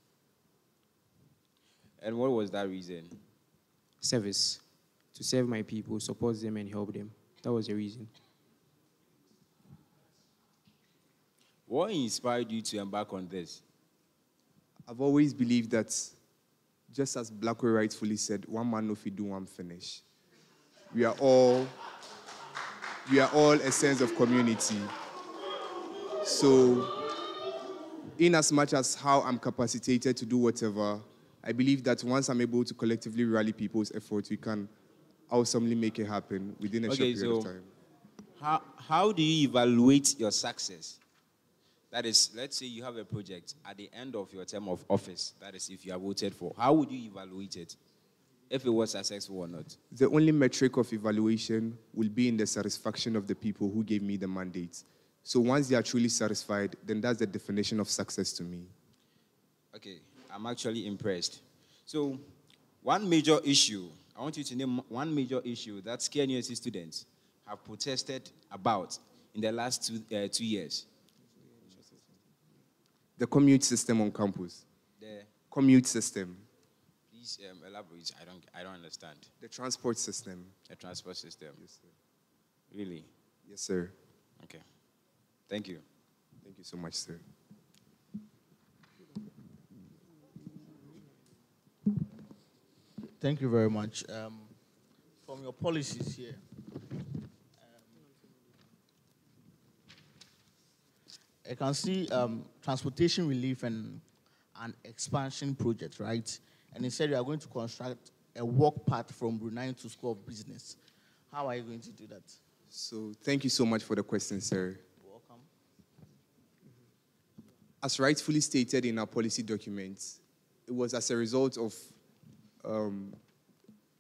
And what was that reason? Service. To serve my people, support them, and help them. That was the reason. What inspired you to embark on this? I've always believed that, just as Blackwell rightfully said, one man no fit do one finish. We are all a sense of community. So, in as much as how I'm capacitated to do whatever, I believe that once I'm able to collectively rally people's efforts, we can awesomely make it happen within a short period of time. How do you evaluate your success? That is, let's say you have a project at the end of your term of office, that is, if you are voted for. How would you evaluate it, if it was successful or not? The only metric of evaluation will be in the satisfaction of the people who gave me the mandate. So once they are truly satisfied, then that's the definition of success to me. Okay, I'm actually impressed. So one major issue, I want you to name one major issue that KNUST students have protested about in the last 2 years. The commute system on campus. The commute system. Please elaborate. I don't understand. The transport system. The transport system. Yes, sir. Really? Yes, sir. Okay. Thank you. Thank you so much, sir. Thank you very much. From your policies here, I can see transportation relief and an expansion project, right? And you said you are going to construct a walk path from Brunei to School of Business. How are you going to do that? So thank you so much for the question, sir. You're welcome. As rightfully stated in our policy documents, it was as a result of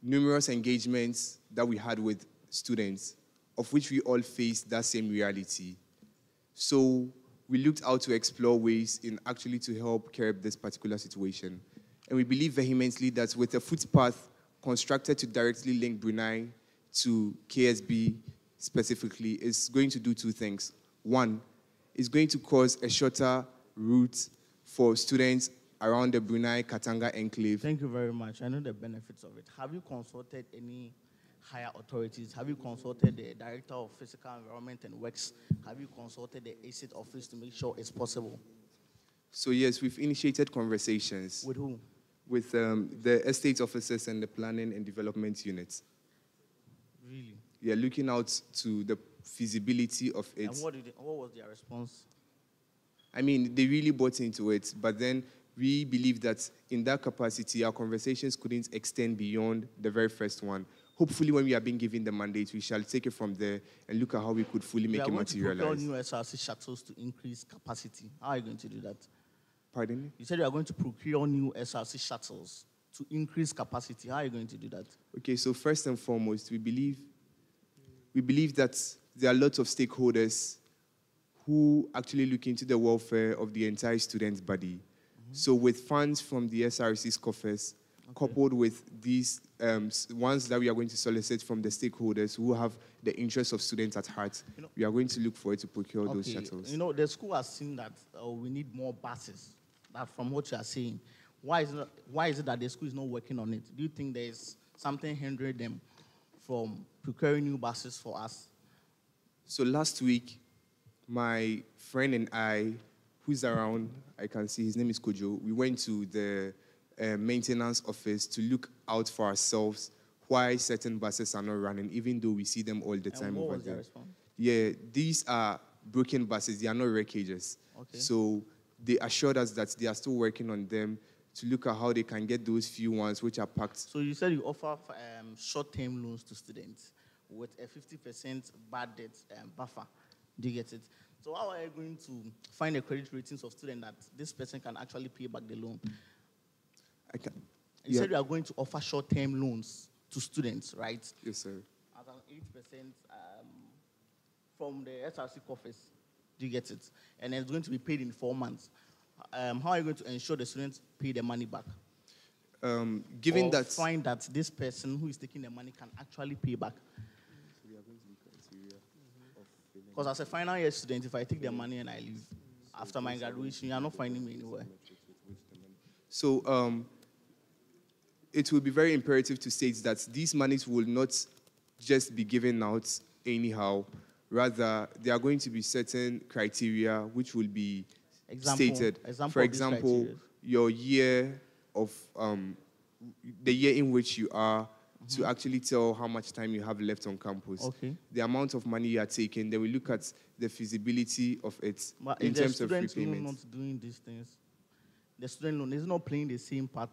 numerous engagements that we had with students, of which we all faced that same reality. So we looked out to explore ways in actually to help curb this particular situation. And we believe vehemently that with a footpath constructed to directly link Brunei to KSB specifically, is going to do two things. One, it's going to cause a shorter route for students around the Brunei Katanga enclave. Thank you very much. I know the benefits of it. Have you consulted any higher authorities? Have you consulted the Director of Physical Environment and Works? Have you consulted the ACID office to make sure it's possible? So yes, we've initiated conversations. With who? With the estate officers and the planning and development units. Really? Yeah, looking out to the feasibility of it. And what was their response? I mean, they really bought into it, but then we believe that in that capacity, our conversations couldn't extend beyond the very first one. Hopefully, when we are being given the mandate, we shall take it from there and look at how we could fully make it materialize. You are going to procure new SRC shuttles to increase capacity. How are you going to do that? Pardon me? You said you are going to procure new SRC shuttles to increase capacity. How are you going to do that? Okay, so first and foremost, we believe we believe that there are lots of stakeholders who actually look into the welfare of the entire student body. So with funds from the SRC's coffers, coupled with these ones that we are going to solicit from the stakeholders who have the interests of students at heart, we are going to look forward to procure those shuttles. You know, the school has seen that we need more buses. That from what you are saying, why is it that the school is not working on it? Do you think there is something hindering them from procuring new buses for us? So last week, my friend and I, who's around, I can see his name is Kojo, we went to the maintenance office to look out for ourselves why certain buses are not running, even though we see them all the time over there. Yeah, these are broken buses, they are not wreckages. Okay. So they assured us that they are still working on them to look at how they can get those few ones which are packed. So you said you offer short-term loans to students with a 50% bad debt buffer. Do you get it? So how are you going to find the credit ratings of students that this person can actually pay back the loan? You said you are going to offer short-term loans to students, right? Yes, sir. At an 8% from the SRC coffers. Do you get it? And it's going to be paid in 4 months. How are you going to ensure the students pay their money back? Given or that... find that this person who is taking the money can actually pay back. Because as a final year student, if I take the money and I leave after my graduation, you are not finding me anywhere. So it will be very imperative to state that these monies will not just be given out anyhow. Rather, there are going to be certain criteria which will be stated. For example, your year of, the year in which you are, to actually tell how much time you have left on campus. Okay. The amount of money you are taking, they will look at the feasibility of it But in if terms the of student repayment. loan not doing these things, the student loan is not playing the same part.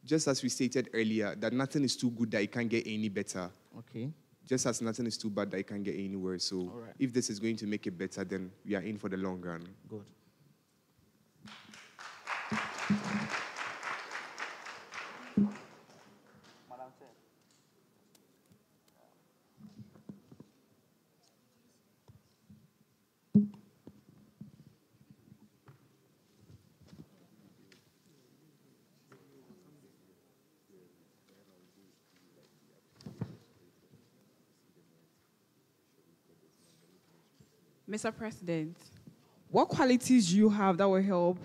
Just as we stated earlier, that nothing is too good that it can't get any better. Okay. Just as nothing is too bad that it can't get anywhere. So right. if this is going to make it better, then we are in for the long run. Good. Mr. President, what qualities do you have that will help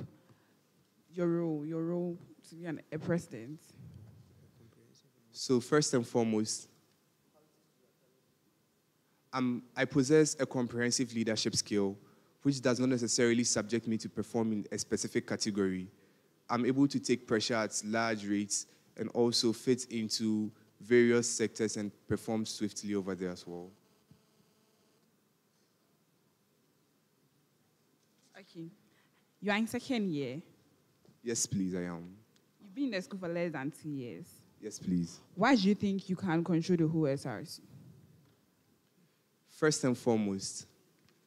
your role to be a president? So first and foremost, I possess a comprehensive leadership skill, which does not necessarily subject me to perform in a specific category. I'm able to take pressure at large rates and also fit into various sectors and perform swiftly over there as well. Okay. You are in second year. Yes, please, I am. You've been in the school for less than 2 years. Yes, please. Why do you think you can control the whole SRC? First and foremost,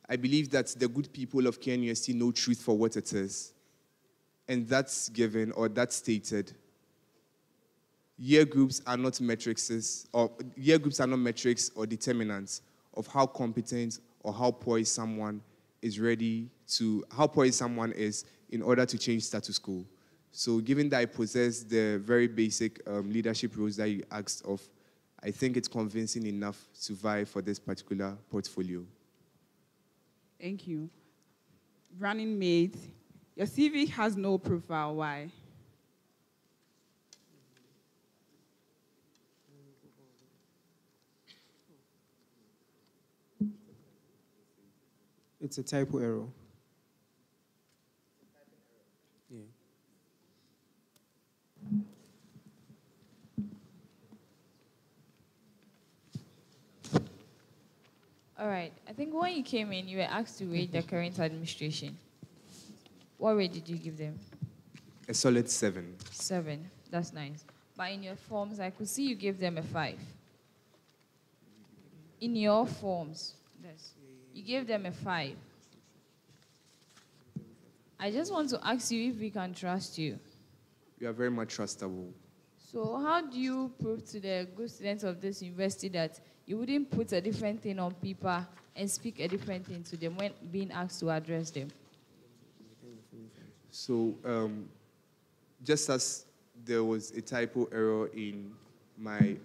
I believe that the good people of KNUST know truth for what it is. And that's given, or that's stated. Year groups are not metrics, or determinants of how competent or how poised someone is in order to change status quo. So given that I possess the very basic leadership roles that you asked of, I think it's convincing enough to vie for this particular portfolio. Thank you. Running mate, your CV has no profile. Why? It's a typo error. Yeah. All right. I think when you came in, you were asked to rate the current administration. What rate did you give them? A solid 7. 7. That's nice. But in your forms, I could see you gave them a 5. In your forms, yes, you gave them a 5. I just want to ask you if we can trust you. You are very much trustable. So how do you prove to the good students of this university that you wouldn't put a different thing on paper and speak a different thing to them when being asked to address them? So, just as there was a typo error in my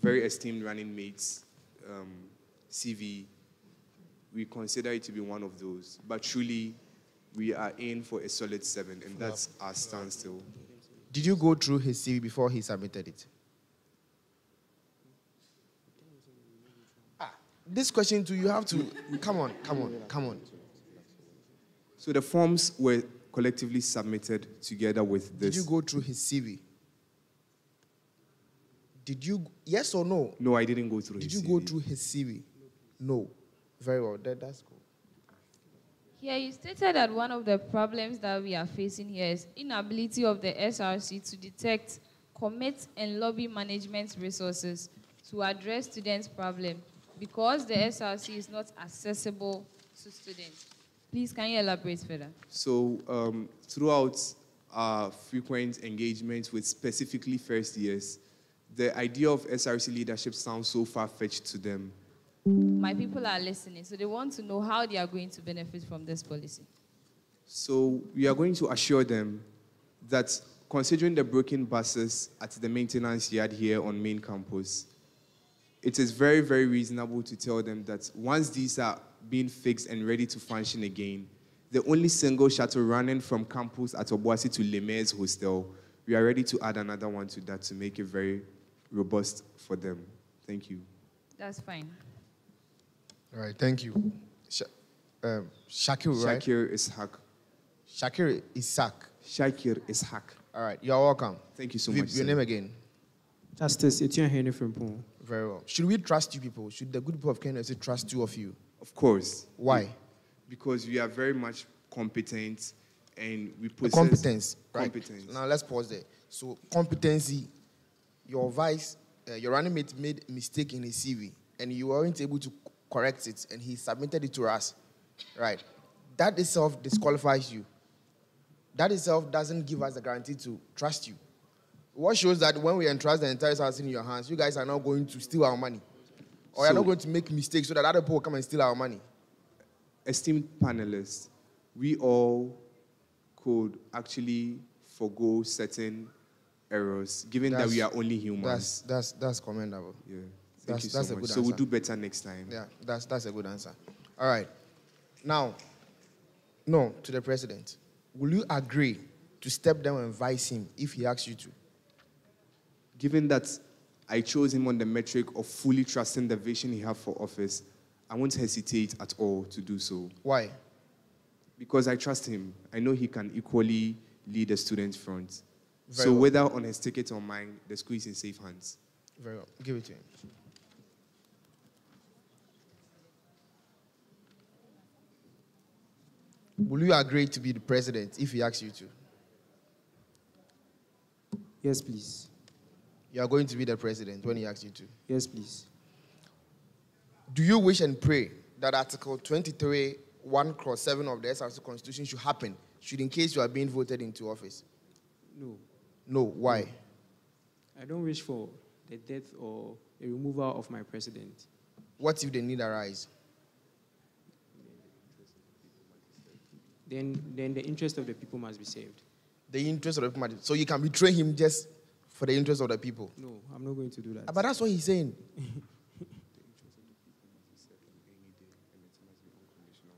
very esteemed running mate's CV, we consider it to be one of those. But truly, we are in for a solid 7, and that's our standstill. Did you go through his CV before he submitted it? This question too, you have to, come on. So the forms were collectively submitted together with this. Did you go through his CV? Did you, yes or no? No, I didn't go through his CV. Did you go through his CV? No. Very well, that's cool. Here, you stated that one of the problems that we are facing here is inability of the SRC to detect, commit, and lobby management resources to address students' problems because the SRC is not accessible to students. Please, can you elaborate further? So throughout our frequent engagements with specifically first years, the idea of SRC leadership sounds so far-fetched to them. My people are listening, so they want to know how they are going to benefit from this policy. So we are going to assure them that considering the broken buses at the maintenance yard here on main campus, it is very, very reasonable to tell them that once these are being fixed and ready to function again, the only single shuttle running from campus at Obuasi to Leme's hostel, we are ready to add another one to that to make it very robust for them. Thank you. That's fine. All right, thank you. Shakir, right? Shakir Ishaq. Shakir Ishaq. Shakir Ishaq. All right, you're welcome. Thank you so Vip, much. your sir. name again? Justice Etienne Henry from Pong. Very well. Should we trust you people? Should the good people of Kenya say trust two of you? Of course. Why? Because we are very much competent and we possess Competence. Right. competence. Now let's pause there. So competency, your your running mate made a mistake in his CV and you weren't able to correct it and he submitted it to us. Right. That itself disqualifies you. That itself doesn't give us the guarantee to trust you. What shows that when we entrust the entire house in your hands, you guys are not going to steal our money. Or you're not going to make mistakes so that other people come and steal our money. Esteemed panelists, we all could actually forgo certain errors, given that we are only humans. That's commendable. Yeah. Thank you so that's a much. good So we'll answer. do better next time. Yeah, that's a good answer. All right. Now, no, to the president. Will you agree to step down and advise him if he asks you to? Given that I chose him on the metric of fully trusting the vision he has for office, I won't hesitate at all to do so. Why? Because I trust him. I know he can equally lead the student front. Very So well. whether on his ticket or mine, the school is in safe hands. Very well. Give it to him. Will you agree to be the president if he asks you to? Yes, please. You are going to be the president when he asks you to? Yes, please. Do you wish and pray that Article 23, 1/7 of the SRC Constitution should happen, should in case you are being voted into office? No. No. Why? I don't wish for the death or a removal of my president. What if the need arise? Then the interest of the people must be saved. The interest of the people. So you can betray him just for the interest of the people? No, I'm not going to do that. But that's what he's saying.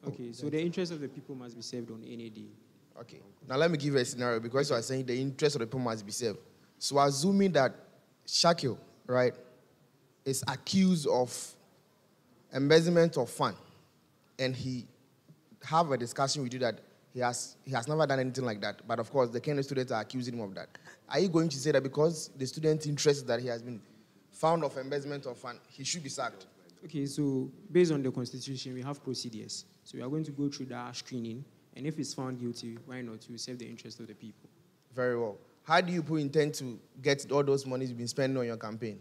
Okay, so the interest of the people must be saved on any day. Okay. Now let me give you a scenario because you are saying the interest of the people must be saved. So assuming that Shakil, right, is accused of embezzlement of fund, and he have a discussion with you that he has never done anything like that, but of course the Kenya students are accusing him of that. Are you going to say that because the student interest that he has been found of embezzlement of fund, he should be sacked? Okay, so based on the Constitution, we have procedures. So we are going to go through that screening, and if it's found guilty, why not? To save the interest of the people. Very well. How do you intend to get all those monies you've been spending on your campaign?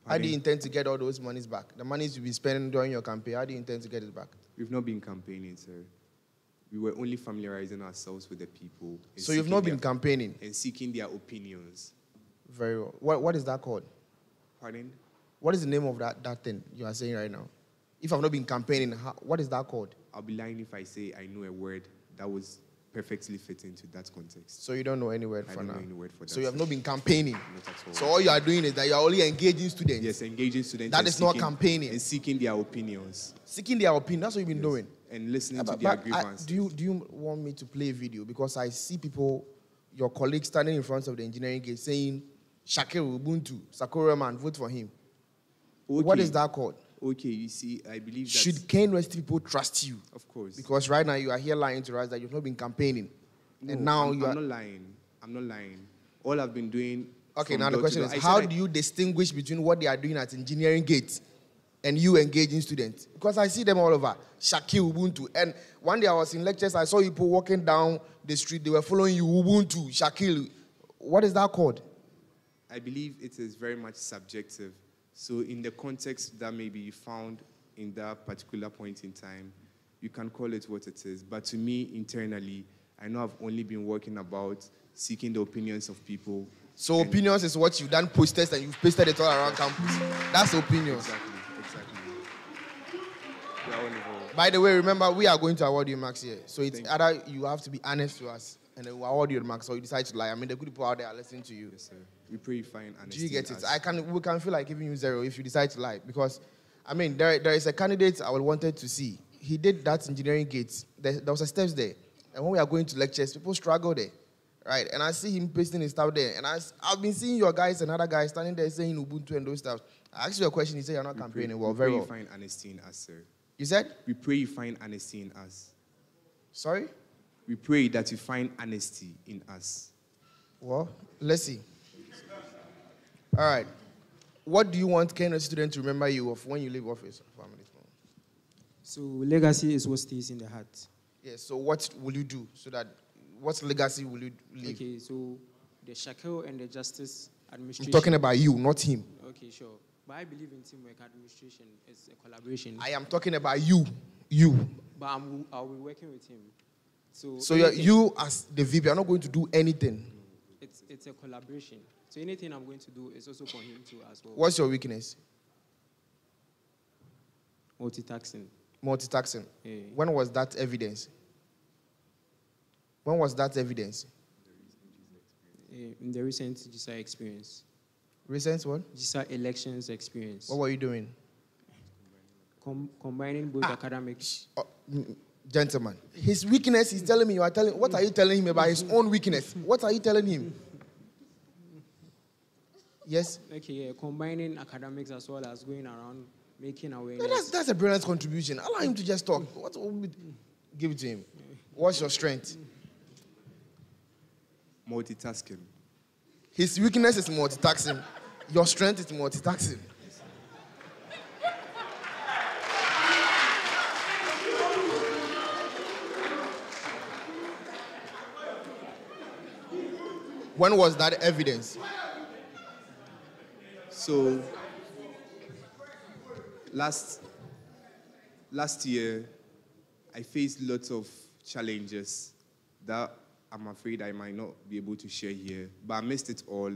How do you intend to get all those monies back? The monies you've been spending during your campaign, how do you intend to get it back? We've not been campaigning, sir. We were only familiarizing ourselves with the people. So you've not been campaigning? And seeking their opinions. Very well. What is that called? Pardon? What is the name of that thing you are saying right now? If I've not been campaigning, what is that called? I'll be lying if I say I know a word that was perfectly fit into that context. So you don't know any word I for don't now? know any word for that. So you have not been campaigning? Not at all. So all you are doing is that you are only engaging students? Yes, engaging students. That is not campaigning? And seeking their opinions. Seeking their opinion, that's what you've been doing? And listening to their grievances. Do you want me to play a video? Because I see people, your colleagues standing in front of the engineering gate saying, Shakiru Ubuntu, Sakura man, vote for him. Okay. What is that called? Okay, you see, I believe that... Should Kane University people trust you? Of course. Because right now you are here lying to us that you've not been campaigning. No, and now I'm not lying. I'm not lying. All I've been doing... Okay, now the question is, how do you distinguish between what they are doing at engineering gate and you engaging students? Because I see them all over. Shaki Ubuntu. And one day I was in lectures, I saw people walking down the street, they were following you, Ubuntu, Shakil. What is that called? I believe it is very much subjective. So in the context that maybe you found in that particular point in time, you can call it what it is. But to me, internally, I know I've only been working about seeking the opinions of people. So opinions is what you've done posters and you've pasted it all around campus. That's opinions. Exactly. We are all involved. By the way, remember, we are going to award you marks here. So it's either you have to be honest to us and then we'll award you the marks, or you decide to lie. I mean, the good people out there are listening to you. Yes, sir. We pray you find honesty. Do you get it? We can feel like giving you 0 if you decide to lie. Because, I mean, there is a candidate I wanted to see. He did that engineering gate. There was a steps there. And when we are going to lectures, people struggle there. Right? And I see him pasting his stuff there. And I've been seeing your guys and other guys standing there saying Ubuntu and those stuff. I asked you a question, you say you're not campaigning. Well, very well. We pray you find honesty in us, sir. You said? We pray you find honesty in us. Sorry? We pray that you find honesty in us. Well, let's see. All right. What do you want Kenya students to remember you of when you leave office? So legacy is what stays in the heart. Yes, so what will you do so that, what legacy will you leave? Okay, so the Shakel and the Justice Administration. I'm talking about you, not him. Okay, sure. But I believe in teamwork administration. It's a collaboration. I am talking about you. You. But I'll be working with him. So you as the VP are not going to do anything? It's a collaboration. So anything I'm going to do is also for him too as well. What's your weakness? Multitasking. Multitasking. Yeah. When was that evidence? When was that evidence? In the recent GISA experience. Recent what? GISA elections experience. What were you doing? Combining both academics. Gentlemen, his weakness, he's telling me, what are you telling him about his own weakness? What are you telling him? Yes? Okay, yeah, combining academics as well as going around making awareness. That's a brilliant contribution. Allow him to just talk. What will we give it to him? What's your strength? Multitasking. His weakness is multitasking. Your strength is multitasking. When was that evidence? So, last year, I faced lots of challenges that I'm afraid I might not be able to share here. But amidst it all,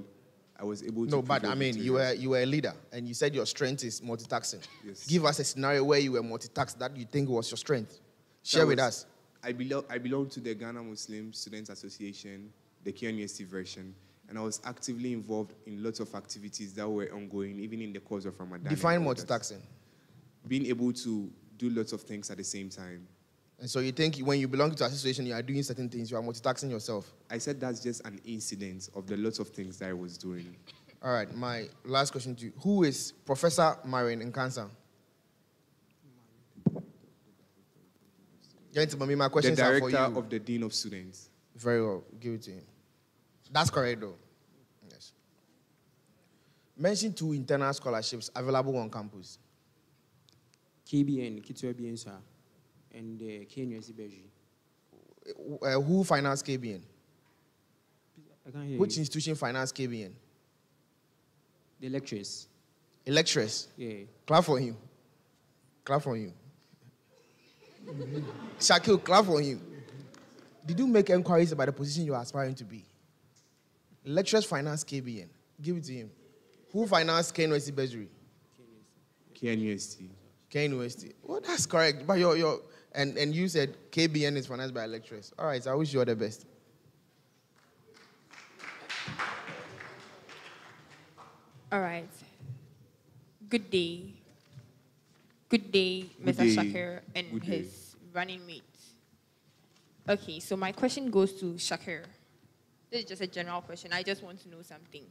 I was able to... No, but I mean, you were a leader, and you said your strength is multitasking. Yes. Give us a scenario where you were multitasked that you think was your strength. Share with us. I belong to the Ghana Muslim Students Association, the Kenya University version, and I was actively involved in lots of activities that were ongoing, even in the course of Ramadan. Define multitasking. Being able to do lots of things at the same time. And so you think when you belong to an association, you are doing certain things, you are multitasking yourself? I said that's just an incident of the lots of things that I was doing. All right, my last question to you. Who is Professor Marin in cancer? Gentlemen, my questions are for you. The director of the Dean of Students. Very well, give it to him. That's correct, though. Yes. Mention 2 internal scholarships available on campus. KBN, Kitwe BNSA, and Kenya University. Who financed KBN? I can't hear Which you. institution financed KBN? The lecturers. A lecturers? Yeah. Clap for him. Clap for him. Shakil, clap for him. Did you make inquiries about the position you are aspiring to be? Lecturers finance KBN. Give it to him. Who financed Kane University Bursary? KNUST. Kane University. Well, that's correct. But and you said KBN is financed by lecturers. All right, so I wish you all the best. All right. Good day. Good day, Good Mr. day. Shakir and Good day. his running mate. Okay, so my question goes to Shakir. This is just a general question. I just want to know something.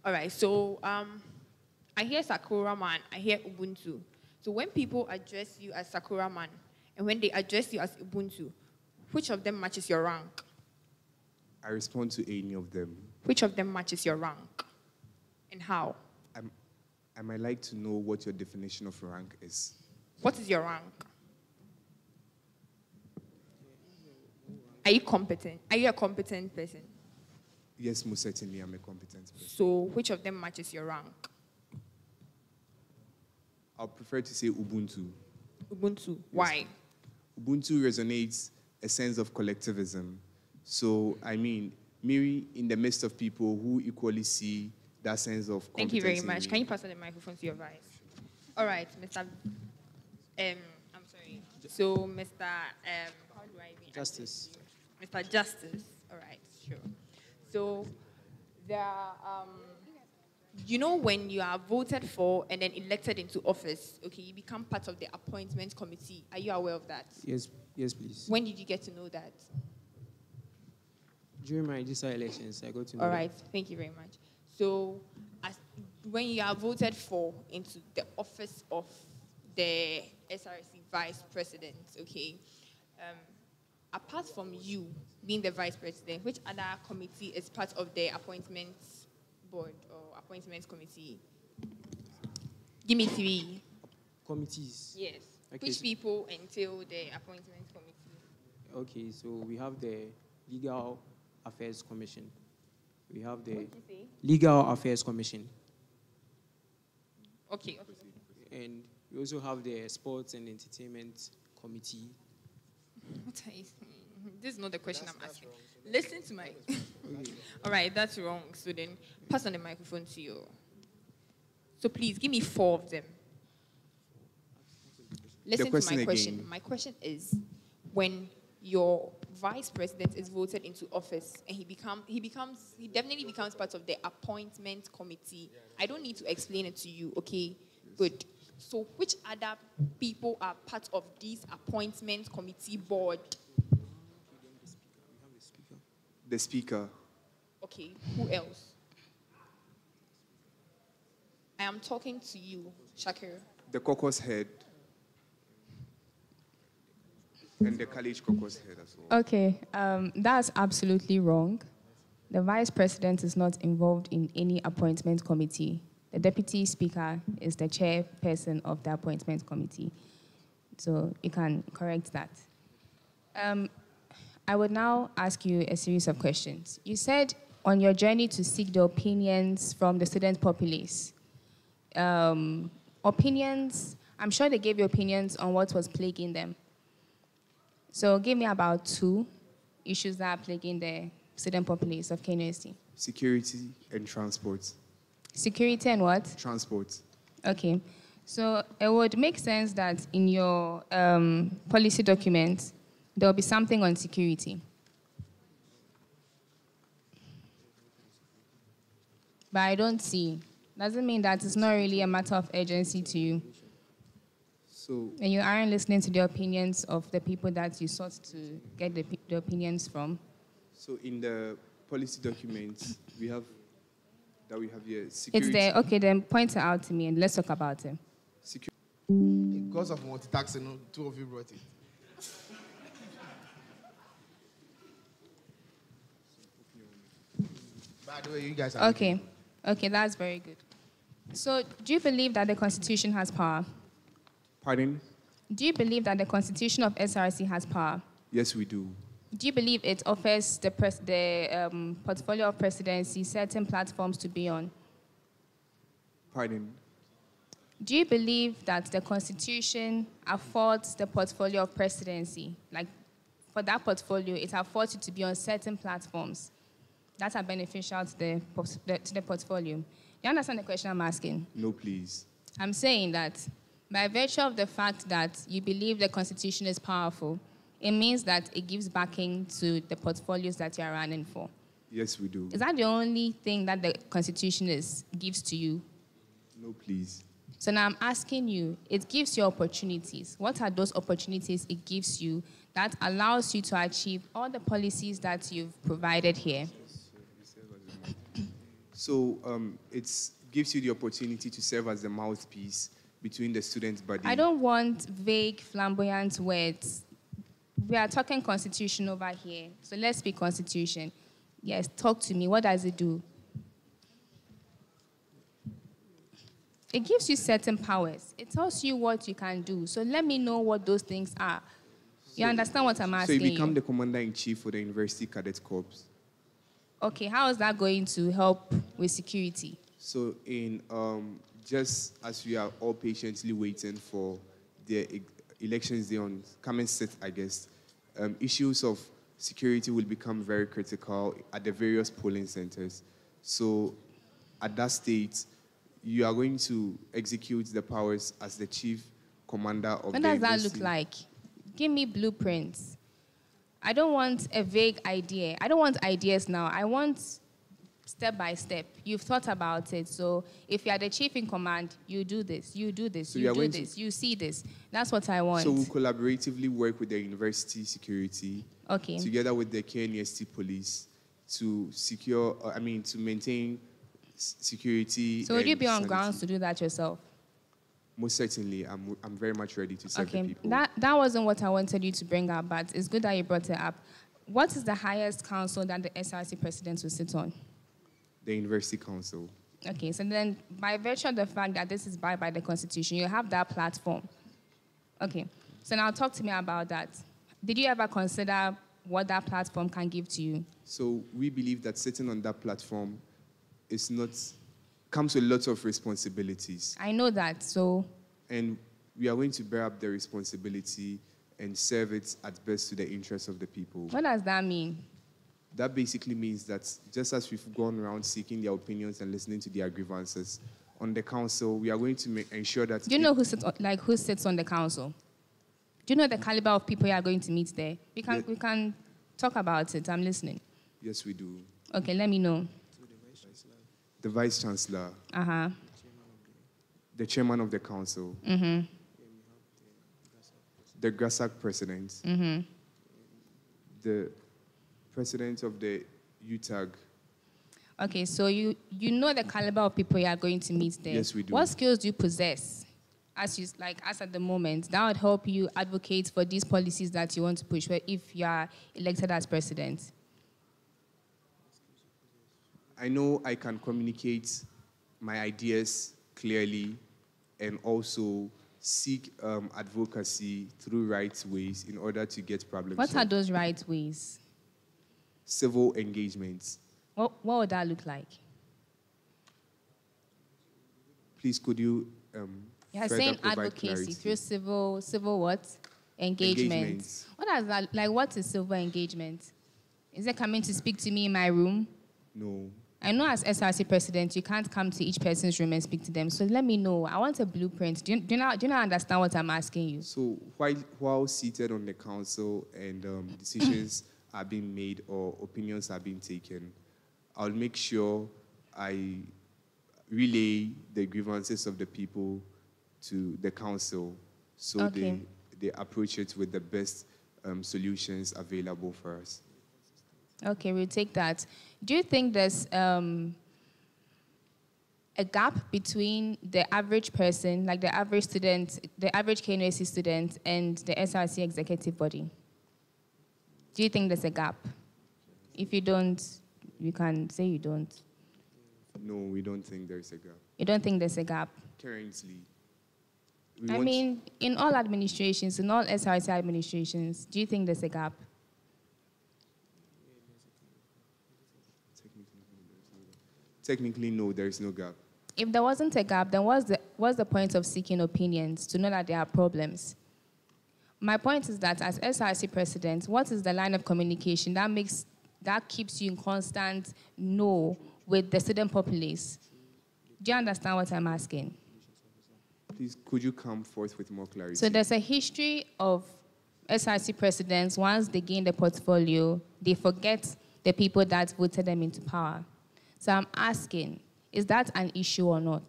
All right, so I hear Sakura Man, I hear Ubuntu. So when people address you as Sakura Man, and when they address you as Ubuntu, which of them matches your rank? I respond to any of them. Which of them matches your rank? And how? I might like to know what your definition of rank is. What is your rank? Are you competent? Are you a competent person? Yes, most certainly I'm a competent person. So which of them matches your rank? I'll prefer to say Ubuntu. Ubuntu. Why? Ubuntu resonates a sense of collectivism. So, I mean, me in the midst of people who equally see that sense of competence. Thank you very in much. me. Can you pass on the microphone to your vice? All right, Mr. I'm sorry. So, Mr. How do I even Justice. Mr. Justice. All right, sure. So, there are, you know, when you are voted for and then elected into office, okay, you become part of the appointment committee. Are you aware of that? Yes, please. When did you get to know that? During my GISA elections, I got to know. All right, thank you very much. So, when you are voted for into the office of the SRC vice president, okay, apart from you being the vice president, which other committee is part of the appointments board or appointments committee? Give me three. Committees. Yes. Okay, Which so- people entail the appointments committee? Okay, so we have the Legal Affairs Commission. We have the What did you say? Legal Affairs Commission. Okay. And we also have the Sports and Entertainment Committee. What are you saying? This is not the question I'm asking. Listen to my... All right, that's wrong. So then pass on the microphone to you. So please, give me 4 of them. Listen to question my question. again. My question is, when your vice president is voted into office and he definitely becomes part of the appointment committee. I don't need to explain it to you, okay? Good. So which other people are part of this appointment committee board? The speaker. Okay, who else? I am talking to you, Shakir. The caucus head. And the college caucus head as well. Okay, that's absolutely wrong. The vice president is not involved in any appointment committee. The deputy speaker is the chairperson of the appointment committee. So you can correct that. I would now ask you a series of questions. You said on your journey to seek the opinions from the student populace, opinions, I'm sure they gave you opinions on what was plaguing them. So give me about 2 issues that are plaguing the student populace of KNUST. Security and transport. Security and what? Transport. Okay. So it would make sense that in your policy document, there will be something on security. But I don't see. Doesn't mean that it's not really a matter of urgency to you. So, And you aren't listening to the opinions of the people that you sought to get the opinions from. so in the policy document, we have here security. It's there. Okay, then point it out to me and let's talk about it. Because of multitasking, 2 of you brought it. By the way, you guys are Okay. Okay, that's very good. So, do you believe that the Constitution has power? Pardon? Do you believe that the Constitution of SRC has power? Yes, we do. Do you believe it offers the portfolio of presidency certain platforms to be on? Pardon? Do you believe that the Constitution affords the portfolio of presidency? Like, for that portfolio, it affords you to be on certain platforms that are beneficial to the portfolio. You understand the question I'm asking? No, please. I'm saying that by virtue of the fact that you believe the Constitution is powerful, it means that it gives backing to the portfolios that you are running for. Yes, we do. Is that the only thing that the Constitution gives to you? No, please. So now I'm asking you, it gives you opportunities. What are those opportunities it gives you that allows you to achieve all the policies that you've provided here? So it gives you the opportunity to serve as the mouthpiece between the student body. I don't want vague, flamboyant words. We are talking Constitution over here, so let's speak Constitution. Yes, talk to me. What does it do? It gives you certain powers. It tells you what you can do. So let me know what those things are. You understand what I'm asking? So you become the commander-in-chief for the University Cadet Corps. Okay, how is that going to help with security? So in just as we are all patiently waiting for the elections day on coming 6th, I guess, issues of security will become very critical at the various polling centers. So at that state, you are going to execute the powers as the chief commander of the university. What does that look like? Give me blueprints. I don't want a vague idea. I don't want ideas now. I want step by step. You've thought about it. So if you are the chief in command, you do this, you do this, So you you are do going this, you see this. That's what I want. So we'll collaboratively work with the university security, Okay. together with the KNUST police to secure, to maintain security. So would you and be on sanity. grounds to do that yourself? Most certainly, I'm very much ready to serve the Okay, people. that wasn't what I wanted you to bring up, but it's good that you brought it up. What is the highest council that the SRC president will sit on? The University Council. Okay, so then by virtue of the fact that this is by the Constitution, you have that platform. Okay, so now talk to me about that. Did you ever consider what that platform can give to you? So we believe that sitting on that platform comes with lots of responsibilities. I know that, so... And we are going to bear up the responsibility and serve it at best to the interests of the people. What does that mean? That basically means that just as we've gone around seeking their opinions and listening to their grievances, on the council, we are going to ensure that... Do you know who sits on the council? Do you know the caliber of people you are going to meet there? We can talk about it. I'm listening. Yes, we do. Okay, let me know. The Vice Chancellor. Uh-huh. The Chairman of the Council. Mm-hmm. The GRASAC President. Mm-hmm. The President of the UTAG. Okay, so you know the caliber of people you are going to meet there. Yes, we do. What skills do you possess as at the moment that would help you advocate for these policies that you want to push if you are elected as president? I know I can communicate my ideas clearly and also seek advocacy through right ways in order to get problems What solved. are those right ways? Civil engagements. What would that look like? Please, could you You are further saying provide advocacy clarity? through civil what? Engagement. What does that, like, what is civil engagement? Is it coming to speak to me in my room? No. I know as SRC president, you can't come to each person's room and speak to them. So let me know. I want a blueprint. Do you not understand what I'm asking you? So while seated on the council and decisions are being made or opinions are being taken, I'll make sure I relay the grievances of the people to the council so Okay. they approach it with the best solutions available for us. Okay, we'll take that. Do you think there's a gap between the average person, like the average student, the average KNUST student, and the SRC executive body? Do you think there's a gap? If you don't, you can say you don't. No, we don't think there's a gap. You don't think there's a gap? Currently. I mean, in all administrations, in all SRC administrations, do you think there's a gap? Technically, no, there is no gap. If there wasn't a gap, then what's the point of seeking opinions to know that there are problems? My point is that as SRC president, what is the line of communication that keeps you in constant with the student populace? Do you understand what I'm asking? Please, could you come forth with more clarity? So there's a history of SRC presidents. Once they gain the portfolio, they forget the people that voted them into power. So I'm asking, is that an issue or not?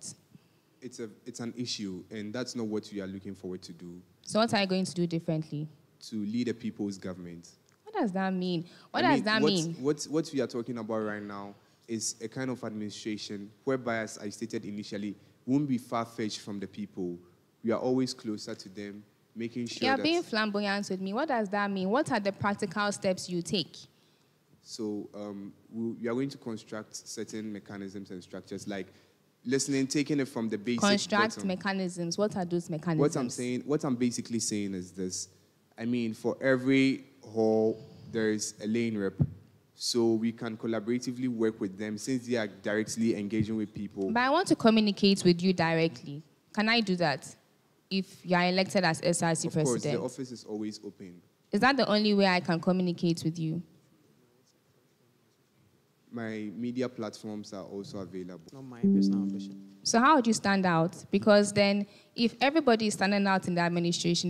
It's an issue, and that's not what we are looking forward to do. So what are you going to do differently? To lead a people's government. What does that mean? What does that mean? What we are talking about right now is a kind of administration whereby, as I stated initially, won't be far-fetched from the people. We are always closer to them, making sure You're that... being flamboyant with me. What does that mean? What are the practical steps you take? So we are going to construct certain mechanisms and structures, like listening, taking it from the basic Construct bottom. mechanisms. What are those mechanisms? What I'm basically saying is this. I mean, for every hall, there is a lane rep. So we can collaboratively work with them since they are directly engaging with people. But I want to communicate with you directly. Can I do that if you are elected as SRC president? Of course, the office is always open. Is that the only way I can communicate with you? My media platforms are also available. Not my personal ambition. So how would you stand out? Because then if everybody is standing out in the administration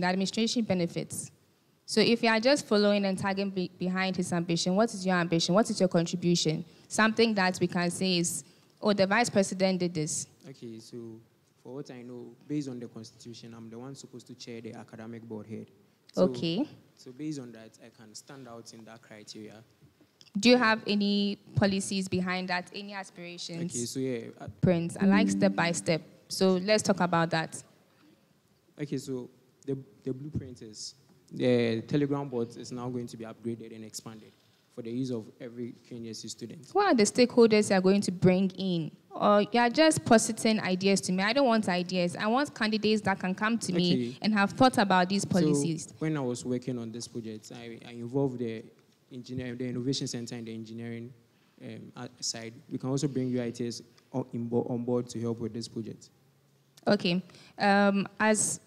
benefits. So if you are just following and tagging behind his ambition, what is your ambition? What is your contribution? Something that we can say is, oh, the vice president did this. Okay, so for what I know, based on the constitution, I'm the one supposed to chair the academic board head. So, Okay. So based on that, I can stand out in that criteria. Do you have any policies behind that, any aspirations? Okay, so yeah. Prince, I like step by step. So let's talk about that. Okay, so the blueprint is, the Telegram bot is now going to be upgraded and expanded for the use of every KNUST student. What are the stakeholders you are going to bring in? Or you are just positing ideas to me? I don't want ideas. I want candidates that can come to me and have thought about these policies. So when I was working on this project, I involved the Innovation Center and the engineering side. We can also bring UITS on board to help with this project. Okay. As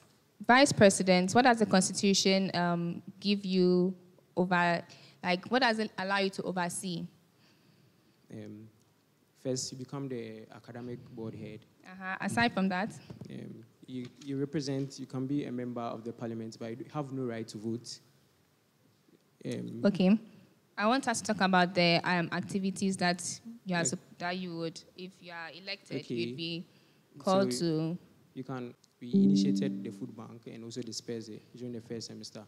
Vice President, what does the Constitution give you over, like, what does it allow you to oversee? First, you become the academic board head. Aside from that? You represent, you can be a member of the parliament, but you have no right to vote. Okay. I want us to talk about the activities that you are, that you would, if you are elected, you'd be called to. We initiated the food bank and also dispersed it during the first semester.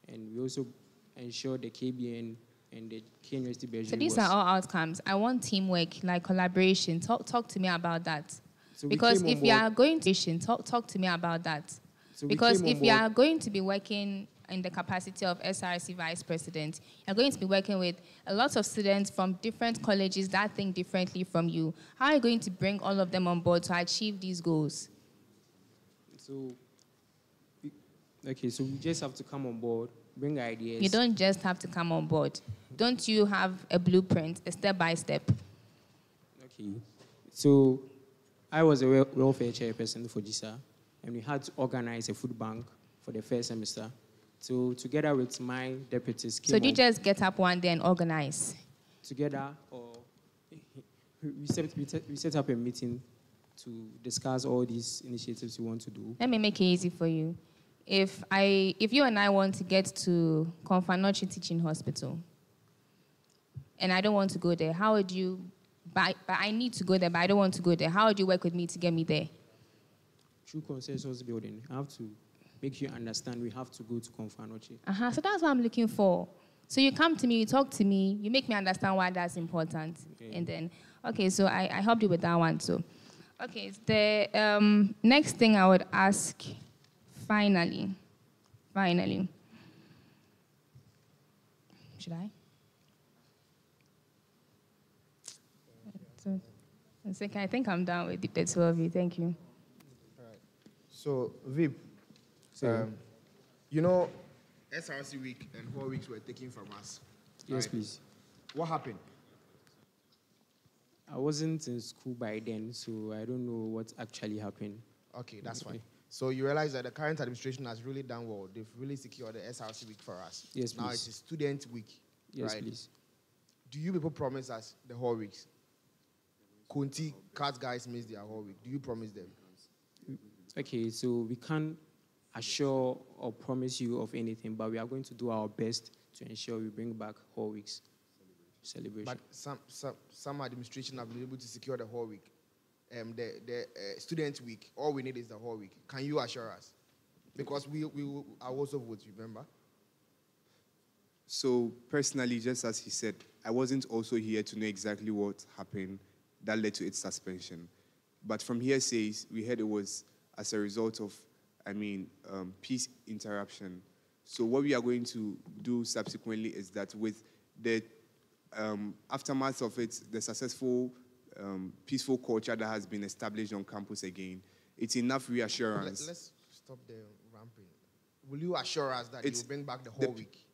And we also ensured the KBN and the KNUST Bergerie. So these are all outcomes. I want teamwork, like collaboration. Talk to me about that. So because if you are going to talk to me about that. So because if you are going to be working in the capacity of SRC Vice President, you're going to be working with a lot of students from different colleges that think differently from you. How are you going to bring all of them on board to achieve these goals? So we just have to come on board, bring ideas. You don't just have to come on board. Don't you have a blueprint, a step-by-step? Okay. So I was a welfare chairperson for GISA, and we had to organize a food bank for the first semester. So together with my deputies... So you just get up one day and organize? Together, or we set up a meeting to discuss all these initiatives we want to do. Let me make it easy for you. If you and I want to get to Confanochi Teaching Hospital, and I don't want to go there, how would you, but I need to go there, but I don't want to go there, how would you work with me to get me there? Through consensus building. I have to make you understand we have to go to Confanochi. So that's what I'm looking for. So you come to me, you talk to me, you make me understand why that's important. Okay. And then, okay, so I helped you with that one too. Okay, the next thing I would ask, finally, should I? So, I think I'm done with the two of you. Thank you. All right. So, Vip, you know, SRC week and 4 weeks were taken from us. Yes, please. What happened? I wasn't in school by then, so I don't know what actually happened. Okay, that's fine. So you realize that the current administration has really done well. They've really secured the SRC week for us. Yes, please. Now it's a student week, yes, right? Please. Do you people promise us the whole weeks? Kunti cast guys miss their whole week? Do you promise them? Okay, so we can't assure or promise you of anything, but we are going to do our best to ensure we bring back whole weeks celebration. But some administration have been able to secure the whole week. The student week, all we need is the whole week. Can you assure us? Because we are also votes, remember? So personally, just as he said, I wasn't also here to know exactly what happened that led to its suspension. But from hearsays, we heard it was as a result of, peace interruption. So what we are going to do subsequently is that with the aftermath of it, the successful peaceful culture that has been established on campus again, it's enough reassurance. Let's stop the ramping. Will you assure us that you will bring back the whole week?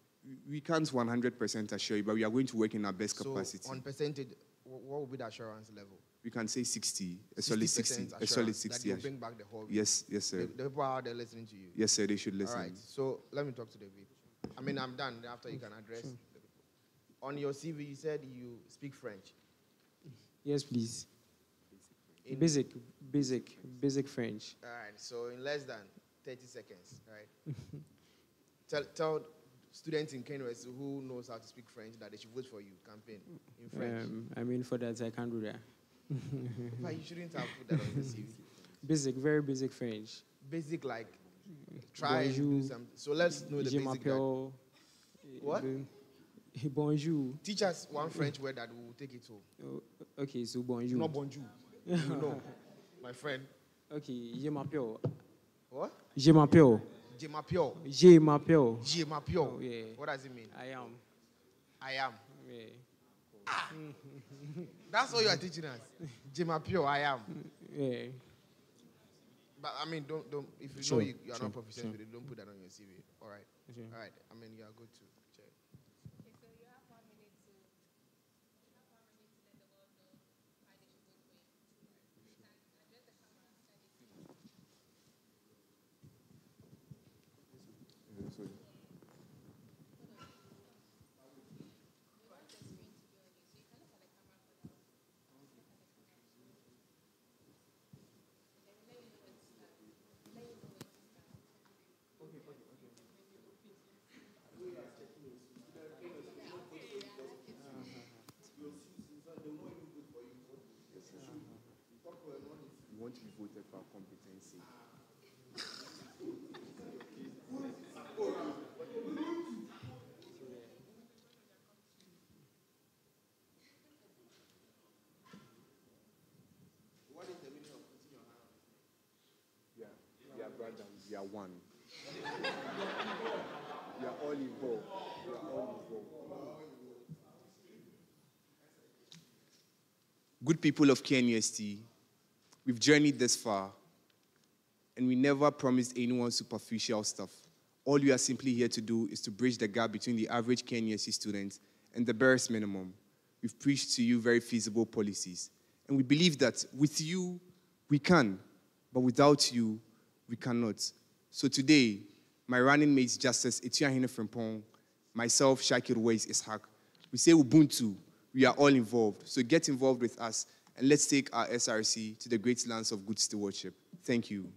We can't 100% assure you, but we are going to work in our best capacity. So on percentage, what will be the assurance level? We can say 60, a solid 60, a solid 60. That you bring back the whole week. Yes, sir. The people out there listening to you. Yes, sir, they should listen. All right, so let me talk to the VIP. I'm done. After you can address the people. On your CV, you said you speak French. Yes, please. Basic French. All right, so in less than 30 seconds, right? tell students in Kenwest who knows how to speak French that they should vote for you, campaign in French. For that, I can't do that. But you shouldn't have put that on the CV. Very basic French. Basic, like, try and do something. So let's know the basic. What? Bonjour. Teach us one French word that we will take it home. Okay, so bonjour. Not bonjour. You know, my friend. Okay, je m'appelle. What? Je m'appelle. Je m'appelle. Je m'appelle. Je m'appelle. Oh, yeah. What does it mean? I am. I am. Yeah. Ah. That's all you are teaching us. Je m'appelle. I am. Yeah. But don't. If you know you are not proficient with it, don't put that on your CV. All right. Okay. All right. You are good too. You want to be voted for competency. What is the meaning of putting your hand on? We are brothers. We are one. We are all involved. We are all involved. Good people of KNUST, we've journeyed this far, and we never promised anyone superficial stuff. All we are simply here to do is to bridge the gap between the average KNUST student and the barest minimum. We've preached to you very feasible policies, and we believe that with you, we can, but without you, we cannot. So today, my running mates, Justice Etiahine Frimpong, myself, Shakir Ways Ishaq, we say Ubuntu, we are all involved. So get involved with us, and let's take our SRC to the great lands of good stewardship. Thank you.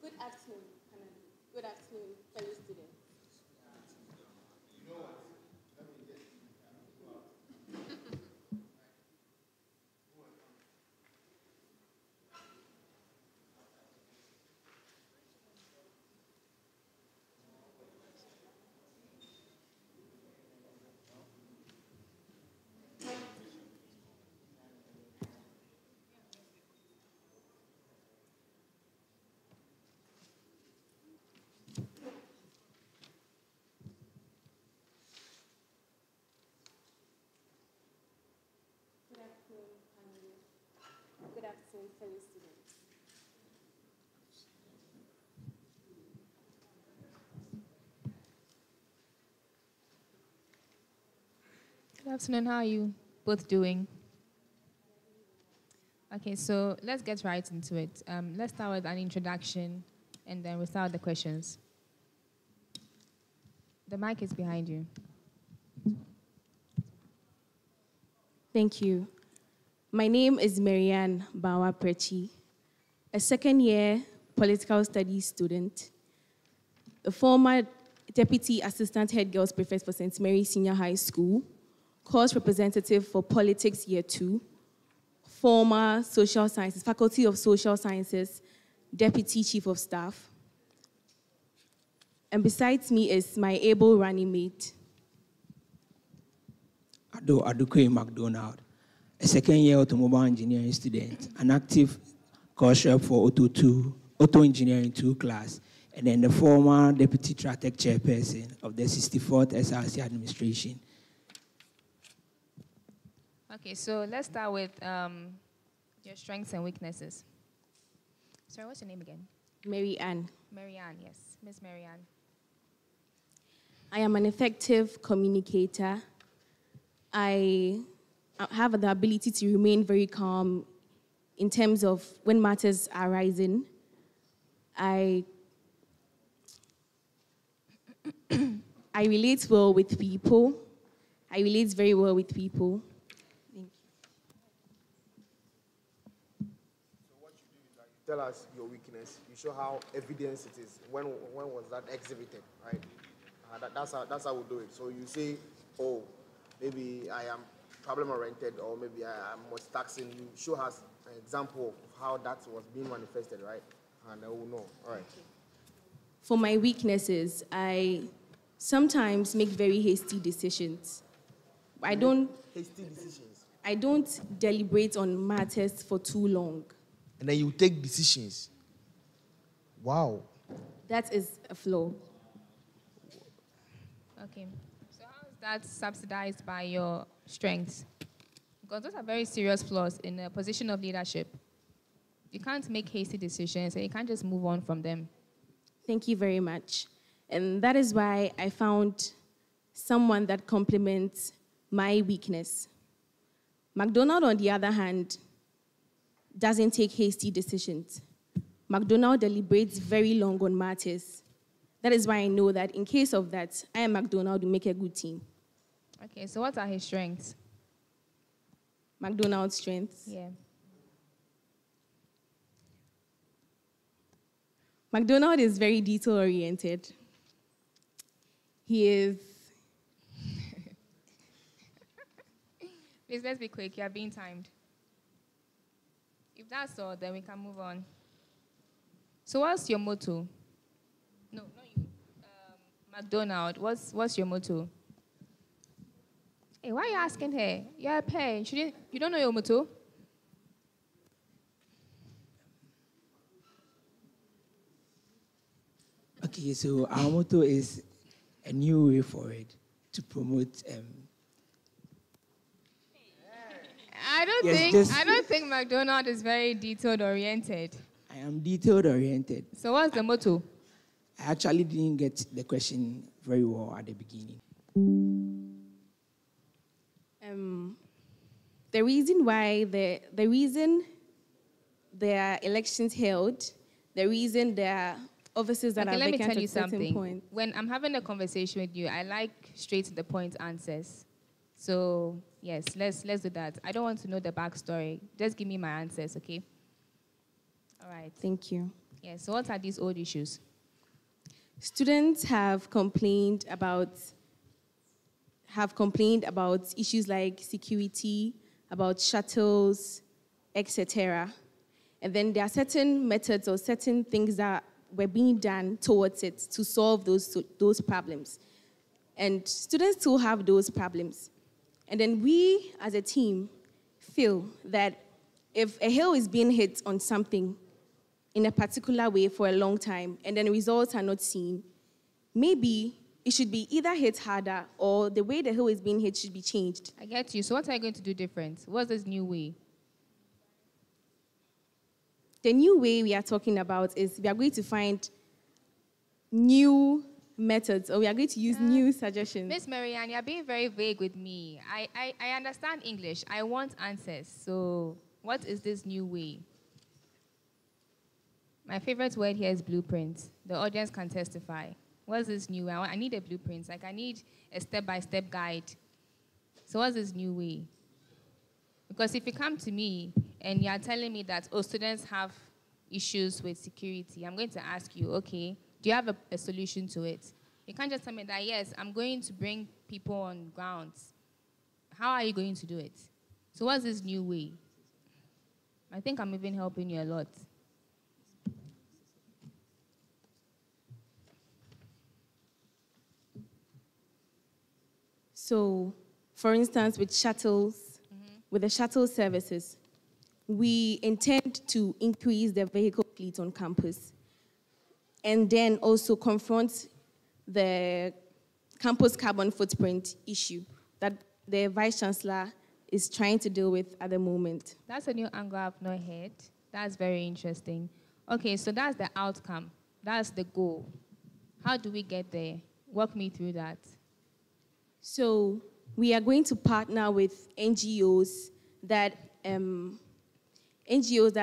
Good afternoon, Hanan. Good afternoon, fellow students. You know what? Let me get you. afternoon, fellow students. Good afternoon. How are you both doing? Okay, so let's get right into it. Let's start with an introduction, and then we'll start with the questions. The mic is behind you. Thank you. My name is Marianne Bawa Prechi, a second-year political studies student, a former deputy assistant head girls prefect for St. Mary's Senior High School, course representative for politics year 2, former social sciences, faculty of social sciences, deputy chief of staff. And besides me is my able running mate, Adukwe McDonald, a second-year automobile engineering student, an active course rep for Auto Engineering 2 class, and then the former deputy TRATEC chairperson of the 64th SRC administration. Okay, so let's start with your strengths and weaknesses. Sorry, what's your name again? Mary Ann. Mary Ann, yes. Miss Mary Ann. I am an effective communicator. I have the ability to remain very calm in terms of when matters are rising. I relate well with people. I relate very well with people. Thank you. So what you do is that you tell us your weakness. You show how evidence it is. When was that exhibited, right? That's how we do it. So you say, oh, maybe I am problem-oriented, or maybe I am most taxing. You show us an example of how that was being manifested, right? And I will know. All right. For my weaknesses, I sometimes make very hasty decisions. Hasty decisions. I don't deliberate on matters for too long. And then you take decisions. Wow. That is a flaw. Okay. So how is that subsidized by your strengths? Because those are very serious flaws in a position of leadership. You can't make hasty decisions, and you can't just move on from them. Thank you very much. And that is why I found someone that complements my weakness. McDonald, on the other hand, doesn't take hasty decisions. McDonald deliberates very long on matters. That is why I know that in case of that, I and McDonald will make a good team. Okay, so what are his strengths? McDonald's strengths? Yeah. McDonald is very detail-oriented. He is... Please, let's be quick. You are being timed. If that's all, then we can move on. So what's your motto? No, not you. McDonald, what's your motto? Hey, why are you asking her? You're a parent. You don't know your motto? Okay, so our motto is a new way forward to promote. I don't think McDonald is very detailed oriented. I am detailed oriented. So what's the motto? I actually didn't get the question very well at the beginning. The reason why the reason there are elections held, the reason there are offices that Okay, are let me vacant tell you at certain something. point. When I'm having a conversation with you, I like straight to the point answers. So yes, let's do that. I don't want to know the backstory. Just give me my answers, okay? All right. Thank you. Yeah. So what are these old issues? Students have complained about issues like security, about shuttles, etc. And then there are certain methods or certain things that were being done towards it to solve those problems. And students still have those problems. And then we, as a team, feel that if a hill is being hit on something in a particular way for a long time and then results are not seen, maybe it should be either hit harder or the way the hill is being hit should be changed. I get you. So what are you going to do different? What's this new way? The new way we are talking about is we are going to find new methods, or we are going to use new suggestions. Miss Marianne, you're being very vague with me. I understand English. I want answers. So what is this new way? My favorite word here is blueprint. The audience can testify. What's this new way? I need a blueprint. Like, I need a step-by-step guide. So what's this new way? Because if you come to me and you're telling me that, oh, students have issues with security, I'm going to ask you, okay, do you have a solution to it? You can't just tell me that, yes, I'm going to bring people on grounds. How are you going to do it? So what's this new way? I think I'm even helping you a lot. So, for instance, with shuttles, with the shuttle services, we intend to increase the vehicle fleet on campus and then also confront the campus carbon footprint issue that the Vice Chancellor is trying to deal with at the moment. That's a new angle I've not heard. That's very interesting. Okay, so that's the outcome. That's the goal. How do we get there? Walk me through that. So we are going to partner with NGOs that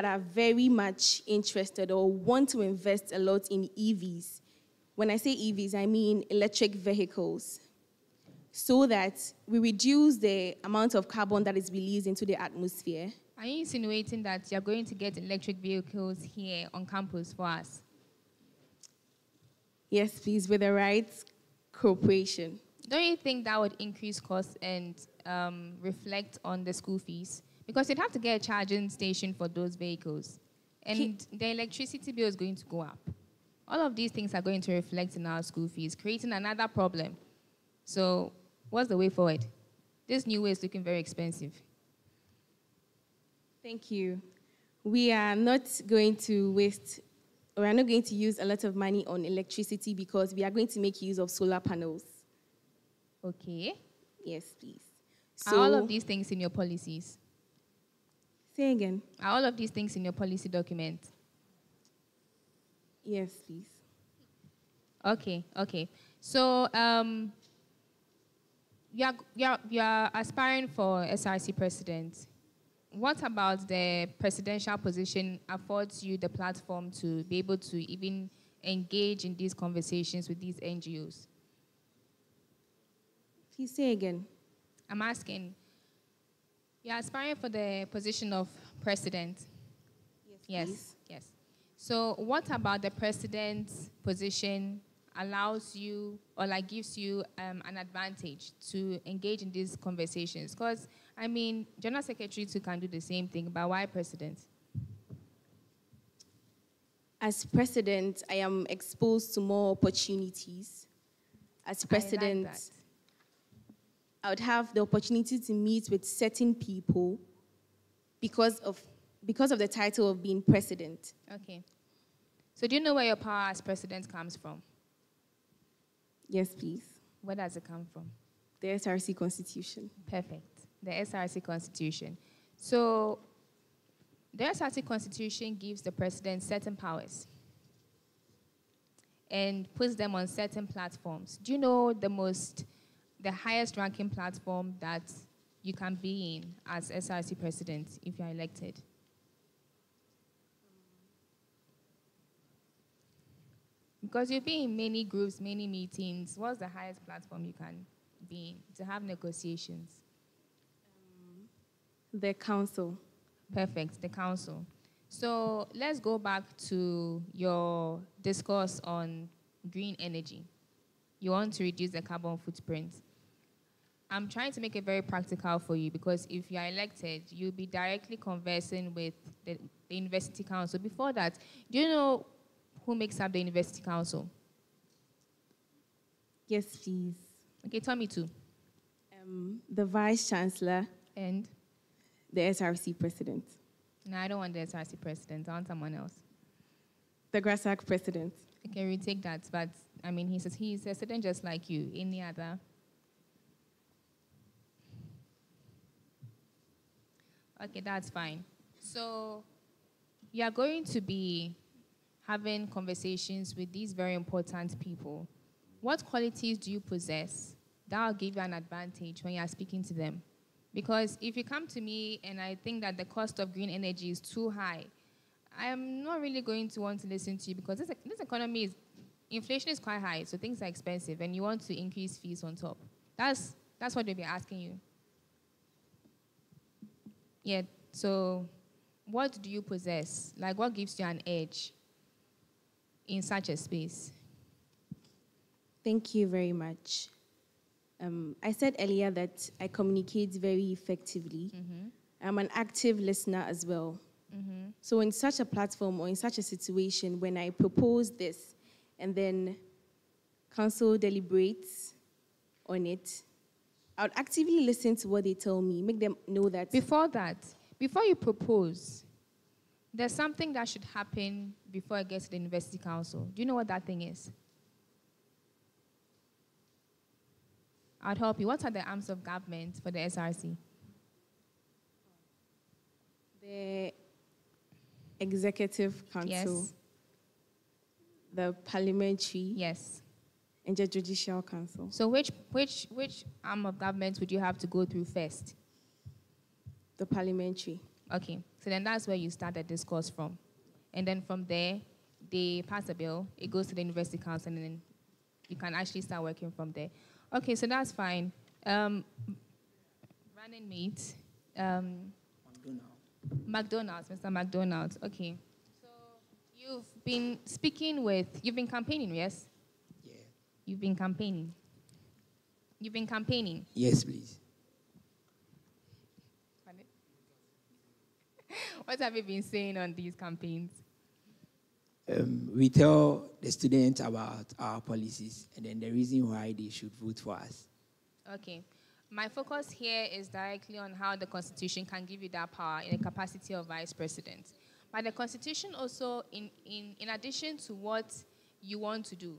are very much interested or want to invest a lot in EVs. When I say EVs, I mean electric vehicles, so that we reduce the amount of carbon that is released into the atmosphere. Are you insinuating that you're going to get electric vehicles here on campus for us? Yes, please, with the right cooperation. Don't you think that would increase costs and reflect on the school fees? Because you'd have to get a charging station for those vehicles. And the electricity bill is going to go up. All of these things are going to reflect in our school fees, creating another problem. So what's the way forward? This new way is looking very expensive. Thank you. We are not going to waste, or we are not going to use a lot of money on electricity because we are going to make use of solar panels. Okay. Yes, please. Are all of these things in your policies? Say again. Are all of these things in your policy document? Yes, please. Okay, okay. So you're aspiring for SRC president. What about the presidential position affords you the platform to be able to even engage in these conversations with these NGOs? Please say again. I'm asking, you're aspiring for the position of president? Yes. Yes, yes. So what about the president's position allows you or like gives you an advantage to engage in these conversations? Because, I mean, General Secretary too can do the same thing, but why president? As president, I am exposed to more opportunities. As president, I would have the opportunity to meet with certain people because of the title of being president. Okay. So do you know where your power as president comes from? Yes, please. Where does it come from? The SRC Constitution. Perfect. The SRC Constitution. So the SRC Constitution gives the president certain powers and puts them on certain platforms. Do you know the highest ranking platform that you can be in as SRC president if you're elected? Because you've been in many groups, many meetings. What's the highest platform you can be in to have negotiations? The council. Perfect, the council. So let's go back to your discourse on green energy. You want to reduce the carbon footprint. I'm trying to make it very practical for you because if you are elected, you'll be directly conversing with the university council. Before that, do you know who makes up the university council? Yes, please. Okay, tell me two. The Vice Chancellor. And? The SRC president. No, I don't want the SRC president. I want someone else. The GRASAC president. Okay, we take that. But, I mean, he's a student just like you. Any other? Okay, that's fine. So you are going to be having conversations with these very important people. What qualities do you possess that will give you an advantage when you are speaking to them? Because if you come to me and I think that the cost of green energy is too high, I am not really going to want to listen to you because this economy is, inflation is quite high, so things are expensive, and you want to increase fees on top. That's what they'll be asking you. Yeah, so what do you possess? Like, what gives you an edge in such a space? Thank you very much. I said earlier that I communicate very effectively. I'm an active listener as well. So in such a platform or in such a situation, when I propose this and then council deliberates on it, I would actively listen to what they tell me, make them know that. Before you propose, there's something that should happen before it gets to the university council. Do you know what that thing is? I'll help you. What are the arms of government for the SRC? The Executive Council. Yes. The Parliamentary. Yes. And the Judicial Council. So which arm of government would you have to go through first? The Parliamentary. Okay. So then that's where you start the discourse from. And then from there, they pass a bill, it goes to the University Council, and then you can actually start working from there. Okay, so that's fine. Running mate. McDonald's, Mr. McDonald's. Okay. So you've been campaigning, yes? Yeah. You've been campaigning. Yes, please. What have you been saying on these campaigns? We tell the students about our policies and then the reason why they should vote for us. Okay. My focus here is directly on how the Constitution can give you that power in the capacity of Vice President. But the Constitution also, in addition to what you want to do,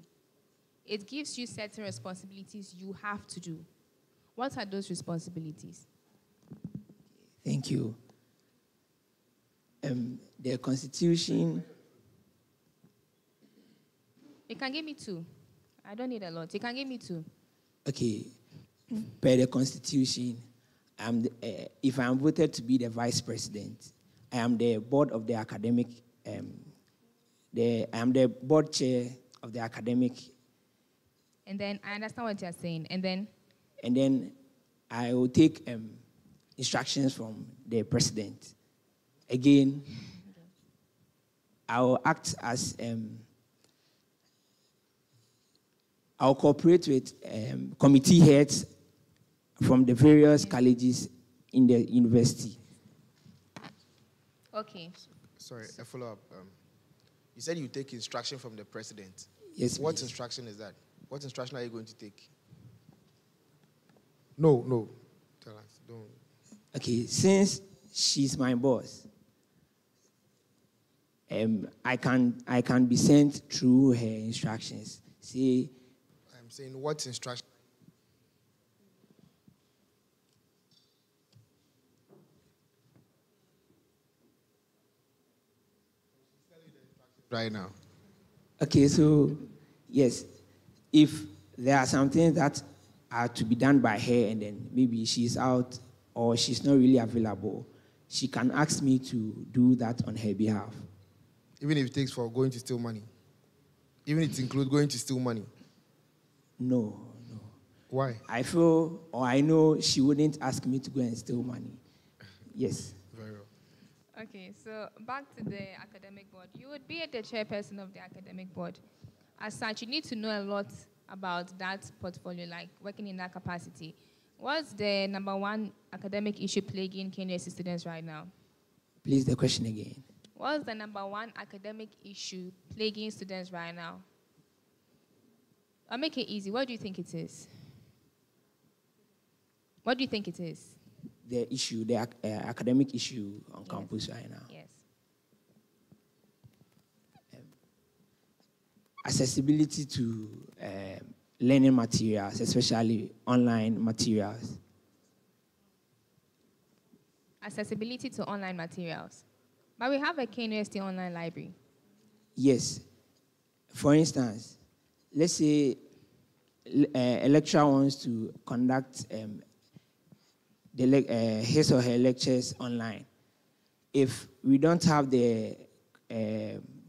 it gives you certain responsibilities you have to do. What are those responsibilities? Thank you. The Constitution... You can give me 2. I don't need a lot. You can give me 2. Okay. Per the Constitution, if I am voted to be the Vice President, I am the board of the academic, I am the board chair of the academic. And then, I understand what you're saying. And then? And then I will take instructions from the president. Again, I will act as... I'll cooperate with committee heads from the various colleges in the university. Okay. Sorry, a follow-up. You said you take instruction from the president. Yes, What please. instruction is that? What instruction are you going to take? No. Tell us. Don't. Okay, since she's my boss, I can be sent through her instructions. Say, I'm saying what instruction? Right now. okay, so yes, if there are some things that are to be done by her and then maybe she's out or she's not really available, she can ask me to do that on her behalf. Even if it takes for going to steal money? Even if it includes going to steal money? No. Why? I feel or I know she wouldn't ask me to go and steal money. Yes. Very well. Okay, so back to the academic board. You would be the chairperson of the academic board. As such, you need to know a lot about that portfolio, like working in that capacity. What's the #1 academic issue plaguing KNUST students right now? Please, the question again. What's the #1 academic issue plaguing students right now? I'll make it easy. What do you think it is? What do you think it is? The issue, the academic issue on campus right now. Yes. Accessibility to learning materials, especially online materials. Accessibility to online materials. But we have a KNUST online library. Yes. For instance, let's say a lecturer wants to conduct his or her lectures online. If we don't have the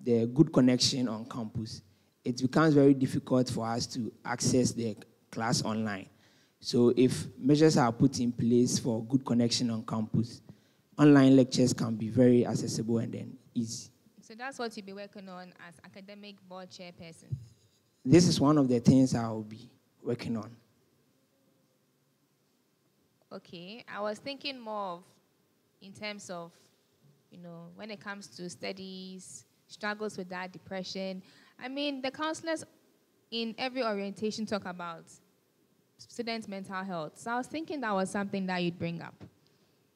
good connection on campus, it becomes very difficult for us to access the class online. So if measures are put in place for good connection on campus, online lectures can be very accessible and then easy. So that's what you'll be working on as academic board chairperson? This is one of the things I will be working on. Okay, I was thinking more of in terms of, when it comes to studies, struggles with that, depression. I mean, the counselors in every orientation talk about students' mental health. So I was thinking that was something that you'd bring up.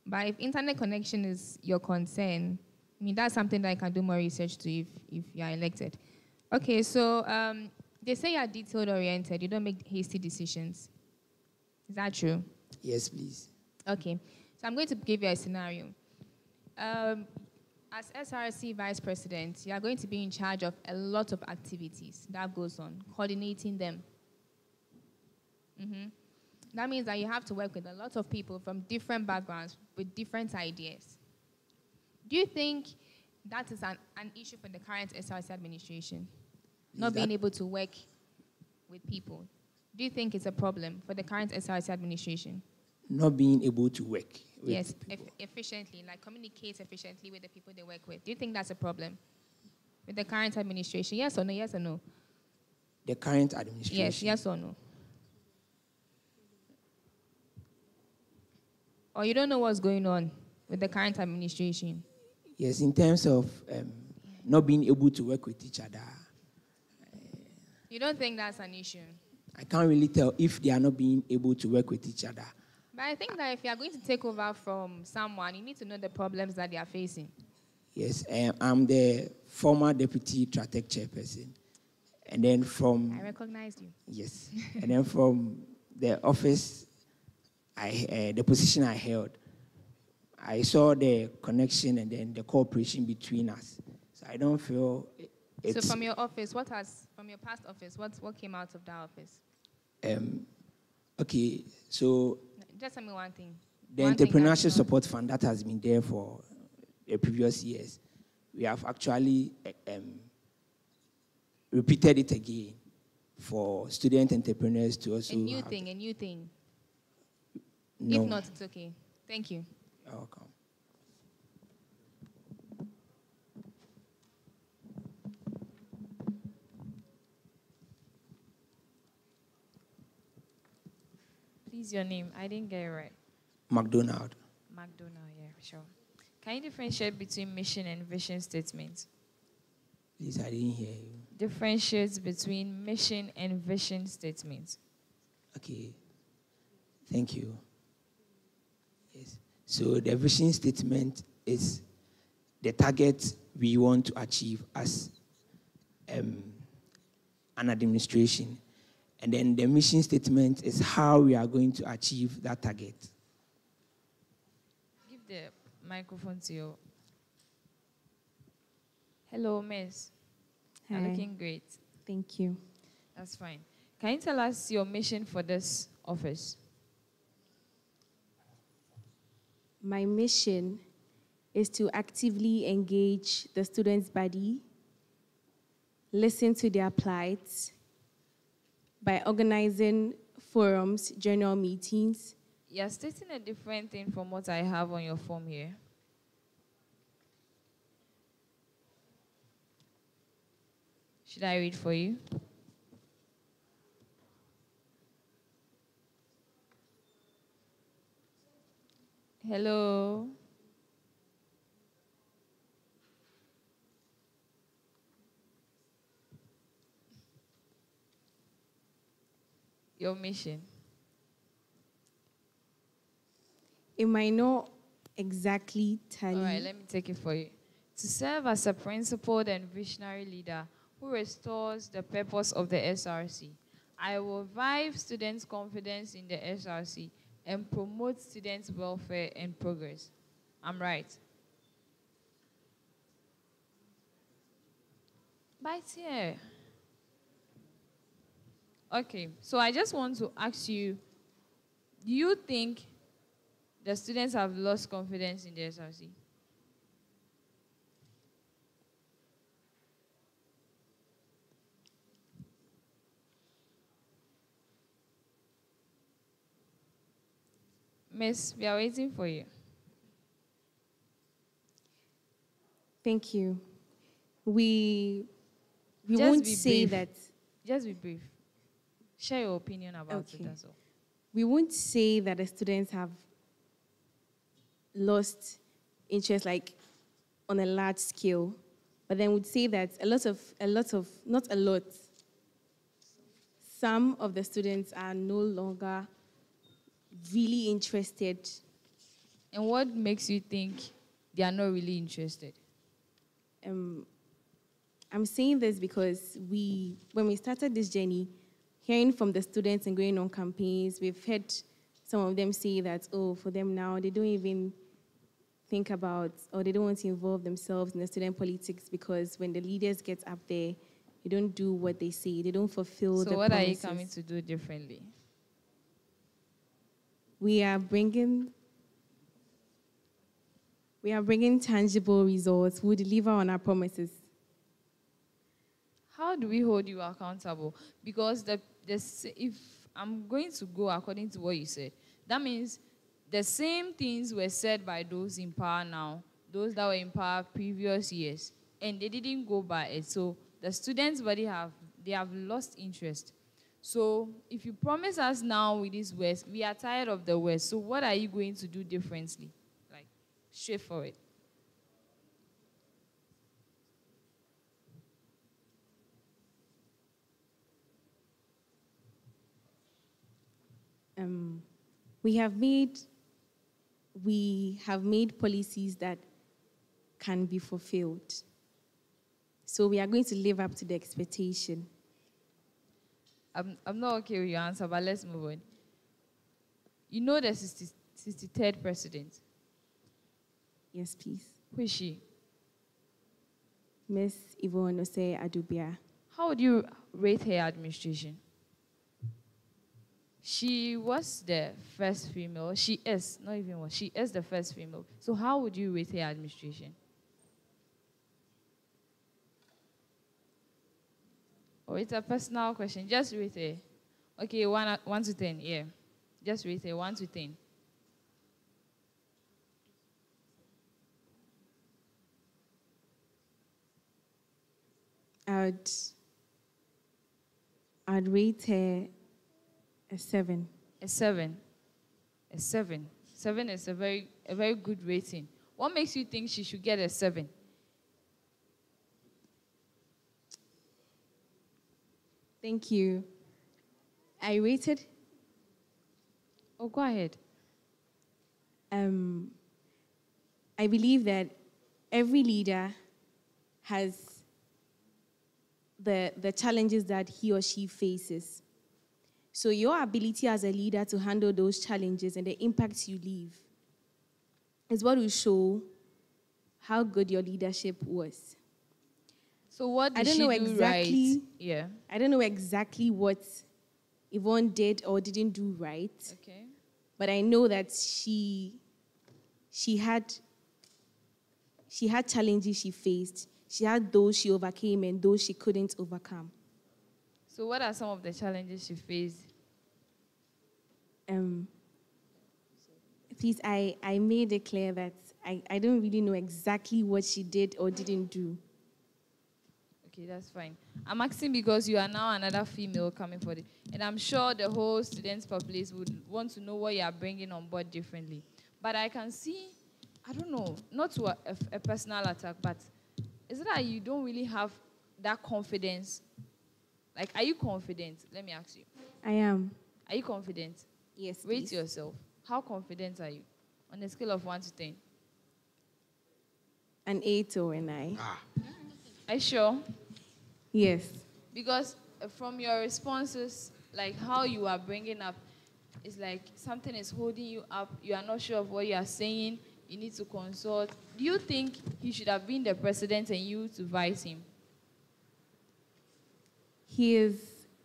But if internet connection is your concern, I mean, that's something that I can do more research to if you are elected. Okay, so they say you are detail-oriented. You don't make hasty decisions. Is that true? Yes, please. Okay, so I'm going to give you a scenario. As SRC Vice President, you are going to be in charge of a lot of activities that goes on, coordinating them. That means that you have to work with a lot of people from different backgrounds with different ideas. Do you think that is an issue for the current SRC administration? Not being able to work with people. Do you think it's a problem for the current SRC administration? Not being able to work with Yes, people. efficiently, like communicate efficiently with the people they work with. Do you think that's a problem with the current administration? Yes or no? Yes or no? The current administration? Yes or no? Or you don't know what's going on with the current administration? Yes, in terms of not being able to work with each other. You don't think that's an issue? I can't really tell if they are not being able to work with each other. But I think that if you are going to take over from someone, you need to know the problems that they are facing. Yes, I'm the former deputy Tratec chairperson. And then from... I recognized you. Yes. And then from the office, the position I held, I saw the connection and then the cooperation between us. So I don't feel it's... So from your office, from your past office, what came out of that office? Okay, so... Just tell me one thing. The Entrepreneurship Support Fund that has been there for the previous years, we have actually repeated it again for student entrepreneurs to also... A new thing. No. If not, it's okay. Thank you. You're welcome. Please, your name. I didn't get it right. McDonald. McDonald, yeah, sure. Can you differentiate between mission and vision statements? Please, I didn't hear you. Differentiates between mission and vision statements. Okay. Thank you. Yes. So the vision statement is the target we want to achieve as an administration. And then the mission statement is how we are going to achieve that target. Give the microphone to you. Hello, Miss. You're Hi. looking great. Thank you. That's fine. Can you tell us your mission for this office? My mission is to actively engage the students' body, listen to their plights by organizing forums, journal meetings. You're stating a different thing from what I have on your form here. Should I read for you? Hello. Your mission. It might not exactly tally. All right, let me take it for you. To serve as a principled and visionary leader who restores the purpose of the SRC. I will revive students' confidence in the SRC and promote students' welfare and progress. I'm right. But yeah. Okay, so I just want to ask you, do you think the students have lost confidence in the SRC? Miss, we are waiting for you. Thank you. We Just won't be say brief. that. Just be brief. Share your opinion about it Okay. as well. We won't say that the students have lost interest like on a large scale, but then we'd say that not a lot, some of the students are no longer really interested. And what makes you think they are not really interested? I'm saying this because when we started this journey, hearing from the students and going on campaigns, we've heard some of them say that, oh, for them now, they don't even think about, or they don't want to involve themselves in the student politics because when the leaders get up there, they don't do what they say. They don't fulfill the So what promises. are you coming to do differently? We are bringing tangible results. We deliver on our promises. How do we hold you accountable? Because if I'm going to go according to what you said, that means the same things were said by those in power now, those that were in power previous years, and they didn't go by it. So the students' body have lost interest. So if you promise us now with this West, we are tired of the West. So what are you going to do differently? Like, straightforward. We have made policies that can be fulfilled. So we are going to live up to the expectation. I'm not okay with your answer, but let's move on. You know the 63rd president? Yes, please. Who is she? Miss Yvonne Osei Adubia. How would you rate her administration? She was the first female. She is, not even was. She is the first female. So how would you rate her administration? Or it's a personal question. Just rate her. Okay, 1 to 10, yeah. Just rate her 1 to 10. I'd rate her a 7. A 7. A 7. 7 is a very good rating. What makes you think she should get a 7? Thank you. I rated. Oh, go ahead. I believe that every leader has the challenges that he or she faces. So your ability as a leader to handle those challenges and the impacts you leave is what will show how good your leadership was. So what did I don't she know do exactly. right? Yeah. I don't know exactly what Yvonne did or didn't do right. Okay. But I know that she had challenges she faced. She had those she overcame and those she couldn't overcome. So what are some of the challenges she faced? Please, I made it clear that I don't really know exactly what she did or didn't do. Okay, that's fine. I'm asking because you are now another female coming for it. And I'm sure the whole students' populace would want to know what you are bringing on board differently. But I can see, I don't know, not to a personal attack, but is it that you don't really have that confidence? Like, are you confident? Let me ask you. I am. Are you confident? Yes, Rate please. yourself. How confident are you? On a scale of 1 to 10. An 8 or a 9. Are you sure? Yes. Because from your responses, like how you are bringing up, it's like something is holding you up. You are not sure of what you are saying. You need to consult. Do you think he should have been the president and you to vice him? He is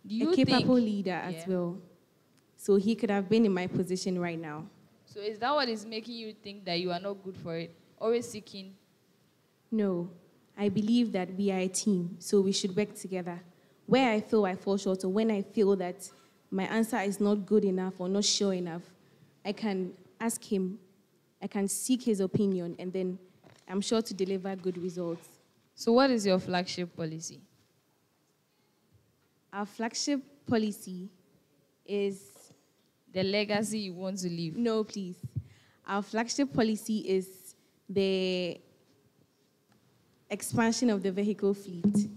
Do a you capable think- leader as Yeah. well. So he could have been in my position right now. So is that what is making you think that you are not good for it? Always seeking. No, I believe that we are a team, so we should work together. Where I feel I fall short, or when I feel that my answer is not good enough or not sure enough, I can ask him, I can seek his opinion, and then I'm sure to deliver good results. So what is your flagship policy? Our flagship policy is... The legacy you want to leave. No, please. Our flagship policy is the expansion of the vehicle fleet.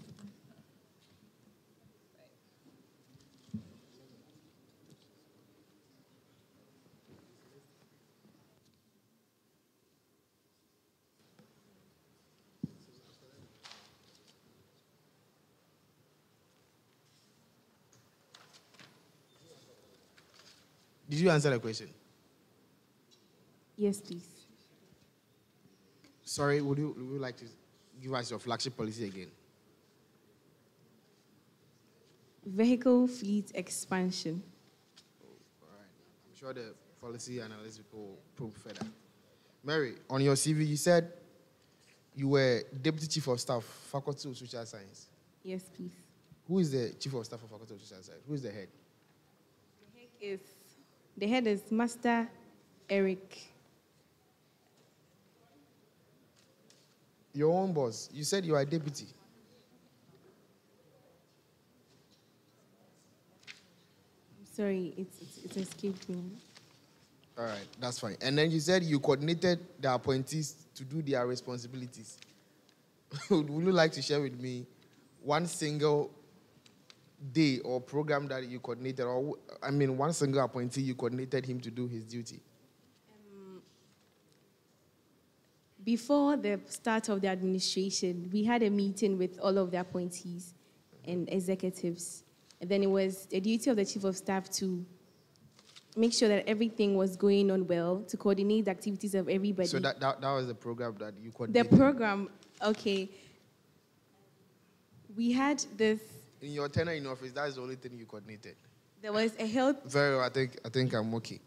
Did you answer the question? Yes, please. Sorry, would you like to give us your flagship policy again? Vehicle fleet expansion. I'm sure the policy analyst will probe further. Mary, on your CV, you said you were Deputy Chief of Staff, Faculty of Social Science. Yes, please. Who is the Chief of Staff of Faculty of Social Science? Who is the head? The head is Master Eric. Your own boss. You said you are a deputy. Sorry, it escaped me. All right, that's fine. And then you said you coordinated the appointees to do their responsibilities. Would you like to share with me one single day or program that you coordinated, or one single appointee you coordinated him to do his duty? Before the start of the administration, we had a meeting with all of the appointees and executives. And then it was the duty of the Chief of Staff to make sure that everything was going on well, to coordinate the activities of everybody. So that was the program that you The coordinated? program, okay. We had this, In your tenure in office, that's the only thing you coordinated? there was a health... Very well, I think I'm okay.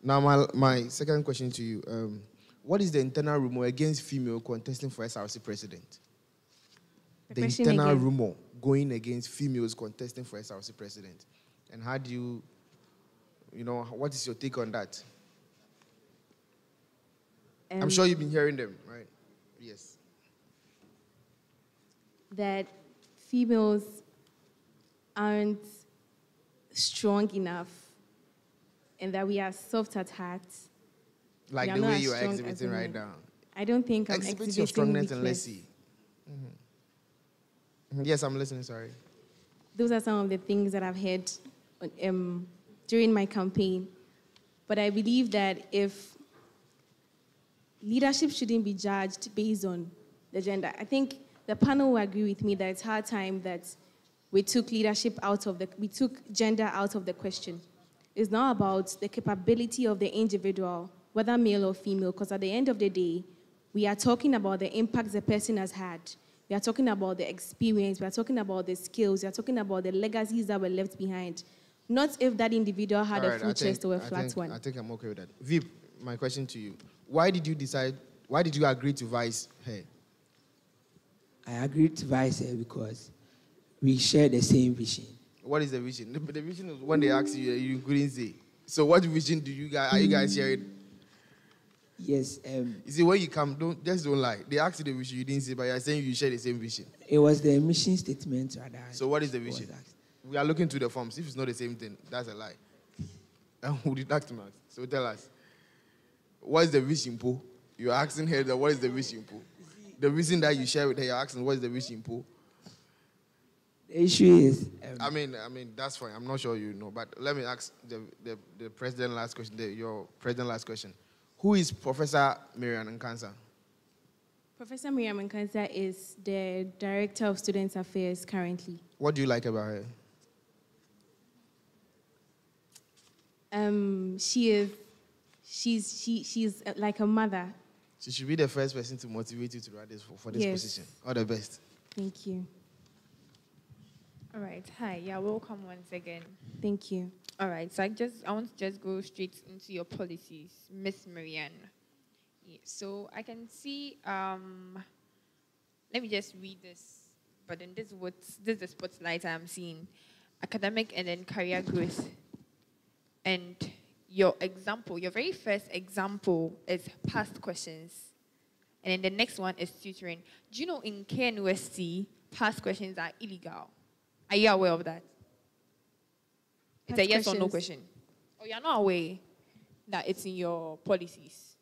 Now, my second question to you, what is the internal rumor against female contesting for SRC president? The question internal again. rumor going against females contesting for SRC president. And how do you what is your take on that? I'm sure you've been hearing them, right? Yes. That females aren't strong enough and that we are soft at heart. Like We are the not way as you are strong as exhibiting right women. now. I don't think I'm Exhibit exhibiting your strongness and let's weakness. see. Yes, I'm listening, sorry. Those are some of the things that I've heard during my campaign. But I believe that if leadership shouldn't be judged based on the gender, I think the panel will agree with me that it's hard time that we took we took gender out of the question. It's not about the capability of the individual, whether male or female, because at the end of the day, we are talking about the impact the person has had. We are talking about the experience. We are talking about the skills. We are talking about the legacies that were left behind. Not if that individual had All a right, full chest or a flat one. I think I'm okay with that. Vip, my question to you. Why did you agree to vice her? I agreed to vice her because we share the same vision. What is the vision? The vision is when they asked you, you couldn't say. So what vision are you guys sharing? Yes. You see, when you come, don't lie. They asked you the vision, you didn't say, but you're saying you share the same vision. It was the mission statement rather. So what is the vision? We are looking through the forms. If it's not the same thing, that's a lie. And we deduct marks. So tell us, what is the vision, Po? You're asking her that what is the vision, Po? The reason that you share with her, you're asking what is the vision, Po? The issue is... I mean, that's fine. I'm not sure you know, but let me ask the president last question, your president last question. Who is Professor Miriam Nkansa? Professor Miriam Nkansa is the Director of Student Affairs currently. What do you like about her? She's like a mother. She should be the first person to motivate you to run this for this Yes. position. All the best. Thank you. All right. Hi. Yeah, welcome once again. Thank you. All right. So I want to just go straight into your policies, Miss Marianne. Yeah, so I can see. Let me just read this. But then this is the spotlight I'm seeing: academic and then career growth. And your example, your very first example, is past questions. And then the next one is tutoring. Do you know in KNUST, past questions are illegal? Are you aware of that? It's a yes or no question. Oh, you're not aware that it's in your policies?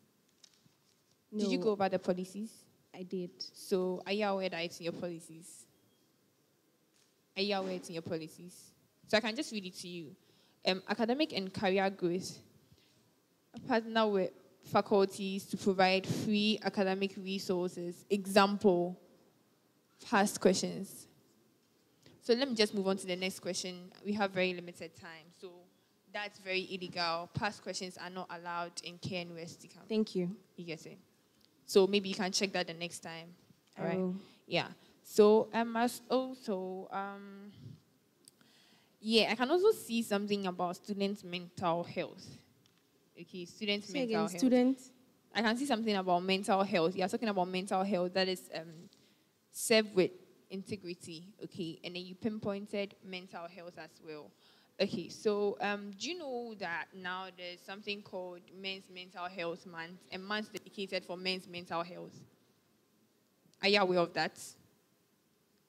No. Did you go over the policies? I did. So are you aware that it's in your policies? Are you aware it's in your policies? So I can just read it to you. Academic and career growth. Partner with faculties to provide free academic resources. Example, past questions. So let me just move on to the next question. We have very limited time. So that's very illegal. Past questions are not allowed in KNUST campus. Thank you. You get it? So maybe you can check that the next time. All right? will. Yeah. So I must also, I can also see something about students' mental health. Okay, students' Say mental again, health. students. I can see something about mental health. You're talking about mental health that is served with integrity, okay? And then you pinpointed mental health as well. Okay, so do you know that now there's something called Men's Mental Health Month, a month dedicated for men's mental health? Are you aware of that?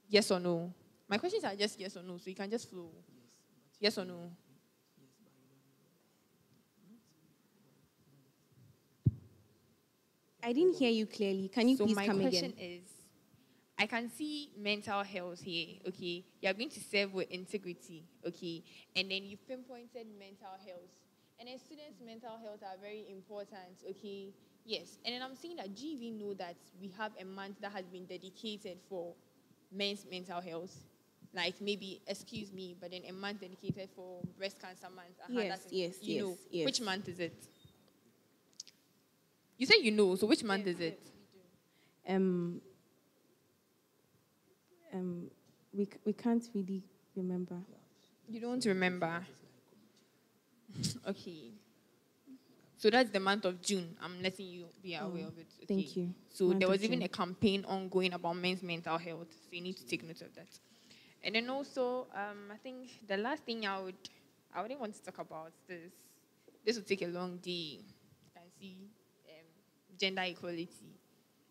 Yes or no? My questions are just yes or no, so you can just flow. Yes or no? I didn't hear you clearly. Can you please come again? My question is, I can see mental health here, okay? You're going to serve with integrity, okay? And then you've pinpointed mental health. And then students' mental health are very important, okay? Yes. And then I'm saying that, do you even know that we have a month that has been dedicated for men's mental health? Like maybe, excuse me, but then a month dedicated for breast cancer month. Yes. Which month is it? You say you know, so which month is it? We can't really remember. You don't remember? Okay. So that's the month of June. I'm letting you be aware of it. Okay. Thank you. So Month there of was even June. a campaign ongoing about men's mental health. So you need to take note of that. And then also, I think the last thing I wouldn't want to talk about this. This would take a long day. You can see gender equality.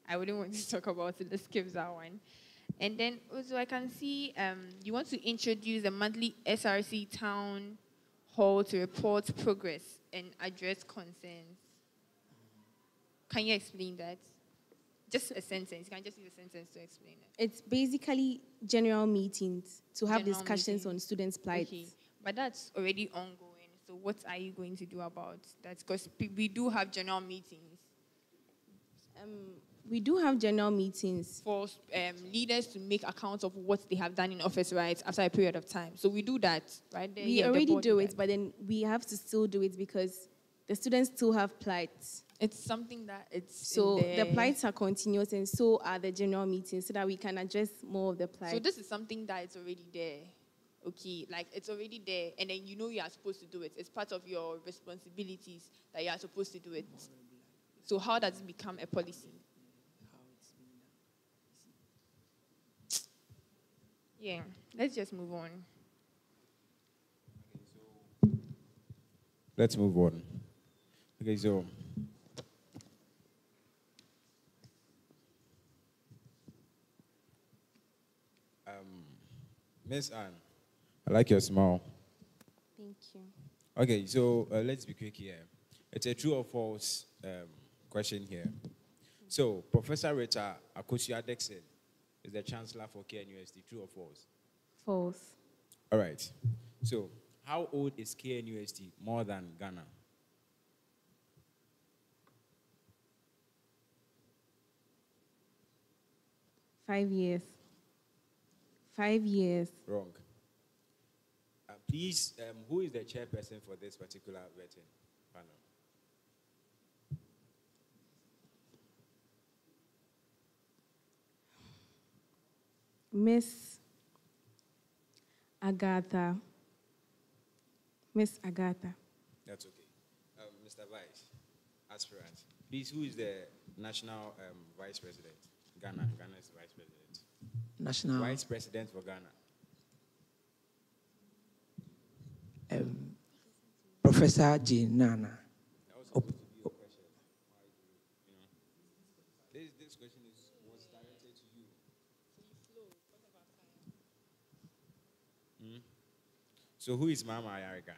I wouldn't want to talk about it. Let's skip that one. And then also I can see you want to introduce a monthly SRC town hall to report progress and address concerns. Can you explain that? Just a sentence. You can just use a sentence to explain it. It's basically general meetings to have General discussions meetings. on students' plight. Okay. But that's already ongoing. So what are you going to do about that? Because we do have general meetings. We do have general meetings. For leaders to make accounts of what they have done in office, right, after a period of time. So we do that, right? We already do it, but then we have to still do it because the students still have plights. It's something that it's so the plights are continuous, and so are the general meetings, so that we can address more of the plights. So this is something that is already there, okay? Like it's already there, and then you know you are supposed to do it. It's part of your responsibilities that you are supposed to do it. So how does it become a policy? Yeah, let's just move on. Let's move on. Okay, so Miss Anne, I like your smile. Thank you. Okay, so let's be quick here. It's a true or false question here. So, Professor Richard Akosua-Dixon is the Chancellor for KNUST. True or false? False. All right. So, how old is KNUST more than Ghana? $5 years. 5 years. Wrong. Please, who is the chairperson for this particular vetting panel? Miss, Agatha. Miss Agatha. That's okay. Mr. Vice, aspirant. Please, who is the national vice president? Ghana. Ghana is the vice president. National vice president for Ghana. Professor J. Nana. This question was directed to you. So who is Mama Ayarika?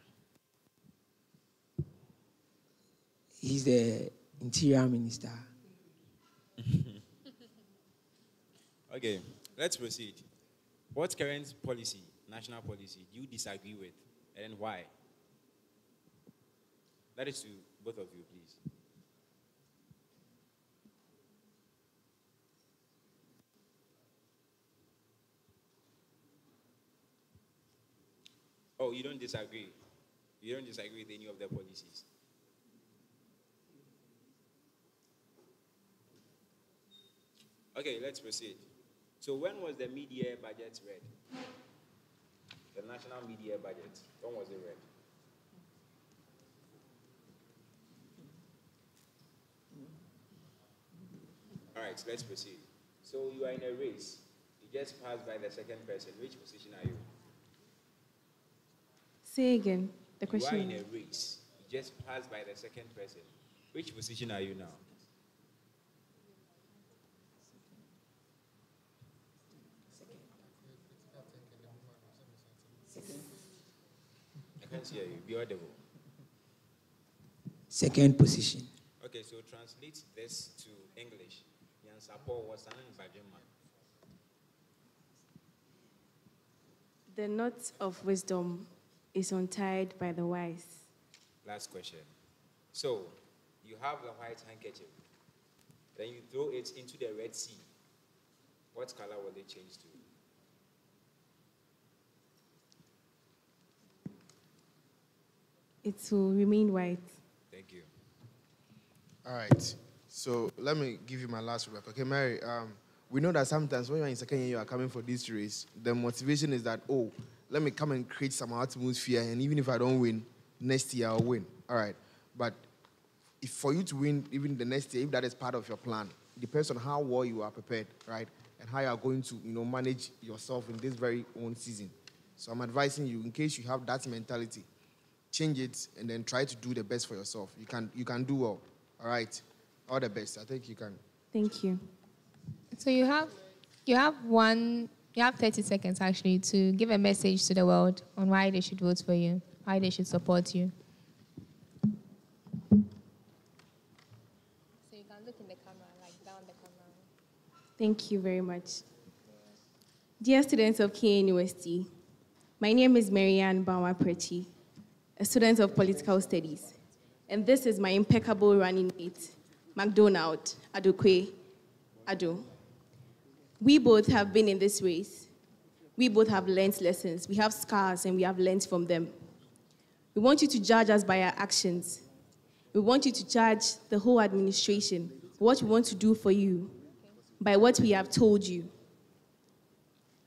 He's the Interior Minister. Okay, let's proceed. What current policy, national policy, do you disagree with, and why? That is to both of you, please. Oh, you don't disagree? You don't disagree with any of their policies? Okay, let's proceed. So when was the mid-year budget read? The national mid-year budget, when was it read? All right, let's proceed. So you are in a race. You just passed by the second person. Which position are you? Say again the question. You are in a race. You just passed by the second person. Which position are you now? I can't hear you. Be audible. Second position. Okay, so translate this to English. Yansapo was an Bajima. The knot of wisdom is untied by the wise. Last question. So, you have the white handkerchief. Then you throw it into the Red Sea. What color will it change to? It will remain white. Thank you. All right. So let me give you my last remark. Okay, Mary, we know that sometimes when you're in second year, you are coming for this race, the motivation is that, oh, let me come and create some atmosphere, and even if I don't win, next year I'll win. All right. But if for you to win even the next year, if that is part of your plan, it depends on how well you are prepared, right? And how you are going to, manage yourself in this very own season. So I'm advising you, in case you have that mentality, change it and then try to do the best for yourself. You can do well. All right. All the best. I think you can. Thank you. So you have 30 seconds actually to give a message to the world on why they should vote for you, why they should support you. So you can look in the camera, like down the camera. Thank you very much. Dear students of KN University, my name is Marianne Bawa-Prechi, a student of political studies. And this is my impeccable running mate, McDonald Adokwe Ado. We both have been in this race. We both have learned lessons. We have scars and we have learned from them. We want you to judge us by our actions. We want you to judge the whole administration, what we want to do for you, by what we have told you.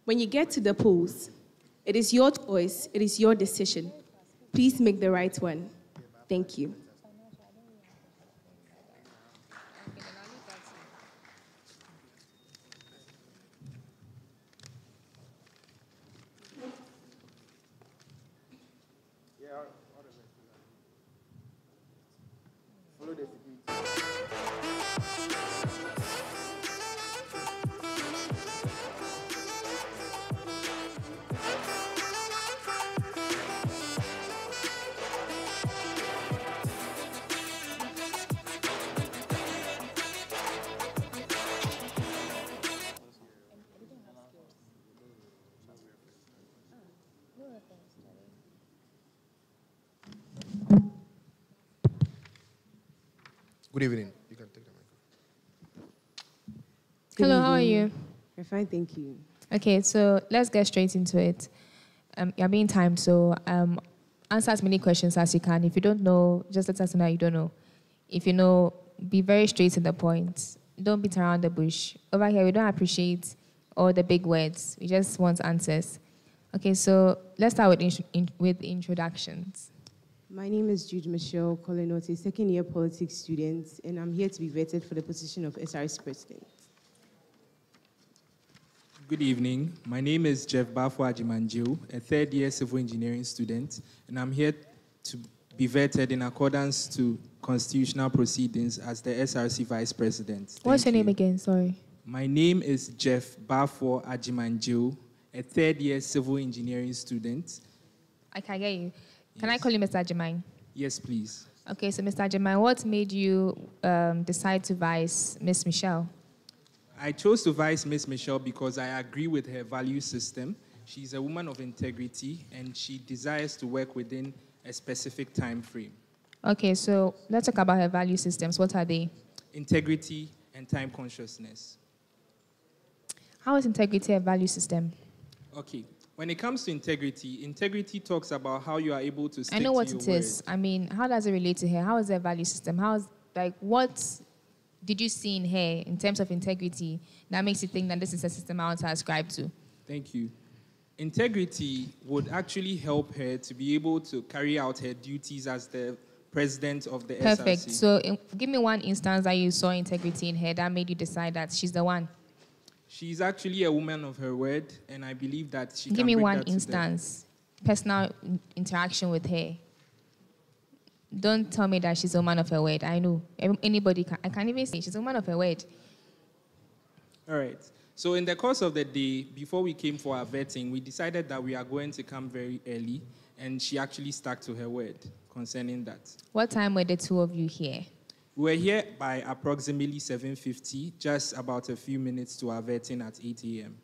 When you get to the polls, it is your choice, it is your decision. Please make the right one. Thank you. Follow the security. Good evening. You can take the microphone. Hello, how are you? I'm fine, thank you. Okay, so let's get straight into it. You're being timed, so answer as many questions as you can. If you don't know, just let us know you don't know. If you know, be very straight to the point. Don't beat around the bush. Over here, we don't appreciate all the big words. We just want answers. Okay, so let's start with introductions. My name is Jude Michelle Colinote, second-year politics student, and I'm here to be vetted for the position of SRC president. Good evening. My name is Jeff Bafo Ajimanjo, a third-year civil engineering student, and I'm here to be vetted in accordance to constitutional proceedings as the SRC vice president. What's your name again? Sorry. My name is Jeff Bafo Ajimanjo, a third-year civil engineering student. I can get you. Can I call you Mr. Ajimai? Yes, please. Okay, so Mr. Ajimai, what made you decide to vice Miss Michelle? I chose to vice Miss Michelle because I agree with her value system. She's a woman of integrity, and she desires to work within a specific time frame. Okay, so let's talk about her value systems. What are they? Integrity and time consciousness. How is integrity a value system? Okay. When it comes to integrity, integrity talks about how you are able to stick I know what to your it is. I mean, how does it relate to her? How is her value system? What did you see in her in terms of integrity that makes you think that this is a system I want to ascribe to? Thank you. Integrity would actually help her to be able to carry out her duties as the president of the SRC. Perfect. So give me one instance that you saw integrity in her that made you decide that she's the one. She's actually a woman of her word, and I believe that she Give can me bring one that to instance, personal interaction with her. Don't tell me that she's a woman of her word. I know. Anybody can. I can't even say she's a woman of her word. All right. So in the course of the day, before we came for our vetting, we decided that we are going to come very early, and she actually stuck to her word concerning that. What time were the two of you here? We were here by approximately 7:50, just about a few minutes to our vetting at 8 a.m.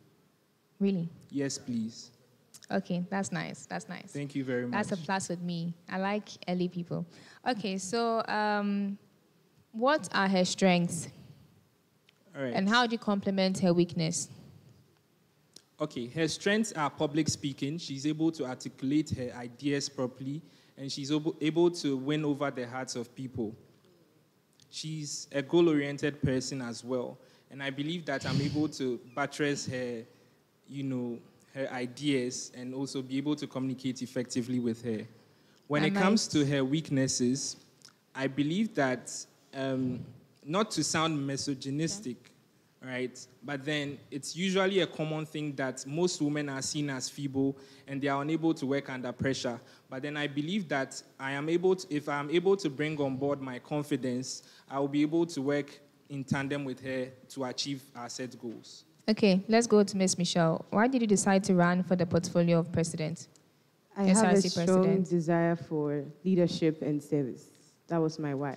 Really? Yes, please. Okay, that's nice. That's nice. Thank you very much. That's a plus with me. I like early people. Okay, so what are her strengths? All right. And how do you complement her weakness? Okay, her strengths are public speaking. She's able to articulate her ideas properly, and she's able to win over the hearts of people. She's a goal-oriented person as well, and I believe that I'm able to buttress her, her ideas and also be able to communicate effectively with her. When it comes to her weaknesses, I believe that, not to sound misogynistic, right, but then it's usually a common thing that most women are seen as feeble and they are unable to work under pressure. But then I believe that if I'm able to bring on board my confidence, I will be able to work in tandem with her to achieve our set goals. Okay, let's go to Ms. Michelle. Why did you decide to run for the portfolio of president? I have a strong desire for leadership and service. That was my why.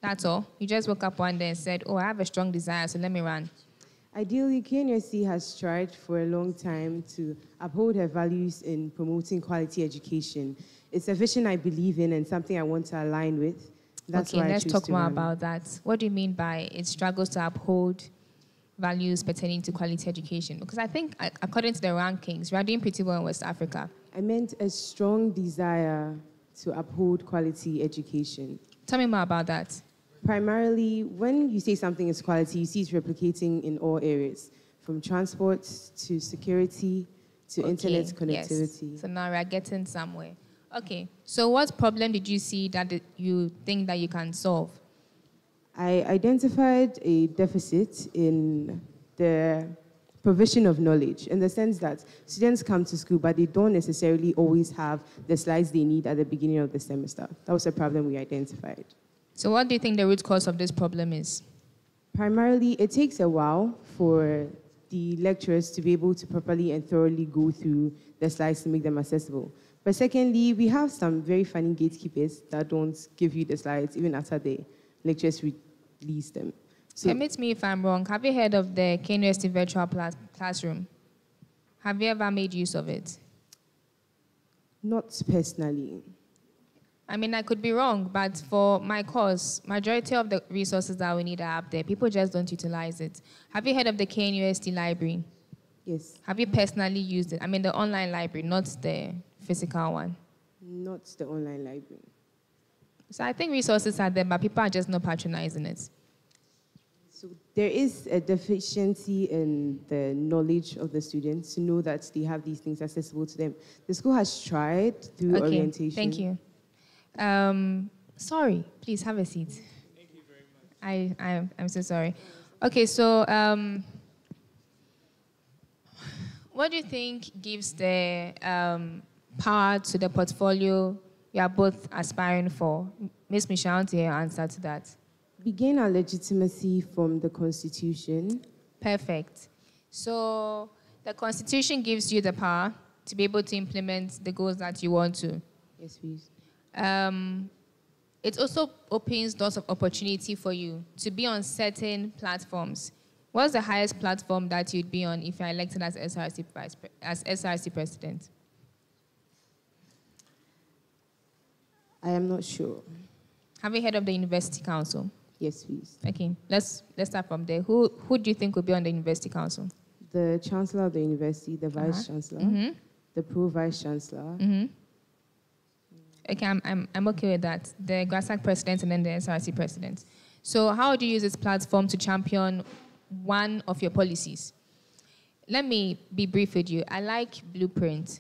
That's all? You just woke up one day and said, I have a strong desire, so let me run. Ideally, KNUST has tried for a long time to uphold her values in promoting quality education. It's a vision I believe in and something I want to align with. That's why let's I choose talk to more run. about that. What do you mean by it struggles to uphold values pertaining to quality education? Because I think, according to the rankings, we are doing pretty well in West Africa. I meant a strong desire to uphold quality education. Tell me more about that. Primarily, when you say something is quality, you see it replicating in all areas, from transport to security to internet connectivity. Yes. So now we're getting somewhere. Okay, so what problem did you see that you think that you can solve? I identified a deficit in the provision of knowledge, in the sense that students come to school, but they don't necessarily always have the slides they need at the beginning of the semester. That was a problem we identified. So what do you think the root cause of this problem is? Primarily, it takes a while for the lecturers to be able to properly and thoroughly go through the slides to make them accessible. But secondly, we have some very funny gatekeepers that don't give you the slides even after the lecturers release them. So, Permit me if I'm wrong. Have you heard of the KNUST virtual classroom? Have you ever made use of it? Not personally. I mean, I could be wrong, but for my course, majority of the resources that we need are up there. People just don't utilize it. Have you heard of the KNUST library? Yes. Have you personally used it? I mean, the online library, not the physical one. Not the online library. So I think resources are there, but people are just not patronizing it. So there is a deficiency in the knowledge of the students to know that they have these things accessible to them. The school has tried through orientation. Thank you. Sorry, please have a seat. Thank you very much. I'm so sorry. Okay, so what do you think gives the power to the portfolio you are both aspiring for? Ms. Michelle, I want to hear your answer to that. We gain our legitimacy from the Constitution. Perfect. So the Constitution gives you the power to be able to implement the goals that you want to. Yes, please. It also opens doors of opportunity for you to be on certain platforms. What's the highest platform that you'd be on if you're elected as SRC president? I am not sure. Have you heard of the University Council? Yes, please. Okay, let's start from there. Who do you think will be on the University Council? The Chancellor of the University, the Vice Chancellor, the Pro-Vice Chancellor. Okay, I'm okay with that. The GRASAC president and then the SRC president. So how do you use this platform to champion one of your policies? Let me be brief with you. I like blueprint.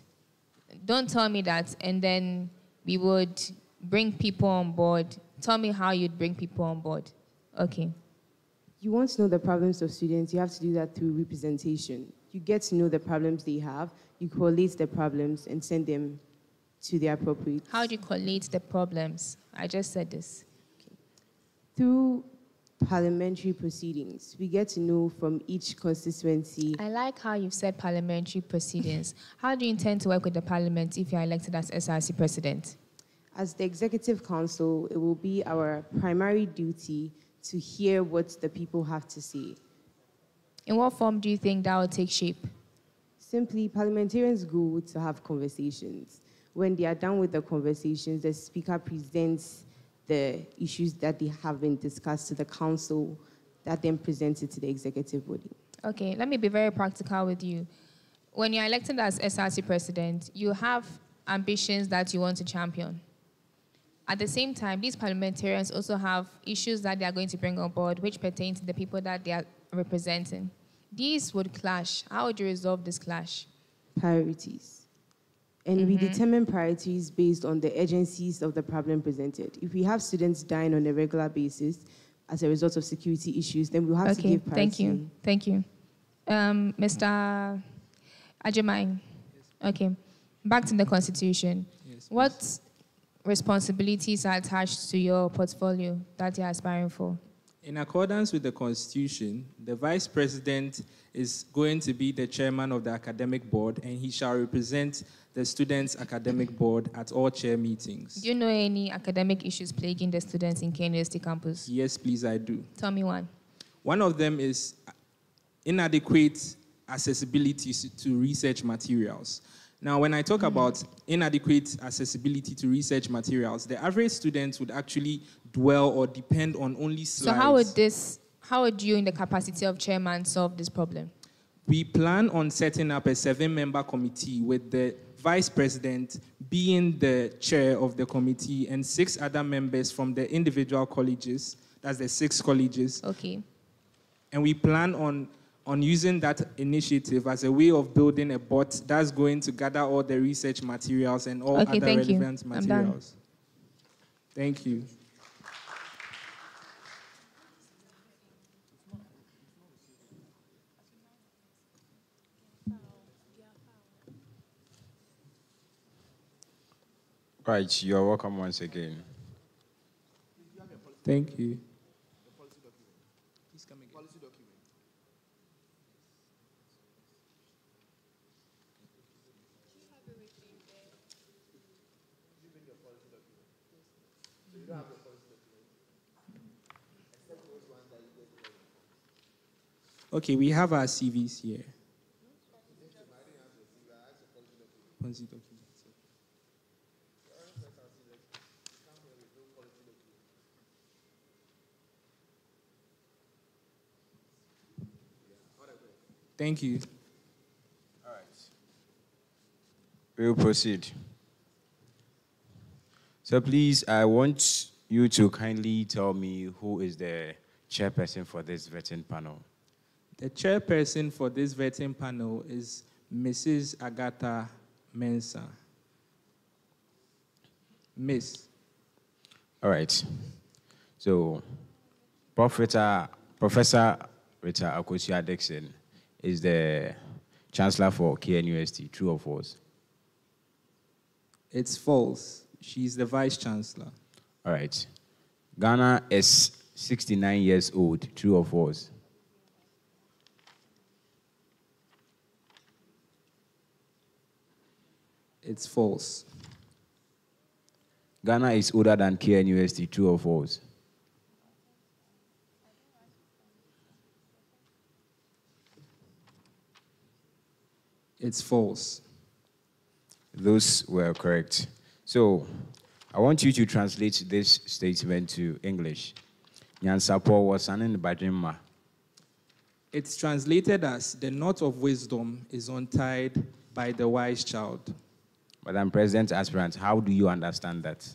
Don't tell me that and then we would bring people on board. Tell me how you'd bring people on board. Okay. You want to know the problems of students, you have to do that through representation. You get to know the problems they have, you collate the problems and send them to the appropriate. How do you collate the problems? I just said this. Okay. Through parliamentary proceedings, we get to know from each constituency. I like how you've said parliamentary proceedings. How do you intend to work with the parliament if you are elected as SRC president? As the Executive Council, it will be our primary duty to hear what the people have to say. In what form do you think that will take shape? Simply, parliamentarians go to have conversations. When they are done with the conversations, the speaker presents the issues that they have been discussed to the council, that then presents it to the executive body. Okay, let me be very practical with you. When you're elected as SRC president, you have ambitions that you want to champion. At the same time, these parliamentarians also have issues that they are going to bring on board which pertain to the people that they are representing. These would clash. How would you resolve this clash? Priorities. And we determine priorities based on the urgencies of the problem presented. If we have students dying on a regular basis as a result of security issues, then we'll have to give priority. Thank you. Mr. Ajimai. Okay. Back to the Constitution. Yes, what responsibilities are attached to your portfolio that you're aspiring for? In accordance with the Constitution, the Vice President is going to be the chairman of the academic board, and he shall represent the students' academic board at all chair meetings. Do you know any academic issues plaguing the students in Kenya State campus? Yes, please, I do. Tell me one. One of them is inadequate accessibility to research materials. Now, when I talk about inadequate accessibility to research materials, the average student would actually dwell or depend on only slides. So how would you, in the capacity of chairman, solve this problem? We plan on setting up a 7-member committee with the vice president being the chair of the committee and 6 other members from the individual colleges, that's the 6 colleges. Okay. And we plan on using that initiative as a way of building a bot that's going to gather all the research materials and all other relevant materials. Thank you. Right, you are welcome once again. Thank you. Okay, we have our CVs here. Policy documents. Thank you. All right. We'll proceed. So please, I want you to kindly tell me who is the chairperson for this vetting panel? The chairperson for this vetting panel is Mrs. Agatha Mensah. Miss. All right. So, Professor Rita Akosua-Dixon is the Chancellor for KNUST. True or false? It's false. She's the Vice Chancellor. All right. Ghana is 69 years old. True or false? It's false. Ghana is older than KNUST. True or false? It's false. Those were correct. So, I want you to translate this statement to English. Nyansapo was an Badrimma. It's translated as the knot of wisdom is untied by the wise child. Madam President Aspirant, how do you understand that?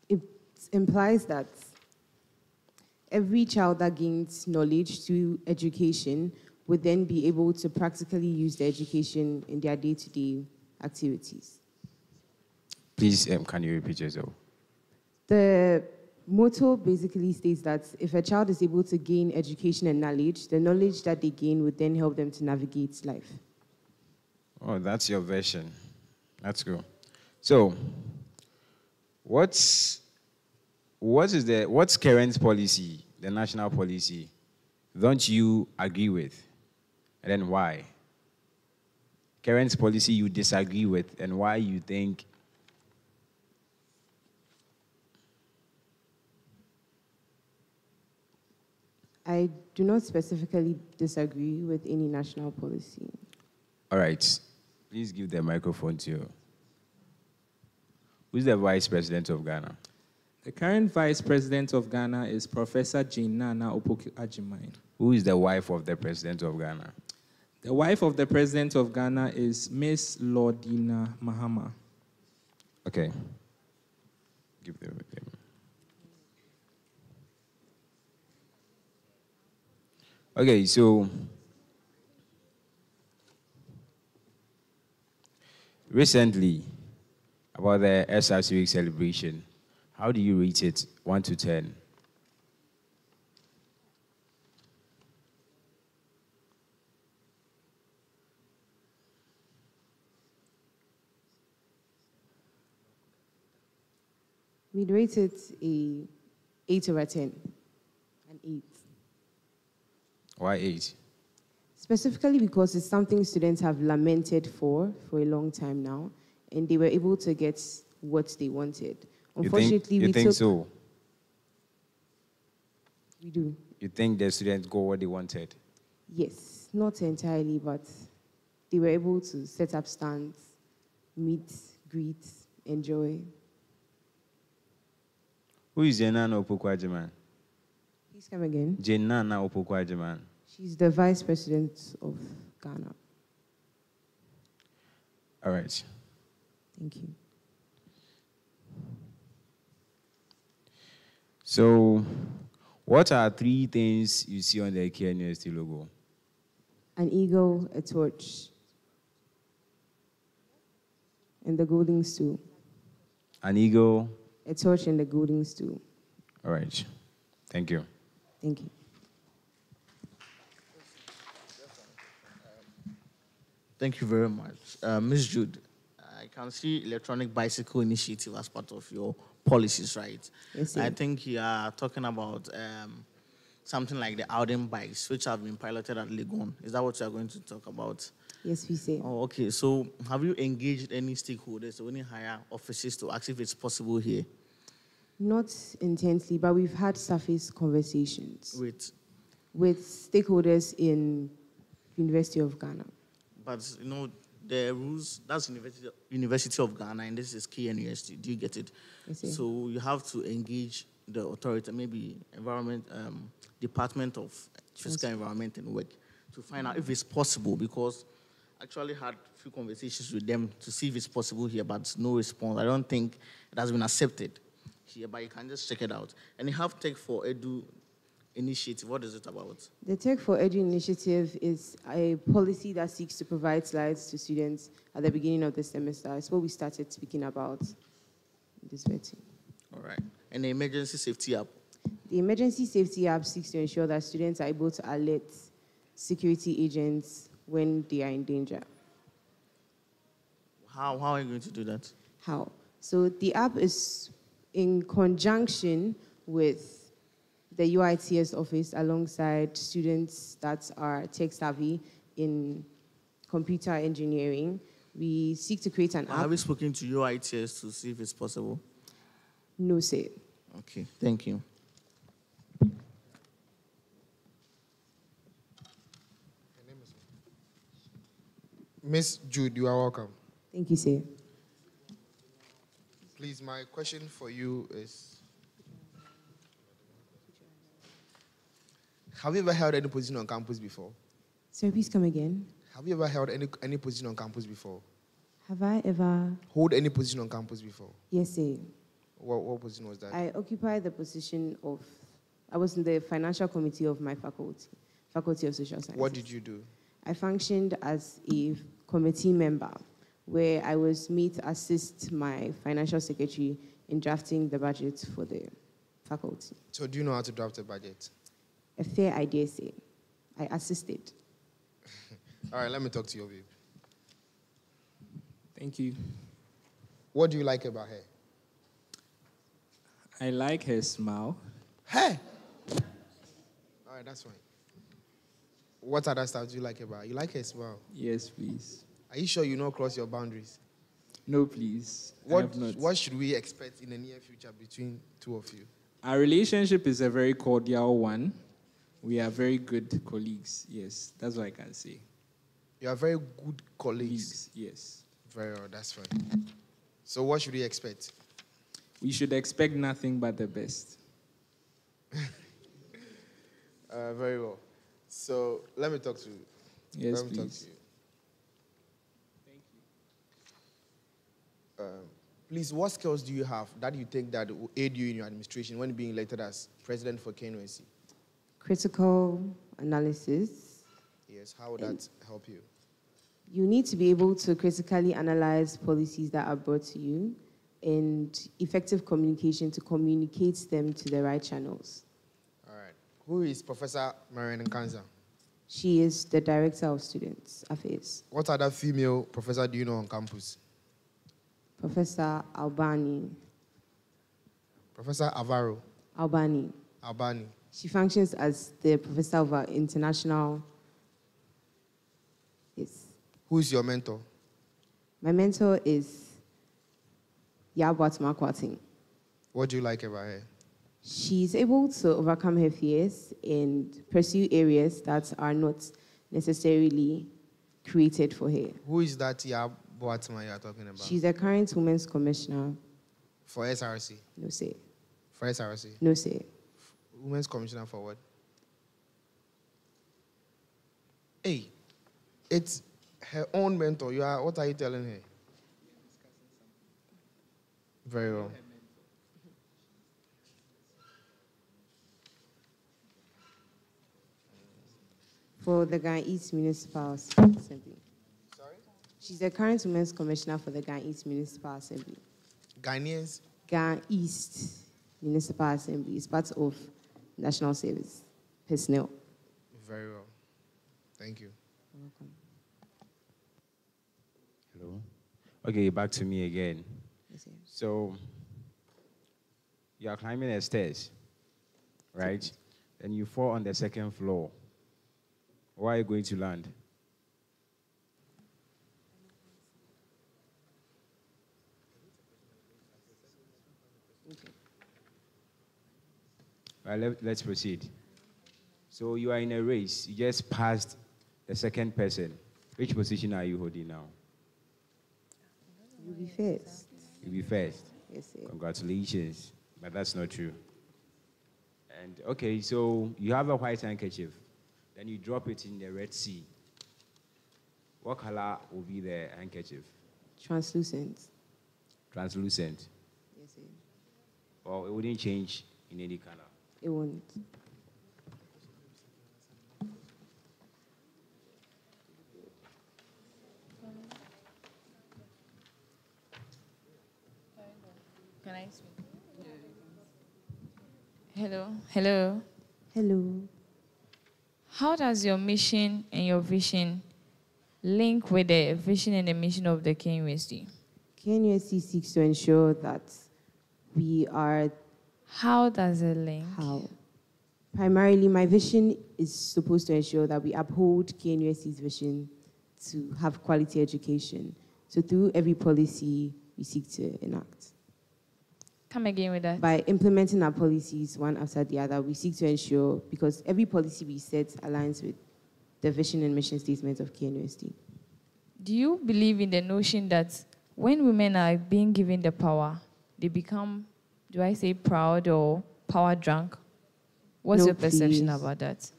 It implies that every child that gains knowledge through education would then be able to practically use the education in their day-to-day activities. Please, can you repeat yourself? The motto basically states that if a child is able to gain education and knowledge, the knowledge that they gain would then help them to navigate life. Oh, that's your version. That's good. So, what's current policy, the national policy, don't you agree with? And then why? Current policy you disagree with, and why you think I do not specifically disagree with any national policy. All right. Please give the microphone to you. Who's the Vice President of Ghana? The current Vice President of Ghana is Professor Jane Nana Opoku-Agyeman. Who is the wife of the President of Ghana? The wife of the President of Ghana is Miss Lordina Mahama. Okay. Give them. Okay, so recently, about the SRC Week celebration, how do you rate it, 1 to 10? We'd rate it a 8 over 10, an 8. Why 8? Specifically because it's something students have lamented for a long time now, and they were able to get what they wanted. Unfortunately, you think so? We do. You think the students got what they wanted? Yes, not entirely, but they were able to set up stands, meet, greet, enjoy. Who is Jenana Opoku-Agyeman? Please come again. Jenana Opoku-Agyeman. She's the Vice President of Ghana. All right. Thank you. So, what are 3 things you see on the KNUST logo? An eagle, a torch, and the golden stool. An eagle. A torch and the golden stool. All right. Thank you. Thank you. Thank you very much. Ms. Jude, I can see electronic bicycle initiative as part of your policies, right? Yes, sir. I think you are talking about something like the Auden bikes, which have been piloted at Legon. Is that what you are going to talk about? Yes, we say. Oh, okay. So have you engaged any stakeholders or any higher offices to ask if it's possible here? Not intensely, but we've had surface conversations with stakeholders in University of Ghana. But, you know, the rules, that's University of Ghana, and this is KNUST. Do you get it? Yes, sir. So you have to engage the authority, maybe Department of Physical Environment and Work, to find out if it's possible, because I actually had a few conversations with them to see if it's possible here, but no response. I don't think it has been accepted. here, but you can just check it out. And you have Tech for Edu initiative. What is it about? The Tech for Edu initiative is a policy that seeks to provide slides to students at the beginning of the semester. It's what we started speaking about in this meeting. All right. And the emergency safety app? The emergency safety app seeks to ensure that students are able to alert security agents when they are in danger. How are you going to do that? How? So the app is in conjunction with the UITS office alongside students that are tech savvy in computer engineering. We seek to create an app. Have you spoken to UITS to see if it's possible? No, sir. Okay, thank you. Miss Jude, you are welcome. Thank you, sir. Please, my question for you is, have you ever held any position on campus before? Sir, please come again. Have you ever held any position on campus before? Have I ever? Hold any position on campus before? Yes, sir. What position was that? I occupied the position of, I was in the financial committee of my faculty, Faculty of Social Sciences. What did you do? I functioned as a committee member where I was made to assist my financial secretary in drafting the budget for the faculty. So do you know how to draft a budget? A fair idea, say. I assisted. All right, let me talk to your babe. Thank you. What do you like about her? I like her smile. Hey! All right, that's fine. What other stuff do you like about her? You like her smile? Yes, please. Are you sure you not cross your boundaries? No, please. I have not. What should we expect in the near future between two of you? Our relationship is a very cordial one. We are very good colleagues. Yes, that's what I can say. You are very good colleagues. Yes. Very well, that's fine. So what should we expect? We should expect nothing but the best. Very well. So let me talk to you. Yes, let me talk please. to you. Please, what skills do you have that you think that will aid you in your administration when being elected as president for KNUST? Critical analysis. Yes, how would that help you? You need to be able to critically analyze policies that are brought to you and effective communication to communicate them to the right channels. All right. Who is Professor Marian Nkanza? She is the Director of Students Affairs. What other female professor do you know on campus? Professor Albani. Professor Alvaro. Albani. Albani. She functions as the professor of our international. Yes. Who is your mentor? My mentor is Yabwat Makwating. What do you like about her? She's able to overcome her fears and pursue areas that are not necessarily created for her. Who is that Boatma you are talking about? She's a current Women's Commissioner. For SRC? No, say. For SRC? No, say. Women's Commissioner for what? Hey, it's her own mentor. What are you telling her? Very well. For the Ghana East Municipal Assembly. Sorry? She's the current Women's Commissioner for the Ghana East Municipal Assembly. Ghanaians? Ghana East Municipal Assembly is part of National Service personnel. Very well. Thank you. You're welcome. Hello. Okay, back to me again. Yes, sir. So, you are climbing the stairs, right? Then you fall on the second floor. Where are you going to land? Okay. All right, let's proceed. So you are in a race. You just passed the second person. Which position are you holding now? You'll be first. You'll be first. Yes, sir. Congratulations. But that's not true. And okay, so you have a white handkerchief. Then you drop it in the Red Sea. What color will be the handkerchief? Translucent. Translucent. Yes, sir. Or it wouldn't change in any color? It won't. Can I speak? Hello. Hello. Hello. How does your mission and your vision link with the vision and the mission of the KNUST? KNUST seeks to ensure that we are... How does it link? How? Primarily, my vision is supposed to ensure that we uphold KNUST's vision to have quality education. So through every policy we seek to enact. Come again with that. By implementing our policies one after the other, we seek to ensure, because every policy we set aligns with the vision and mission statement of KNUST. Do you believe in the notion that when women are being given the power, they become, do I say proud or power drunk? What's No, your perception please. about that?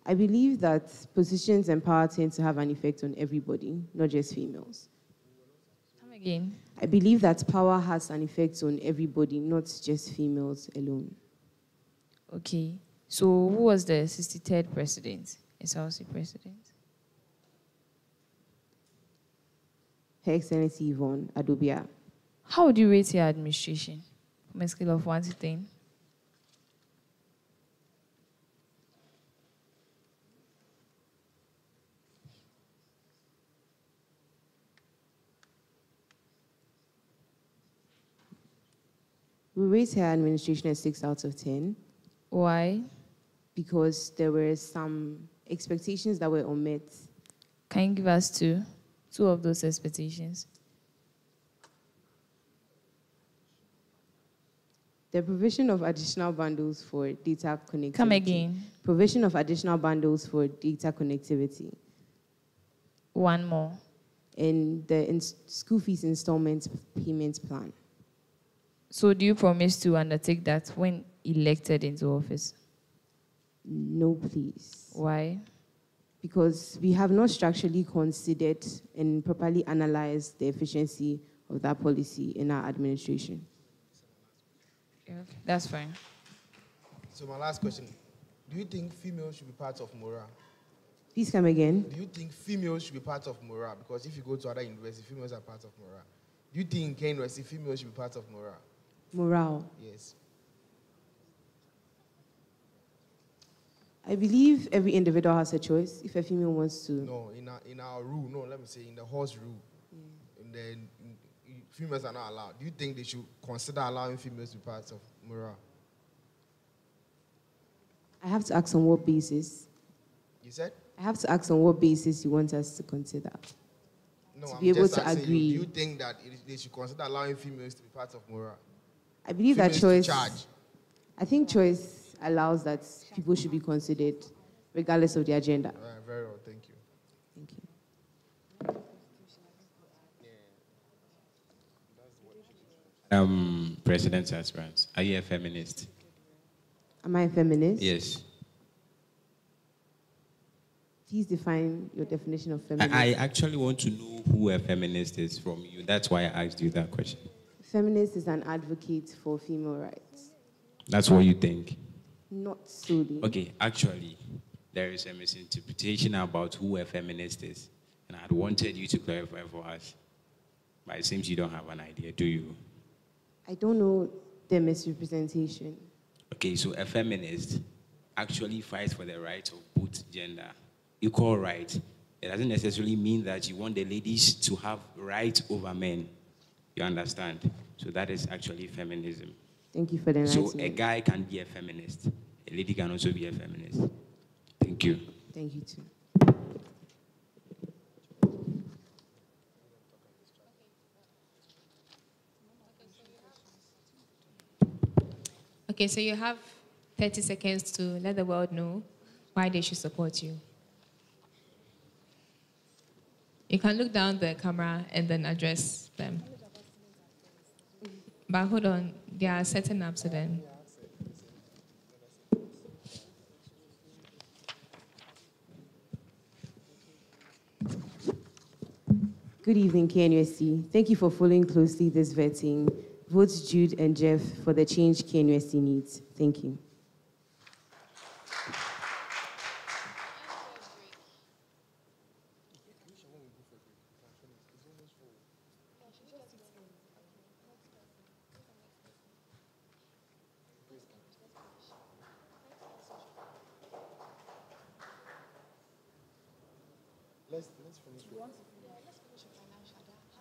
I believe that positions and power tend to have an effect on everybody, not just females. Come again. I believe that power has an effect on everybody, not just females alone. Okay. So who was the 63rd president, SRC president? Her Excellency Yvonne Adobia. How would you rate your administration from a scale of 1 to 10? We rate her administration a 6 out of 10. Why? Because there were some expectations that were unmet. Can you give us two of those expectations? The provision of additional bundles for data connectivity. Come again. Provision of additional bundles for data connectivity. One more. And the school fees installment payment plan. So do you promise to undertake that when elected into office? No, please. Why? Because we have not structurally considered and properly analyzed the efficiency of that policy in our administration. Okay, that's fine. So my last question, do you think females should be part of Mora? Please come again. Do you think females should be part of Mora? Because if you go to other universities, females are part of Mora. Do you think in KNUST females should be part of Mora? Morale. Yes. I believe every individual has a choice if a female wants to. No, in our rule, no, let me say in the horse rule, females are not allowed. Do you think they should consider allowing females to be part of Mora? I have to ask on what basis. You said? I have to ask on what basis you want us to consider. No, to I'm be able just to asking agree. You, do you think that they should consider allowing females to be part of Mora? I believe that Females to choice. charge. I think choice allows that people should be considered, regardless of the agenda. All right, very well, thank you. Thank you. President aspirant, are you a feminist? Am I a feminist? Yes. Please define your definition of feminist. I actually want to know who a feminist is from you. That's why I asked you that question. Feminist is an advocate for female rights. That's what you think? Not solely. Okay, actually, there is a misinterpretation about who a feminist is. And I had wanted you to clarify for us. But it seems you don't have an idea, do you? I don't know the misrepresentation. Okay, so a feminist actually fights for the rights of both gender. Equal right. It doesn't necessarily mean that you want the ladies to have rights over men. You understand? So that is actually feminism. Thank you for the enlightenment. So a guy can be a feminist. A lady can also be a feminist. Thank you. Thank you too. Okay, so you have 30 seconds to let the world know why they should support you. You can look down the camera and then address them. But hold on, they are setting up to them. Good evening, KNUST. Thank you for following closely this vetting vote Jude and Jeff for the change KNUST needs. Thank you.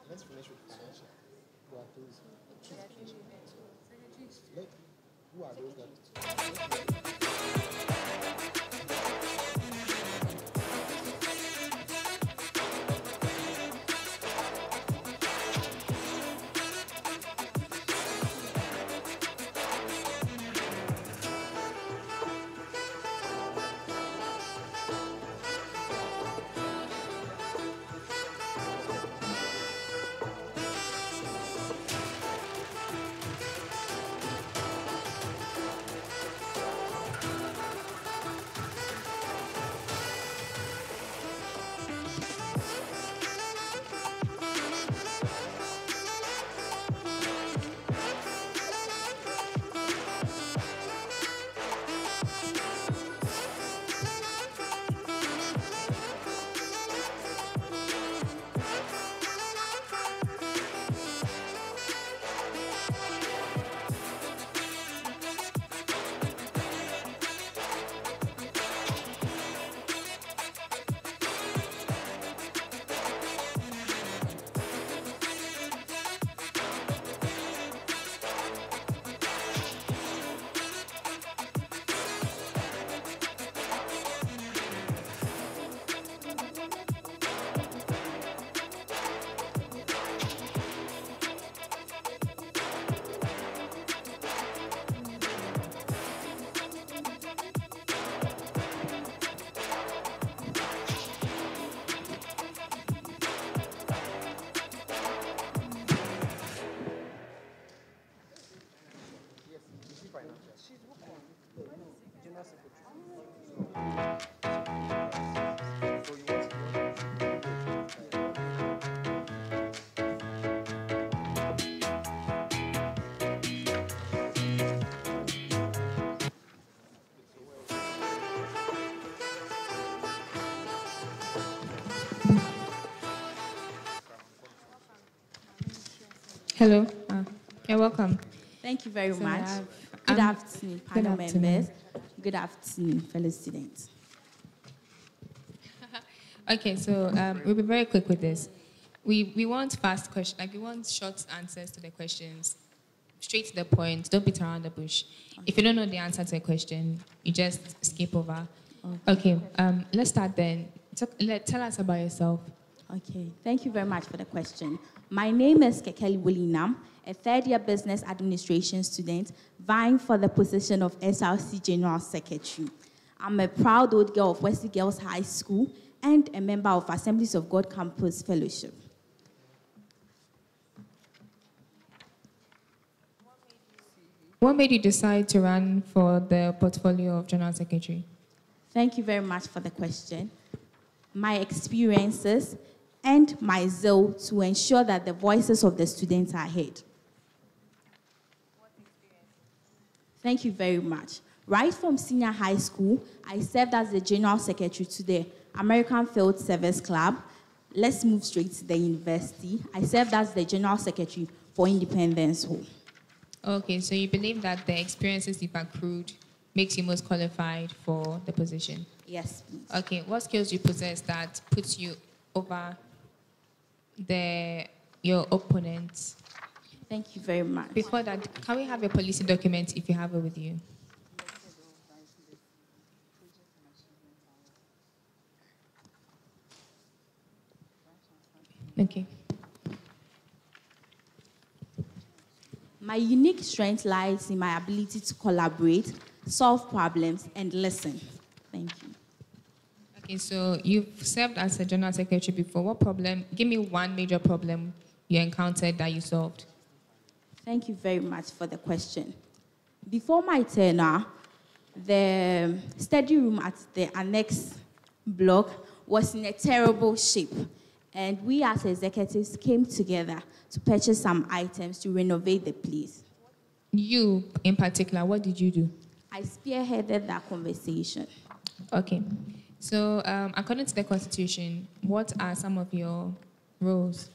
Let's finish with financial. Who are those? Who are those that? Hello. You're welcome. Thank you very So much. I have- Good afternoon, panel good afternoon. members. Good afternoon, fellow students. Okay, so we'll be very quick with this. We want fast questions, like we want short answers to the questions, straight to the point. Don't beat around the bush. If you don't know the answer to a question, you just skip over. Okay, let's start then. Tell us about yourself. Okay, thank you very much for the question. My name is Kekeli Willinam, a third-year business administration student vying for the position of SRC General Secretary. I'm a proud old girl of Wesley Girls High School and a member of Assemblies of God Campus Fellowship. What made you decide to run for the portfolio of General Secretary? Thank you very much for the question. My experiences and my zeal to ensure that the voices of the students are heard. Thank you very much. Right from senior high school, I served as the General Secretary to the American Field Service Club. Let's move straight to the university. I served as the General Secretary for Independence Hall. Okay, so you believe that the experiences you've accrued makes you most qualified for the position? Yes, please. Okay, what skills do you possess that puts you over your opponents? Thank you very much. Before that, can we have a policy document if you have it with you? Okay. My unique strength lies in my ability to collaborate, solve problems, and listen. Thank you. Okay, so you've served as a general secretary before. What problem? Give me one major problem you encountered that you solved. Thank you very much for the question. Before my tenure, the study room at the annex block was in a terrible shape. And we as executives came together to purchase some items to renovate the place. You, in particular, what did you do? I spearheaded that conversation. Okay. So, according to the Constitution, what are some of your roles?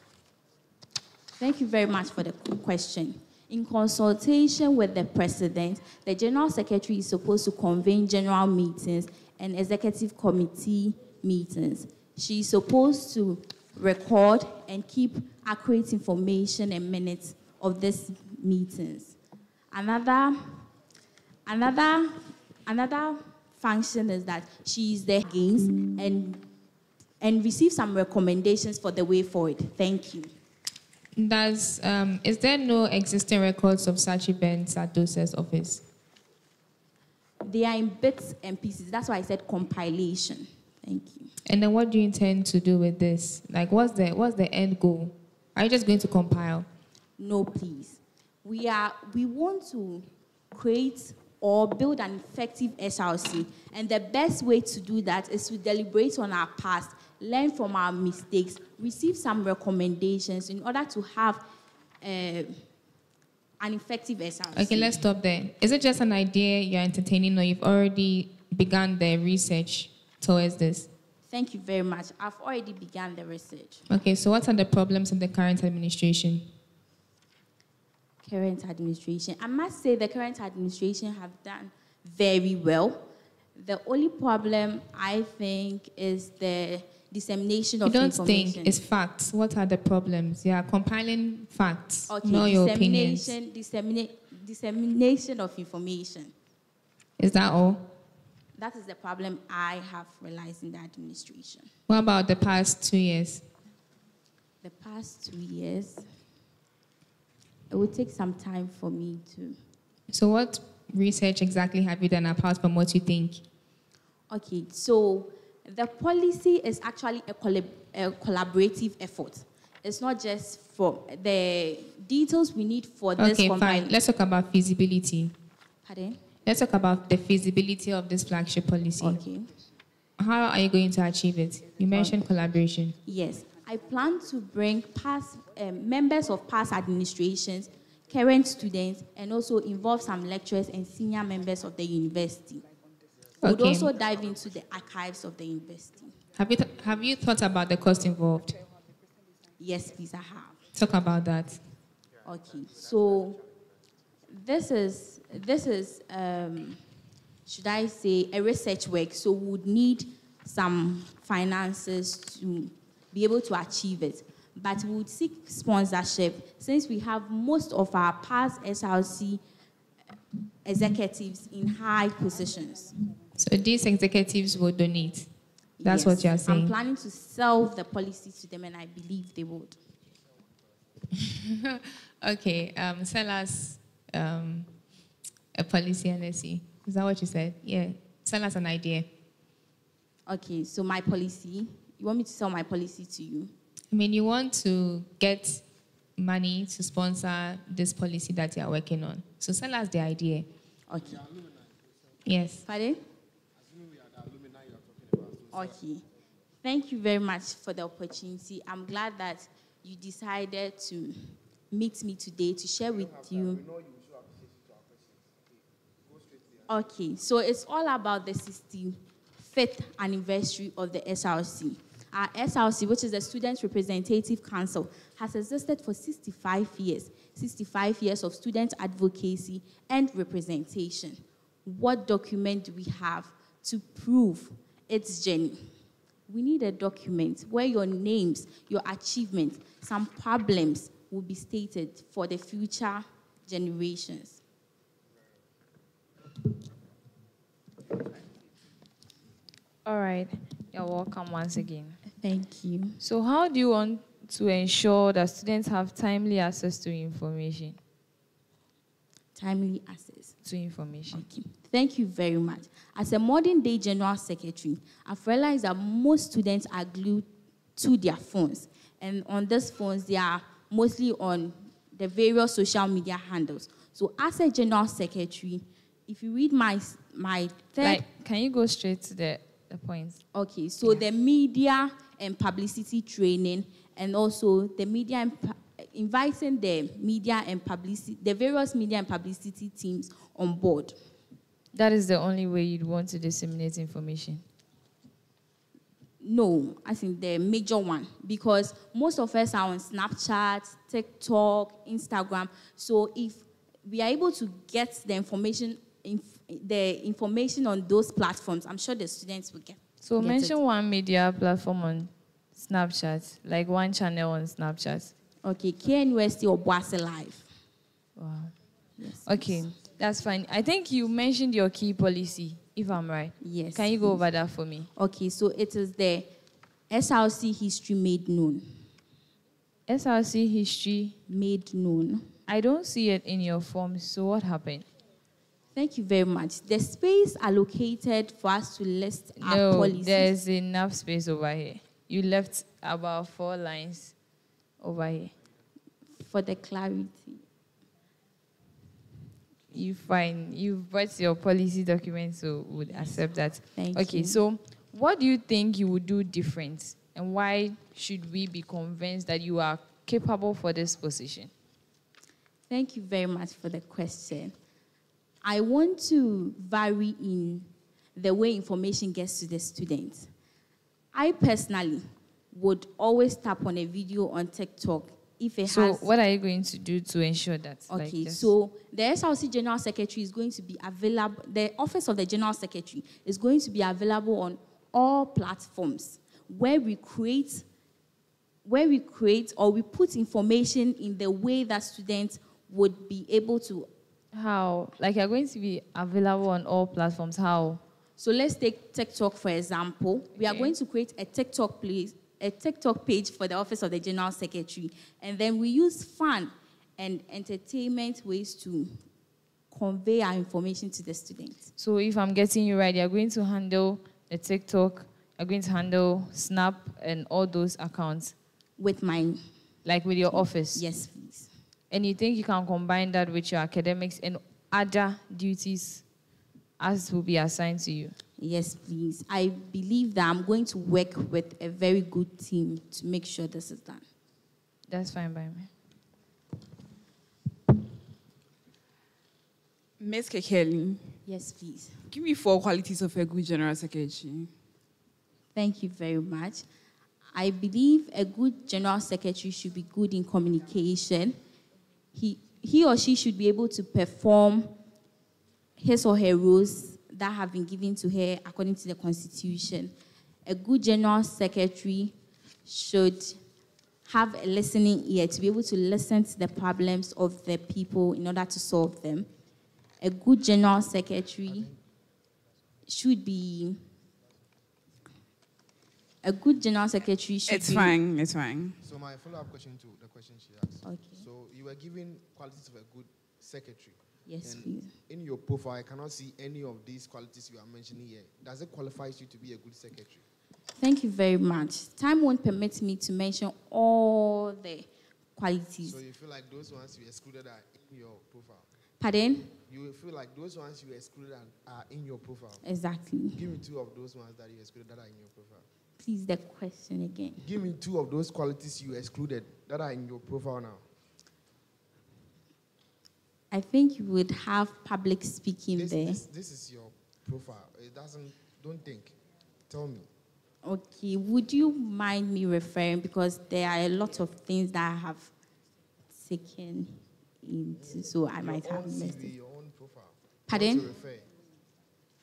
Thank you very much for the question. In consultation with the President, the General Secretary is supposed to convene general meetings and executive committee meetings. She is supposed to record and keep accurate information and minutes of these meetings. Another function is that she is there against and receive some recommendations for the way forward. Thank you. Is there no existing records of such events at DOSE's office? They are in bits and pieces. That's why I said compilation. Thank you. And then what do you intend to do with this? Like, what's the end goal? Are you just going to compile? No, please. We want to create or build an effective SRC. And the best way to do that is to deliberate on our past, learn from our mistakes, receive some recommendations in order to have an effective SRC. Okay, let's stop there. Is it just an idea you're entertaining, or you've already begun the research towards this? Thank you very much. I've already begun the research. Okay, so what are the problems of the current administration? Current administration. I must say the current administration have done very well. The only problem, I think, is the dissemination of information. You don't think it's facts. What are the problems? You are compiling facts, okay, not your opinions. Dissemination of information. Is that all? That is the problem I have realized in the administration. What about the past 2 years? The past 2 years, it would take some time for me to... So what research exactly have you done apart from what you think? Okay, so the policy is actually a collaborative effort. It's not just for the details we need for this. Okay, fine. Let's talk about feasibility. Pardon? Let's talk about the feasibility of this flagship policy. Okay. How are you going to achieve it? You mentioned collaboration. Yes. I plan to bring past members of past administrations, current students, and also involve some lecturers and senior members of the university. We would also dive into the archives of the university. Have you thought about the cost involved? Yes, please, I have. Talk about that. Okay, so this is should I say, a research work. So we would need some finances to be able to achieve it. But we would seek sponsorship since we have most of our past SRC executives in high positions. So these executives will donate? That's Yes. what you're saying? I'm planning to sell the policy to them, and I believe they would. Okay, sell us a policy and let's see. Is that what you said? Yeah, sell us an idea. Okay, so my policy, you want me to sell my policy to you? I mean, you want to get money to sponsor this policy that you are working on. So sell us the idea. Okay. Yes. Pardon? Okay. Thank you very much for the opportunity. I'm glad that you decided to meet me today to share with you. Okay, so it's all about the 65th anniversary of the SRC. Our SRC, which is the Student Representative Council, has existed for 65 years. 65 years of student advocacy and representation. What document do we have to prove its journey? We need a document where your names, your achievements, some problems will be stated for the future generations. All right. You're welcome once again. Thank you. So how do you want to ensure that students have timely access to information? Timely access to information. Okay. Thank you very much. As a modern-day General Secretary, I've realized that most students are glued to their phones. And on these phones, they are mostly on the various social media handles. So as a General Secretary, if you read my third... Can you go straight to the the points. Okay, so the media and publicity training, and also the media and inviting the media and publicity, the various media and publicity teams on board. That is the only way you'd want to disseminate information. No, I think the major one, because most of us are on Snapchat, TikTok, Instagram. So if we are able to get the information on those platforms, I'm sure the students will get. So get mention it. one media platform on Snapchat, like one channel on Snapchat. Okay, KNUST or Boise Live. Wow. Yes. Okay, that's fine. I think you mentioned your key policy, if I'm right. Yes. Can you go over that for me? Okay, so it is the SRC history made known. SRC history made known. I don't see it in your form, so what happened? Thank you very much. The space allocated for us to list our No, policies. there's enough space over here. You left about 4 lines over here. For the clarity. You've brought your policy document, so would accept that. Thank okay, you. so what do you think you would do different? And why should we be convinced that you are capable for this position? Thank you very much for the question. I want to vary in the way information gets to the students. I personally would always tap on a video on TikTok if it So has... what are you going to do to ensure that? Okay, so the SRC General Secretary is going to be available, the Office of the General Secretary is going to be available on all platforms where we create or we put information in the way that students would be able to. How? Like you're going to be available on all platforms, how? So let's take TikTok for example. We are going to create a TikTok page for the Office of the General Secretary, and then we use fun and entertainment ways to convey our information to the students. So if I'm getting you right, you're going to handle the TikTok, you're going to handle Snap and all those accounts? With mine. Like with your office? Yes, please. And you think you can combine that with your academics and other duties as will be assigned to you? Yes, please. I believe that I'm going to work with a very good team to make sure this is done. That's fine by me. Ms. Kekeli. Yes, please. Give me 4 qualities of a good general secretary. Thank you very much. I believe a good general secretary should be good in communication. He or she should be able to perform his or her roles that have been given to her according to the Constitution. A good general secretary should have a listening ear to be able to listen to the problems of the people in order to solve them. A good general secretary should be... A good general secretary should It's fine, it's fine. So my follow-up question to the question she asked. Okay. So you were given qualities of a good secretary. Yes, and please. In your profile, I cannot see any of these qualities you are mentioning here. Does it qualify you to be a good secretary? Thank you very much. Time won't permit me to mention all the qualities. So you feel like those ones you excluded are in your profile? Pardon? You feel like those ones you excluded are in your profile? Exactly. Give me 2 of those ones that you excluded that are in your profile. Please, the question again. Give me 2 of those qualities you excluded that are in your profile now. I think you would have public speaking there. This is your profile. It doesn't, don't think. Tell me. Okay, would you mind me referring, because there are a lot of things that I have taken into, so I might have missed it. Your own profile. Pardon? You want to refer.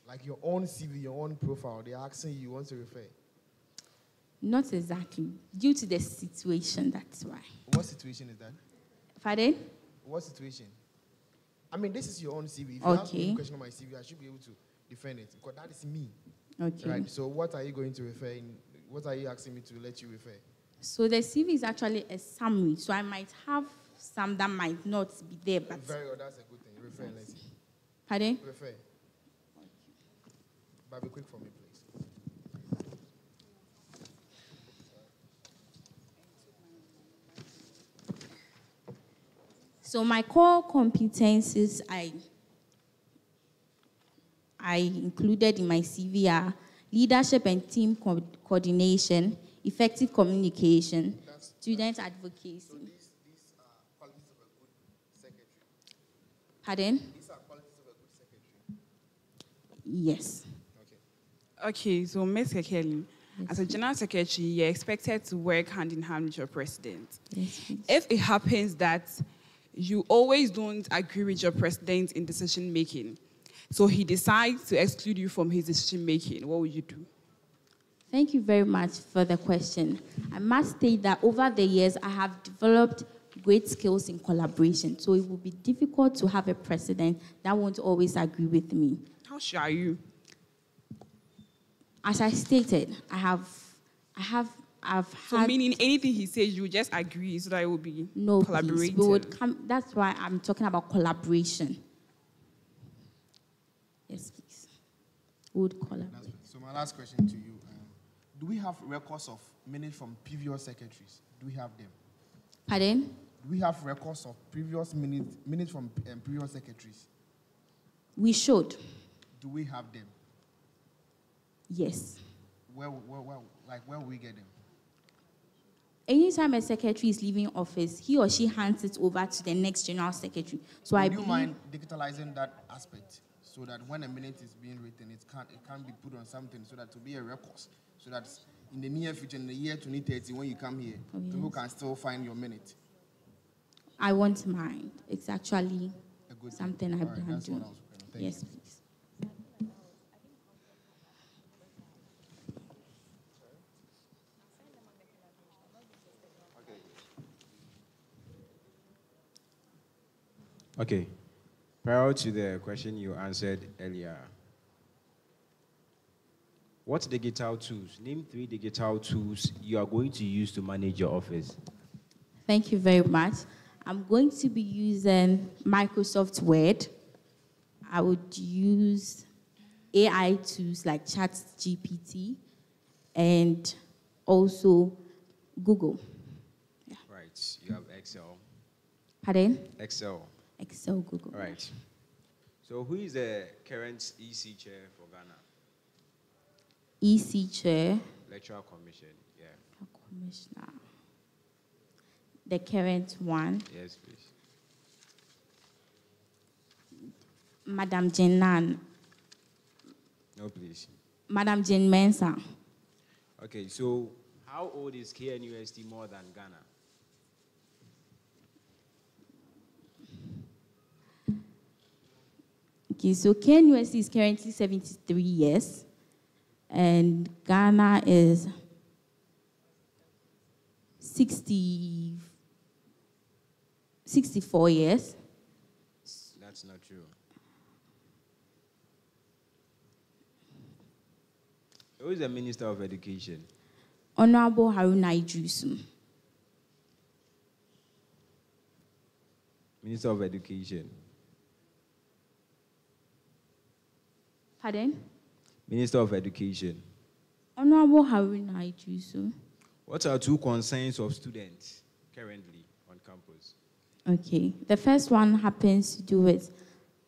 Like your own CV, your own profile. They're asking you want to refer. Not exactly. Due to the situation, that's why. What situation is that? Pardon? What situation? I mean, this is your own CV. If you ask me a question on my CV, I should be able to defend it, because that is me. Okay. Right. So what are you going to refer in? What are you asking me to let you refer? So the CV is actually a summary, so I might have some that might not be there, but... Very well, that's a good thing. Refer and let's see. Pardon? Refer. But be quick for me, please. So my core competencies I included in my CV are leadership and team coordination, effective communication, student advocacy. So these are qualities of a good secretary. Pardon? These are qualities of a good secretary. Yes. Okay, so Ms. Kekeli, as a general secretary, you're expected to work hand in hand with your president. Yes, please. If it happens that you always don't agree with your president in decision making, so he decides to exclude you from his decision making, what would you do? Thank you very much for the question. I must state that over the years, I have developed great skills in collaboration, so it will be difficult to have a president that won't always agree with me. How sure are you? As I stated, I've So had... meaning anything he says, you just agree so that it will be No, collaborative? please. We would come, that's why I'm talking about collaboration. Yes, please. We would collaborate. So my last question to you, do we have records of minutes from previous secretaries? Do we have them? Pardon? Do we have records of previous minutes from previous secretaries? We should. Do we have them? Yes. Where will we get them? Anytime a secretary is leaving office, he or she hands it over to the next general secretary. So Would I you believe... mind digitalizing that aspect so that when a minute is being written, it can be put on something so that to be a record, so that in the near future, in the year 2030, when you come here, people can still find your minute? I won't mind. It's actually something I've Right, been that's what doing. I was planning. Thank Yes, you. please. Okay. Prior to the question you answered earlier, what digital tools, name 3 digital tools you are going to use to manage your office? Thank you very much. I'm going to be using Microsoft Word. I would use AI tools like ChatGPT and also Google. Right. You have Excel. Pardon? Excel. Excel, Google. All right. So who is the current EC chair for Ghana? EC chair. Electoral Commission, yeah. Commissioner. The current one. Yes, please. Madam Jenan. No, please. Madam Jane Mensah. Okay, so how old is KNUST more than Ghana? Okay, so KNUST is currently 73 years, and Ghana is 64 years. That's not true. Who is the Minister of Education? Honorable Haruna Idrisu. Minister of Education. Pardon? Minister of Education. Honorable Haruna Idrisu. What are 2 concerns of students currently on campus? Okay, the first one happens to do with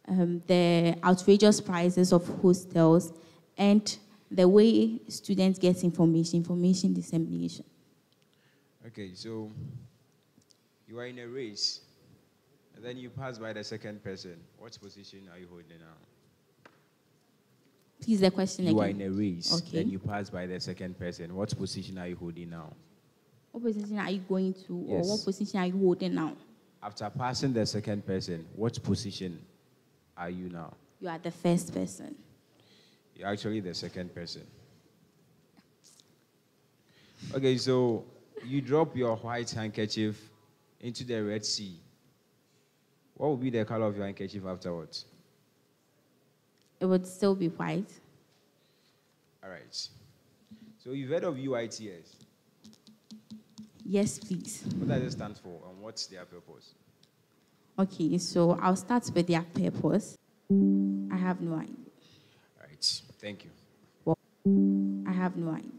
the outrageous prices of hostels and the way students get information dissemination. Okay, so you are in a race, and then you pass by the second person. What position are you holding now? Please, the question again. You are in a race, Okay. then you pass by the second person. What position are you holding now? What position are you going to, Yes. or what position are you holding now? After passing the second person, what position are you now? You are the first person. You're actually the second person. Okay, so you drop your white handkerchief into the Red Sea. What will be the color of your handkerchief afterwards? It would still be white. All right. So you've heard of UITS. Yes, please. What does it stand for, and what's their purpose? Okay, so I'll start with their purpose. I have no idea. All right. Thank you. I have no idea.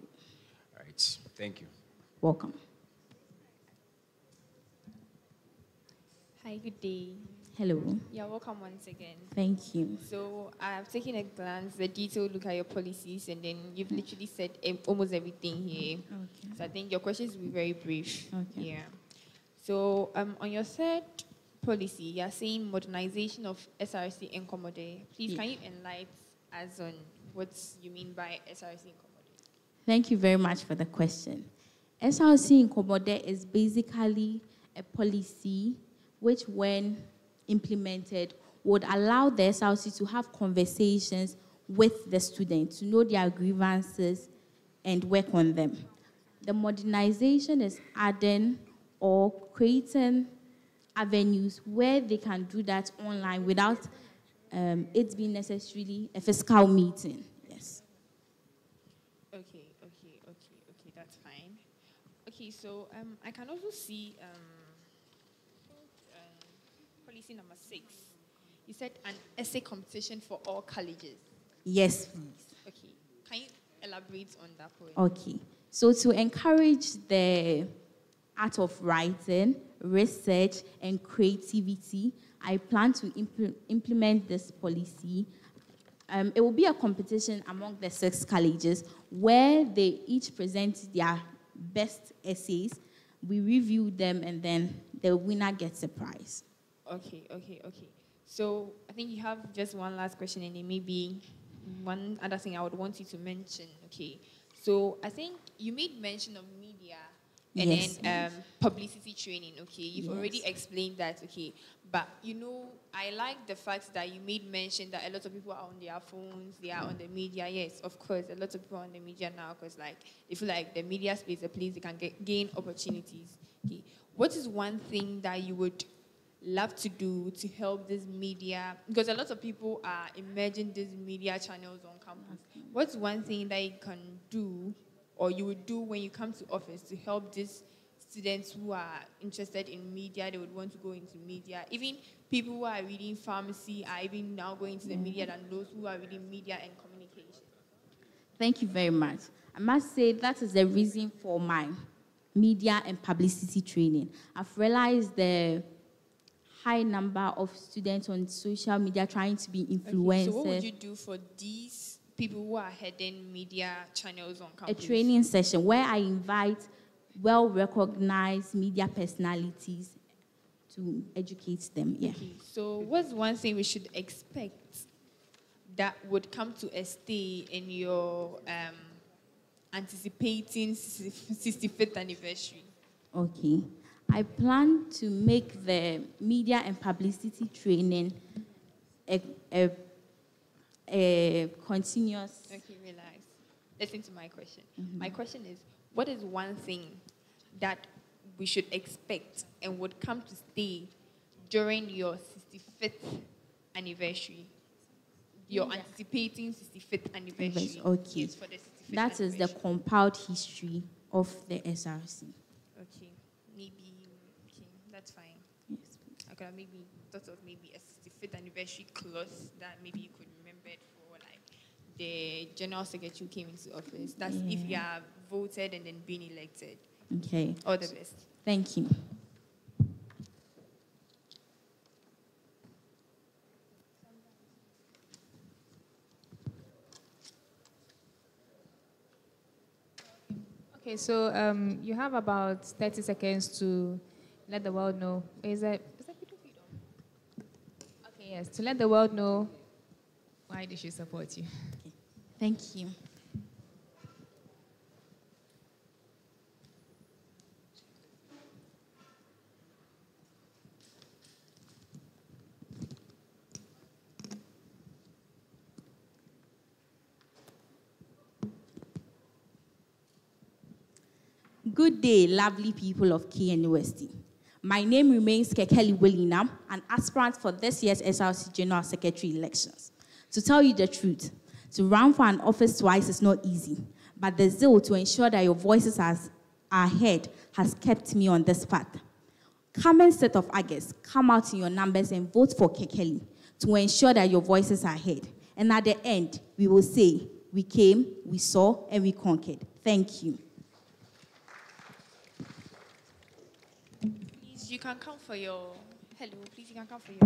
All right. Thank you. Welcome. Hi, good day. Hello. Yeah, welcome once again. Thank you. So I have taken a glance, a detailed look at your policies, and then you've literally said almost everything here. Okay. So I think your questions will be very brief. Okay. Yeah. So on your third policy, you're saying modernization of SRC in Commode. Please, can you enlighten us on what you mean by SRC in Commode? Thank you very much for the question. SRC in Commode is basically a policy which, when implemented, would allow the SRC to have conversations with the students, to know their grievances and work on them. The modernization is adding or creating avenues where they can do that online without it being necessarily a physical meeting. Yes. Okay, that's fine. Okay, so I can also see policy number 6. You said an essay competition for all colleges. Yes, please. Okay, can you elaborate on that point? Okay. So to encourage the art of writing, research, and creativity, I plan to implement this policy. It will be a competition among the 6 colleges where they each present their best essays. We review them, and then the winner gets a prize. Okay. So I think you have just one last question, and it may be one other thing I would want you to mention. Okay. So I think you made mention of media and Yes. then publicity training. Okay. You've Yes. already explained that. Okay. But I like the fact that you made mention that a lot of people are on their phones, they are on the media. Yes, of course, a lot of people are on the media now because they feel like the media space is a place they can gain opportunities. Okay. What is one thing that you would love to do to help this media? Because a lot of people are emerging these media channels on campus. Okay. What's one thing that you can do or you would do when you come to office to help these students who are interested in media, they would want to go into media? Even people who are reading pharmacy are even now going to the media than those who are reading media and communication. Thank you very much. I must say that is the reason for my media and publicity training. I've realized the high number of students on social media trying to be influencers. Okay, so what would you do for these people who are heading media channels on campus? A training session where I invite well-recognized media personalities to educate them. Yeah. Okay, so what's one thing we should expect that would come to a stay in your anticipating 65th anniversary? Okay. I plan to make the media and publicity training a continuous... Okay, relax. Listen to my question. Mm-hmm. My question is, what is one thing that we should expect and would come to stay during your 65th anniversary? You're anticipating 65th anniversary. Okay. Yes, for the 65th that is the compiled history of the SRC. Okay. That's fine. Yes. I could have maybe thought of maybe a 65th anniversary clause that maybe you could remember it for the general secretary who came into office. That's if you are voted and then being elected. Okay. All the best. Thank you. Okay, so you have about 30 seconds to let the world know. Is that video freedom? Okay, yes, to let the world know why they should support you. Okay. Thank you. Good day, lovely people of KNUST. My name remains Kekeli Willingham, an aspirant for this year's SRC General Secretary elections. To tell you the truth, to run for an office twice is not easy, but the zeal to ensure that your voices are heard has kept me on this path. Coming 7th of August, come out in your numbers and vote for Kekeli to ensure that your voices are heard. And at the end, we will say, we came, we saw, and we conquered. Thank you. Please, you can come for your Hello, please you can come for your.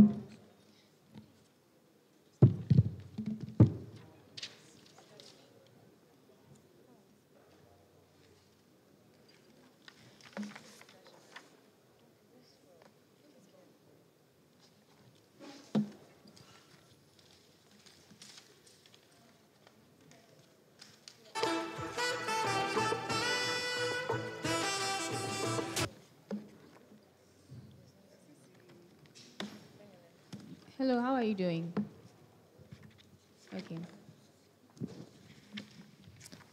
Hello, how are you doing? Okay.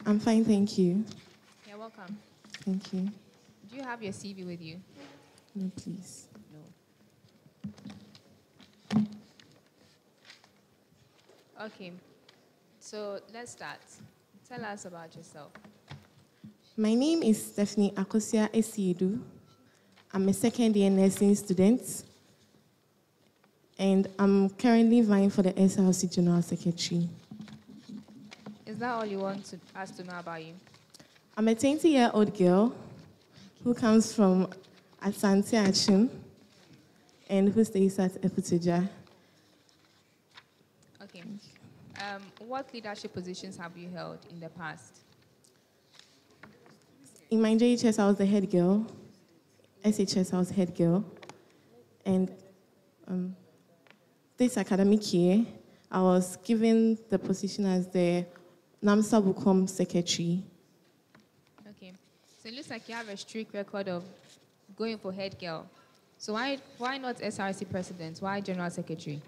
I'm fine, thank you. You're welcome. Thank you. Do you have your CV with you? No, please. No. Okay. So let's start. Tell us about yourself. My name is Stephanie Akosia Esiedu. I'm a second-year nursing student, and I'm currently vying for the SRC General Secretary. Is that all you want us to know about you? I'm a 20-year-old girl who comes from Asante Achim and who stays at Eputuja. Okay. What leadership positions have you held in the past? In my JHS, I was the head girl. SHS, I was head girl. And this academic year, I was given the position as the NAMSA Bukom Secretary. Okay. So it looks like you have a strict record of going for head girl. So why not SRC president? Why general secretary?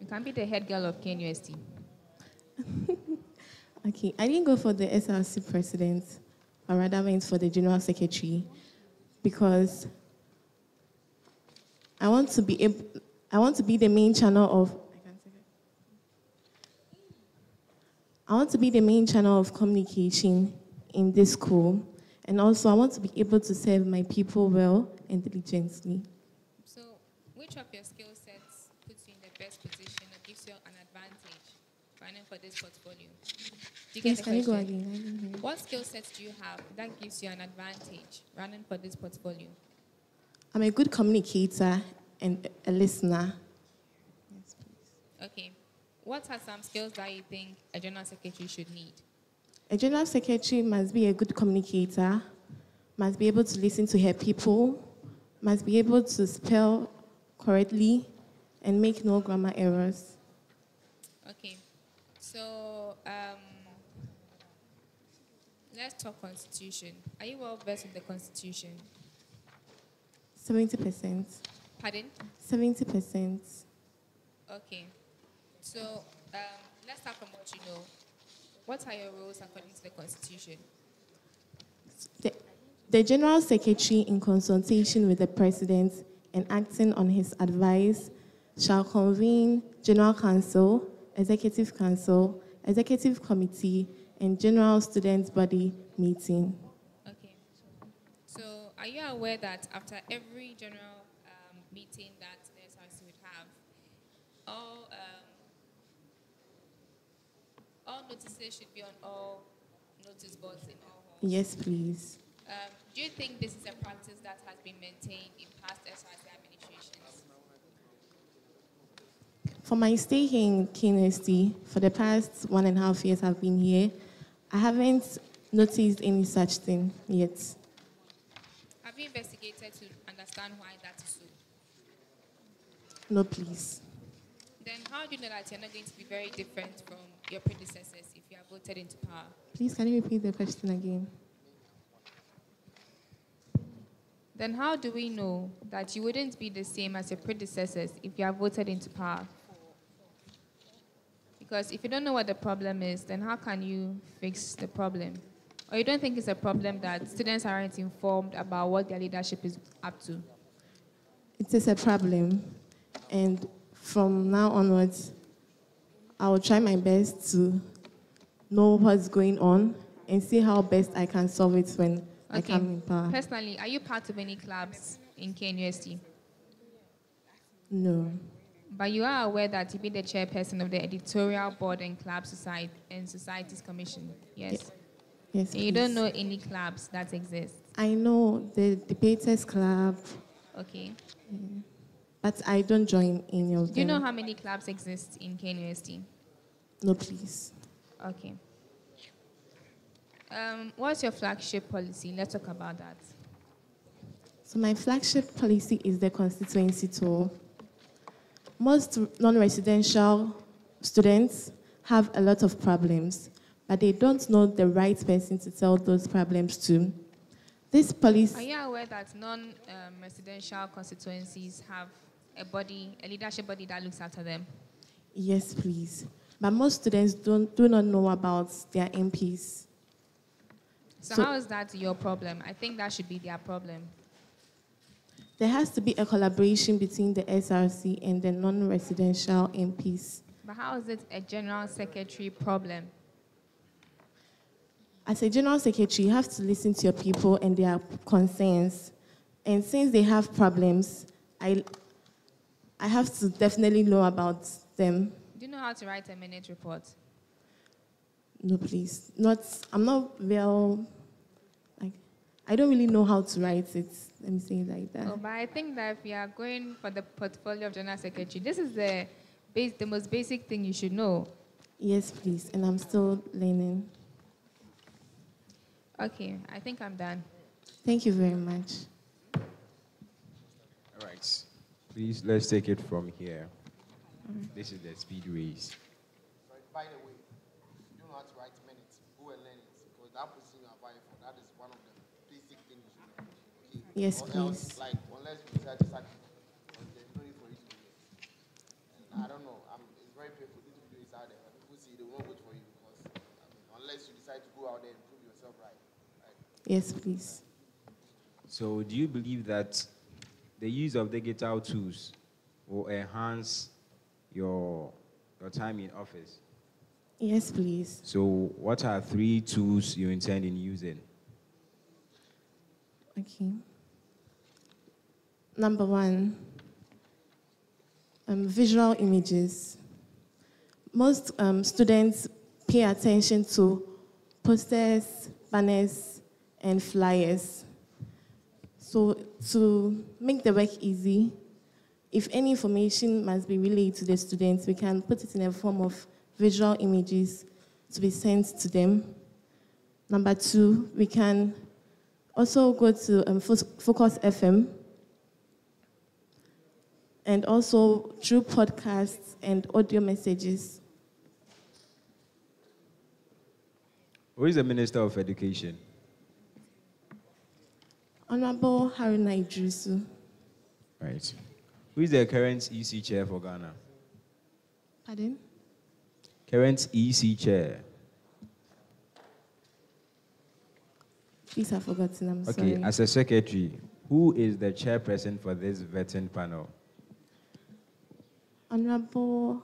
You can be the head girl of KNUST. Okay, I didn't go for the SRC president, but rather went for the general secretary because I want to be the main channel of communication in this school, and also I want to be able to serve my people well and diligently. So, which of your skill sets puts you in the best position or gives you an advantage running for this portfolio? Do you get the Can you go question? again? I didn't hear. What skill sets do you have that gives you an advantage running for this portfolio? I'm a good communicator and a listener. Yes, please. Okay. What are some skills that you think a general secretary should need? A general secretary must be a good communicator, must be able to listen to her people, must be able to spell correctly, and make no grammar errors. Okay. So, let's talk constitution. Are you well versed with the constitution? 70%. Pardon? 70%. Okay. So, let's start from what you know. What are your roles according to the constitution? The general secretary, in consultation with the president and acting on his advice, shall convene general council, executive committee, and general student body meeting. Okay. So, are you aware that after every general meeting that the SRC would have, all notices should be on all notice boards in all halls? Yes, please. Do you think this is a practice that has been maintained in past SRC administrations? For my stay here in KNUST, for the past 1.5 years I've been here, I haven't noticed any such thing yet. Have you investigated to understand why that is so? No, please. Then how do you know that you're not going to be very different from your predecessors if you are voted into power? Please, can you repeat the question again? Then how do we know that you wouldn't be the same as your predecessors if you are voted into power? Because if you don't know what the problem is, then how can you fix the problem? Or you don't think it's a problem that students aren't informed about what their leadership is up to? It is a problem. And from now onwards, I will try my best to know what's going on and see how best I can solve it when I come in power. Personally, are you part of any clubs in KNUST? No. But you are aware that you be the chairperson of the editorial board and club society and societies commission, yes? Yes, and you don't know any clubs that exist? I know the Debaters Club. Okay. But I don't join any of them. Do you know how many clubs exist in KNUST? No, please. Okay. What's your flagship policy? Let's talk about that. So my flagship policy is the constituency tour. Most non-residential students have a lot of problems, but they don't know the right person to tell those problems to. This policy... Are you aware that non-residential constituencies have a leadership body that looks after them? Yes, please. But most students do not know about their MPs. So how is that your problem? I think that should be their problem. There has to be a collaboration between the SRC and the non-residential MPs. But how is it a general secretary problem? As a general secretary, you have to listen to your people and their concerns. And since they have problems, I have to definitely know about them. Do you know how to write a minute report? No, please. I'm not well, I don't really know how to write it. Let me say it like that. Oh, but I think that if you are going for the portfolio of general secretary, this is the most basic thing you should know. Yes, please. And I'm still learning. Okay, I think I'm done. Thank you very much. All right. Please, let's take it from here. This is the speed race. By the way, you don't know how to write minutes. Go and learn it. Because that position you are applying for, that is one of the basic things you should know. Okay? Yes, or please. Else, unless you decide to start, there's no need for you to do it. And I don't know. It's very painful. This video is out there. When people see, they won't vote for you because unless you decide to go out there and prove yourself right. Yes, please. So do you believe that the use of digital tools will enhance your time in office? Yes, please. So what are 3 tools you intend in using? Okay. Number 1, visual images. Most students pay attention to posters, banners, and flyers. So to make the work easy, if any information must be relayed to the students, we can put it in a form of visual images to be sent to them. Number 2, we can also go to Focus FM and also through podcasts and audio messages. Who is the Minister of Education? Honorable Haruna Idrisu. Right. Who is the current EC chair for Ghana? Pardon? Current EC chair. Please, I've forgotten. I'm Okay, sorry. as a secretary, who is the chairperson for this vetting panel? Honorable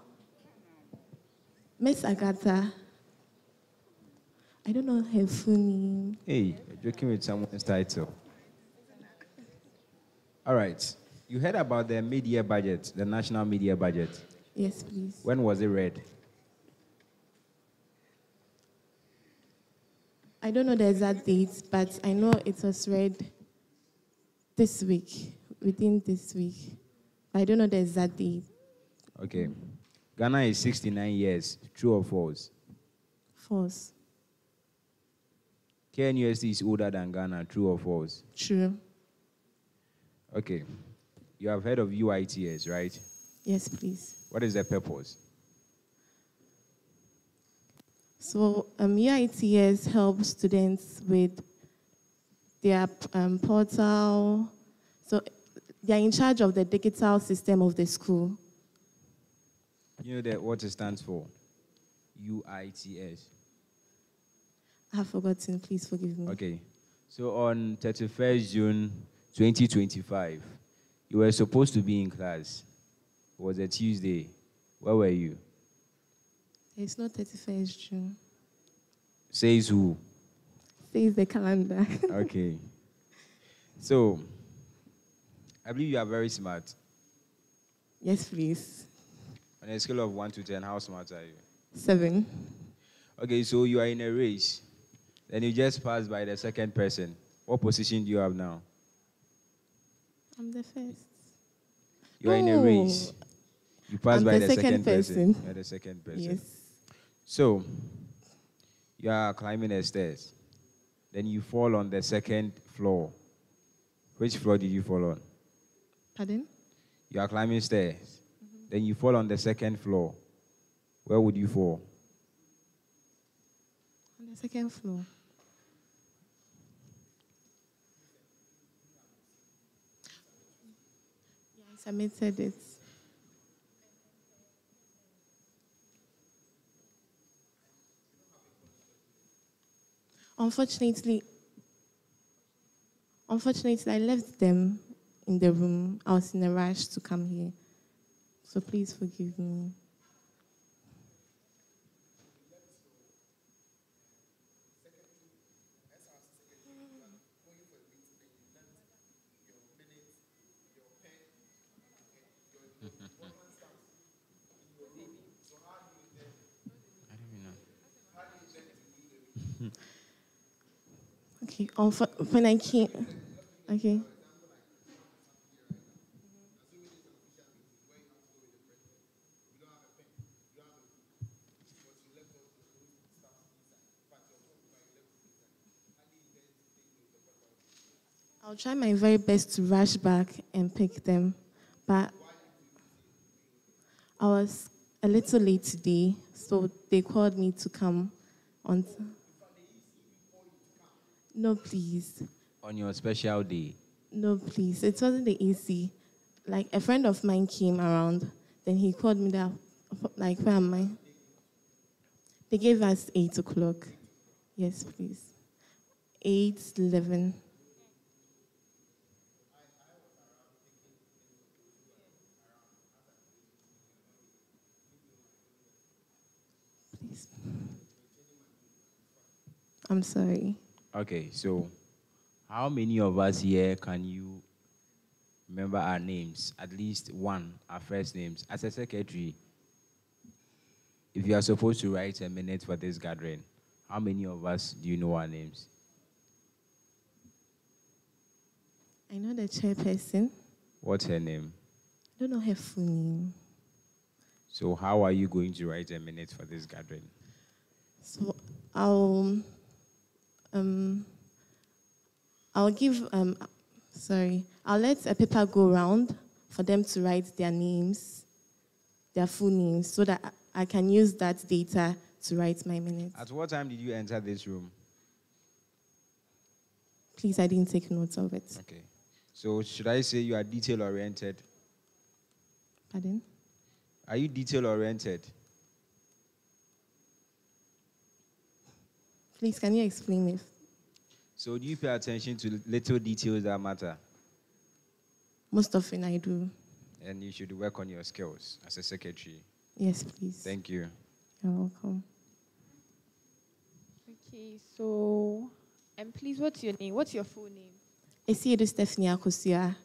Miss Agatha. I don't know her full name. Hey, you're joking with someone's title. All right. You heard about the media budget, the national media budget. Yes, please. When was it read? I don't know the exact date, but I know it was read this week, within this week. I don't know the exact date. Okay. Ghana is 69 years. True or false? False. KNUST is older than Ghana. True or false? True. Okay. You have heard of UITS, right? Yes, please. What is the purpose? So UITS helps students with their portal. So they are in charge of the digital system of the school. You know what it stands for? UITS. I have forgotten. Please forgive me. Okay. So on 31st June 2025, you were supposed to be in class. It was a Tuesday. Where were you? It's not 31st June. Says who? Says the calendar. Okay. So, I believe you are very smart. Yes, please. On a scale of 1 to 10, how smart are you? 7. Okay, so you are in a race. Then you just passed by the second person. What position do you have now? I'm the first. You're in a race. You pass I'm by the the second second person. person. You're the second person. Yes. So, you are climbing the stairs. Then you fall on the second floor. Which floor did you fall on? Pardon? You are climbing stairs. Then you fall on the second floor. Where would you fall? On the second floor. Yeah, I submitted it. Unfortunately, I left them in the room. I was in a rush to come here. So please forgive me. Okay, when I came, okay. I'll try my very best to rush back and pick them, but I was a little late today, so they called me to come on. No, please. On your special day. No, please. It wasn't the AC. Like, a friend of mine came around, then he called me that, like, where am I? They gave us 8 o'clock. Yes, please. 8:11. Please. I'm sorry. Okay, so how many of us here can you remember our names? At least one, our first names. As a secretary, if you are supposed to write a minute for this gathering, how many of us do you know our names? I know the chairperson. What's her name? I don't know her full name. So how are you going to write a minute for this gathering? So I'll give, I'll let a paper go around for them to write their names, their full names, so that I can use that data to write my minutes. At what time did you enter this room? Please, I didn't take notes of it. Okay. So should I say you are detail-oriented? Pardon? Are you detail-oriented? Please, can you explain it? So do you pay attention to little details that matter? Most often I do. And you should work on your skills as a secretary. Yes, please. Thank you. You're welcome. Okay, so, and please, what's your name? What's your full name? Esiedu Stephanie Akosia.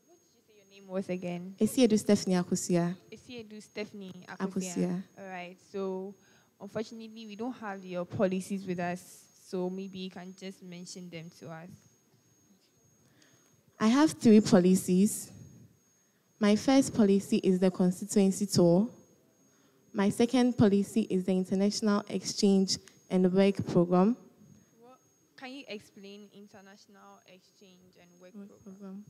What did you say your name was again? Esiedu Stephanie Akosia. Esiedu Stephanie Akosia. Akosia. All right, so unfortunately, we don't have your policies with us, so maybe you can just mention them to us. I have 3 policies. My first policy is the constituency tour. My second policy is the international exchange and work program. What, can you explain international exchange and work program?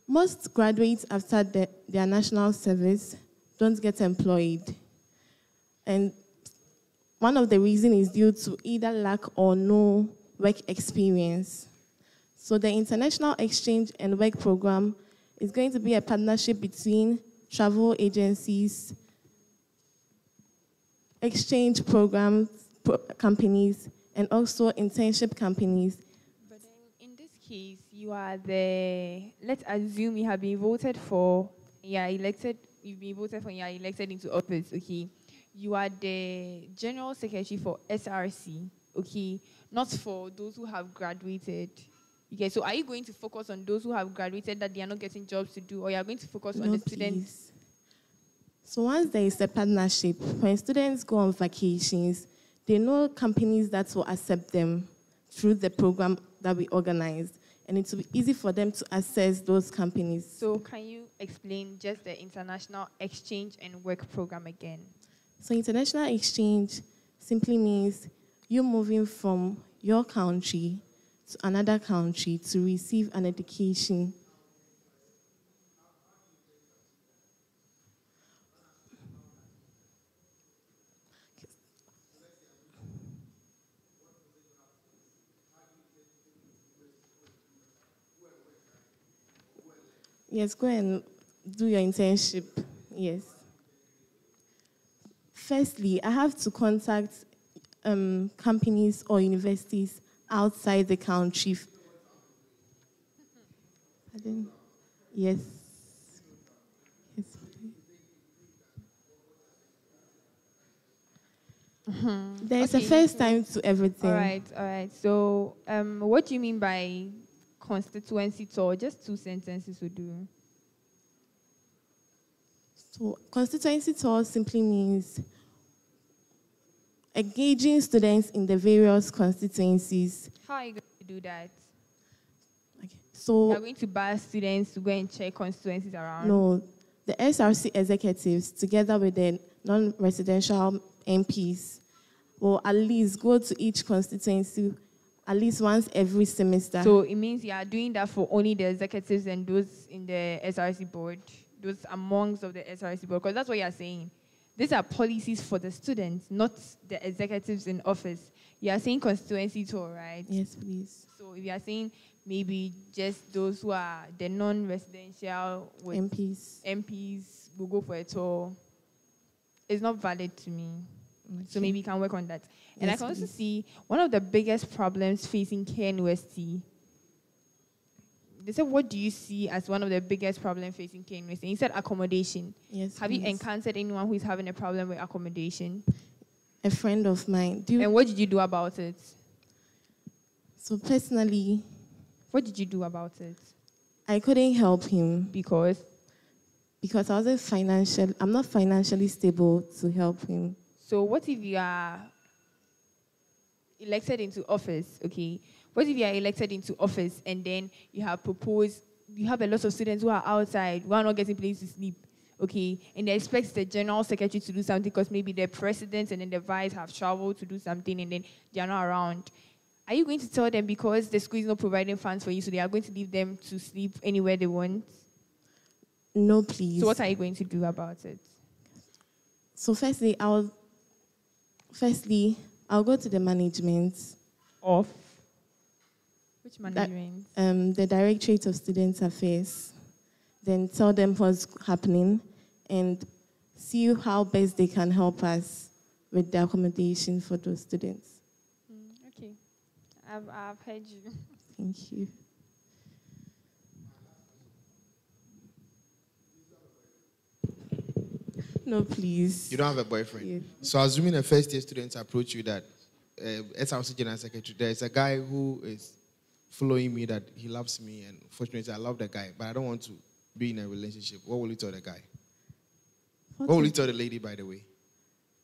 Most graduates after their national service don't get employed. And one of the reasons is due to either lack or no work experience. So the International Exchange and Work Program is going to be a partnership between travel agencies, exchange programs, companies, and also internship companies. But then in this case, you are let's assume you have been voted for, you've been voted for, you are elected into office, okay? You are the General Secretary for SRC, okay? Not for those who have graduated. Okay, so are you going to focus on those who have graduated that they are not getting jobs to do, or you are going to focus on the students? Please. So once there is a partnership, when students go on vacations, they know companies that will accept them through the program that we organized, and it will be easy for them to access those companies. So can you explain just the international exchange and work program again? So international exchange simply means you moving from your country to another country to receive an education. Yes, go and do your internship. Yes. Firstly, I have to contact companies or universities outside the country. Pardon? Yes. Yes, please. There's a first time to everything. All right. So, what do you mean by constituency tour? Just 2 sentences would do. So, constituency tour simply means engaging students in the various constituencies. How are you going to do that? So, you're going to buy students to go and check constituencies around? No, the SRC executives, together with the non-residential MPs, will at least go to each constituency at least once every semester. So it means you are doing that for only the executives and those in the SRC board, those amongst of the SRC board, because that's what you're saying. These are policies for the students, not the executives in office. You are saying constituency tour, right? Yes, please. So if you are saying maybe just those who are the non-residential MPs will go for a tour, it's not valid to me. Okay. So maybe you can work on that. And Yes, I can also please. see one of the biggest problems facing KNUST. They said, what do you see as one of the biggest problems facing KNUST? And you said accommodation. Yes, Have you please. encountered anyone who is having a problem with accommodation? A friend of mine. And what did you do about it? So personally, what did you do about it? I couldn't help him. Because I'm not financially stable to help him. So what if you are elected into office, okay? What if you are elected into office and then you have a lot of students who are outside, who are not getting place to sleep, okay? And they expect the general secretary to do something because maybe the president and then the vice have traveled to do something and then they are not around. Are you going to tell them because the school is not providing funds for you, so they are going to leave them to sleep anywhere they want? No, please. So what are you going to do about it? So firstly, I'll go to the management. Of? Which management? The Directorate of Student Affairs. Then tell them what's happening and see how best they can help us with the accommodation for those students. Okay. I've heard you. Thank you. No, please. You don't have a boyfriend. Yes. So assuming a first year student approach you that SRC General Secretary, there's a guy who is following me that he loves me, and fortunately I love the guy, but I don't want to be in a relationship. What will you tell the guy? What will you tell the lady, by the way?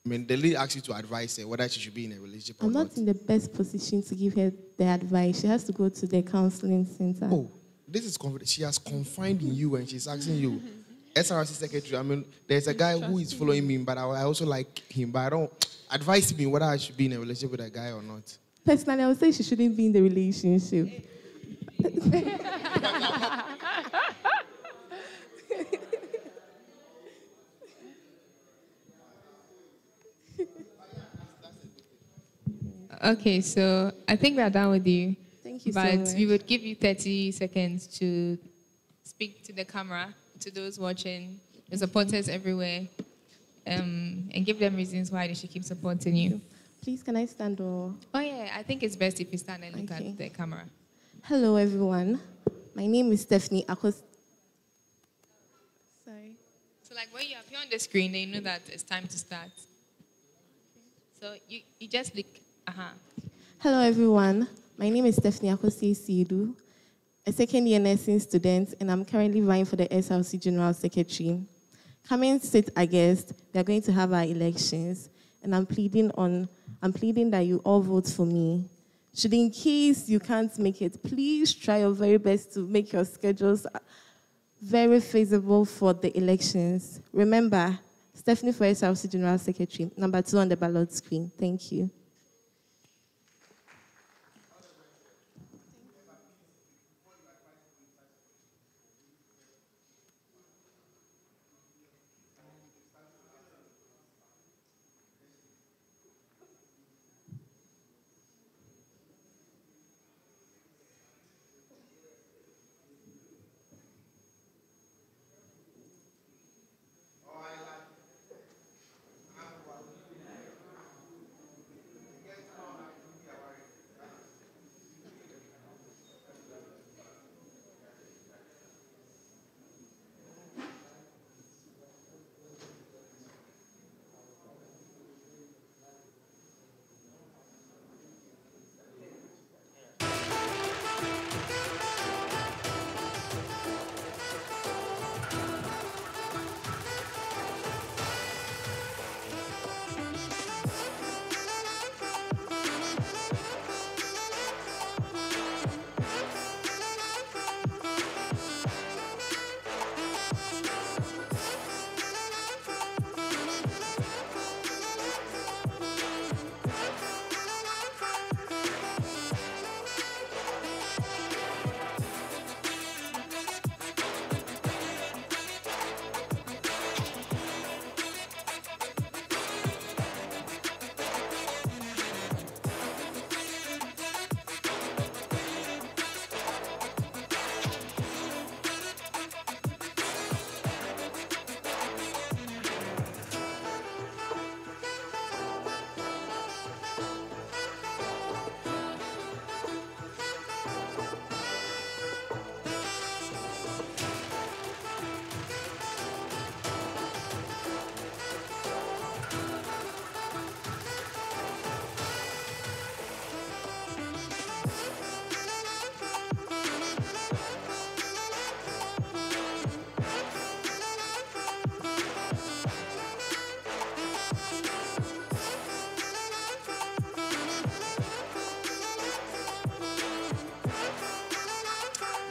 I mean, the lady asks you to advise her whether she should be in a relationship or I'm not in the best position to give her the advice. She has to go to the counseling center. Oh, this is confident. She has confined in you and she's asking you. SRC secretary, I mean, there's a guy who is following me, but I also like him, but I don't advise me whether I should be in a relationship with a guy or not. Personally, I would say she shouldn't be in the relationship. Okay, so I think we are done with you. Thank you so But much. we would give you 30 seconds to speak to the camera, to those watching, the supporters everywhere, and give them reasons why they should keep supporting you. Please, can I stand or? Oh yeah, I think it's best if you stand and look Okay. at the camera. Hello, everyone. My name is Stephanie Akos. Sorry. So like when you appear on the screen, they know that it's time to start. So you just look, Hello, everyone. My name is Stephanie Akosi Sidu, a second-year nursing student, and I'm currently vying for the SRC General Secretary. Coming 6th August, we are going to have our elections, and I'm pleading that you all vote for me. Should in case you can't make it, please try your very best to make your schedules very feasible for the elections. Remember, Stephanie for SRC General Secretary, number 2 on the ballot screen. Thank you.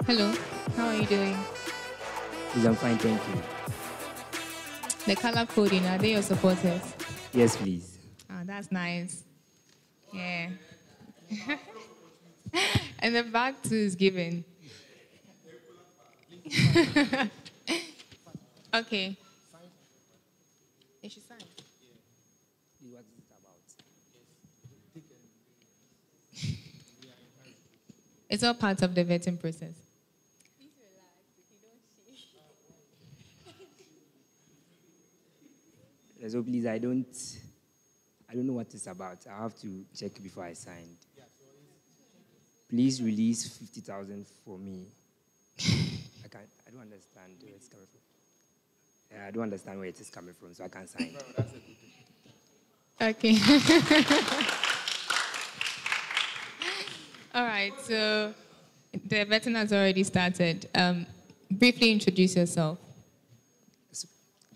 Hello, how are you doing? Please, I'm fine, thank you. The color coding, are they your supporters? Yes, please. Oh, that's nice. Yeah. And the bag too is given. Okay. You should sign. What is it about? It's all part of the vetting process. So please, I don't know what it's about. I have to check before I signed. Please release 50,000 for me. I don't understand where it's coming from. I don't understand where it is coming from, so I can't sign. Okay. All right, so the vetting has already started. Briefly introduce yourself.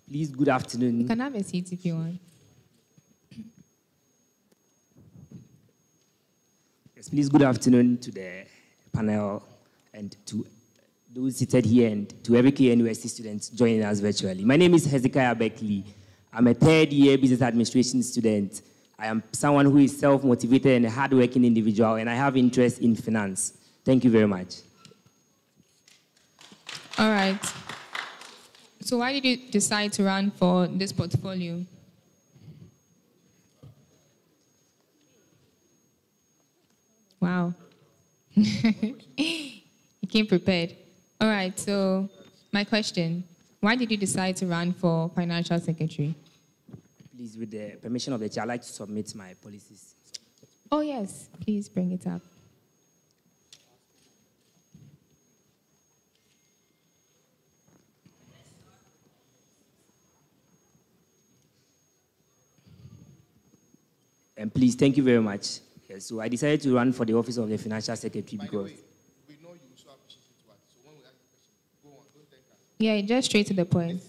Please, good afternoon. You can have a seat if you want. Yes, please, good afternoon to the panel and to those seated here and to every KNUST student joining us virtually. My name is Hezekiah Beckley. I'm a third-year business administration student. I am someone who is self-motivated and a hard-working individual, and I have interest in finance. Thank you very much. All right. So why did you decide to run for this portfolio? Wow. You came prepared. All right, so my question, why did you decide to run for financial secretary? Please, with the permission of the chair, I'd like to submit my policies. Oh, yes, please bring it up. And please, thank you very much. Yes, so I decided to run for the office of the financial secretary because... Yeah, just straight to the point.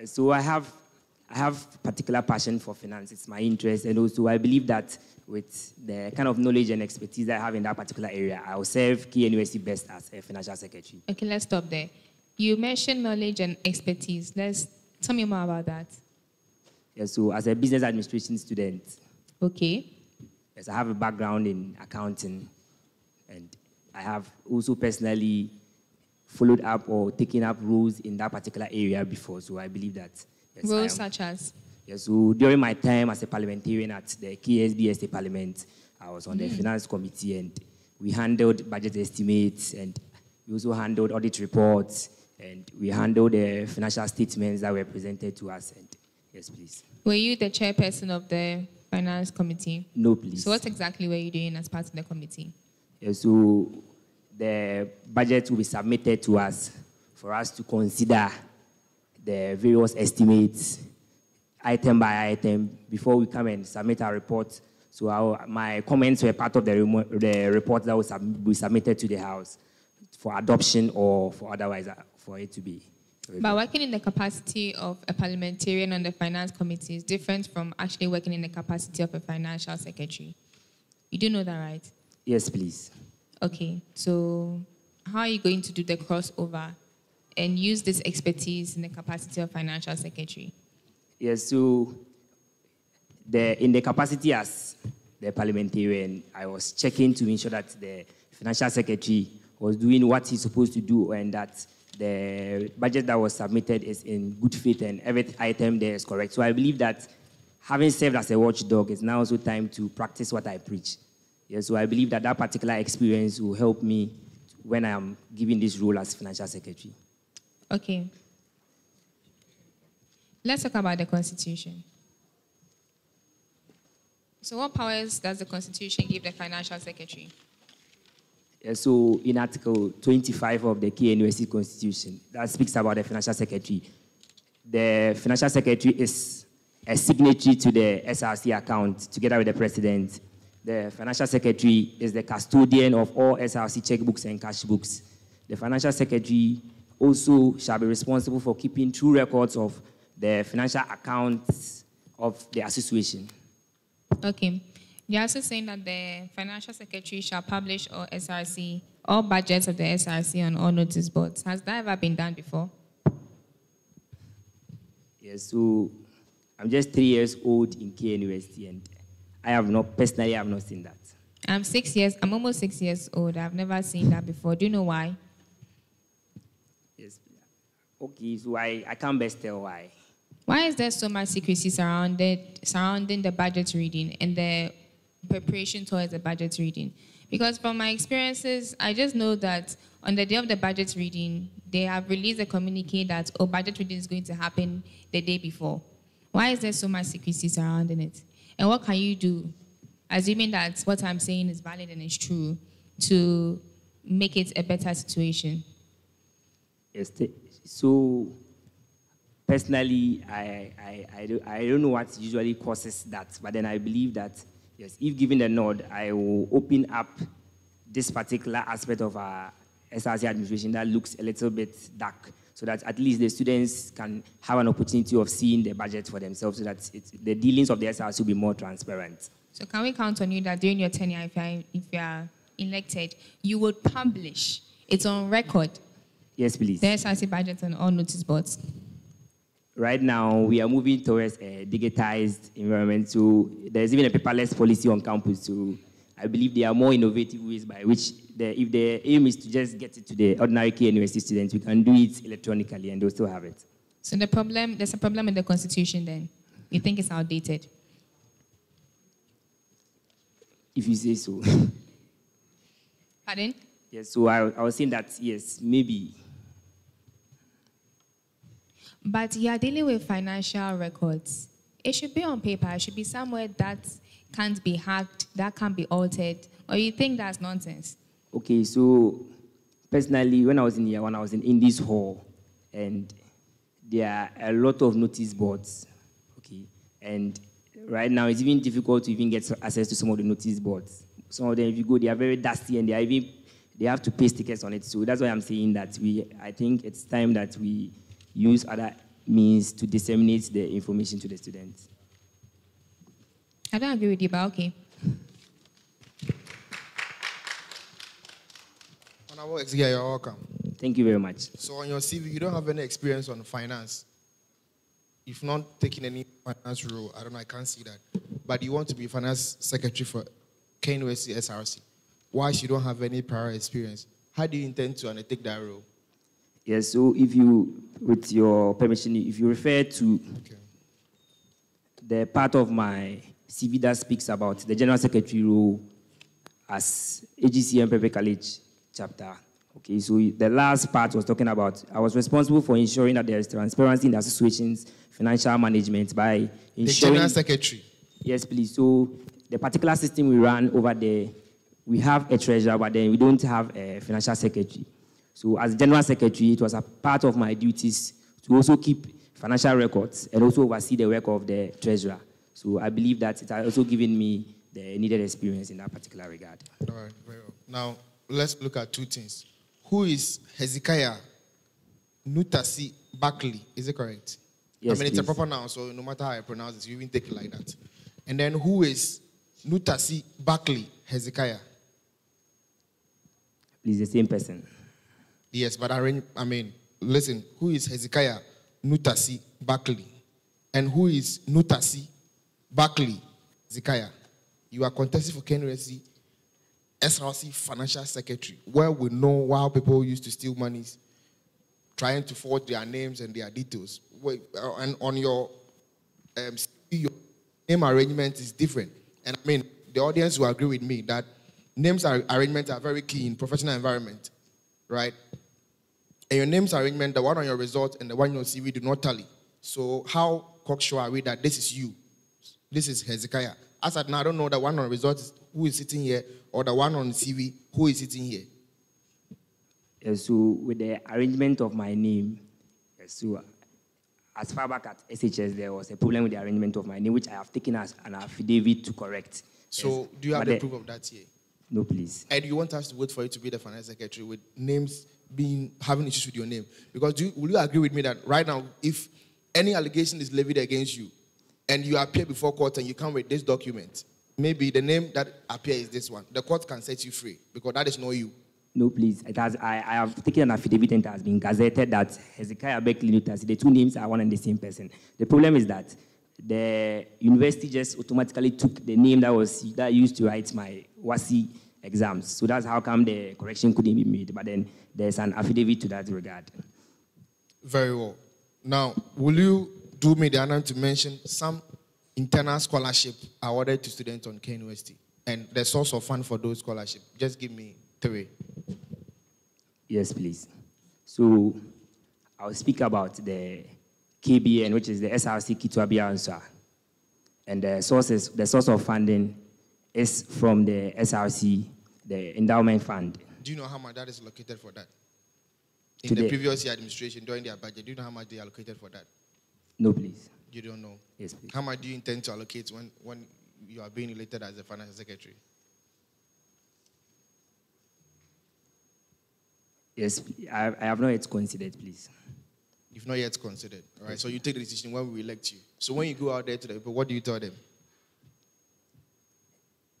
So I have particular passion for finance. It's my interest, and also I believe that with the kind of knowledge and expertise that I have in that particular area, I will serve KNUST best as a financial secretary. Okay, let's stop there. You mentioned knowledge and expertise. Tell me more about that. Yes, so as a business administration student, okay, yes, I have a background in accounting, and I have also personally followed up or taken up roles in that particular area before. So I believe that. Yes, roles such as? Yes, so during my time as a parliamentarian at the KSDST Parliament, I was on the finance committee, and we handled budget estimates, and we also handled audit reports, and we handled the financial statements that were presented to us. And yes, please. Were you the chairperson of the finance committee? No, please. So what exactly were you doing as part of the committee? Yes, so the budget will be submitted to us for us to consider the various estimates, item by item, before we come and submit our report. So my comments were part of the report that will be submitted to the House for adoption or for otherwise for it to be. But working in the capacity of a parliamentarian on the finance committee is different from actually working in the capacity of a financial secretary. You do know that, right? Yes, please. Okay, so how are you going to do the crossover and use this expertise in the capacity of financial secretary? Yes, so in the capacity as the parliamentarian, I was checking to ensure that the financial secretary was doing what he's supposed to do, and that the budget that was submitted is in good faith and every item there is correct. So I believe that having served as a watchdog, it's now also time to practice what I preach. Yeah, so I believe that that particular experience will help me when I am given this role as financial secretary. Okay. Let's talk about the Constitution. So what powers does the Constitution give the financial secretary? Yeah, so in Article 25 of the KNUST Constitution, that speaks about the financial secretary. The financial secretary is a signatory to the SRC account together with the president. The financial secretary is the custodian of all SRC checkbooks and cash books. The financial secretary also shall be responsible for keeping true records of the financial accounts of the association. Okay. You're also saying that the financial secretary shall publish all budgets of the SRC on all notice boards. Has that ever been done before? Yes, so I'm just 3 years old in KNUST, and I have not seen that. I'm almost 6 years old. I've never seen that before. Do you know why? Yes. Okay, so I can't best tell why. Why is there so much secrecy surrounding the budget reading and the preparation towards the budget reading? Because from my experiences, I just know that on the day of the budget reading, they have released a communique that, budget reading is going to happen the day before. Why is there so much secrecy surrounding it? And what can you do, assuming that what I'm saying is valid and is true, to make it a better situation? Yes, so personally, I don't know what usually causes that, but then I believe that, yes, if given the nod, I will open up this particular aspect of our SRC administration that looks a little bit dark, so that at least the students can have an opportunity of seeing the budget for themselves, so that the dealings of the SRC will be more transparent. So can we count on you that during your tenure, if you are elected, you would publish, it's on record, yes, please, the SRC budget on all notice boards? Right now, we are moving towards a digitized environment, so there's even a paperless policy on campus. So I believe there are more innovative ways by which, if the aim is to just get it to the ordinary KNUST students, we can do it electronically and they'll still have it. So there's a problem in the Constitution then? You think it's outdated? If you say so. Pardon? Yes, so I was saying that, yes, maybe. But you are dealing with financial records. It should be on paper. It should be somewhere that can't be hacked, that can't be altered. Or you think that's nonsense? Okay, so personally, when I was in year one, I was in this hall, and there are a lot of notice boards. Okay, and right now it's even difficult to even get access to some of the notice boards. Some of them, if you go, they are very dusty, and they have to paste stickers on it. So that's why I'm saying that I think it's time that we use other means to disseminate the information to the students. I don't agree with you, but okay. Honorable Executive, you're welcome. Thank you very much. So on your CV, you don't have any experience on finance. You've not taken any finance role. I don't know, I can't see that. But you want to be finance secretary for Knust Src. Why you don't have any prior experience? How do you intend to undertake that role? Yes, so if you, with your permission, if you refer to the part of my CV that speaks about the general secretary role as AGCM Private College chapter. Okay, so the last part was talking about, I was responsible for ensuring that there is transparency in the association's financial management by ensuring... The general secretary? Yes, please. So the particular system we run over there, we have a treasurer, but then we don't have a financial secretary. So as general secretary, it was a part of my duties to also keep financial records and also oversee the work of the treasurer. So I believe that it has also given me the needed experience in that particular regard. All right, very well. Now, let's look at two things. Who is Hezekiah Nutasi Buckley? Is it correct? Yes, I mean, it's a please. proper noun, so no matter how I pronounce it, you even take it like that. And then who is Nutasi Buckley Hezekiah? Please, the same person. Yes, but I mean, listen, who is Hezekiah Nutasi Buckley? And who is Nutasi Buckley Hezekiah? You are contesting for Knust Src Financial Secretary, where we know how people used to steal monies, trying to forge their names and their details. And on your name arrangement is different. And I mean, the audience will agree with me that names arrangement are very key in professional environment, right? And your names arrangement, the one on your result and the one on your CV do not tally. So how cocksure are we that this is you? This is Hezekiah. As at now, I don't know the one on results who is sitting here or the one on CV who is sitting here. Yes, so with the arrangement of my name, yes, so as far back at SHS, there was a problem with the arrangement of my name, which I have taken as an affidavit to correct. So Yes. do you have But the proof of that here? No, please. And you want us to wait for you to be the finance secretary with names having issues with your name? Because will you agree with me that right now, if any allegation is levied against you and you appear before court and you come with this document, maybe the name that appears is this one, the court can set you free because that is not you. No, please. I have taken an affidavit and it has been gazetted that Hezekiah Beckley Nutasi, the two names are one and the same person. The problem is that the university just automatically took the name that used to write my WASI exams. So that's how come the correction couldn't be made. But then there's an affidavit to that regard. Very well. Now, will you do me the honor to mention some internal scholarship awarded to students on Knust and the source of fund for those scholarships? Just give me 3. Yes, please. So I'll speak about the KBN, which is the SRC Kitwabia answer. And the source of funding is from the SRC, the endowment fund. Do you know how much that is allocated for that? In the previous year administration, during their budget, do you know how much they allocated for that? No, please. You don't know? Yes, please. How much do you intend to allocate when you are being elected as a finance secretary? Yes, I have not yet considered, please. You've not yet considered, all right? So you take the decision when we elect you. So when you go out there to the people, what do you tell them?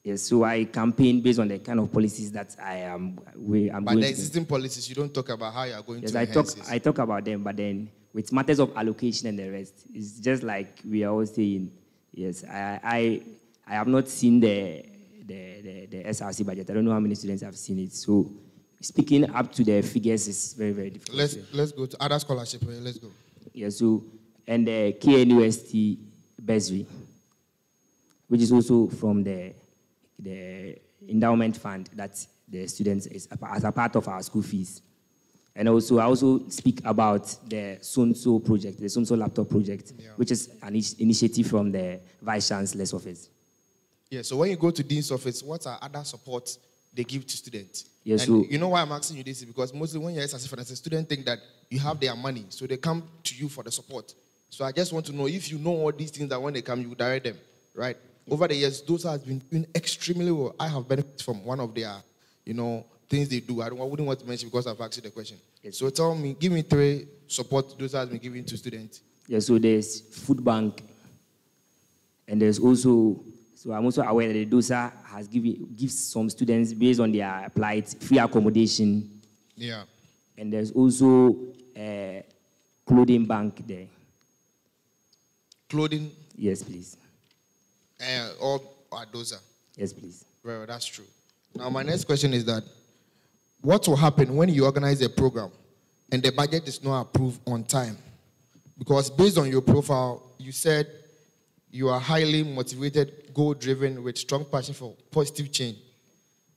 Yes, so I campaign based on the kind of policies that I'm But going the to. existing policies, you don't talk about how you are going Yes, to enhance it. I talk about them, but then with matters of allocation and the rest, it's just like we are all saying. Yes, I have not seen the SRC budget. I don't know how many students have seen it. So speaking up to the figures is very, very difficult. Let's go to other scholarship. Let's go. Yeah, so, and the KNUST bursary, which is also from the endowment fund that the students is as a part of our school fees. And also, I also speak about the Sunso project, the Sunso laptop project, which is an initiative from the Vice Chancellor's office. Yeah, so when you go to Dean's office, what are other supports they give to students? Yeah, and so, you know why I'm asking you this is because mostly when you're as a finance student think that you have their money, so they come to you for the support. So I just want to know if you know all these things that when they come, you direct them, right? Over the years, those have been doing extremely well. I have benefited from one of their, things they do. I wouldn't want to mention because I've asked you the question. Yes. So tell me, give me 3 support those has been given to students. Yeah, so there's food bank, and there's also, so I'm also aware that the DOSA gives some students, based on their applied, free accommodation. Yeah. And there's also a clothing bank there. Clothing? Yes, please. Or DOSA? Yes, please. Very well, that's true. Now, my next question is that, what will happen when you organize a program and the budget is not approved on time? Because based on your profile, you said you are highly motivated, goal-driven, with strong passion for positive change.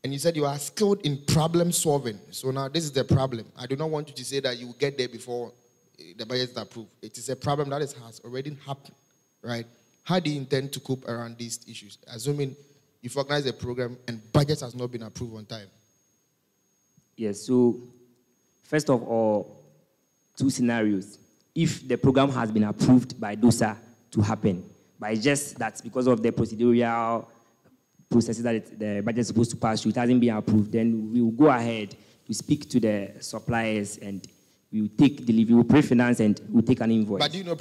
And you said you are skilled in problem solving. So now this is the problem. I do not want you to say that you will get there before the budget is approved. It is a problem that has already happened, right? How do you intend to cope around these issues? Assuming you've organized a program and budget has not been approved on time. Yes, so first of all, 2 scenarios. If the program has been approved by DOSA to happen, but it's just that because of the procedural processes that the budget is supposed to pass through, it hasn't been approved, then we will go ahead, we speak to the suppliers, and we will take delivery, we'll pre-finance, and we'll take an invoice. But do you know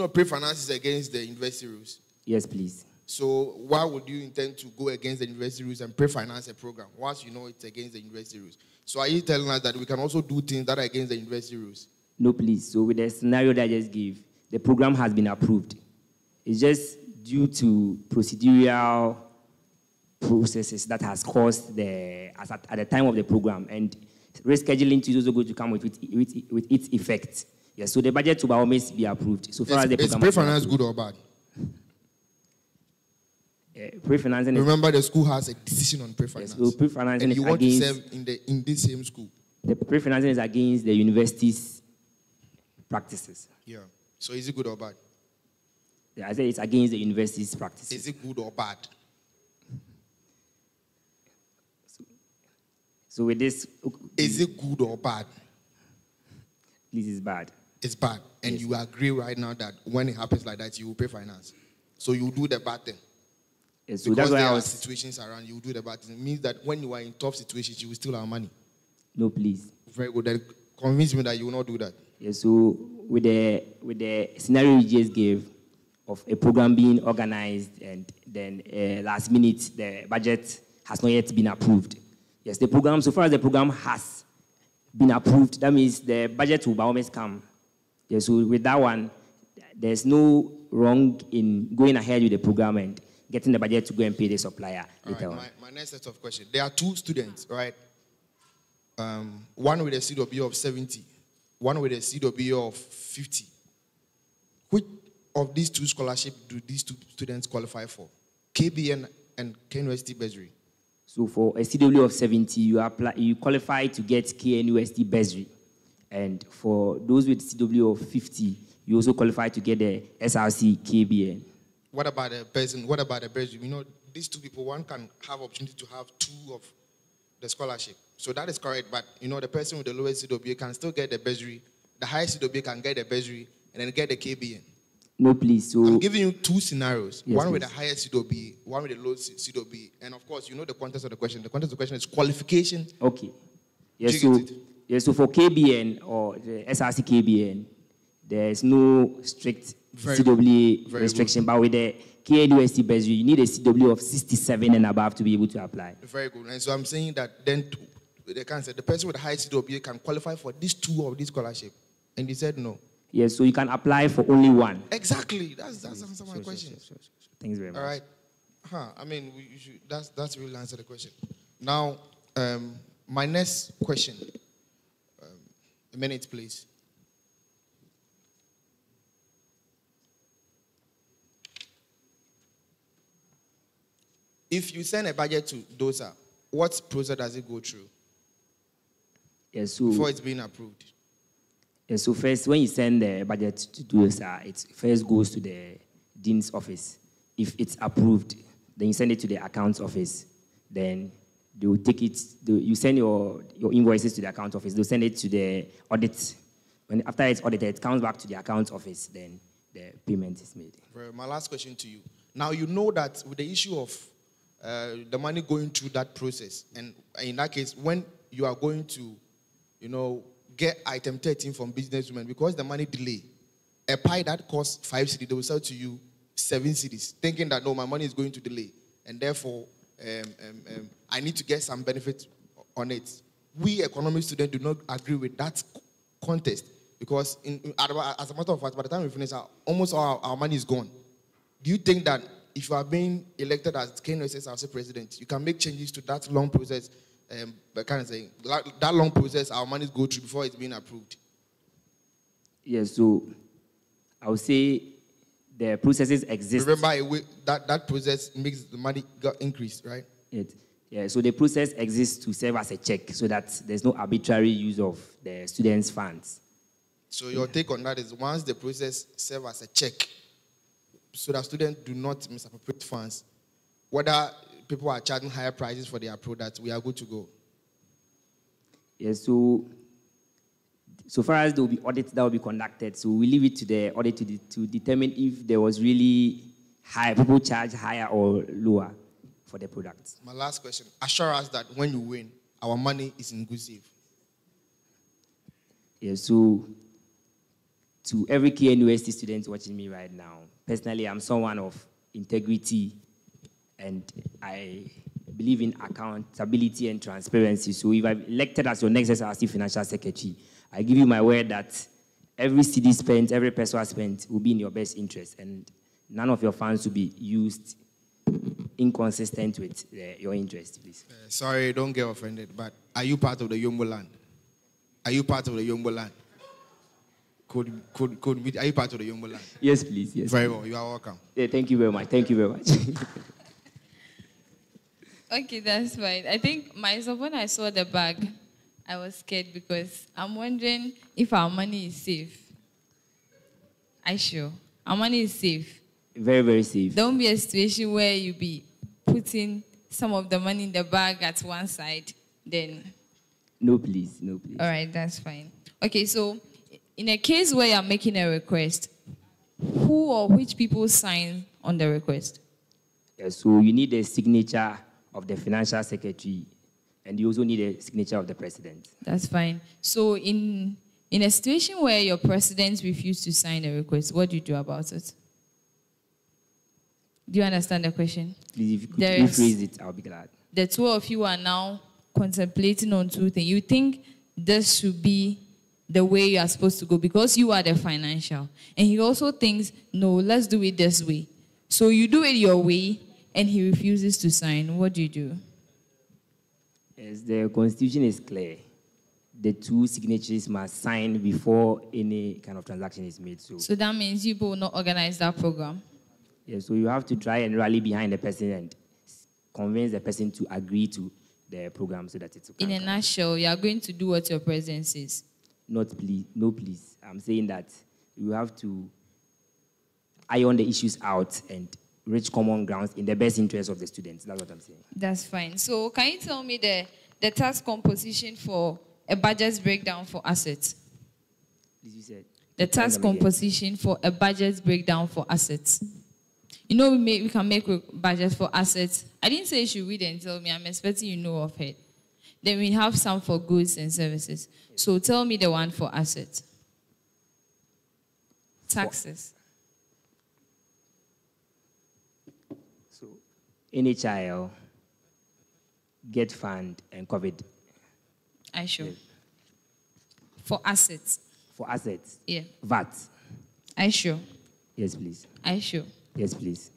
pre-finance is against the university rules? Yes, please. So why would you intend to go against the university rules and pre-finance a program once you know it's against the university rules? So are you telling us that we can also do things that are against the university rules? No, please. So with the scenario that I just gave, the program has been approved. It's just due to procedural processes that has caused at the time of the program, and rescheduling is also going to come with its effect. Yes, so the budget will always be approved. So far as the program is pre-finance good or bad? Pre-financing. Remember, the school has a decision on pre-finance. Yes, so pre-financing, and you want to serve in this same school. The pre-financing is against the university's practices. Yeah. So is it good or bad? Yeah, I said it's against the university's practices. Is it good or bad? So with this... Is it good or bad? This is bad. It's bad. And yes. You agree right now that when it happens like that, you will pay finance. So you do the bad thing. Yes, so because that's why there are situations around, you will do the bad thing. It means that when you are in tough situations, you will still have money. No, please. Very good. Then convince me that you will not do that. Yes, so with the scenario you just gave of a program being organized and then last minute the budget has not yet been approved. Yes, the program, so far as the program has been approved, that means the budget will always come. Yes, so with that one, there's no wrong in going ahead with the program and getting the budget to go and pay the supplier later on. My next set of questions. There are 2 students, right? One with a CW of 70, one with a CW of 50. Which of these 2 scholarships do these 2 students qualify for? KBN and KNUST bursary. So for a CW of 70, you qualify to get KNUST bursary. And for those with CW of 50, you also qualify to get the SRC KBN. What about the person? What about the bursary? You know, these 2 people, one can have opportunity to have 2 of the scholarship. So that is correct. But, you know, the person with the lowest CW can still get the bursary. The highest CW can get the bursary and then get the KBN. No, please. So I'm giving you 2 scenarios. Yes, one please. with the highest CW, one with the lowest CW. And, of course, you know the context of the question. The context of the question is qualification. Okay. Yes, so for KBN or the SRC KBN, there's no strict CW restriction. But with the KNUST bursary, you need a CW of 67 and above to be able to apply. Very good. And so I'm saying that then the person with the highest CW can qualify for these 2 of this scholarship. And he said no. Yes, so you can apply for only one. Exactly. That's answer my question. Thanks very much. All right. I mean, that's really answer the question. Now, my next question. A minute, please. If you send a budget to DOSA, what process does it go through? Yes, so before it's being approved? Yes, so first, when you send the budget to DOSA, it first goes to the dean's office. If it's approved, then you send it to the accounts office. Then they will take it. You send your invoices to the account office. They'll send it to the audit. After it's audited, it comes back to the accounts office. Then the payment is made. My last question to you. Now, you know that with the issue of the money going through that process, and in that case, when you are going to, get item 13 from businesswomen, because the money delay, a pie that costs 5 cedis, they will sell to you 7 cedis, thinking that, no, my money is going to delay, and therefore I need to get some benefit on it. We economic students do not agree with that contest, because as a matter of fact, by the time we finish, almost all our money is gone. Do you think that if you are being elected as Knust Src president, you can make changes to that long process, that long process our money go through before it's being approved? Yes, so I would say the processes exist. Remember, that process makes the money increase, right? Yeah, so the process exists to serve as a check so that there's no arbitrary use of the students' funds. So your take on that is, once the process serves as a check, so that students do not misappropriate funds, whether people are charging higher prices for their products, we are good to go. Yes, so far as there will be audits that will be conducted, so we leave it to the audit to determine if there was really high, people charge higher or lower for the products. My last question, assure us that when you win, our money is in good safe. Yes, so to every KNUST student watching me right now, personally, I'm someone of integrity, and I believe in accountability and transparency. So if I'm elected as your next SRC Financial Secretary, I give you my word that every cedi spent, every peso spent will be in your best interest, and none of your funds will be used inconsistent with your interest, please. Sorry, don't get offended, but are you part of the Yombo land? Are you part of the Yombo land? Are you part of the Yombo land? Yes, please. Yes. Very well. You are welcome. Yeah, thank you very much. Thank you very much. Okay, that's fine. I think myself, when I saw the bag, I was scared because I'm wondering if our money is safe. Are you sure? Our money is safe. Very, very safe. There won't be a situation where you be putting some of the money in the bag at one side, then... No, please. No, please. All right, that's fine. Okay, so in a case where you're making a request, who or which people sign on the request? Yeah, so you need a signature of the financial secretary, and you also need a signature of the president. That's fine. So in a situation where your president refused to sign a request, what do you do about it? Do you understand the question? Please, if you could rephrase it, I'll be glad. The two of you are now contemplating on two things. You think this should be the way you are supposed to go because you are the financial. And he also thinks, no, let's do it this way. So you do it your way, and he refuses to sign. What do you do? Yes, the constitution is clear. The two signatories must sign before any kind of transaction is made. So that means you will not organize that program? Yeah, so you have to try and rally behind the person and convince the person to agree to the program so that it's okay. In a nutshell, you are going to do what your president says? No, please. I'm saying that you have to iron the issues out and reach common grounds in the best interest of the students. That's what I'm saying. That's fine. So can you tell me the task composition for a budget breakdown for assets? Please, you said. The task composition for a budget breakdown for assets. You know, we can make a budget for assets. I didn't say you should read and tell me. I'm expecting you know of it. Then we have some for goods and services. So tell me the one for assets. Taxes. So, NHIL, Get Fund, and COVID. I sure. Yeah. For assets. For assets. Yeah. VAT. I sure. Yes, please. I sure. Yes, please.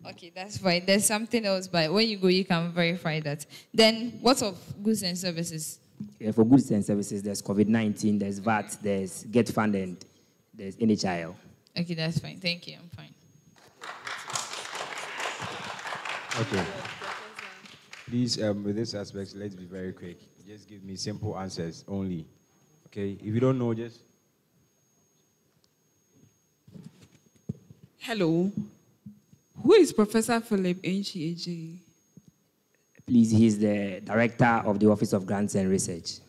Okay, that's fine. There's something else, but when you go, you can verify that. Then, what of goods and services? Yeah, for goods and services, there's COVID-19, there's VAT, there's Get Fund, and there's NHIL. Okay, that's fine. Thank you. I'm fine. Okay. Please, with this aspect, let's be very quick. Just give me simple answers only. Okay? If you don't know, just... Hello. Who is Professor Philip Nchi? Please, he's the director of the Office of Grants and Research.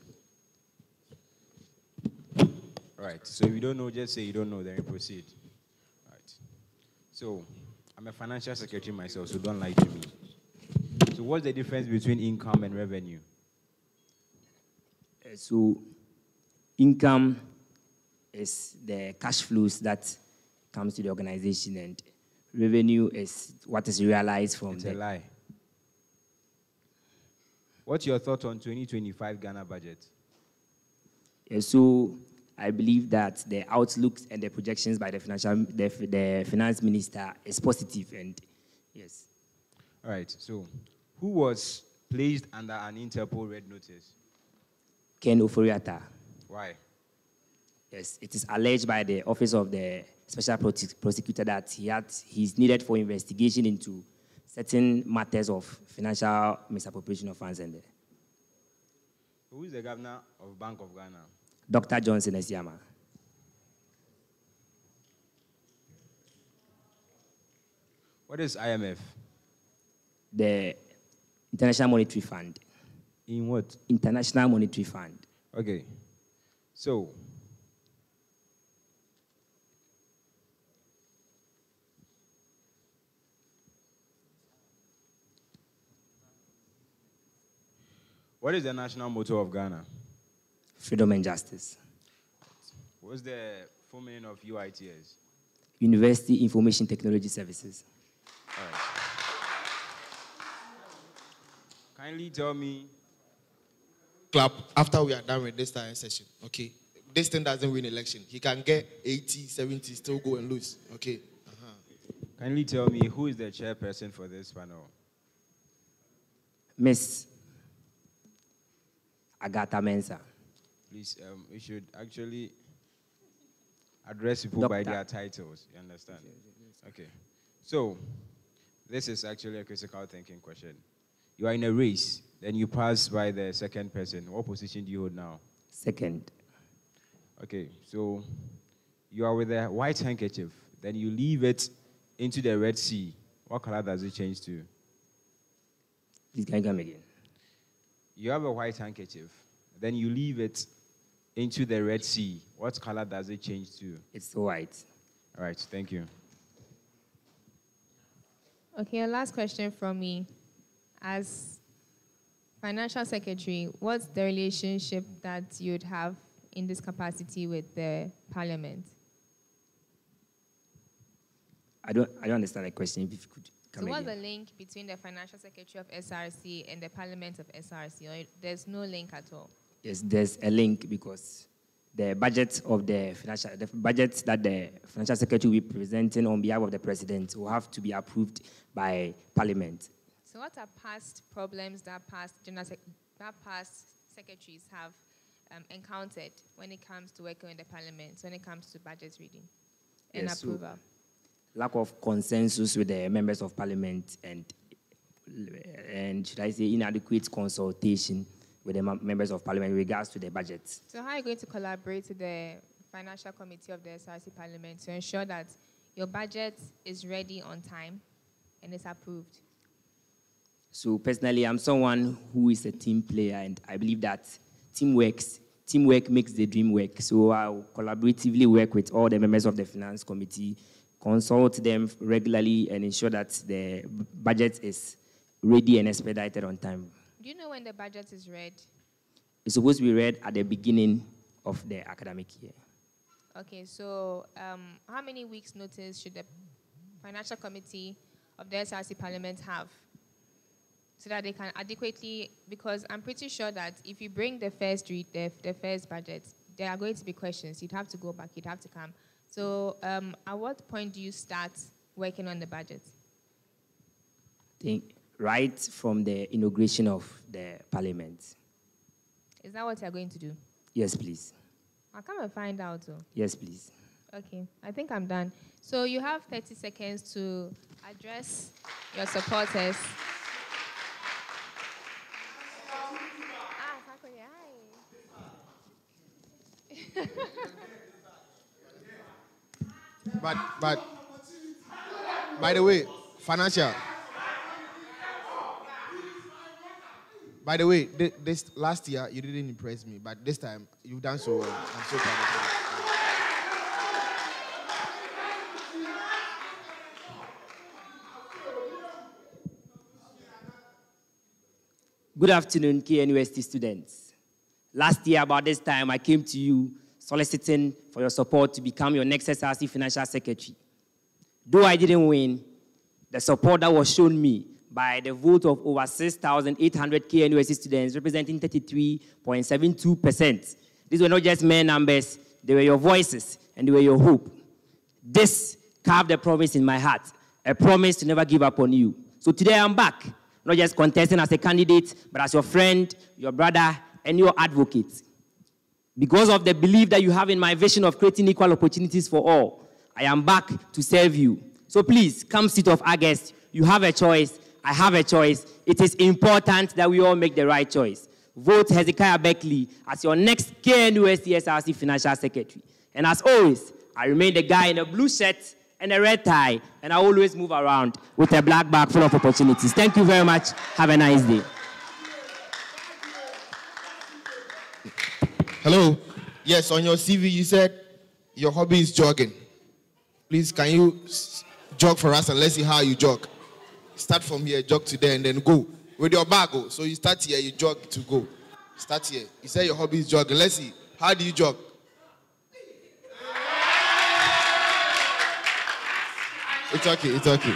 Right. So if you don't know, just say you don't know, then you proceed. Right. So I'm a financial secretary myself, so don't lie to me. So what's the difference between income and revenue? So income is the cash flows that comes to the organization, and revenue is what is realized from It's a lie. What's your thought on 2025 Ghana budget? So I believe that the outlooks and the projections by the finance minister is positive, and yes. All right, so who was placed under an Interpol red notice? Ken Oforiatta. Why? Yes, it is alleged by the Office of the Special Prosecutor that he's needed for investigation into certain matters of financial misappropriation of funds. And Who is the governor of Bank of Ghana? Dr. Johnson Esiama. What is IMF? The International Monetary Fund. In what? International Monetary Fund. Okay. So, what is the national motto of Ghana? Freedom and justice. What's the full meaning of UITS? University Information Technology Services. All right. Kindly tell me. Clap after we are done with this time session, okay? This thing doesn't win election. He can get 80, 70, still go and lose, okay? Kindly tell me who is the chairperson for this panel? Miss Agatha Mensah. Please, we should actually address people by their titles. You understand? Okay. So, this is actually a critical thinking question. You are in a race, then you pass by the second person. What position do you hold now? Second. Okay, so you are with a white handkerchief, then you leave it into the Red Sea. What color does it change to? Please, can you come again? You have a white handkerchief, then you leave it into the Red Sea. What color does it change to? It's white. All right, thank you. Okay, last question from me. As Financial Secretary, what's the relationship that you'd have in this capacity with the Parliament? I don't understand the question. If you could come So what's again. the link between the Financial Secretary of SRC and the Parliament of SRC? Or there's no link at all? Yes, there's a link because the budget that the Financial Secretary will be presenting on behalf of the President will have to be approved by Parliament. So what are past problems that past secretaries have encountered when it comes to working with the Parliament, when it comes to budget reading and Yes, so approval? lack of consensus with the members of Parliament and should I say inadequate consultation with the members of Parliament in regards to the budget. So how are you going to collaborate with the Financial Committee of the SRC Parliament to ensure that your budget is ready on time and is approved? So personally, I'm someone who is a team player, and I believe that teamwork makes the dream work. So I'll collaboratively work with all the members of the Finance Committee, consult them regularly, and ensure that the budget is ready and expedited on time. Do you know when the budget is read? It's supposed to be read at the beginning of the academic year. Okay, so how many weeks' notice should the Financial Committee of the SRC Parliament have so that they can adequately, because I'm pretty sure that if you bring the first budget, there are going to be questions. You'd have to go back, you'd have to come. So at what point do you start working on the budget? Right from the inauguration of the Parliament. Is that what you're going to do? Yes, please. I'll come and find out. Too. Yes, please. Okay, I think I'm done. So you have 30 seconds to address your supporters. But, by the way, financial. By the way, this last year you didn't impress me, but this time you've done so well. I'm so proud of you. Good afternoon, KNUST students. Last year, about this time, I came to you soliciting for your support to become your next SRC Financial Secretary. Though I didn't win, the support that was shown me by the vote of over 6,800 KNUST students representing 33.72%. These were not just mere numbers, they were your voices and they were your hope. This carved a promise in my heart, a promise to never give up on you. So today I'm back, not just contesting as a candidate, but as your friend, your brother, and your advocate. Because of the belief that you have in my vision of creating equal opportunities for all, I am back to serve you. So please, come 6th of August. You have a choice. I have a choice. It is important that we all make the right choice. Vote Hezekiah Beckley as your next KNUST SRC Financial Secretary. And as always, I remain the guy in a blue shirt and a red tie, and I always move around with a black bag full of opportunities. Thank you very much. Have a nice day. Hello. Yes, on your CV you said your hobby is jogging. Please, can you jog for us and let's see how you jog? Start from here, jog to there, and then go with your bag. So you start here, you jog to go. Start here. You say your hobby is jogging. Let's see. How do you jog? It's okay. It's okay.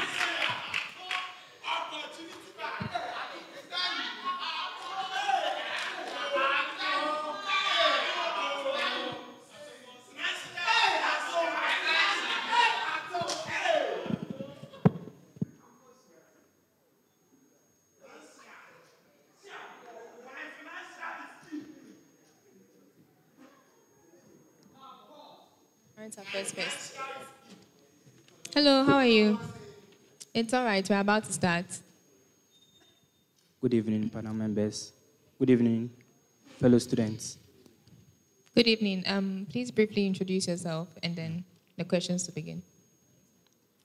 First. Hello, how are you? It's all right, we're about to start. Good evening, panel members. Good evening, fellow students. Good evening. Please briefly introduce yourself and then the questions to begin.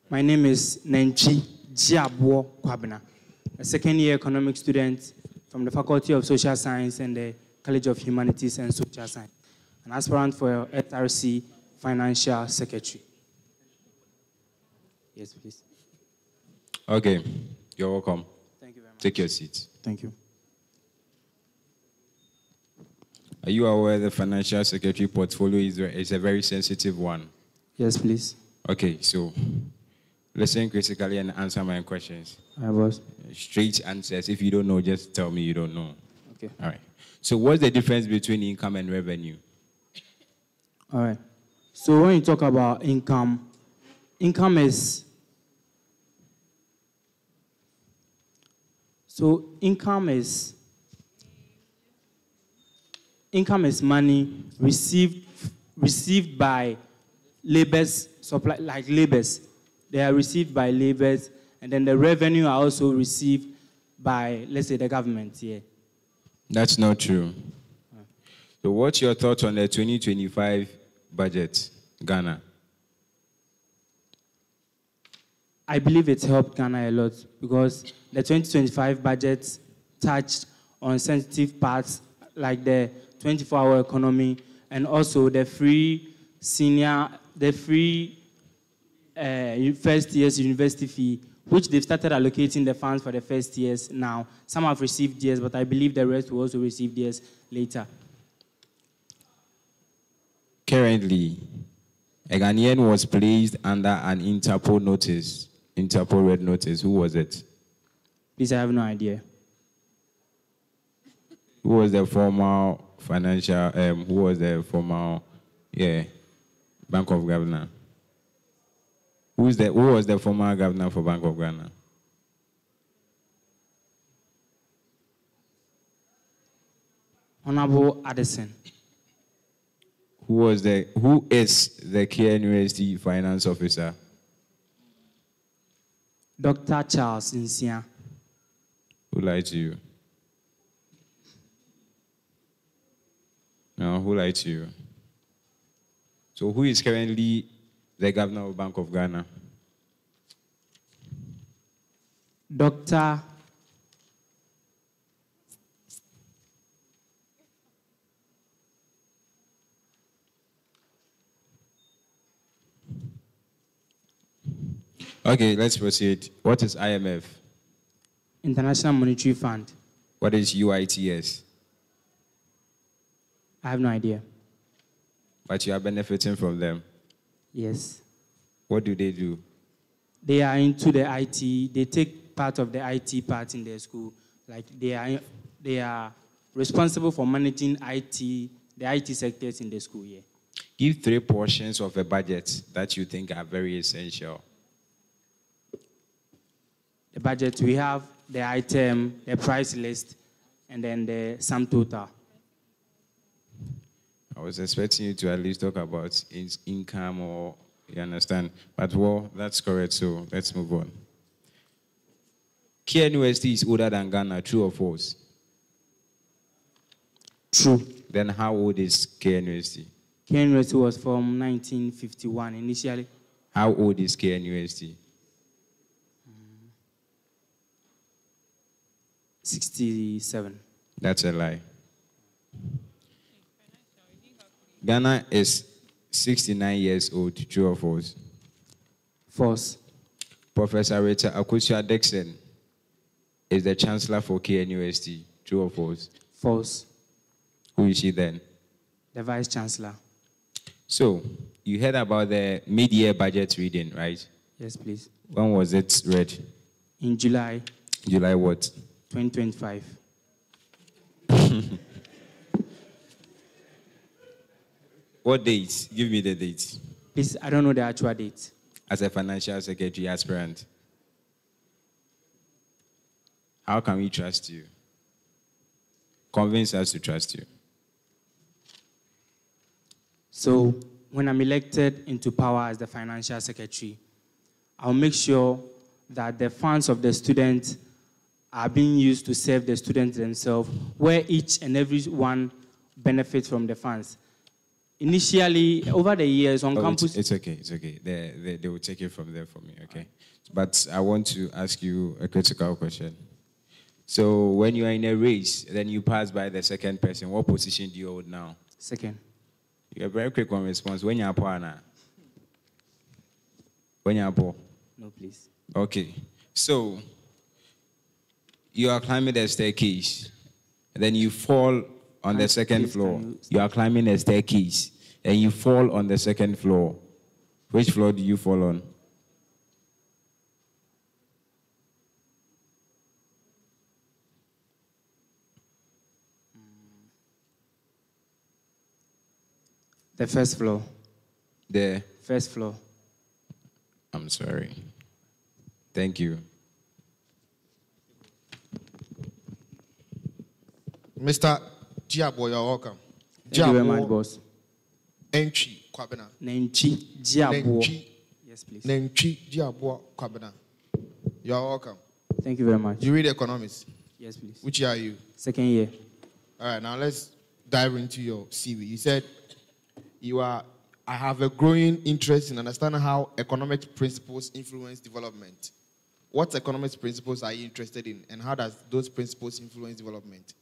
My name is Nenchi Jiabwo Kwabena, a second-year economic student from the Faculty of Social Science and the College of Humanities and Social Science, an aspirant for SRC Financial Secretary. Yes, please. Okay, you're welcome. Thank you very much. Take your seat. Thank you. Are you aware the financial secretary portfolio is a very sensitive one? Yes, please. Okay, so listen critically and answer my questions. I was. Straight answers. If you don't know, just tell me you don't know. Okay. All right. So what's the difference between income and revenue? All right. So when you talk about income, income is money received by laborers, supply like laborers. They are received by laborers, and then the revenue are also received by, let's say, the government. Yeah. That's not true. So what's your thoughts on the 2025 budget, Ghana? I believe it's helped Ghana a lot because the 2025 budget touched on sensitive parts like the 24-hour economy and also the free first year's university fee, which they've started allocating the funds for the first years now. Some have received theirs, but I believe the rest will also receive theirs later. Currently, a Ghanaian was placed under an Interpol notice. Interpol red notice. Who was it? Please, I have no idea. Who was the former financial, who was the former, Bank of Ghana? Who was the former governor for Bank of Ghana? Honorable Addison. Who is the KNUST finance officer? Dr. Charles Nsia. Who lied to you? No, who lied to you? So who is currently the governor of Bank of Ghana? Dr. Okay, let's proceed. What is IMF? International Monetary Fund. What is UITS? I have no idea. But you are benefiting from them. Yes. What do they do? They are into the IT. They take part of the IT part in their school. Like they are responsible for managing the IT sectors in the school. Yeah. Give 3 portions of a budget that you think are very essential. The budget, we have the item, the price list, and then the sum total. I was expecting you to at least talk about income or, you understand? But, well, that's correct, so let's move on. KNUST is older than Ghana, true or false? True. Then how old is KNUST? KNUST was from 1951 initially. How old is KNUST? 67. That's a lie. Ghana is 69 years old, true or false? False. Professor Rita Akosua-Dixon is the chancellor for KNUST, true or false? False. Who is she then? The vice chancellor. So, you heard about the mid-year budget reading, right? Yes, please. When was it read? In July. July what? 2025. What date? Give me the date. Please, I don't know the actual date. As a financial secretary aspirant, how can we trust you? Convince us to trust you. So, when I'm elected into power as the financial secretary, I'll make sure that the funds of the students are being used to serve the students themselves, where each and every one benefits from the funds. Initially, over the years on campus... It's okay. They will take it from there for me, okay? But I want to ask you a critical question. So when you are in a race, then you pass by the second person, what position do you hold now? Second. You're very quick on response. When you're poor now? When you're poor? No, please. Okay. So you are climbing the staircase, and then you fall on the second floor. You are climbing a staircase, and you fall on the second floor. Which floor do you fall on? The first floor. The first floor. I'm sorry. Thank you. Mr. Diabo, you're welcome. Thank you very much, boss. Nenchi Kwabena. Nenchi Diabo. Yes, please. Nenchi Diabo Kwabena. You're welcome. Thank you very much. You read economics? Yes, please. Which year are you? Second year. All right, now let's dive into your CV. You said I have a growing interest in understanding how economic principles influence development. What economic principles are you interested in, and how does those principles influence development?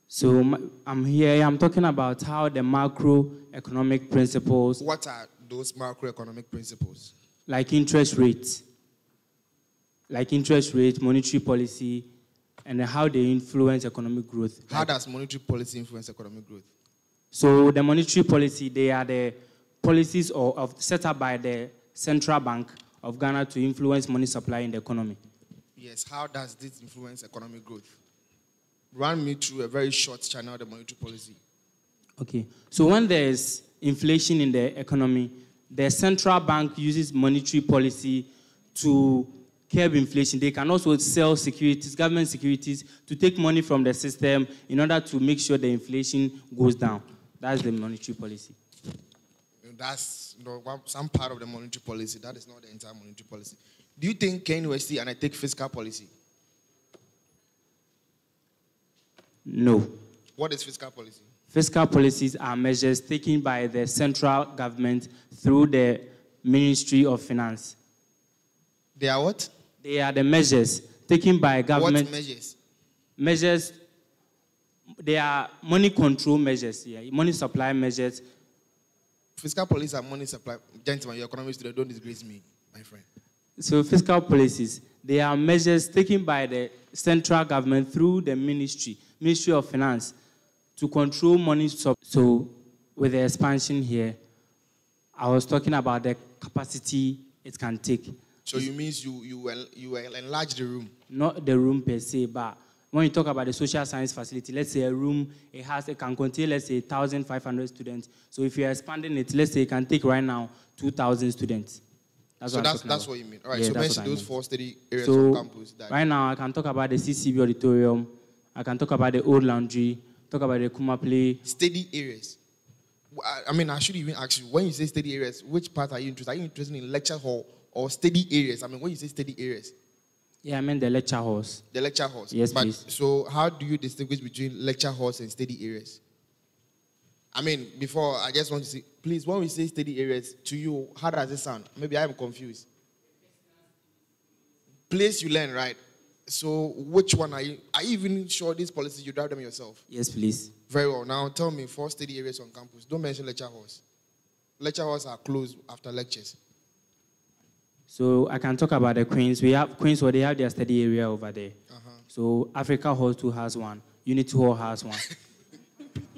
So I'm talking about how the macroeconomic principles... What are those macroeconomic principles? Like interest rates, monetary policy, and how they influence economic growth. How does monetary policy influence economic growth? So the monetary policy, they are the policies set up by the Central Bank of Ghana to influence money supply in the economy. Yes, how does this influence economic growth? Run me through a very short channel of the monetary policy. Okay, so when there's inflation in the economy, the Central Bank uses monetary policy to curb inflation. They can also sell securities, government securities, to take money from the system in order to make sure the inflation goes down. That's the monetary policy. That's some part of the monetary policy. That is not the entire monetary policy. Do you think KNUST undertake fiscal policy? No. What is fiscal policy? Fiscal policies are measures taken by the central government through the Ministry of Finance. They are what? They are the measures taken by government. What measures? Measures, they are money control measures, money supply measures. Fiscal policies are money supply. Gentlemen, your economics today, don't disgrace me, my friend. So fiscal policies, they are measures taken by the central government through the Ministry of Finance to control money. So with the expansion here, I was talking about the capacity it can take. So you means you will enlarge the room? Not the room per se, but when you talk about the social science facility, let's say a room, it can contain, let's say, 1,500 students. So if you're expanding it, let's say it can take right now 2,000 students. That's what you mean. All right, Yeah, so mention those 4 study areas on campus. Right now, I can talk about the CCB auditorium. I can talk about the old laundry, talk about the Kuma Play. Study areas. I mean, I should even ask you, when you say study areas, which part are you interested in? Are you interested in lecture hall or study areas? I mean, when you say study areas. Yeah, I mean the lecture halls. The lecture halls? Yes, please. So how do you distinguish between lecture halls and study areas? I mean, before, I just want to say, please, when we say study areas, to you, how does it sound? Maybe I'm confused. Place you learn, right? So which one are you even sure these policies, you drive them yourself? Yes, please. Very well. Now tell me 4 study areas on campus. Don't mention lecture halls. Lecture halls are closed after lectures. So I can talk about the Queens. We have Queens where they have their study area over there. So Africa Hall 2 has one. Unity Hall has one.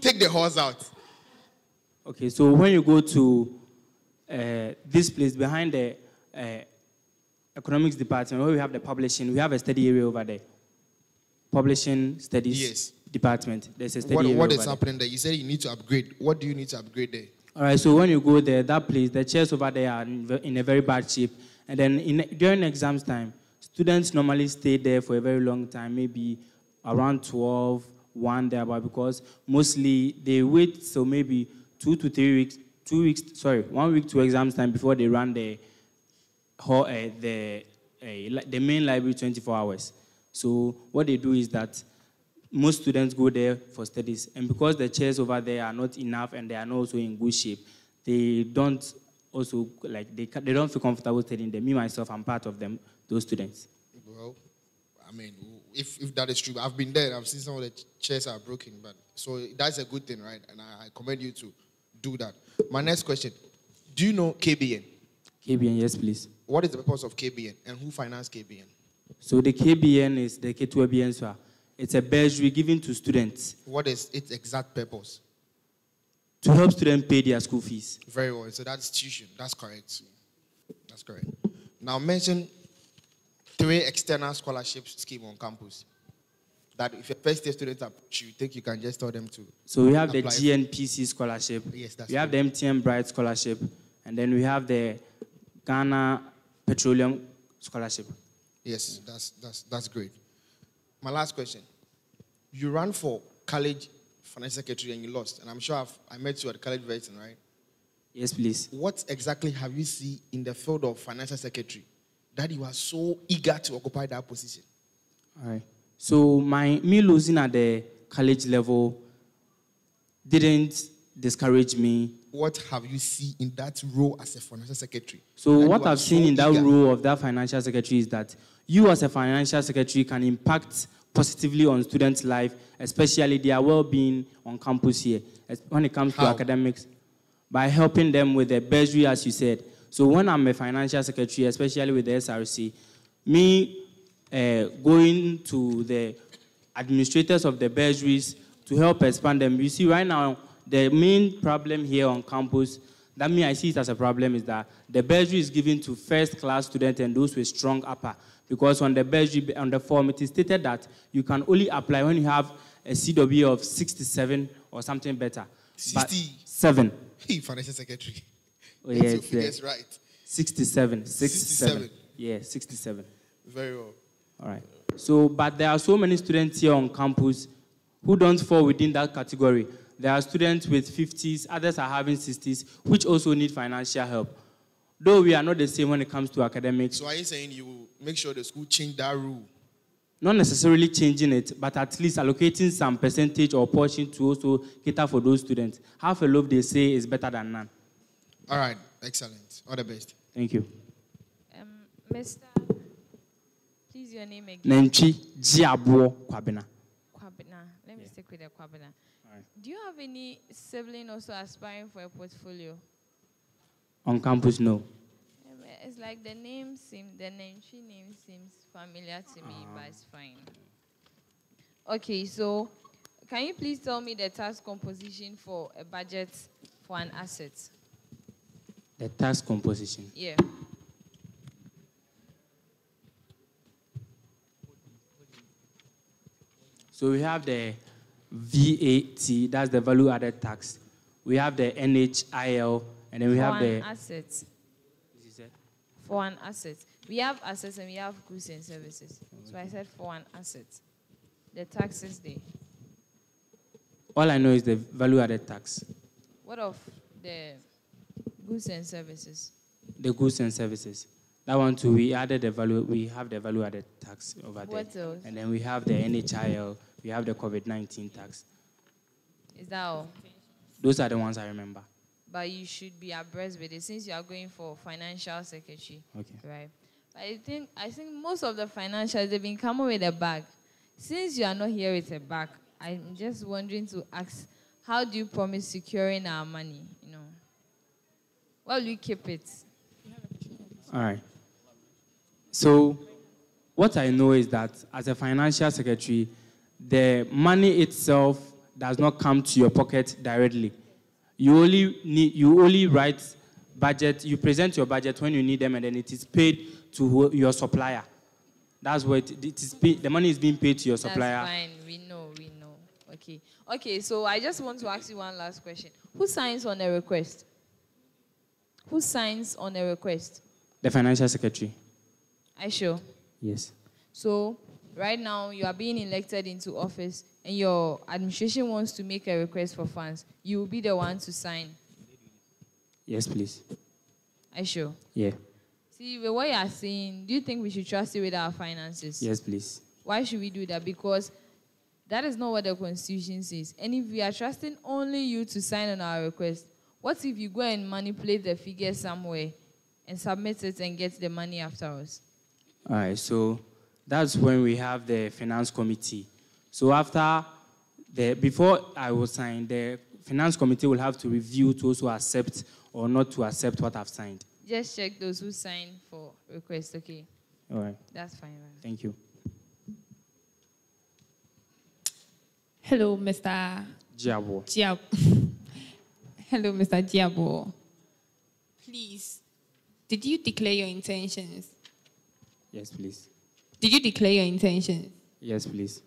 Take the halls out. Okay, so when you go to this place behind the economics department, where we have the publishing, we have a study area over there. Publishing studies department. There's a study area What over is happening there? You said you need to upgrade. What do you need to upgrade there? All right, so when you go there, that place, the chairs over there are in a very bad shape. And then during exams time, students normally stay there for a very long time, maybe around 12, 1 thereabout, because mostly they wait so maybe 2 to 3 weeks, 1 week to exams time before they run the main library 24 hours. So what they do is that most students go there for studies, and because the chairs over there are not enough and they are not also in good shape, they don't also they don't feel comfortable studying there. Me myself, I'm part of them, those students. Well, I mean, if that is true, I've been there. I've seen some of the chairs are broken, but so that's a good thing, right? And I commend you to do that. My next question: do you know KBN? KBN, yes, please. What is the purpose of KBN, and who financed KBN? So the KBN is the K2BN. It's a bursary given to students. What is its exact purpose? To help students pay their school fees. Very well. So that's tuition. That's correct. That's correct. Now mention 3 external scholarship schemes on campus. That if a first-year student approach you, think you can just tell them to. So we have the GNPC scholarship. Yes, that's we have the MTN Bright scholarship, and then we have the Ghana Petroleum scholarship. Yes, that's great. My last question. You ran for college finance secretary and you lost. And I'm sure I met you at college Version, right? Yes, please. What exactly have you seen in the field of financial secretary that you are so eager to occupy that position? All right. So me losing at the college level didn't discourage me. What have you seen in that role as a financial secretary? So what I've seen in that role of that financial secretary is that you as a financial secretary can impact positively on students' life, especially their well-being on campus here, when it comes to academics, by helping them with the bursary, as you said. So when I'm a financial secretary, especially with the SRC, me going to the administrators of the bursaries to help expand them. You see, right now, the main problem here on campus, that I see it as a problem, is that the bursary is given to first-class students and those with strong upper. Because on the bursary, on the form, it is stated that you can only apply when you have a CW of 67 or something better. 67. Hey, financial secretary. Oh, yeah, yes, right. 67. 67. Yeah, 67. Very well. All right. So, but there are so many students here on campus who don't fall within that category. There are students with 50s, others are having 60s, which also need financial help. Though we are not the same when it comes to academics. So are you saying you will make sure the school change that rule? Not necessarily changing it, but at least allocating some percentage or portion to also cater for those students. Half a loaf, they say, is better than none. All right. Excellent. All the best. Thank you. Mr. Please, your name again. Nenchi Jiabo Kwabena. Kwabena. Let me stick with the Kwabena. Right. Do you have any sibling also aspiring for a portfolio? On campus, no. It's like the name seems familiar to me, but it's fine. Okay, so can you please tell me the tax composition for a budget for an asset? The tax composition. Yeah. So we have the VAT, that's the value added tax. We have the NHIL, and then we have the... asset. For an asset. We have assets and we have goods and services. So I said for an asset. The taxes there. All I know is the value added tax. What of the goods and services? The goods and services. That one too, we added the value, we have the value added tax over there. What else? And then we have the NHIL, we have the COVID-19 tax. Is that all? Those are the ones I remember. But you should be abreast with it since you are going for financial secretary. Okay. Right. I think most of the financials, they've been coming with a bag. Since you are not here with a bag, I'm just wondering to ask, how do you promise securing our money? You know, where will you keep it? All right. So what I know is that as a financial secretary, the money itself does not come to your pocket directly. You only write budget, you present your budget when you need them, and then it is paid to your supplier. That's what it is. The money is being paid to your supplier. That's fine. We know. Okay. Okay, so I just want to ask you one last question. Who signs on a request? Who signs on a request? The financial secretary. Are you sure? Yes. So right now you are being elected into office and your administration wants to make a request for funds. You will be the one to sign. Yes, please. Are you sure? Yeah. See, with what you are saying, do you think we should trust you with our finances? Yes, please. Why should we do that? Because that is not what the Constitution says. And if we are trusting only you to sign on our request, what if you go and manipulate the figure somewhere and submit it and get the money after us? All right, so that's when we have the finance committee. So before I will sign, the finance committee will have to review to also accept or not to accept what I've signed. Just check those who sign for request, okay? All right. That's fine. Right? Thank you. Hello, Mr. Diabo. Hello, Mr. Diabo. Please, did you declare your intentions? Yes, please. Did you declare your intentions? Yes, please.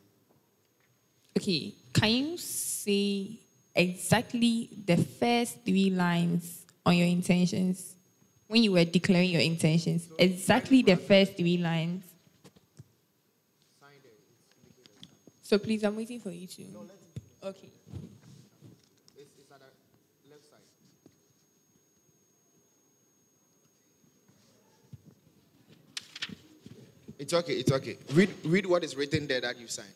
Okay, can you say exactly the first 3 lines on your intentions when you were declaring your intentions? Exactly the first 3 lines. So please, I'm waiting for you to. Okay. It's at the left side. It's okay, it's okay. Read what is written there that you signed.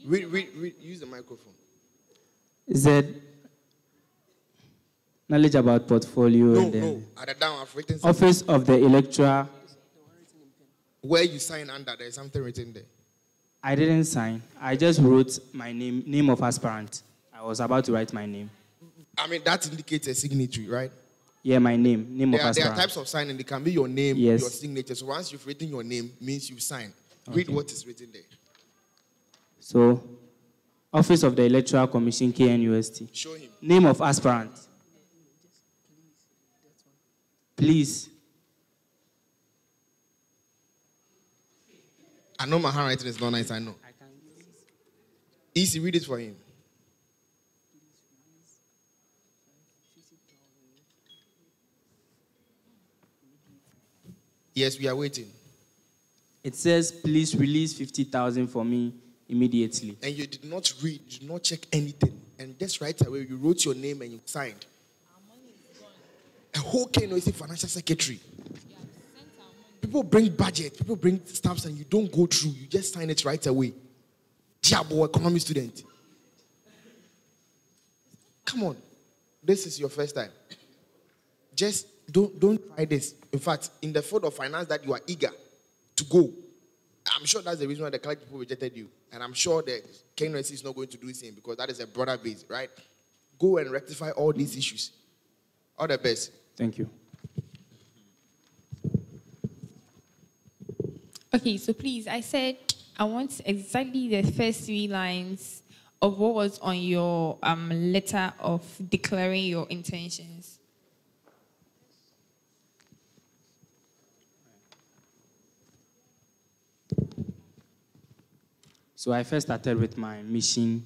Read, use the microphone. Is that knowledge about portfolio? No. At the down, I've written something. Office of the Electoral. Where you sign under, there's something written there. I didn't sign. I just wrote my name of aspirant. I was about to write my name. I mean, that indicates a signature, right? Yeah, my name of aspirant. There are types of signing. It can be your name, yes, your signature. So once you've written your name, means you've signed. Read what is written there. So, Office of the Electoral Commission, KNUST. Show him. Name of aspirant. Please. I know my handwriting is not nice, I know. Easy, read it for him. Yes, we are waiting. It says, please release 50,000 for me immediately. And you did not read, you did not check anything. And just right away, you wrote your name and you signed. A whole KNOC financial secretary. People bring budget, people bring stamps, and you don't go through. You just sign it right away. Diabo, economy student. Come on. This is your first time. Just don't try this. In fact, in the field of finance that you are eager to go, I'm sure that's the reason why the college people rejected you. And I'm sure the KNOC is not going to do the same because that is a broader base, right? Go and rectify all these issues. All the best. Thank you. Okay, so please, I said I want exactly the first 3 lines of what was on your letter of declaring your intentions. So I first started with my mission.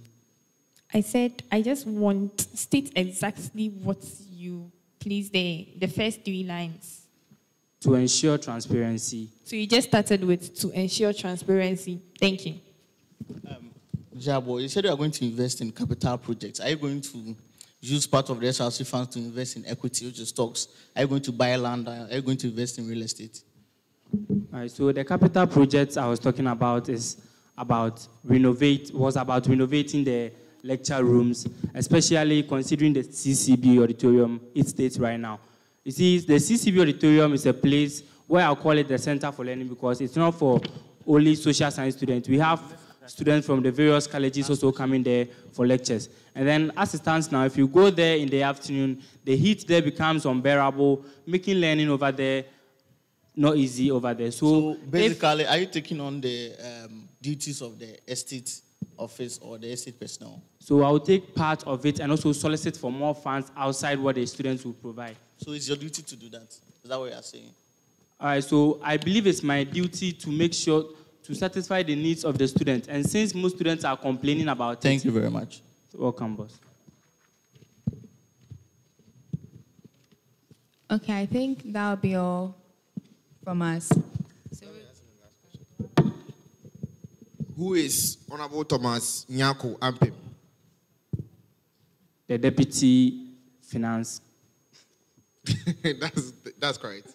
I said, I just want, state exactly what you please there, the first 3 lines. To ensure transparency. So you just started with to ensure transparency. Thank you. Jabo, you said you are going to invest in capital projects. Are you going to use part of the SRC funds to invest in equity, which is stocks? Are you going to buy land? Are you going to invest in real estate? All right, so the capital projects I was talking about was about renovating the lecture rooms, especially considering the CCB auditorium it states right now. You see, the CCB auditorium is a place where I call it the Center for Learning because it's not for only social science students. We have students from the various colleges also coming there for lectures. And then as it stands now, if you go there in the afternoon, the heat there becomes unbearable, making learning over there not easy over there. So basically, are you taking on the duties of the estate office or the estate personnel? So I'll take part of it and also solicit for more funds outside what the students will provide. So it's your duty to do that? Is that what you're saying? All right, so I believe it's my duty to make sure to satisfy the needs of the students. And since most students are complaining about Thank you very much. Welcome, boss. Okay, I think that'll be all from us. Who is Honorable Thomas Nyako Ampim? The Deputy Finance. That's correct.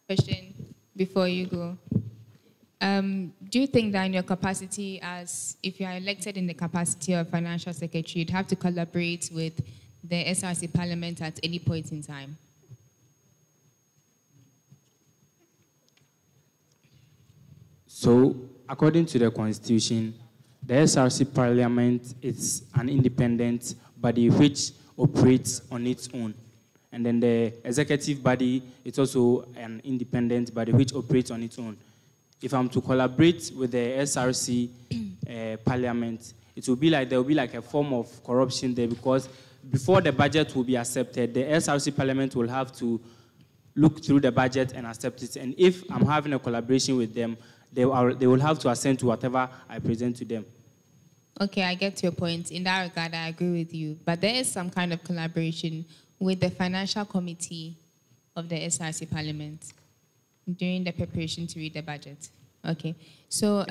Question before you go. Do you think that in your capacity as, if you are elected in the capacity of financial secretary, you'd have to collaborate with the SRC Parliament at any point in time? So, according to the Constitution, the SRC Parliament is an independent body which operates on its own. And then the executive body is also an independent body which operates on its own. If I'm to collaborate with the SRC Parliament, it will be like there will be like a form of corruption there because before the budget will be accepted, the SRC Parliament will have to look through the budget and accept it. And if I'm having a collaboration with them, they will have to assent to whatever I present to them. Okay, I get your point. In that regard, I agree with you. But there is some kind of collaboration with the financial committee of the SRC Parliament during the preparation to read the budget. Okay, so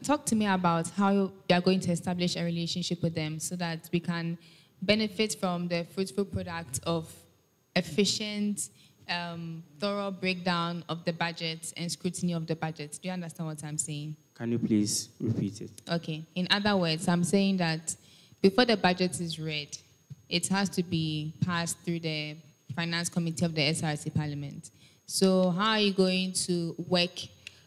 talk to me about how you are going to establish a relationship with them so that we can benefit from the fruitful product of efficient, thorough breakdown of the budget and scrutiny of the budget. Do you understand what I'm saying? Can you please repeat it? Okay, in other words, I'm saying that before the budget is read, it has to be passed through the Finance Committee of the SRC Parliament. So how are you going to work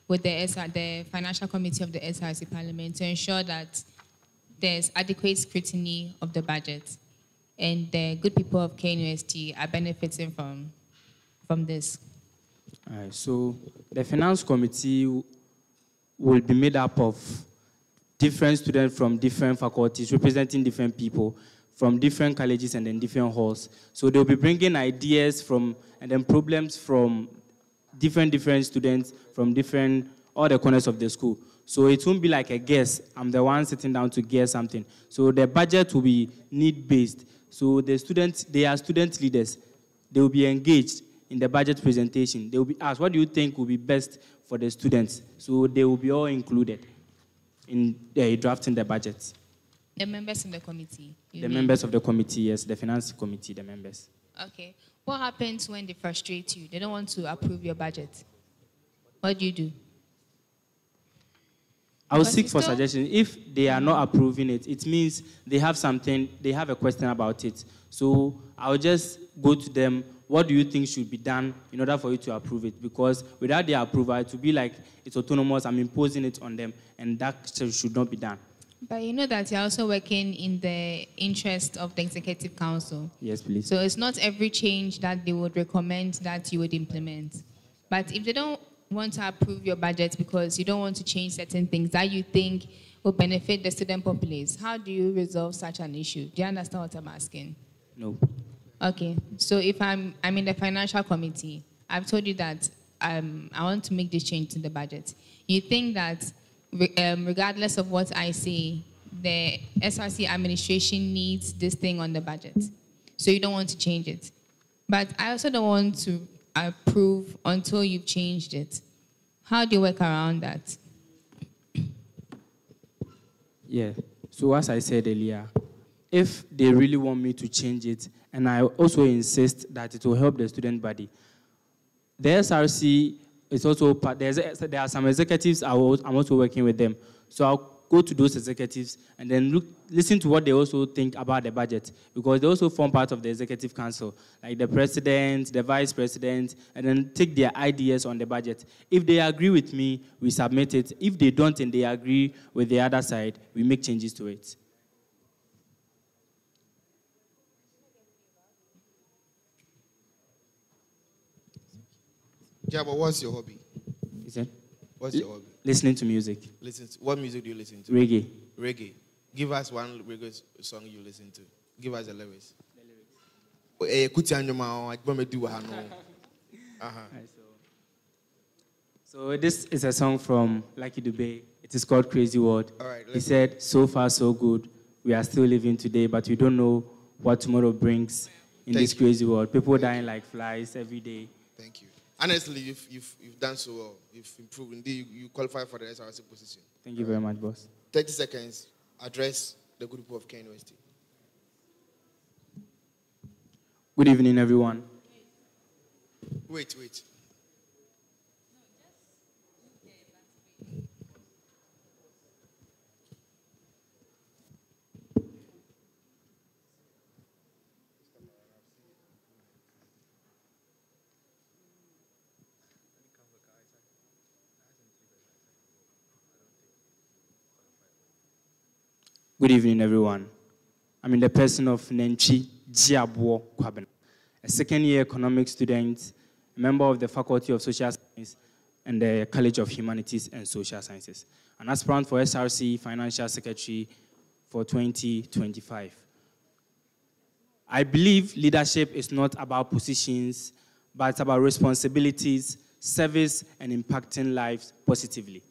with the Financial Committee of the SRC Parliament to ensure that there's adequate scrutiny of the budget and the good people of KNUST are benefiting from this? All right, so the Finance Committee will be made up of different students from different faculties, representing different people from different colleges and then different halls. So they'll be bringing ideas from, and then problems from different students from all the corners of the school. So it won't be like a guess. I'm the one sitting down to guess something. So the budget will be need-based. So the students, they are student leaders. They will be engaged in the budget presentation. They will be asked, what do you think will be best for the students? So they will be all included in drafting the budget. The members of the committee? The members of the committee, yes, the finance committee, the members. Okay. What happens when they frustrate you? They don't want to approve your budget. What do you do? I will seek for suggestions. If they are not approving it, it means they have something, they have a question about it. So I'll just go to them what do you think should be done in order for you to approve it? Because without their approval, it will be like it's autonomous, I'm imposing it on them, and that should not be done. But you know that you're also working in the interest of the Executive Council. Yes, please. So it's not every change that they would recommend that you would implement. But if they don't want to approve your budget because you don't want to change certain things that you think will benefit the student populace, how do you resolve such an issue? Do you understand what I'm asking? No. Okay. So if I'm in the financial committee, I've told you that I want to make this change to the budget. You think that regardless of what I say, the SRC administration needs this thing on the budget. So you don't want to change it. But I also don't want to approve until you've changed it. How do you work around that? Yeah. So as I said earlier, if they really want me to change it, and I also insist that it will help the student body, the SRC is also part. There are some executives I'm also working with them. So I'll go to those executives and then listen to what they also think about the budget, because they also form part of the executive council, like the president, the vice president, and then take their ideas on the budget. If they agree with me, we submit it. If they don't and they agree with the other side, we make changes to it. Yeah, but what's your hobby? Is it? What's your hobby? Listening to music. What music do you listen to? Reggae. Reggae. Give us one reggae song you listen to. Give us the lyrics. So this is a song from Lucky Dube. It is called Crazy World. All right, He said, so far so good. We are still living today, but we don't know what tomorrow brings in this crazy world. People dying like flies every day. Thank you. Honestly, you've done so well. You've improved. Indeed, you qualify for the SRC position. Thank you very much, boss. 30 seconds. Address the good people of Kenya University. Good evening, everyone. Wait. Good evening, everyone. I'm in the person of Nenchi Jiabuo Kwabena, a second-year economics student, a member of the Faculty of Social Science and the College of Humanities and Social Sciences, an aspirant for SRC Financial Secretary for 2025. I believe leadership is not about positions, but it's about responsibilities, service, and impacting lives positively.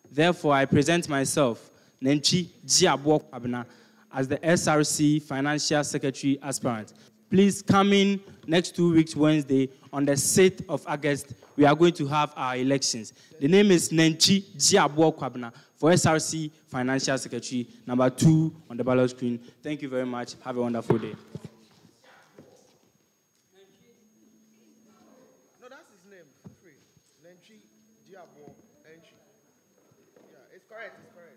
Therefore, I present myself, Nenchi Jiabuo Kwabena, as the SRC Financial Secretary aspirant. Please come in next 2 weeks, Wednesday, on the 6th of August. We are going to have our elections. The name is Nenchi Jiabuo Kwabena for SRC Financial Secretary, number 2 on the ballot screen. Thank you very much. Have a wonderful day. No, that's his name. Free. Nenchi Jiabuo. Nenchi. Yeah, it's correct. It's correct.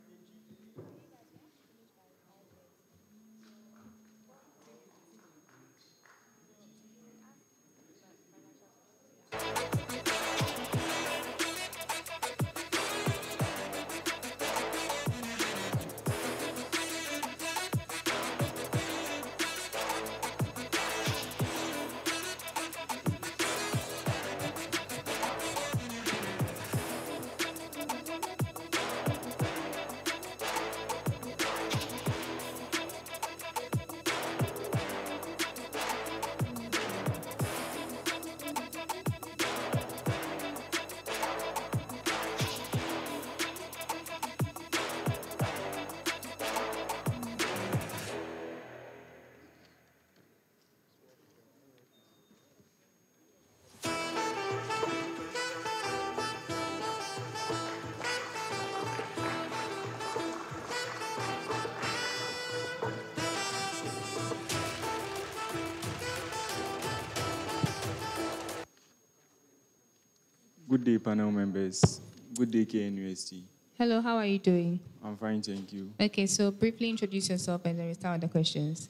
Good day, panel members. Good day, KNUST. Hello, how are you doing? I'm fine, thank you. Okay, so briefly introduce yourself and then we start with the questions.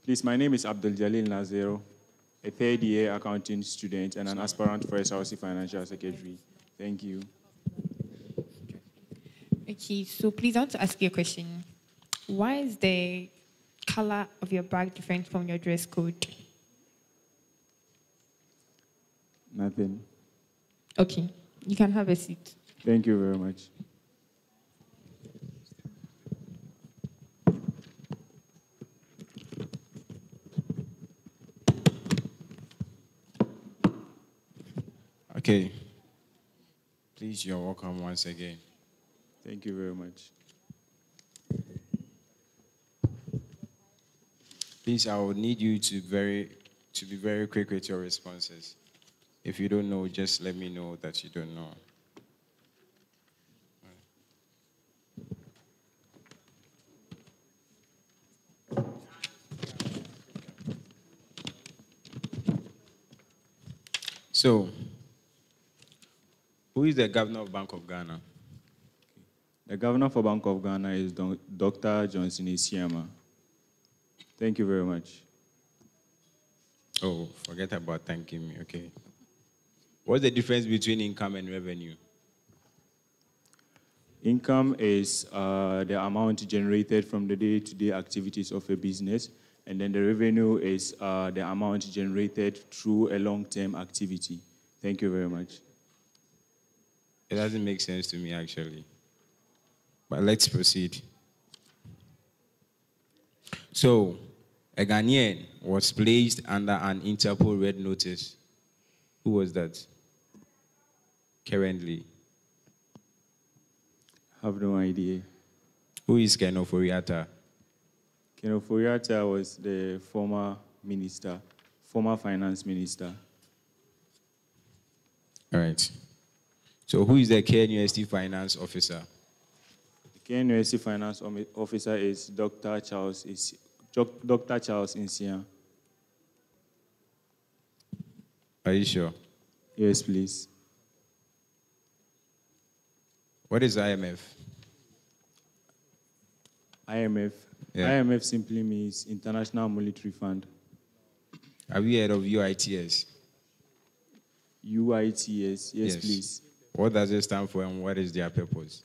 Please, my name is Abdul Jalil Nazero, a third-year accounting student, and an aspirant for SRC Financial Secretary. Thank you. Okay, so please, I want to ask you a question. Why is the color of your bag different from your dress code? Nothing. Okay, you can have a seat. Thank you very much. Okay. Please, you're welcome once again. Thank you very much. Please, I will need you to be very quick with your responses. If you don't know, just let me know that you don't know. So, who is the governor of Bank of Ghana? The governor for Bank of Ghana is Dr. Johnson Isiama. Thank you very much. Oh, forget about thanking me, okay. What's the difference between income and revenue? Income is the amount generated from the day-to-day activities of a business, and then the revenue is the amount generated through a long-term activity. Thank you very much. It doesn't make sense to me, actually. But let's proceed. So, a Ghanaian was placed under an Interpol red notice. Who was that? Currently. Have no idea. Who is Kenneth Oriata? Kenneth Oriata was the former finance minister. All right. So who is the KNUST finance officer? The KNUST finance officer is Dr. Charles Insia. Are you sure? Yes, please. What is IMF? IMF. Yeah. IMF simply means International Monetary Fund. Have you heard of UITS? UITS, yes, please. What does it stand for and what is their purpose?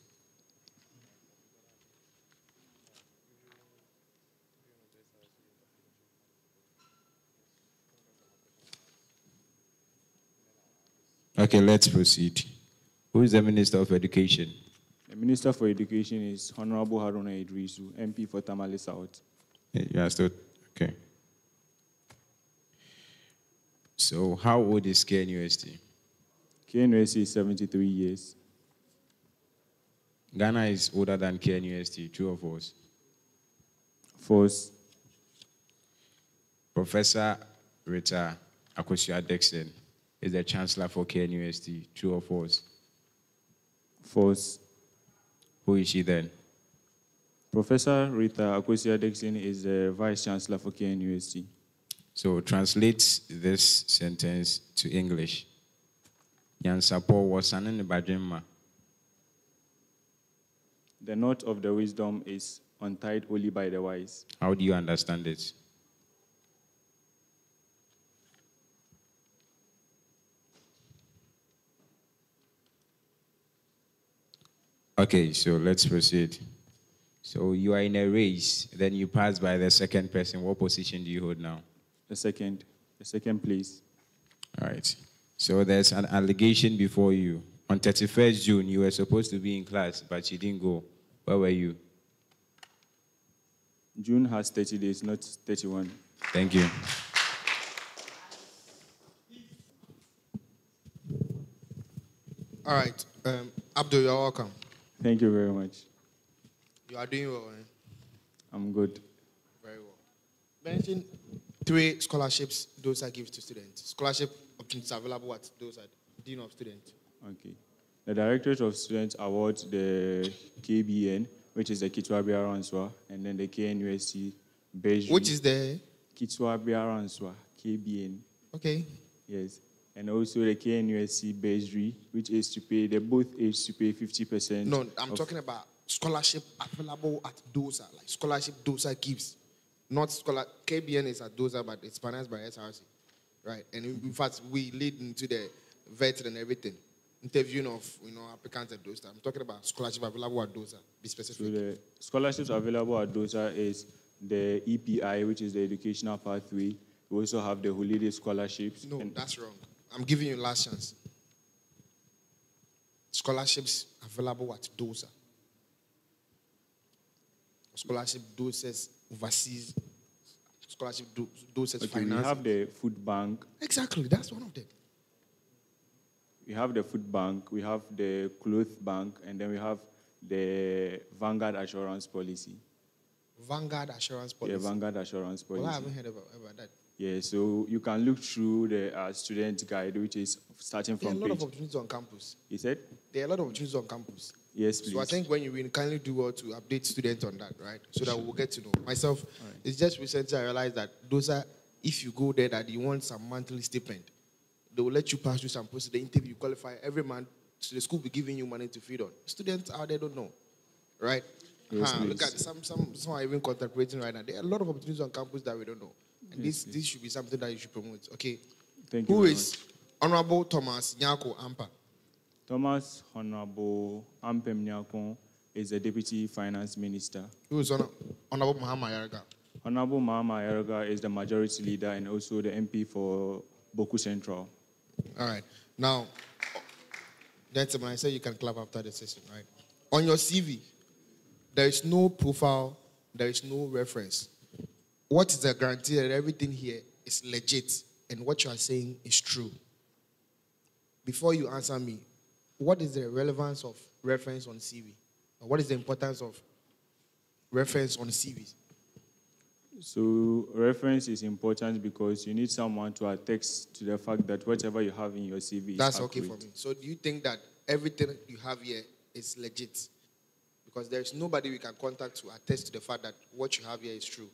Okay, let's proceed. Who is the Minister of Education? The Minister for Education is Honorable Haruna Idrisu, MP for Tamale South. You are still, okay. So how old is KNUST? KNUST is 73 years. Ghana is older than KNUST, true or false? False. Professor Rita Akosua-Dixon is the Chancellor for KNUST, true or false? False. Who is she then? Professor Rita Akosua-Dixon is the Vice Chancellor for KNUST. So translate this sentence to English. Nyansapo was an Badrima. The knot of the wisdom is untied only by the wise. How do you understand it? Okay, so let's proceed. So you are in a race, then you pass by the second person. What position do you hold now? The second place. All right. So there's an allegation before you. On 31st June, you were supposed to be in class, but you didn't go. Where were you? June has 30 days, not 31. Thank you. All right. Abdul, you're welcome. Thank you very much. You are doing well, eh? I'm good. Very well. Mention 3 scholarships those are given to students. Scholarship opportunities available at those at Dean of Students. Okay. The Directorate of Students awards the KBN, which is the Kitwa Biaranswa, and then the KNUST Beijing. Which is the? Kitwa Biaranswa, KBN. Okay. Yes. And also the KNUST Beijing, which is to pay, they both age to pay 50%. No, I'm talking about scholarship available at DOSA, like scholarship DOSA gives. Not scholar, KBN is at DOSA, but it's financed by SRC, right? And in fact, we lead into the vetting and everything. Interviewing of applicants at DOSA. I'm talking about scholarship available at DOSA. Be specific. So the scholarships available at DOSA is the EPI, which is the educational pathway. We also have the holiday scholarships. No, that's wrong. I'm giving you last chance. Scholarships available at DOSA. Scholarship DOSA's overseas. Scholarship DOSA's finance. We have the food bank. Exactly, that's one of them. We have the food bank, we have the clothes bank, and then we have the Vanguard Assurance Policy. Vanguard Assurance Policy? Yeah, Vanguard Assurance Policy. Well, I haven't heard about that. Yeah, so you can look through the student guide, which is starting from There are a lot of opportunities on campus. You said? There are a lot of opportunities on campus. Yes, please. So I think when you will kindly do well to update students on that, right? So that we'll get to know. Myself, it's just recently I realized that those are, if you go there that you want some monthly stipend, they will let you pass through some process, the interview, you qualify every month, so the school will be giving you money to feed on. Students out there don't know, right? Yes, look at some are even contemplating right now. There are a lot of opportunities on campus that we don't know. And Yes, this should be something that you should promote. Okay. Thank you Who very is Honorable Thomas Nyako Ampa? Thomas Honorable Ampem Nyako is the Deputy Finance Minister. Who is Honorable Mahama Yaraga? Honorable Mahama Yaraga is the Majority Leader and also the MP for Boku Central. All right. Now, gentlemen, I said you can clap after the session, right? On your CV, there is no profile, there is no reference. What is the guarantee that everything here is legit and what you are saying is true? Before you answer me, what is the relevance of reference on CV? Or what is the importance of reference on CVs? So reference is important because you need someone to attest to the fact that whatever you have in your CV That's is okay accurate. for me. So do you think that everything you have here is legit? Because there's nobody we can contact to attest to the fact that what you have here is true.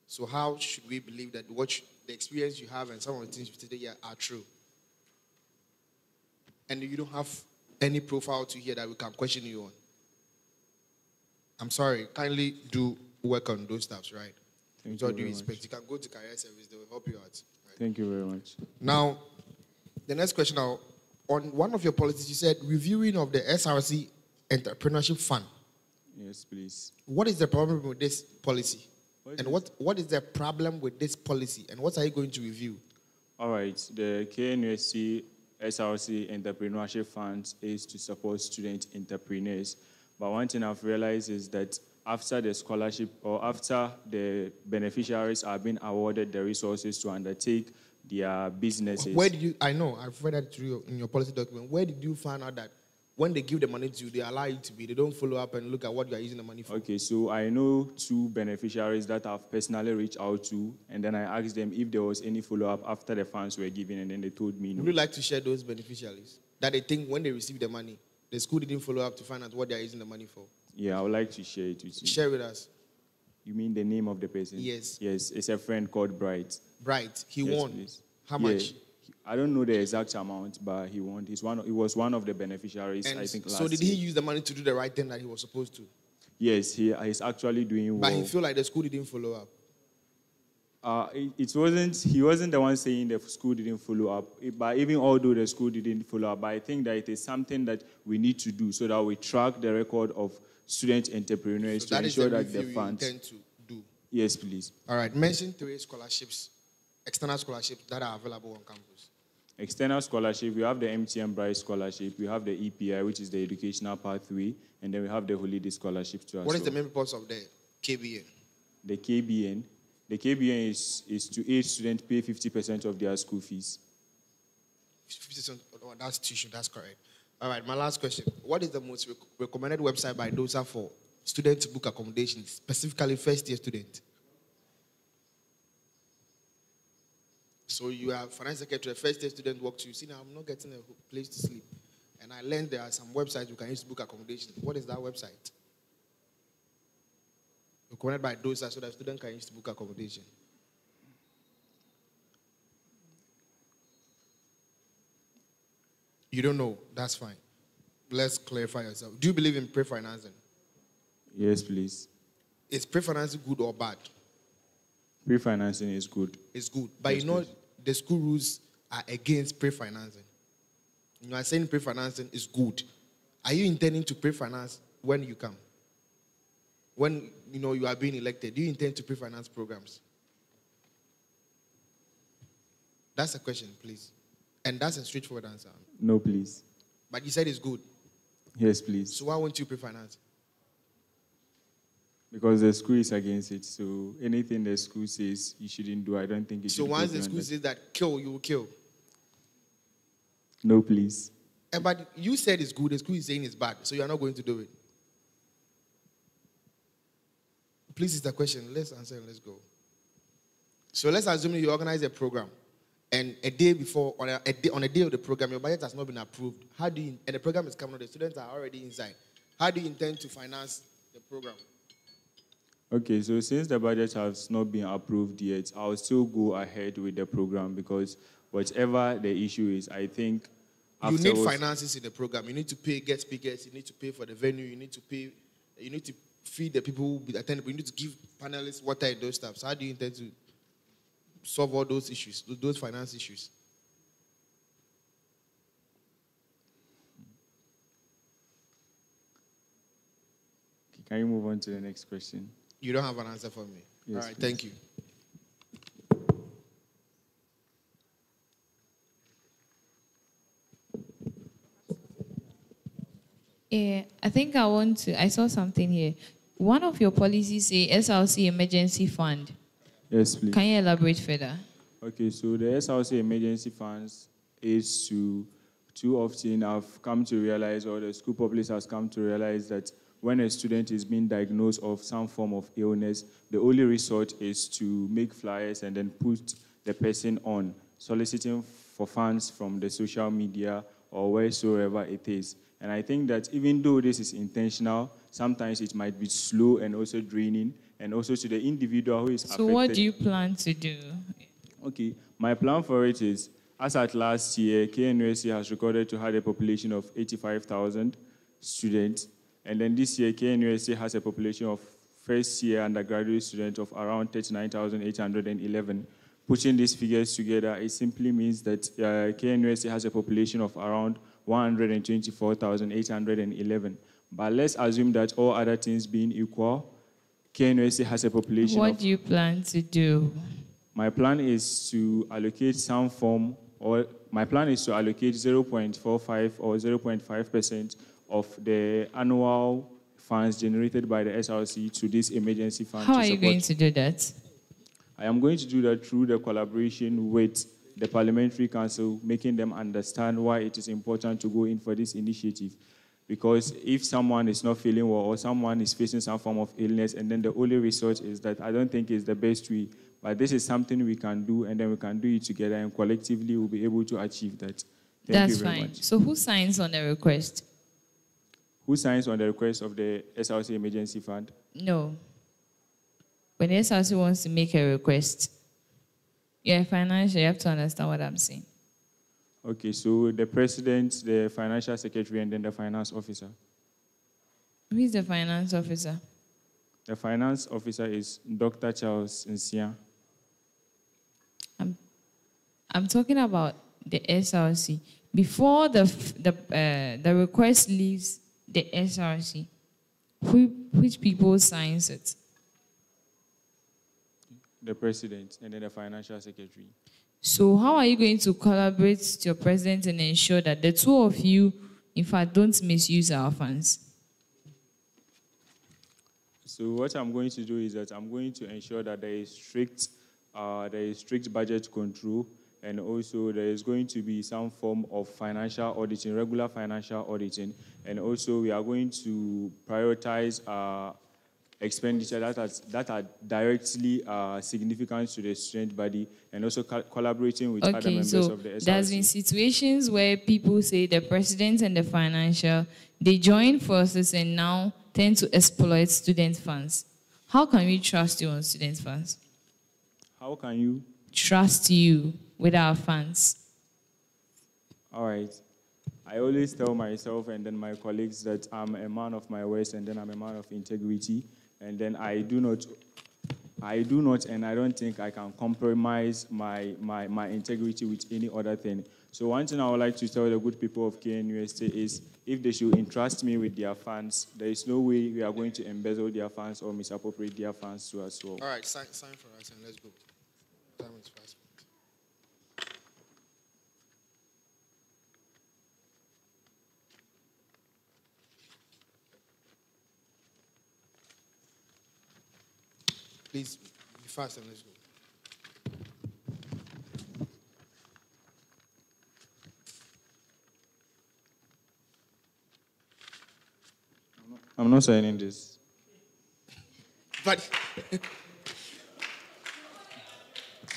So how should we believe that the experience you have and some of the things you stated here are true? And you don't have any profile to here that we can question you on. I'm sorry, kindly do work on those stuff, right? Thank With all you due very respect, much. you can go to career service, they will help you out. Right? Thank you very much. Now, the next question now, on one of your policies, you said reviewing of the SRC Entrepreneurship Fund. Yes, please. What is the problem with this policy? What is the problem with this policy? And what are you going to review? All right. The KNUST SRC Entrepreneurship Fund is to support student entrepreneurs. But one thing I've realized is that after the scholarship or after the beneficiaries are being awarded the resources to undertake their businesses. Where did you, I know, I've read that through in your policy document. Where did you find out that when they give the money to you, they allow you to be, they don't follow up and look at what you are using the money for? Okay, so I know 2 beneficiaries that I've personally reached out to, and then I asked them if there was any follow-up after the funds were given, and then they told me no. Would you like to share those beneficiaries? That they think when they receive the money, the school didn't follow up to find out what they are using the money for? Yeah, I would like to share it with you. Share with us. You mean the name of the person? Yes. Yes, it's a friend called Bright. Bright, he Yes, won. please. How Yeah, much? I don't know the exact amount, but he won. He was one of the beneficiaries, And I think, last so did year. he use the money to do the right thing that he was supposed to? Yes, he's actually doing well. But he feel like the school didn't follow up. He wasn't the one saying the school didn't follow up. But even although the school didn't follow up, but I think that it is something that we need to do so that we track the record of student entrepreneurs to ensure that the funds. You intend to do. Yes, please. All right. Mention 3 scholarships, external scholarships that are available on campus. External scholarship, we have the MTM Bright Scholarship, we have the EPI, which is the educational pathway, and then we have the holiday scholarship too. What is the main purpose of the KBN? The KBN? The KBN is to aid students pay 50% of their school fees. 50%, oh, that's tuition, that's correct. All right, my last question. What is the most recommended website by DOSA for students to book accommodation, specifically first-year students? So you are finance secretary, a first-year student walk to you. See, now I'm not getting a place to sleep. And I learned there are some websites you can use to book accommodation. What is that website? Recommended by DOSA so that students can use to book accommodation. You don't know, that's fine. Let's clarify yourself. Do you believe in pre-financing? Yes, please. Is pre-financing good or bad? Pre-financing is good. It's good. But Yes, you know, please. the school rules are against pre-financing. You are saying pre-financing is good. Are you intending to pre-finance when you come? When you are being elected, do you intend to pre-finance programs? That's a question, please. And that's a straightforward answer. No, please. But you said it's good. Yes, please. So why won't you pre-finance? Because the school is against it. So anything the school says you shouldn't do, I don't think it should. So once the school says that kill, you will kill. No, please. But you said it's good, the school is saying it's bad, so you're not going to do it. Please, it's the question. Let's answer and let's go. So let's assume you organize a program, and a day before, on a day of the program, your budget has not been approved. And the program is coming out, the students are already inside. How do you intend to finance the program? Okay, so since the budget has not been approved yet, I'll still go ahead with the program because whatever the issue is, I think you need finances in the program. You need to pay guest speakers. You need to pay for the venue. You need to feed the people who will be attending. You need to give panelists water and those stuff. So how do you intend to solve all those issues, those finance issues? Can you move on to the next question? You don't have an answer for me. Yes, all right, please. thank you. Yeah, I think I saw something here. One of your policies say SRC emergency fund. Yes, please. Can you elaborate further? Okay, so the SRC emergency funds is too often I've come to realize, or the school populace has come to realize that when a student is being diagnosed of some form of illness, the only resort is to make flyers and then put the person on, soliciting for funds from the social media or wheresoever it is. And I think that even though this is intentional, sometimes it might be slow and also draining, and also to the individual who is affected. So what do you plan to do? Okay, my plan for it is, as at last year, KNUST has recorded to have a population of 85,000 students. And then this year, KNUST has a population of first-year undergraduate students of around 39,811. Putting these figures together, it simply means that KNUST has a population of around 124,811. But let's assume that all other things being equal, KNUST has a population What do you plan to do? My plan is to allocate some form, or my plan is to allocate 0.45 or 0.5% of the annual funds generated by the SRC to this emergency fund. How are you going to do that? I am going to do that through the collaboration with the Parliamentary Council, making them understand why it is important to go in for this initiative. Because if someone is not feeling well or someone is facing some form of illness, and then the only resort is that, I don't think it's the best way. But this is something we can do, and then we can do it together, and collectively we'll be able to achieve that. Thank you very much. So who signs on the request? Who signs on the request of the SRC Emergency Fund? No. When the SRC wants to make a request, you're a financial, you have to understand what I'm saying. Okay, so the president, the financial secretary, and then the finance officer. Who is the finance officer? The finance officer is Dr. Charles Nsia. I'm talking about the SRC. Before the request leaves the SRC, which people signs it? The president and then the financial secretary. So how are you going to collaborate with your president and ensure that the two of you, in fact, don't misuse our funds? So what I'm going to do is that I'm going to ensure that there is strict budget control, and also there is going to be some form of financial auditing, regular financial auditing, and also we are going to prioritize expenditure that are directly significant to the student body, and also collaborating with other members of the SRC. There's been situations where people say the president and the financial, they join forces and now tend to exploit student funds. How can we trust you on student funds? How can you? Trust you with our funds. All right. I always tell myself and then my colleagues that I'm a man of my words, and then I'm a man of integrity, and then I do not I do not, and I don't think I can compromise my integrity with any other thing. So one thing I would like to tell the good people of KNUST is, if they should entrust me with their funds, there is no way we are going to embezzle their funds or misappropriate their funds to us. Well. All right, sign for us and let's go. Time is fast. Please be fast and let's go. I'm not signing this. But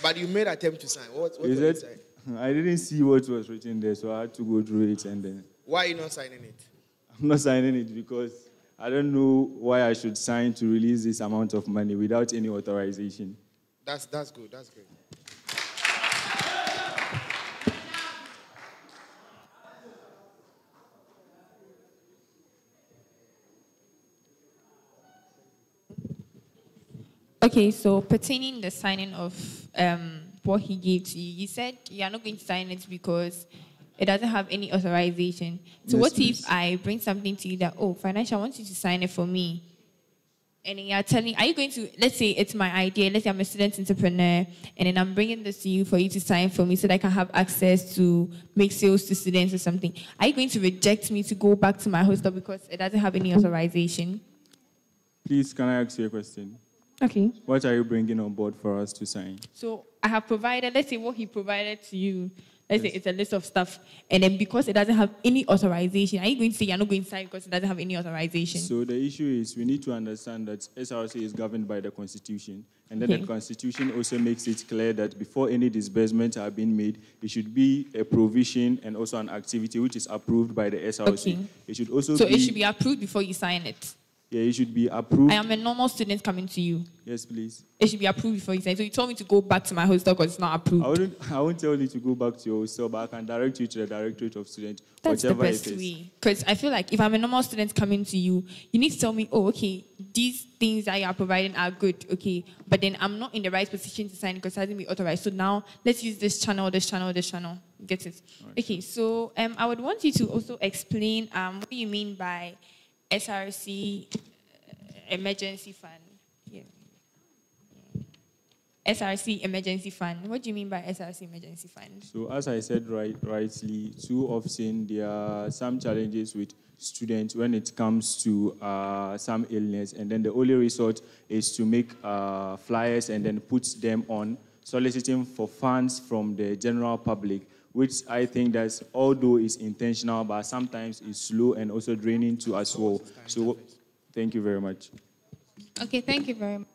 but you made attempt to sign. What Is was it? inside? I didn't see what was written there, so I had to go through it and then. Why are you not signing it? I'm not signing it because I don't know why I should sign to release this amount of money without any authorization. That's good. That's great. Okay, so pertaining the signing of what he gave to you, you said you are not going to sign it because it doesn't have any authorization. So Yes, what please. if I bring something to you that, oh, financial, I want you to sign it for me? And then you're telling, are you going to, let's say it's my idea, let's say I'm a student entrepreneur, and then I'm bringing this to you for you to sign for me so that I can have access to make sales to students or something. Are you going to reject me to go back to my hostel because it doesn't have any authorization? Please, can I ask you a question? Okay. What are you bringing on board for us to sign? So I have provided, let's say what he provided to you, let's say it's a list of stuff, and then because it doesn't have any authorization, are you going to say you're not going to sign because it doesn't have any authorization? So the issue is we need to understand that SRC is governed by the Constitution, and then Okay. the Constitution also makes it clear that before any disbursements are being made, it should be a provision and also an activity which is approved by the SRC. Okay. It should also So be... it should be approved before you sign it. Yeah, it should be approved. I am a normal student coming to you. Yes, please. It should be approved before you sign. So you told me to go back to my hostel because it's not approved. I won't tell you to go back to your hostel, but I can direct you to the Directorate of Students, That's the whatever best it is. way. Because I feel like if I'm a normal student coming to you, you need to tell me, oh, okay, these things that you are providing are good, okay, but then I'm not in the right position to sign because it hasn't been authorized. So now let's use this channel, this channel, this channel. Get it? Right. Okay, so I would want you to also explain what you mean by SRC emergency fund. Yeah. SRC emergency fund. What do you mean by SRC emergency fund? So as I said rightly, too often there are some challenges with students when it comes to some illness, and then the only resort is to make flyers and then put them on, soliciting for funds from the general public, which I think that although is intentional, but sometimes is slow and also draining to as well. So thank you very much. Okay, thank you very much.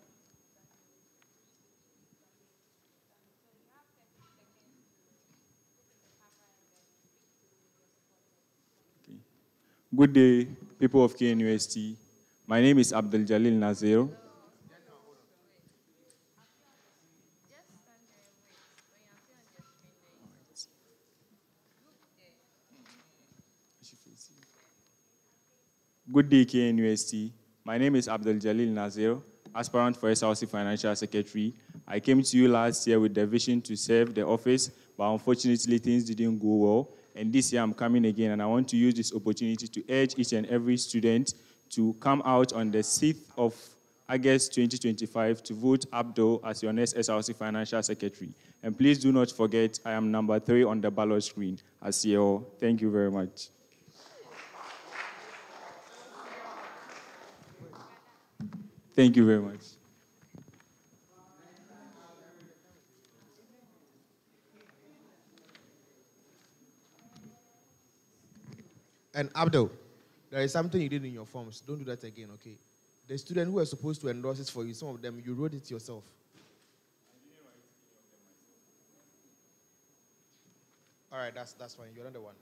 Good day, people of KNUST. My name is Abdul Jalil Nazir. Good day, KNUST. My name is Abdul Jalil Nazir, aspirant for SRC Financial Secretary. I came to you last year with the vision to serve the office, but unfortunately things didn't go well. And this year I'm coming again, and I want to use this opportunity to urge each and every student to come out on the 6th of August 2025 to vote Abdul as your next SRC Financial Secretary. And please do not forget, I am number 3 on the ballot screen. I see you all. Thank you very much. Thank you very much. And Abdul, there is something you did in your forms. Don't do that again, okay? The student who was supposed to endorse it for you, some of them, you wrote it yourself. All right, that's fine. You're not the one.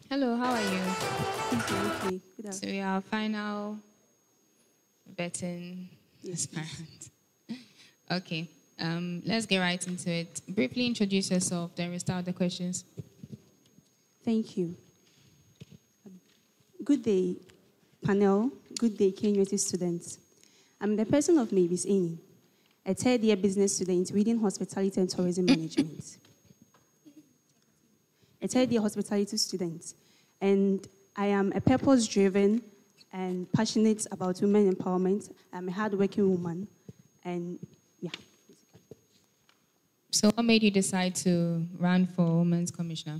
Hello, how are you? Okay. So we are final betting aspirant. Okay, let's get right into it. Briefly introduce yourself, then we start the questions. Thank you. Good day, panel. Good day, KNUST students. I'm the person of Mavis Amy, a third-year business student reading hospitality and tourism management. A third-year hospitality student. And I am a purpose-driven and passionate about women empowerment. I'm a hardworking woman. And yeah. So what made you decide to run for Women's Commissioner?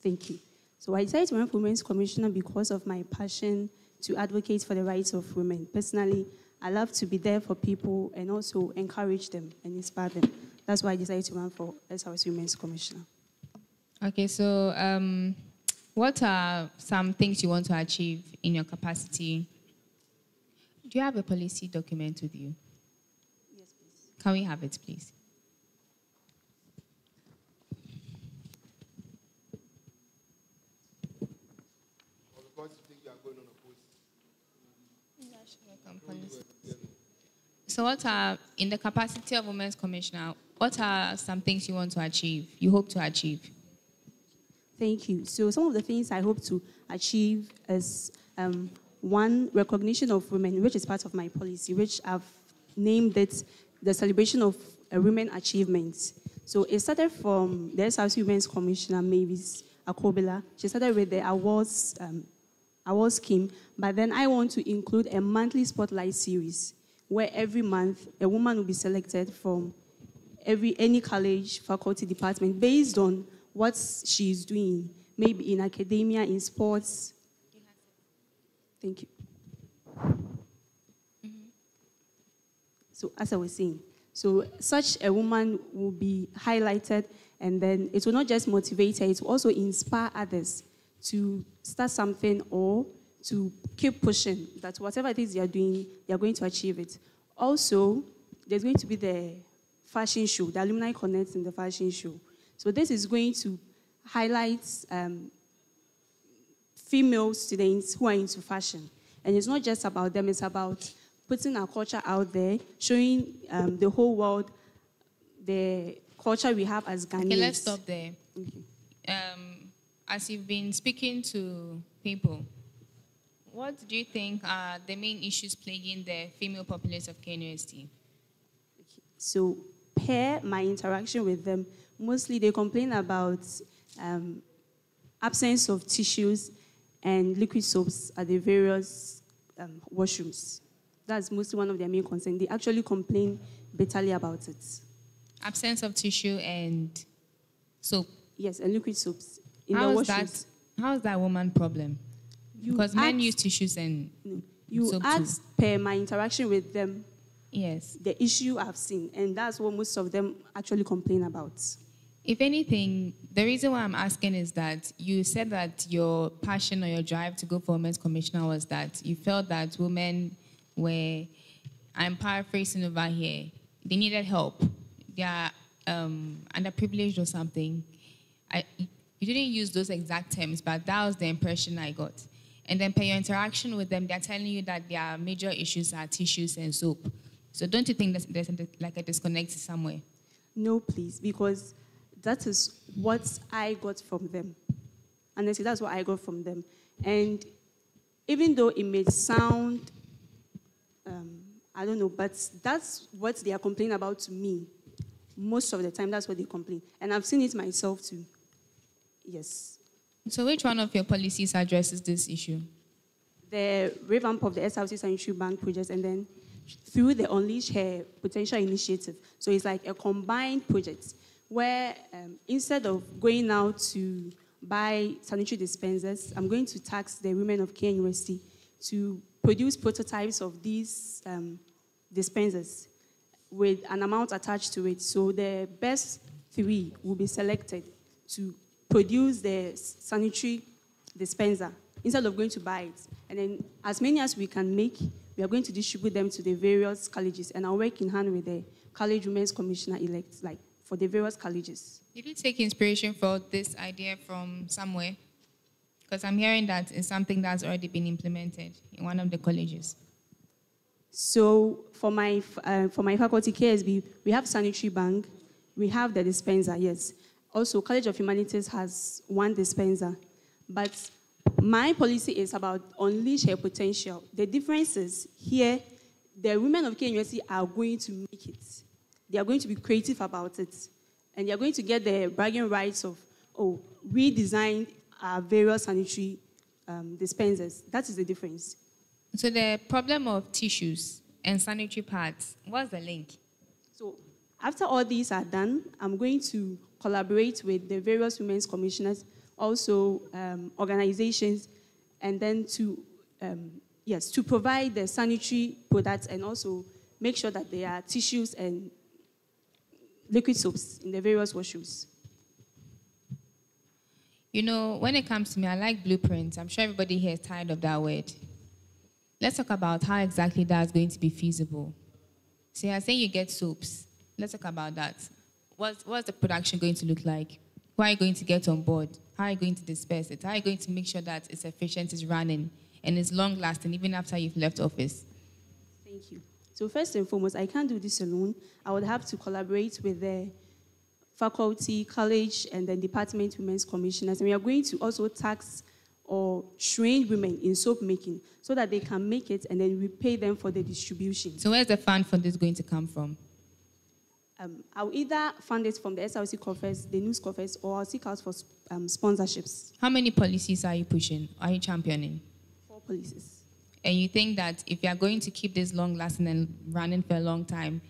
Thank you. So I decided to run for Women's Commissioner because of my passion to advocate for the rights of women. Personally, I love to be there for people and also encourage them and inspire them. That's why I decided to run for SRC Women's Commissioner. Okay, so what are some things you want to achieve in your capacity? Do you have a policy document with you? Yes, please. Can we have it, please? So what are, in the capacity of Women's Commissioner, what are some things you want to achieve, you hope to achieve? Thank you. So some of the things I hope to achieve is, one, recognition of women, which is part of my policy, which I've named it the celebration of women achievements. So it started from the SRC Women's Commissioner, Mavis Akobila. She started with the awards scheme, but then I want to include a monthly spotlight series where every month a woman will be selected from any college, faculty, department based on what she's doing, maybe in academia, in sports. Thank you. So as I was saying, so such a woman will be highlighted, and then it will not just motivate her, it will also inspire others to start something or to keep pushing, that whatever it is they are doing, they are going to achieve it. Also, there's going to be the fashion show, the Alumni Connect in the fashion show. So this is going to highlight female students who are into fashion. And it's not just about them, it's about putting our culture out there, showing the whole world the culture we have as Ghanaians. Okay, let's stop there. As you've been speaking to people, what do you think are the main issues plaguing the female populace of KNUST? So, per my interaction with them, mostly they complain about absence of tissues and liquid soaps at the various washrooms. That's mostly one of their main concerns. They actually complain bitterly about it. Absence of tissue and soap? Yes, and liquid soaps. How is that woman problem? Because men use tissues and soap asked too. Per my interaction with them, yes, the issue I've seen, and that's what most of them actually complain about. If anything, the reason why I'm asking is that you said that your passion or your drive to go for Women's Commissioner was that you felt that women were, I'm paraphrasing over here, they needed help. They are underprivileged or something. You didn't use those exact terms, but that was the impression I got. And then per your interaction with them, they're telling you that their major issues are tissues and soap. So don't you think there's like a disconnect somewhere? No, please, because that is what I got from them. Honestly, that's what I got from them. And even though it may sound, I don't know, but that's what they are complaining about to me. Most of the time, that's what they complain. And I've seen it myself too. Yes. So which one of your policies addresses this issue? The revamp of the SRC Sanitary Bank project, and then through the Unleash Her Potential initiative. So it's like a combined project where instead of going out to buy sanitary dispensers, I'm going to tax the women of KNUST to produce prototypes of these dispensers with an amount attached to it. So the best 3 will be selected to produce the sanitary dispenser instead of going to buy it. And then as many as we can make, we are going to distribute them to the various colleges. And I'll work in hand with the College Women's Commissioner-elect, like for the various colleges. Did you take inspiration for this idea from somewhere? Because I'm hearing that it's something that's already been implemented in one of the colleges. So for my faculty, KSB, we have sanitary bank, we have the dispenser, yes. Also, College of Humanities has one dispenser. But my policy is about unleash her potential. The difference is here, the women of KNUST are going to make it. They are going to be creative about it. And they are going to get the bragging rights of, oh, we designed our various sanitary dispensers. That is the difference. So the problem of tissues and sanitary pads, what's the link? So after all these are done, I'm going to collaborate with the various women's commissioners, also organizations, and then to provide the sanitary products and also make sure that there are tissues and liquid soaps in the various washrooms. You know, when it comes to me, I like blueprints. I'm sure everybody here is tired of that word. Let's talk about how exactly that's going to be feasible. So you're saying you get soaps. Let's talk about that. What's the production going to look like? Who are you going to get on board? How are you going to disperse it? How are you going to make sure that it's efficient, it's running, and it's long-lasting even after you've left office? Thank you. So first and foremost, I can't do this alone. I would have to collaborate with the faculty, college, and then department women's commissioners. And we are going to also tax or train women in soap making so that they can make it and then we pay them for the distribution. So where's the fund for this going to come from? I'll either fund it from the SRC coffers, the news coffers, or I'll seek out for sponsorships. How many policies are you pushing? Are you championing? 4 policies. And you think that if you are going to keep this long-lasting and running for a long time,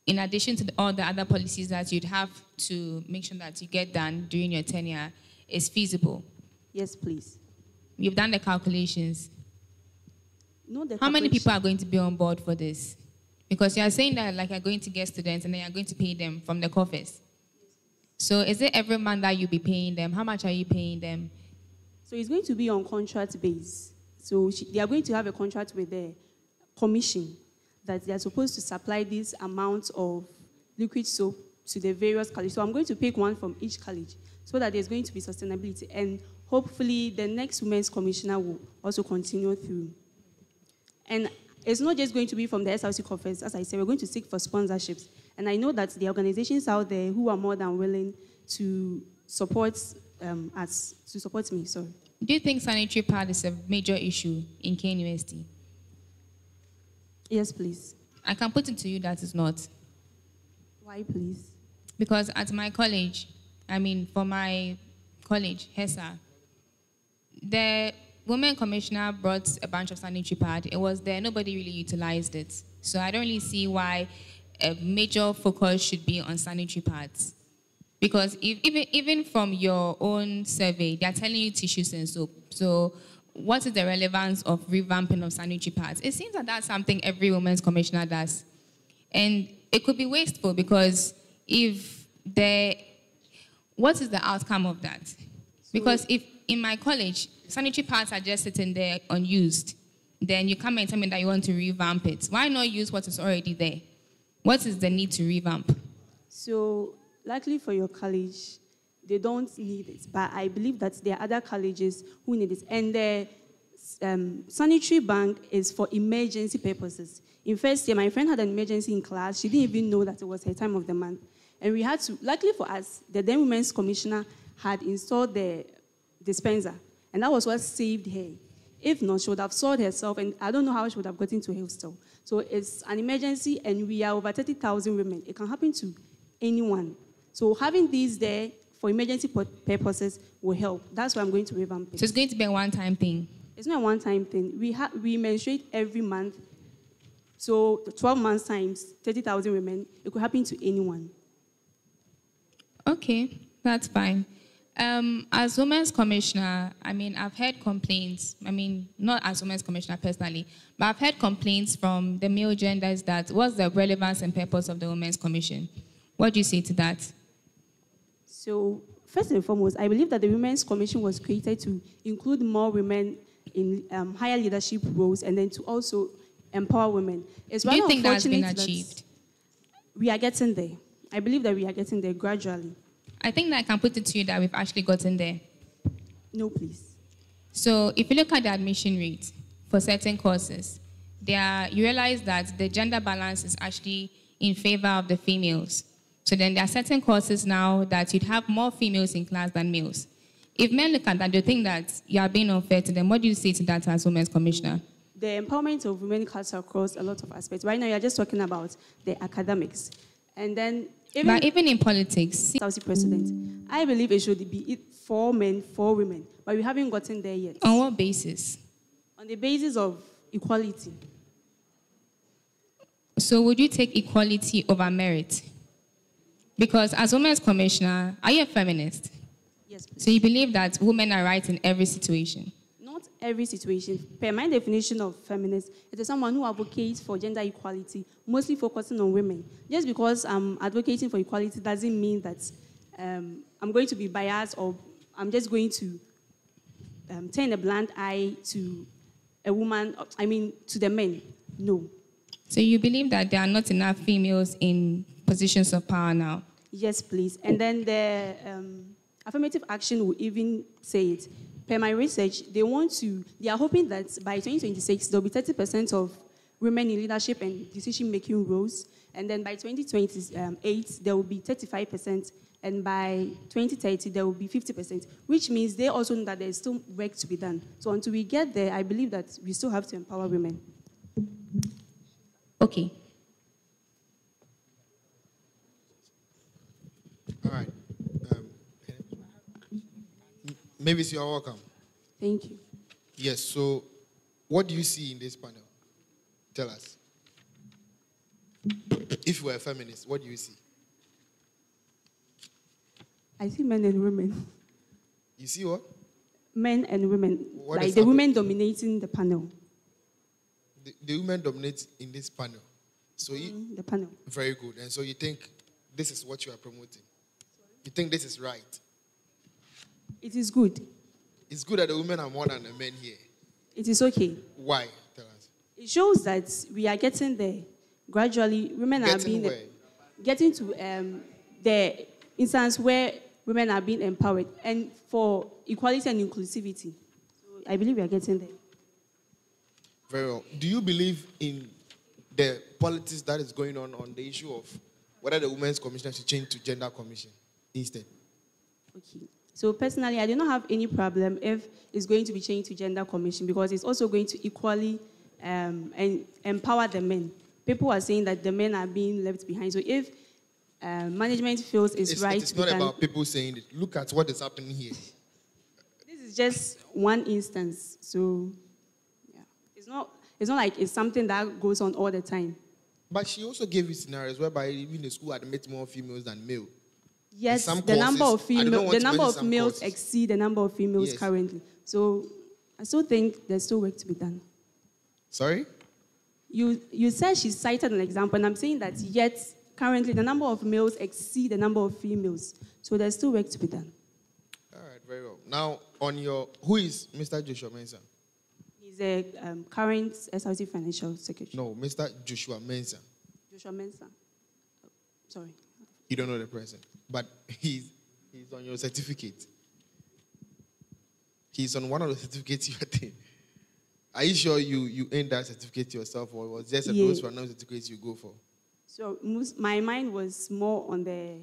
in addition to all the other policies that you'd have to make sure that you get done during your tenure, is feasible? Yes, please. You've done the calculations. No, How many people are going to be on board for this? Because you are saying that like you're going to get students and then you're going to pay them from the coffers. So is it every month that you'll be paying them? How much are you paying them? So it's going to be on contract base. So they are going to have a contract with the commission that they are supposed to supply this amount of liquid soap to the various colleges. So I'm going to pick one from each college so that there's going to be sustainability. And hopefully the next women's commissioner will also continue through. And it's not just going to be from the SRC conference. As I said, we're going to seek for sponsorships. And I know that the organizations out there who are more than willing to support us, to support me, sorry. Do you think sanitary pad is a major issue in KNUST? Yes, please. I can put it to you that it's not. Why, please? Because at my college, for my college, HESA, the women commissioner brought a bunch of sanitary pad. It was there. Nobody really utilized it. So I don't really see why a major focus should be on sanitary pads. Because even from your own survey, they're telling you tissues and soap. So what is the relevance of revamping of sanitary pads? It seems that that's something every women's commissioner does. And it could be wasteful because what is the outcome of that? Because if in my college, sanitary pads are just sitting there unused, then you come and tell me that you want to revamp it. Why not use what is already there? What is the need to revamp? So, luckily for your college, they don't need it. But I believe that there are other colleges who need it. And the sanitary bank is for emergency purposes. In first year, my friend had an emergency in class. She didn't even know that it was her time of the month. And we had to, luckily for us, the then women's commissioner had installed the dispenser. And that was what saved her. If not, she would have sold herself, and I don't know how she would have gotten to hostel. So it's an emergency, and we are over 30,000 women. It can happen to anyone. So having these there for emergency purposes will help. That's why I'm going to revamp it. So it's going to be a one-time thing? It's not a one-time thing. We menstruate every month. So 12 months times 30,000 women, it could happen to anyone. Okay, that's fine. As Women's Commissioner, I've heard complaints, not as Women's Commissioner personally, but I've heard complaints from the male genders that what's the relevance and purpose of the Women's Commission? What do you say to that? So, first and foremost, I believe that the Women's Commission was created to include more women in higher leadership roles and then to also empower women. Do you think that's been achieved? We are getting there. I believe that we are getting there gradually. I think that I can put it to you that we've actually gotten there. No, please. So if you look at the admission rate for certain courses, you realize that the gender balance is actually in favor of the females. So then there are certain courses now that you'd have more females in class than males. If men look at that, they think that you are being unfair to them. What do you say to that as Women's Commissioner? The empowerment of women cuts across a lot of aspects. Right now, you're just talking about the academics. And then even in politics, House President, I believe it should be for men, for women. But we haven't gotten there yet. On what basis? On the basis of equality. So would you take equality over merit? Because as Women's Commissioner, are you a feminist? Yes, please. So you believe that women are right in every situation? Not every situation. Per my definition of feminist, it is someone who advocates for gender equality, mostly focusing on women. Just because I'm advocating for equality doesn't mean that I'm going to be biased or I'm just going to turn a blind eye to a woman, to the men. No. So you believe that there are not enough females in positions of power now? Yes, please. And then the affirmative action will even say it. Per my research, they are hoping that by 2026, there will be 30% of women in leadership and decision-making roles. And then by 2028, there will be 35%. And by 2030, there will be 50%, which means they also know that there is still work to be done. So until we get there, I believe that we still have to empower women. Okay. All right. Mavis, you are welcome. Thank you. Yes, so what do you see in this panel? Tell us. If you were a feminist, what do you see? I see men and women. You see what? Men and women. What like is the happening? women dominating the panel. The women dominate in this panel. So the panel. Very good. And so you think this is what you are promoting? You think this is right? It is good. It's good that the women are more than the men here. It is okay. Why? Tell us. It shows that we are getting there. Gradually, women are getting to the instance where women are being empowered and for equality and inclusivity. So I believe we are getting there. Very well. Do you believe in the politics that is going on the issue of whether the Women's Commission should change to Gender Commission instead? Okay. So personally, I do not have any problem if it's going to be changed to Gender Commission because it's also going to equally and empower the men. People are saying that the men are being left behind. So if management feels it's right, it's not about people saying it. Look at what is happening here. This is just one instance. So yeah, it's not like it's something that goes on all the time. But she also gave you scenarios whereby even the school admits more females than male. Yes, the number of males exceed the number of females currently. So I still think there's still work to be done. Sorry? You said she cited an example, and I'm saying that yet currently the number of males exceed the number of females. So there's still work to be done. All right, very well. Now, who is Mr. Joshua Mensah? He's a current SRC Financial Secretary. No, Mr. Joshua Mensah. Joshua Mensah. Sorry. You don't know the person, but he's on your certificate. He's on one of the certificates you attend. Are you sure you earned that certificate yourself, or was just those random certificates you go for? So my mind was more on the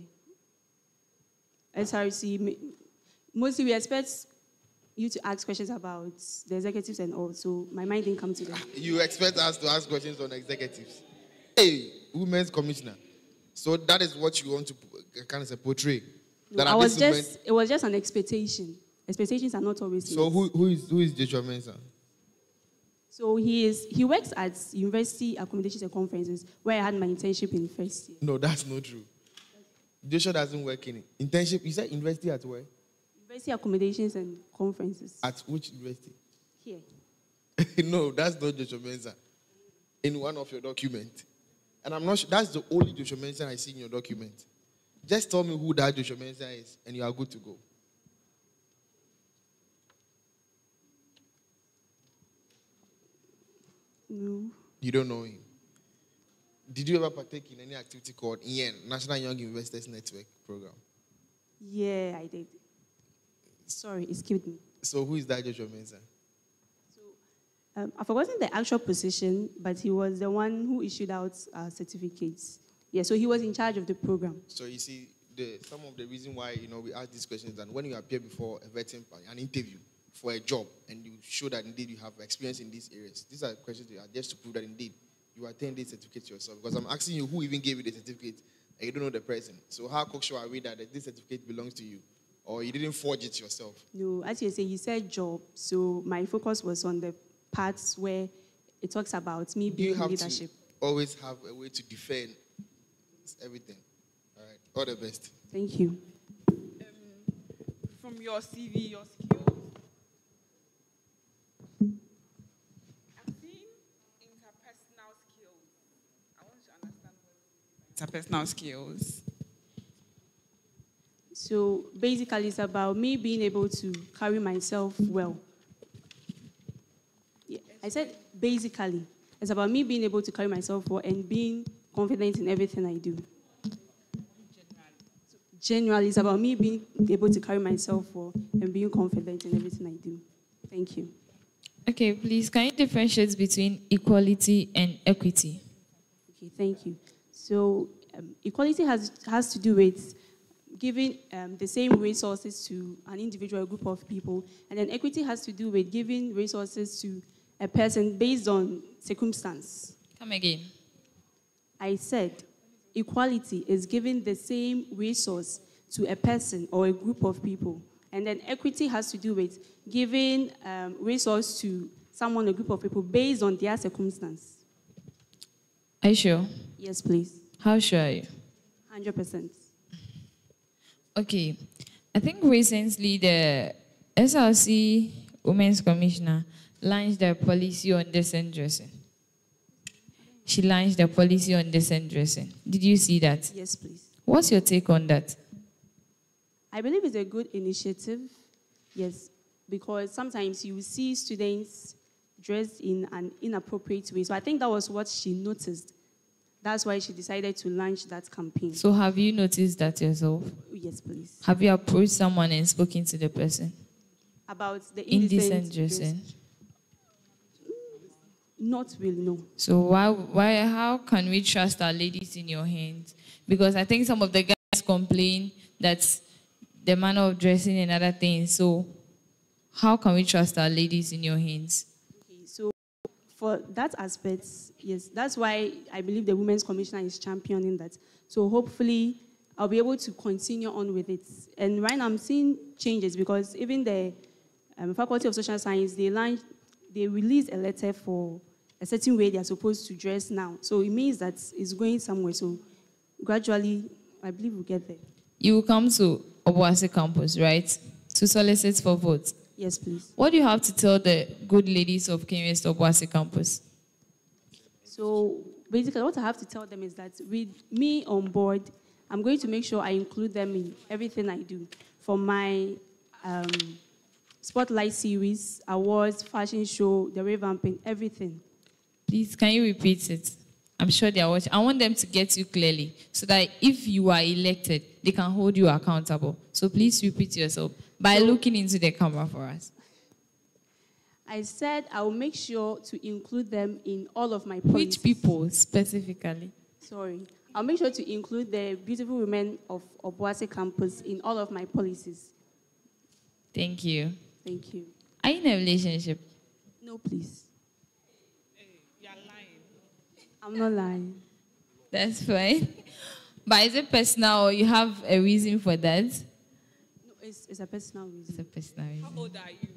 SRC. Mostly we expect you to ask questions about the executives and all, so my mind didn't come to them. You expect us to ask questions on executives? Hey, Women's Commissioner. So that is what you want to kind of portray? No, it was just an expectation. Expectations are not always. So who is Joshua Mensah? So he works at University Accommodations and Conferences, where I had my internship in first year. No, that's not true. Joshua doesn't work in internship. You said university at where? University Accommodations and Conferences. At which university? Here. No, that's not Joshua Mensah. In one of your documents. And I'm not sure, that's the only Joshua Mensah I see in your document. Just tell me who that Joshua Mensah is, and you are good to go. No. You don't know him. Did you ever partake in any activity called IEN, National Young Investors Network Program? Yeah, I did. Sorry, excuse me. So who is that Joshua Mensah? I've forgotten the actual position, but he was the one who issued out certificates. Yeah, so he was in charge of the program. So you see, some of the reason why we ask these questions, and when you appear before a vetting, an interview for a job, and you show that indeed you have experience in these areas, these are questions that are just to prove that indeed you attained this certificate yourself. Because I'm asking you who even gave you the certificate, and you don't know the person. So how cocksure are we that this certificate belongs to you, or you didn't forge it yourself? No, as you say, he said job. So my focus was on the parts where it talks about me being in leadership. To always have a way to defend everything. All right. All the best. Thank you. From your CV, your skills, I'm seeing interpersonal skills. I want to understand what interpersonal skills. So basically, it's about me being able to carry myself well. Yeah, I said basically, it's about me being able to carry myself well and being confident in everything I do. Generally, it's about me being able to carry myself well and being confident in everything I do. Thank you. Okay, please, can you differentiate between equality and equity? Okay, thank you. So equality has to do with giving the same resources to an individual group of people, and then equity has to do with giving resources to a person based on circumstance. Come again. I said equality is giving the same resource to a person or a group of people. And then equity has to do with giving resource to someone, a group of people, based on their circumstance. Are you sure? Yes, please. How sure are you? 100%. Okay. I think recently the SRC Women's Commissioner launched a policy on decent dressing. She launched a policy on decent dressing. Did you see that? Yes, please. What's your take on that? I believe it's a good initiative, yes, because sometimes you see students dressed in an inappropriate way. So I think that was what she noticed. That's why she decided to launch that campaign. So have you noticed that yourself? Yes, please. Have you approached someone and spoken to the person? About the indecent dressing? Not really, no. So how can we trust our ladies in your hands? Because I think some of the guys complain that the manner of dressing and other things. So how can we trust our ladies in your hands? Okay, so for that aspect, yes, that's why I believe the Women's Commissioner is championing that. So hopefully I'll be able to continue on with it. And right now I'm seeing changes because even the Faculty of Social Science, they released a letter for a certain way they are supposed to dress now. So it means that it's going somewhere. So gradually, I believe we'll get there. You will come to Obuasi campus, right? To solicit for votes. Yes, please. What do you have to tell the good ladies of West Obuasi campus? So basically what I have to tell them is that with me on board, I'm going to make sure I include them in everything I do. From my spotlight series, awards, fashion show, the revamping, everything. Please, can you repeat it? I'm sure they are watching. I want them to get you clearly so that if you are elected, they can hold you accountable. So please repeat yourself by looking into the camera for us. I said I will make sure to include them in all of my policies. Which people specifically? Sorry. I'll make sure to include the beautiful women of Obuasi campus in all of my policies. Thank you. Thank you. Are you in a relationship? No, please. You're lying. I'm not lying. That's fine. But is it personal or you have a reason for that? No, it's a personal reason. It's a personal reason. How old are you?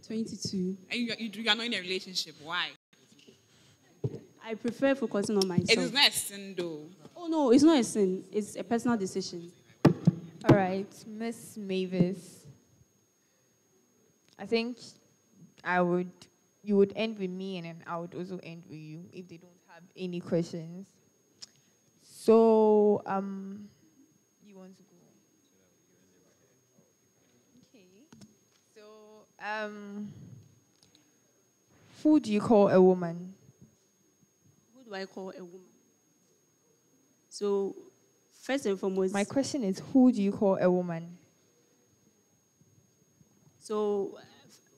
22. And you are not in a relationship. Why? I prefer focusing on myself. It is not a sin, though. Oh, no, it's not a sin. It's a personal decision. All right, Miss Mavis. I think you would end with me, and then I would also end with you if they don't have any questions. So, you want to go? Okay. So, who do you call a woman? Who do I call a woman? So, first and foremost... My question is, who do you call a woman? So,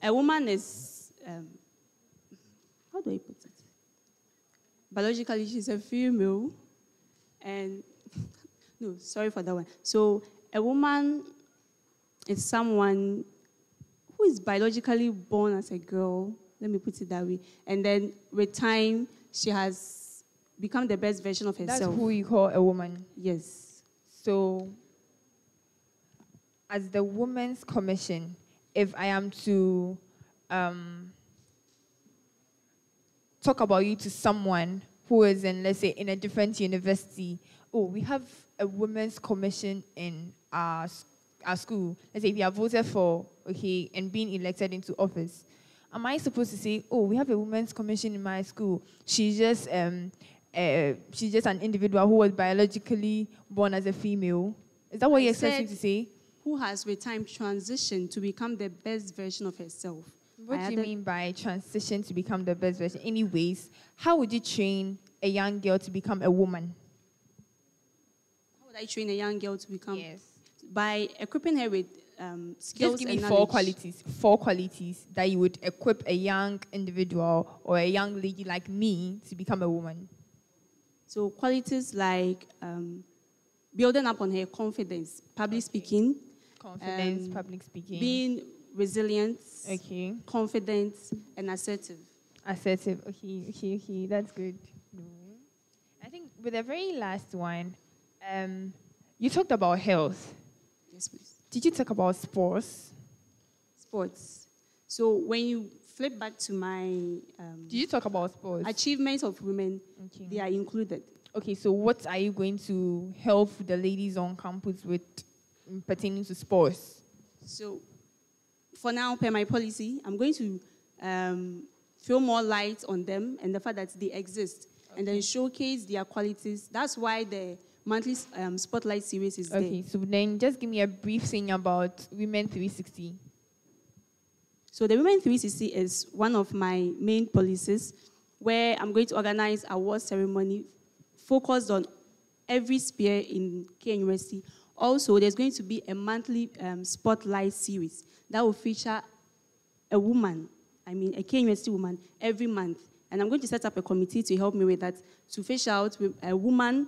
a woman is, how do I put it? Biologically, she's a female. And, no, sorry for that one. So a woman is someone who is biologically born as a girl, let me put it that way. And then with time, she has become the best version of herself. That's who you call a woman? Yes. So, as the Women's Commission, if I am to talk about you to someone who is in, let's say, in a different university, oh, we have a Women's Commission in our school. Let's say if you are voted for, okay, and being elected into office, am I supposed to say, oh, we have a Women's Commission in my school? She's just an individual who was biologically born as a female. Is that what you expect me to say? Who has with time transitioned to become the best version of herself. What do you mean by transition to become the best version? Anyways, how would you train a young girl to become a woman? How would I train a young girl to become? Yes. By equipping her with skills. Just give me and four knowledge. qualities that you would equip a young individual or a young lady like me to become a woman. So qualities like building up on her confidence, public speaking. Confidence, public speaking. Being resilient, okay, confident, and assertive. Assertive, okay, that's good. I think with the very last one, you talked about health. Yes, please. Did you talk about sports? Sports. So when you flip back to my... Did you talk about sports? Achievements of women, they are included. Okay, so what are you going to help the ladies on campus with pertaining to sports? So for now, per my policy, I'm going to throw more light on them and the fact that they exist, and then showcase their qualities. That's why the monthly spotlight series is there. Okay, so then just give me a brief thing about Women 360. So the Women 360 is one of my main policies where I'm going to organize a award ceremony focused on every sphere in K University. Also, there's going to be a monthly spotlight series that will feature a woman, a K University woman, every month. And I'm going to set up a committee to help me with that, to fish out a woman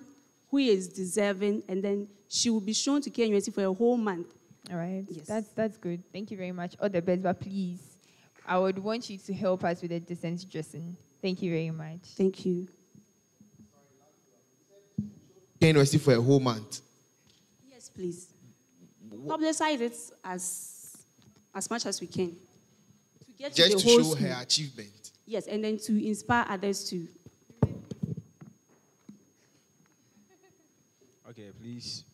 who is deserving, and then she will be shown to K University for a whole month. All right, yes. That's good. Thank you very much. All the best, but please, I would want you to help us with the decent dressing. Thank you very much. Thank you. K University for a whole month. Yes, please. Publicize it as much as we can. To get Just to the to whole show school. her achievement. Yes, and then to inspire others too. Okay, please.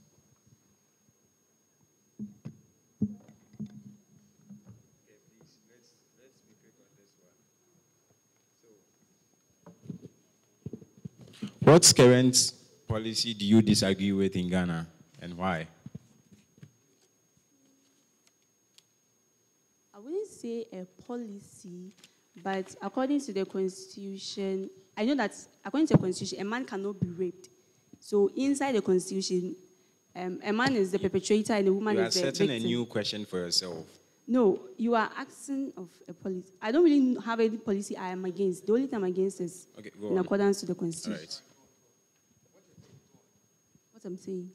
What current policy do you disagree with in Ghana, and why? I wouldn't say a policy, but according to the Constitution, I know that according to the Constitution, a man cannot be raped. So inside the Constitution, a man is the perpetrator and a woman You are is the setting victim. a new question for yourself. No, you are asking of a policy. I don't really have any policy I am against. The only thing I'm against is Okay, go in on. accordance to the All Constitution. right. What I'm saying.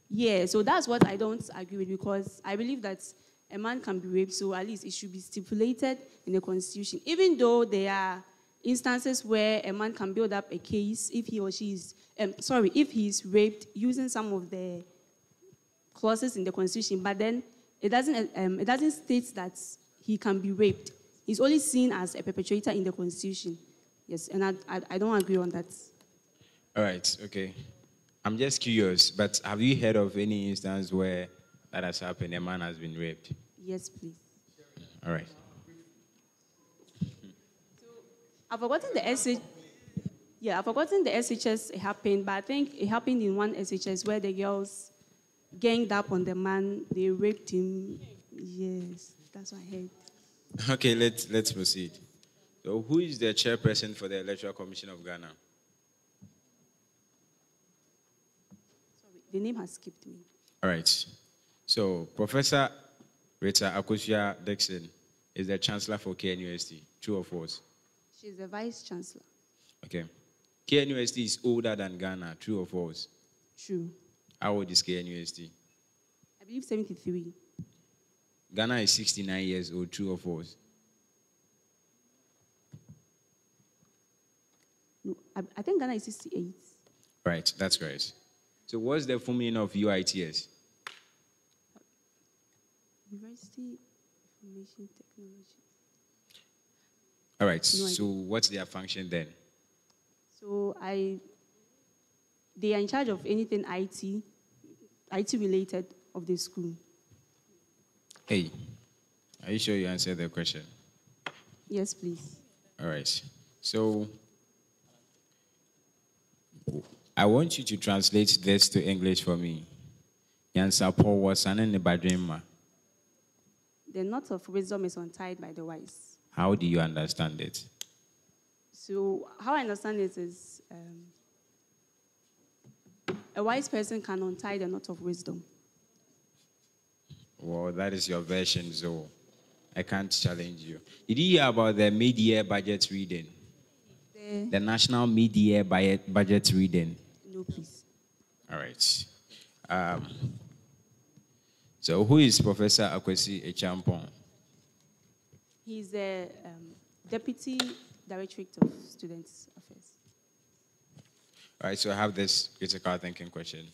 Yeah, so that's what I don't agree with, because I believe that a man can be raped, so at least it should be stipulated in the Constitution. Even though there are instances where a man can build up a case if he or she is, if he is raped using some of the clauses in the Constitution, but then it doesn't state that he can be raped. He's only seen as a perpetrator in the Constitution. Yes, and I don't agree on that. All right, okay. I'm just curious, but have you heard of any instance where that has happened, a man has been raped? Yes, please. All right. I've forgotten the SH. Yeah, I've forgotten the SHS it happened, but I think it happened in one SHS where the girls ganged up on the man, they raped him. Yes, that's what I heard. Okay, let's proceed. So who is the chairperson for the Electoral Commission of Ghana? Sorry, the name has skipped me. All right. So Professor Rita Akosua Dixon is the chancellor for KNUST. True or false? She's the vice chancellor. Okay. KNUST is older than Ghana. True or false? True. How old is KNUST? I believe 73. Ghana is 69 years old. True or false? No, I think Ghana is 68. Right, that's correct. So what's the full meaning of UITS? University Information Technology. All right, No so what's their function then? So they are in charge of anything IT related of the school. Hey, are you sure you answered the question? Yes, please. All right. So I want you to translate this to English for me. Yansa Paul was an in the Badrima. The knot of wisdom is untied by the wise. How do you understand it? So how I understand it is a wise person can untie the knot of wisdom. Well, that is your version, so I can't challenge you. Did you hear about the mid-year budget reading? The national mid-year budget reading? No, please. All right. So who is Professor Akwesi Echampong? He's the Deputy Directorate of Students Affairs. All right, so I have this critical thinking question.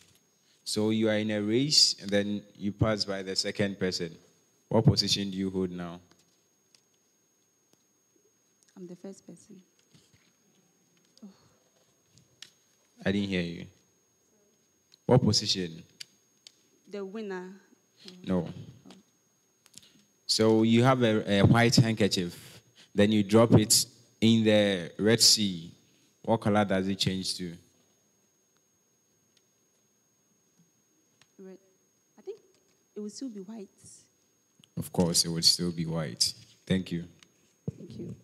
So you are in a race, and then you pass by the second person. What position do you hold now? I'm the first person. Oh. I didn't hear you. What position? The winner. No. So you have a white handkerchief, then you drop it in the Red Sea. What color does it change to? Red. I think it will still be white. Of course, it would still be white. Thank you. Thank you.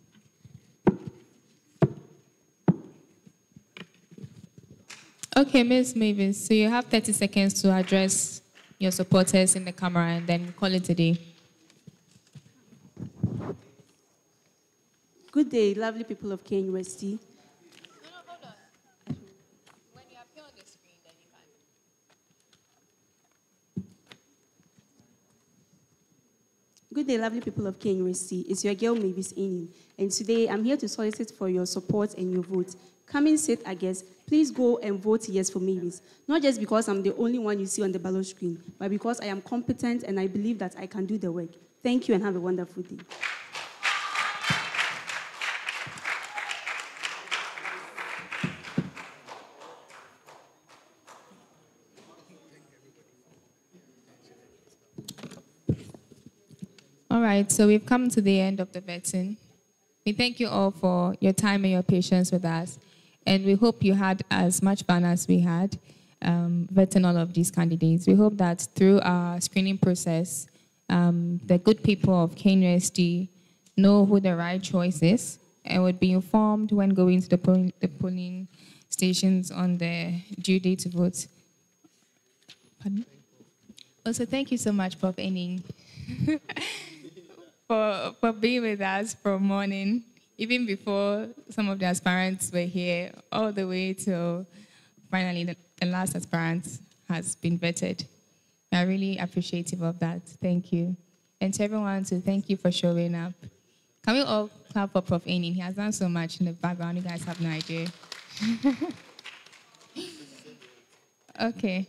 Okay, Ms. Mavis, so you have 30 seconds to address your supporters in the camera and then call it a day. Good day, lovely people of KNUST. Good day, lovely people of KNUST. It's your girl, Mavis Inin. And today, I'm here to solicit for your support and your vote. Come and sit, I guess. Please go and vote yes for Mavis. Not just because I'm the only one you see on the ballot screen, but because I am competent and I believe that I can do the work. Thank you and have a wonderful day. All right, so we've come to the end of the vetting. We thank you all for your time and your patience with us. And we hope you had as much fun as we had vetting all of these candidates. We hope that through our screening process, the good people of KNUST know who the right choice is and would be informed when going to the polling stations on the due date to vote. Pardon? Also, thank you so much, Prof. Enning, for being with us from morning, even before some of the aspirants were here, all the way till finally the last aspirant has been vetted. I'm really appreciative of that. Thank you. And to everyone, so thank you for showing up. Can we all clap for Prof. Enning? He has done so much in the background. You guys have no idea. Okay.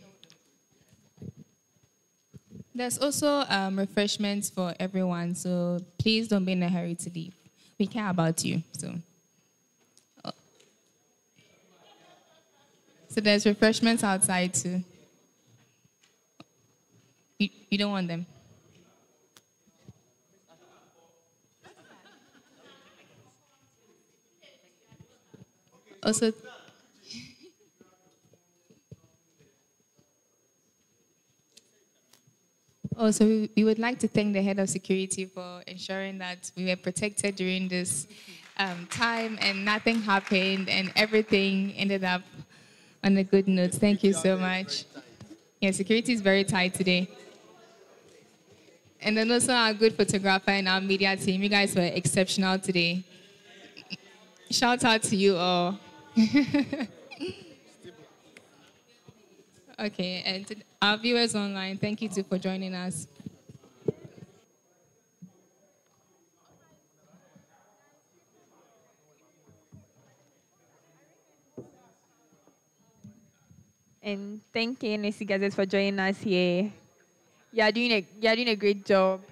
There's also refreshments for everyone, so please don't be in a hurry to leave. We care about you, so. So there's refreshments outside too. You don't want them? Also, also, we would like to thank the head of security for ensuring that we were protected during this time and nothing happened and everything ended up on a good note. Thank you so much. Yeah, security is very tight today. And then also our good photographer and our media team. You guys were exceptional today. Shout out to you all. Okay, and to our viewers online, thank you too for joining us. And thank KNSC Gazette for joining us here. You are doing a great job.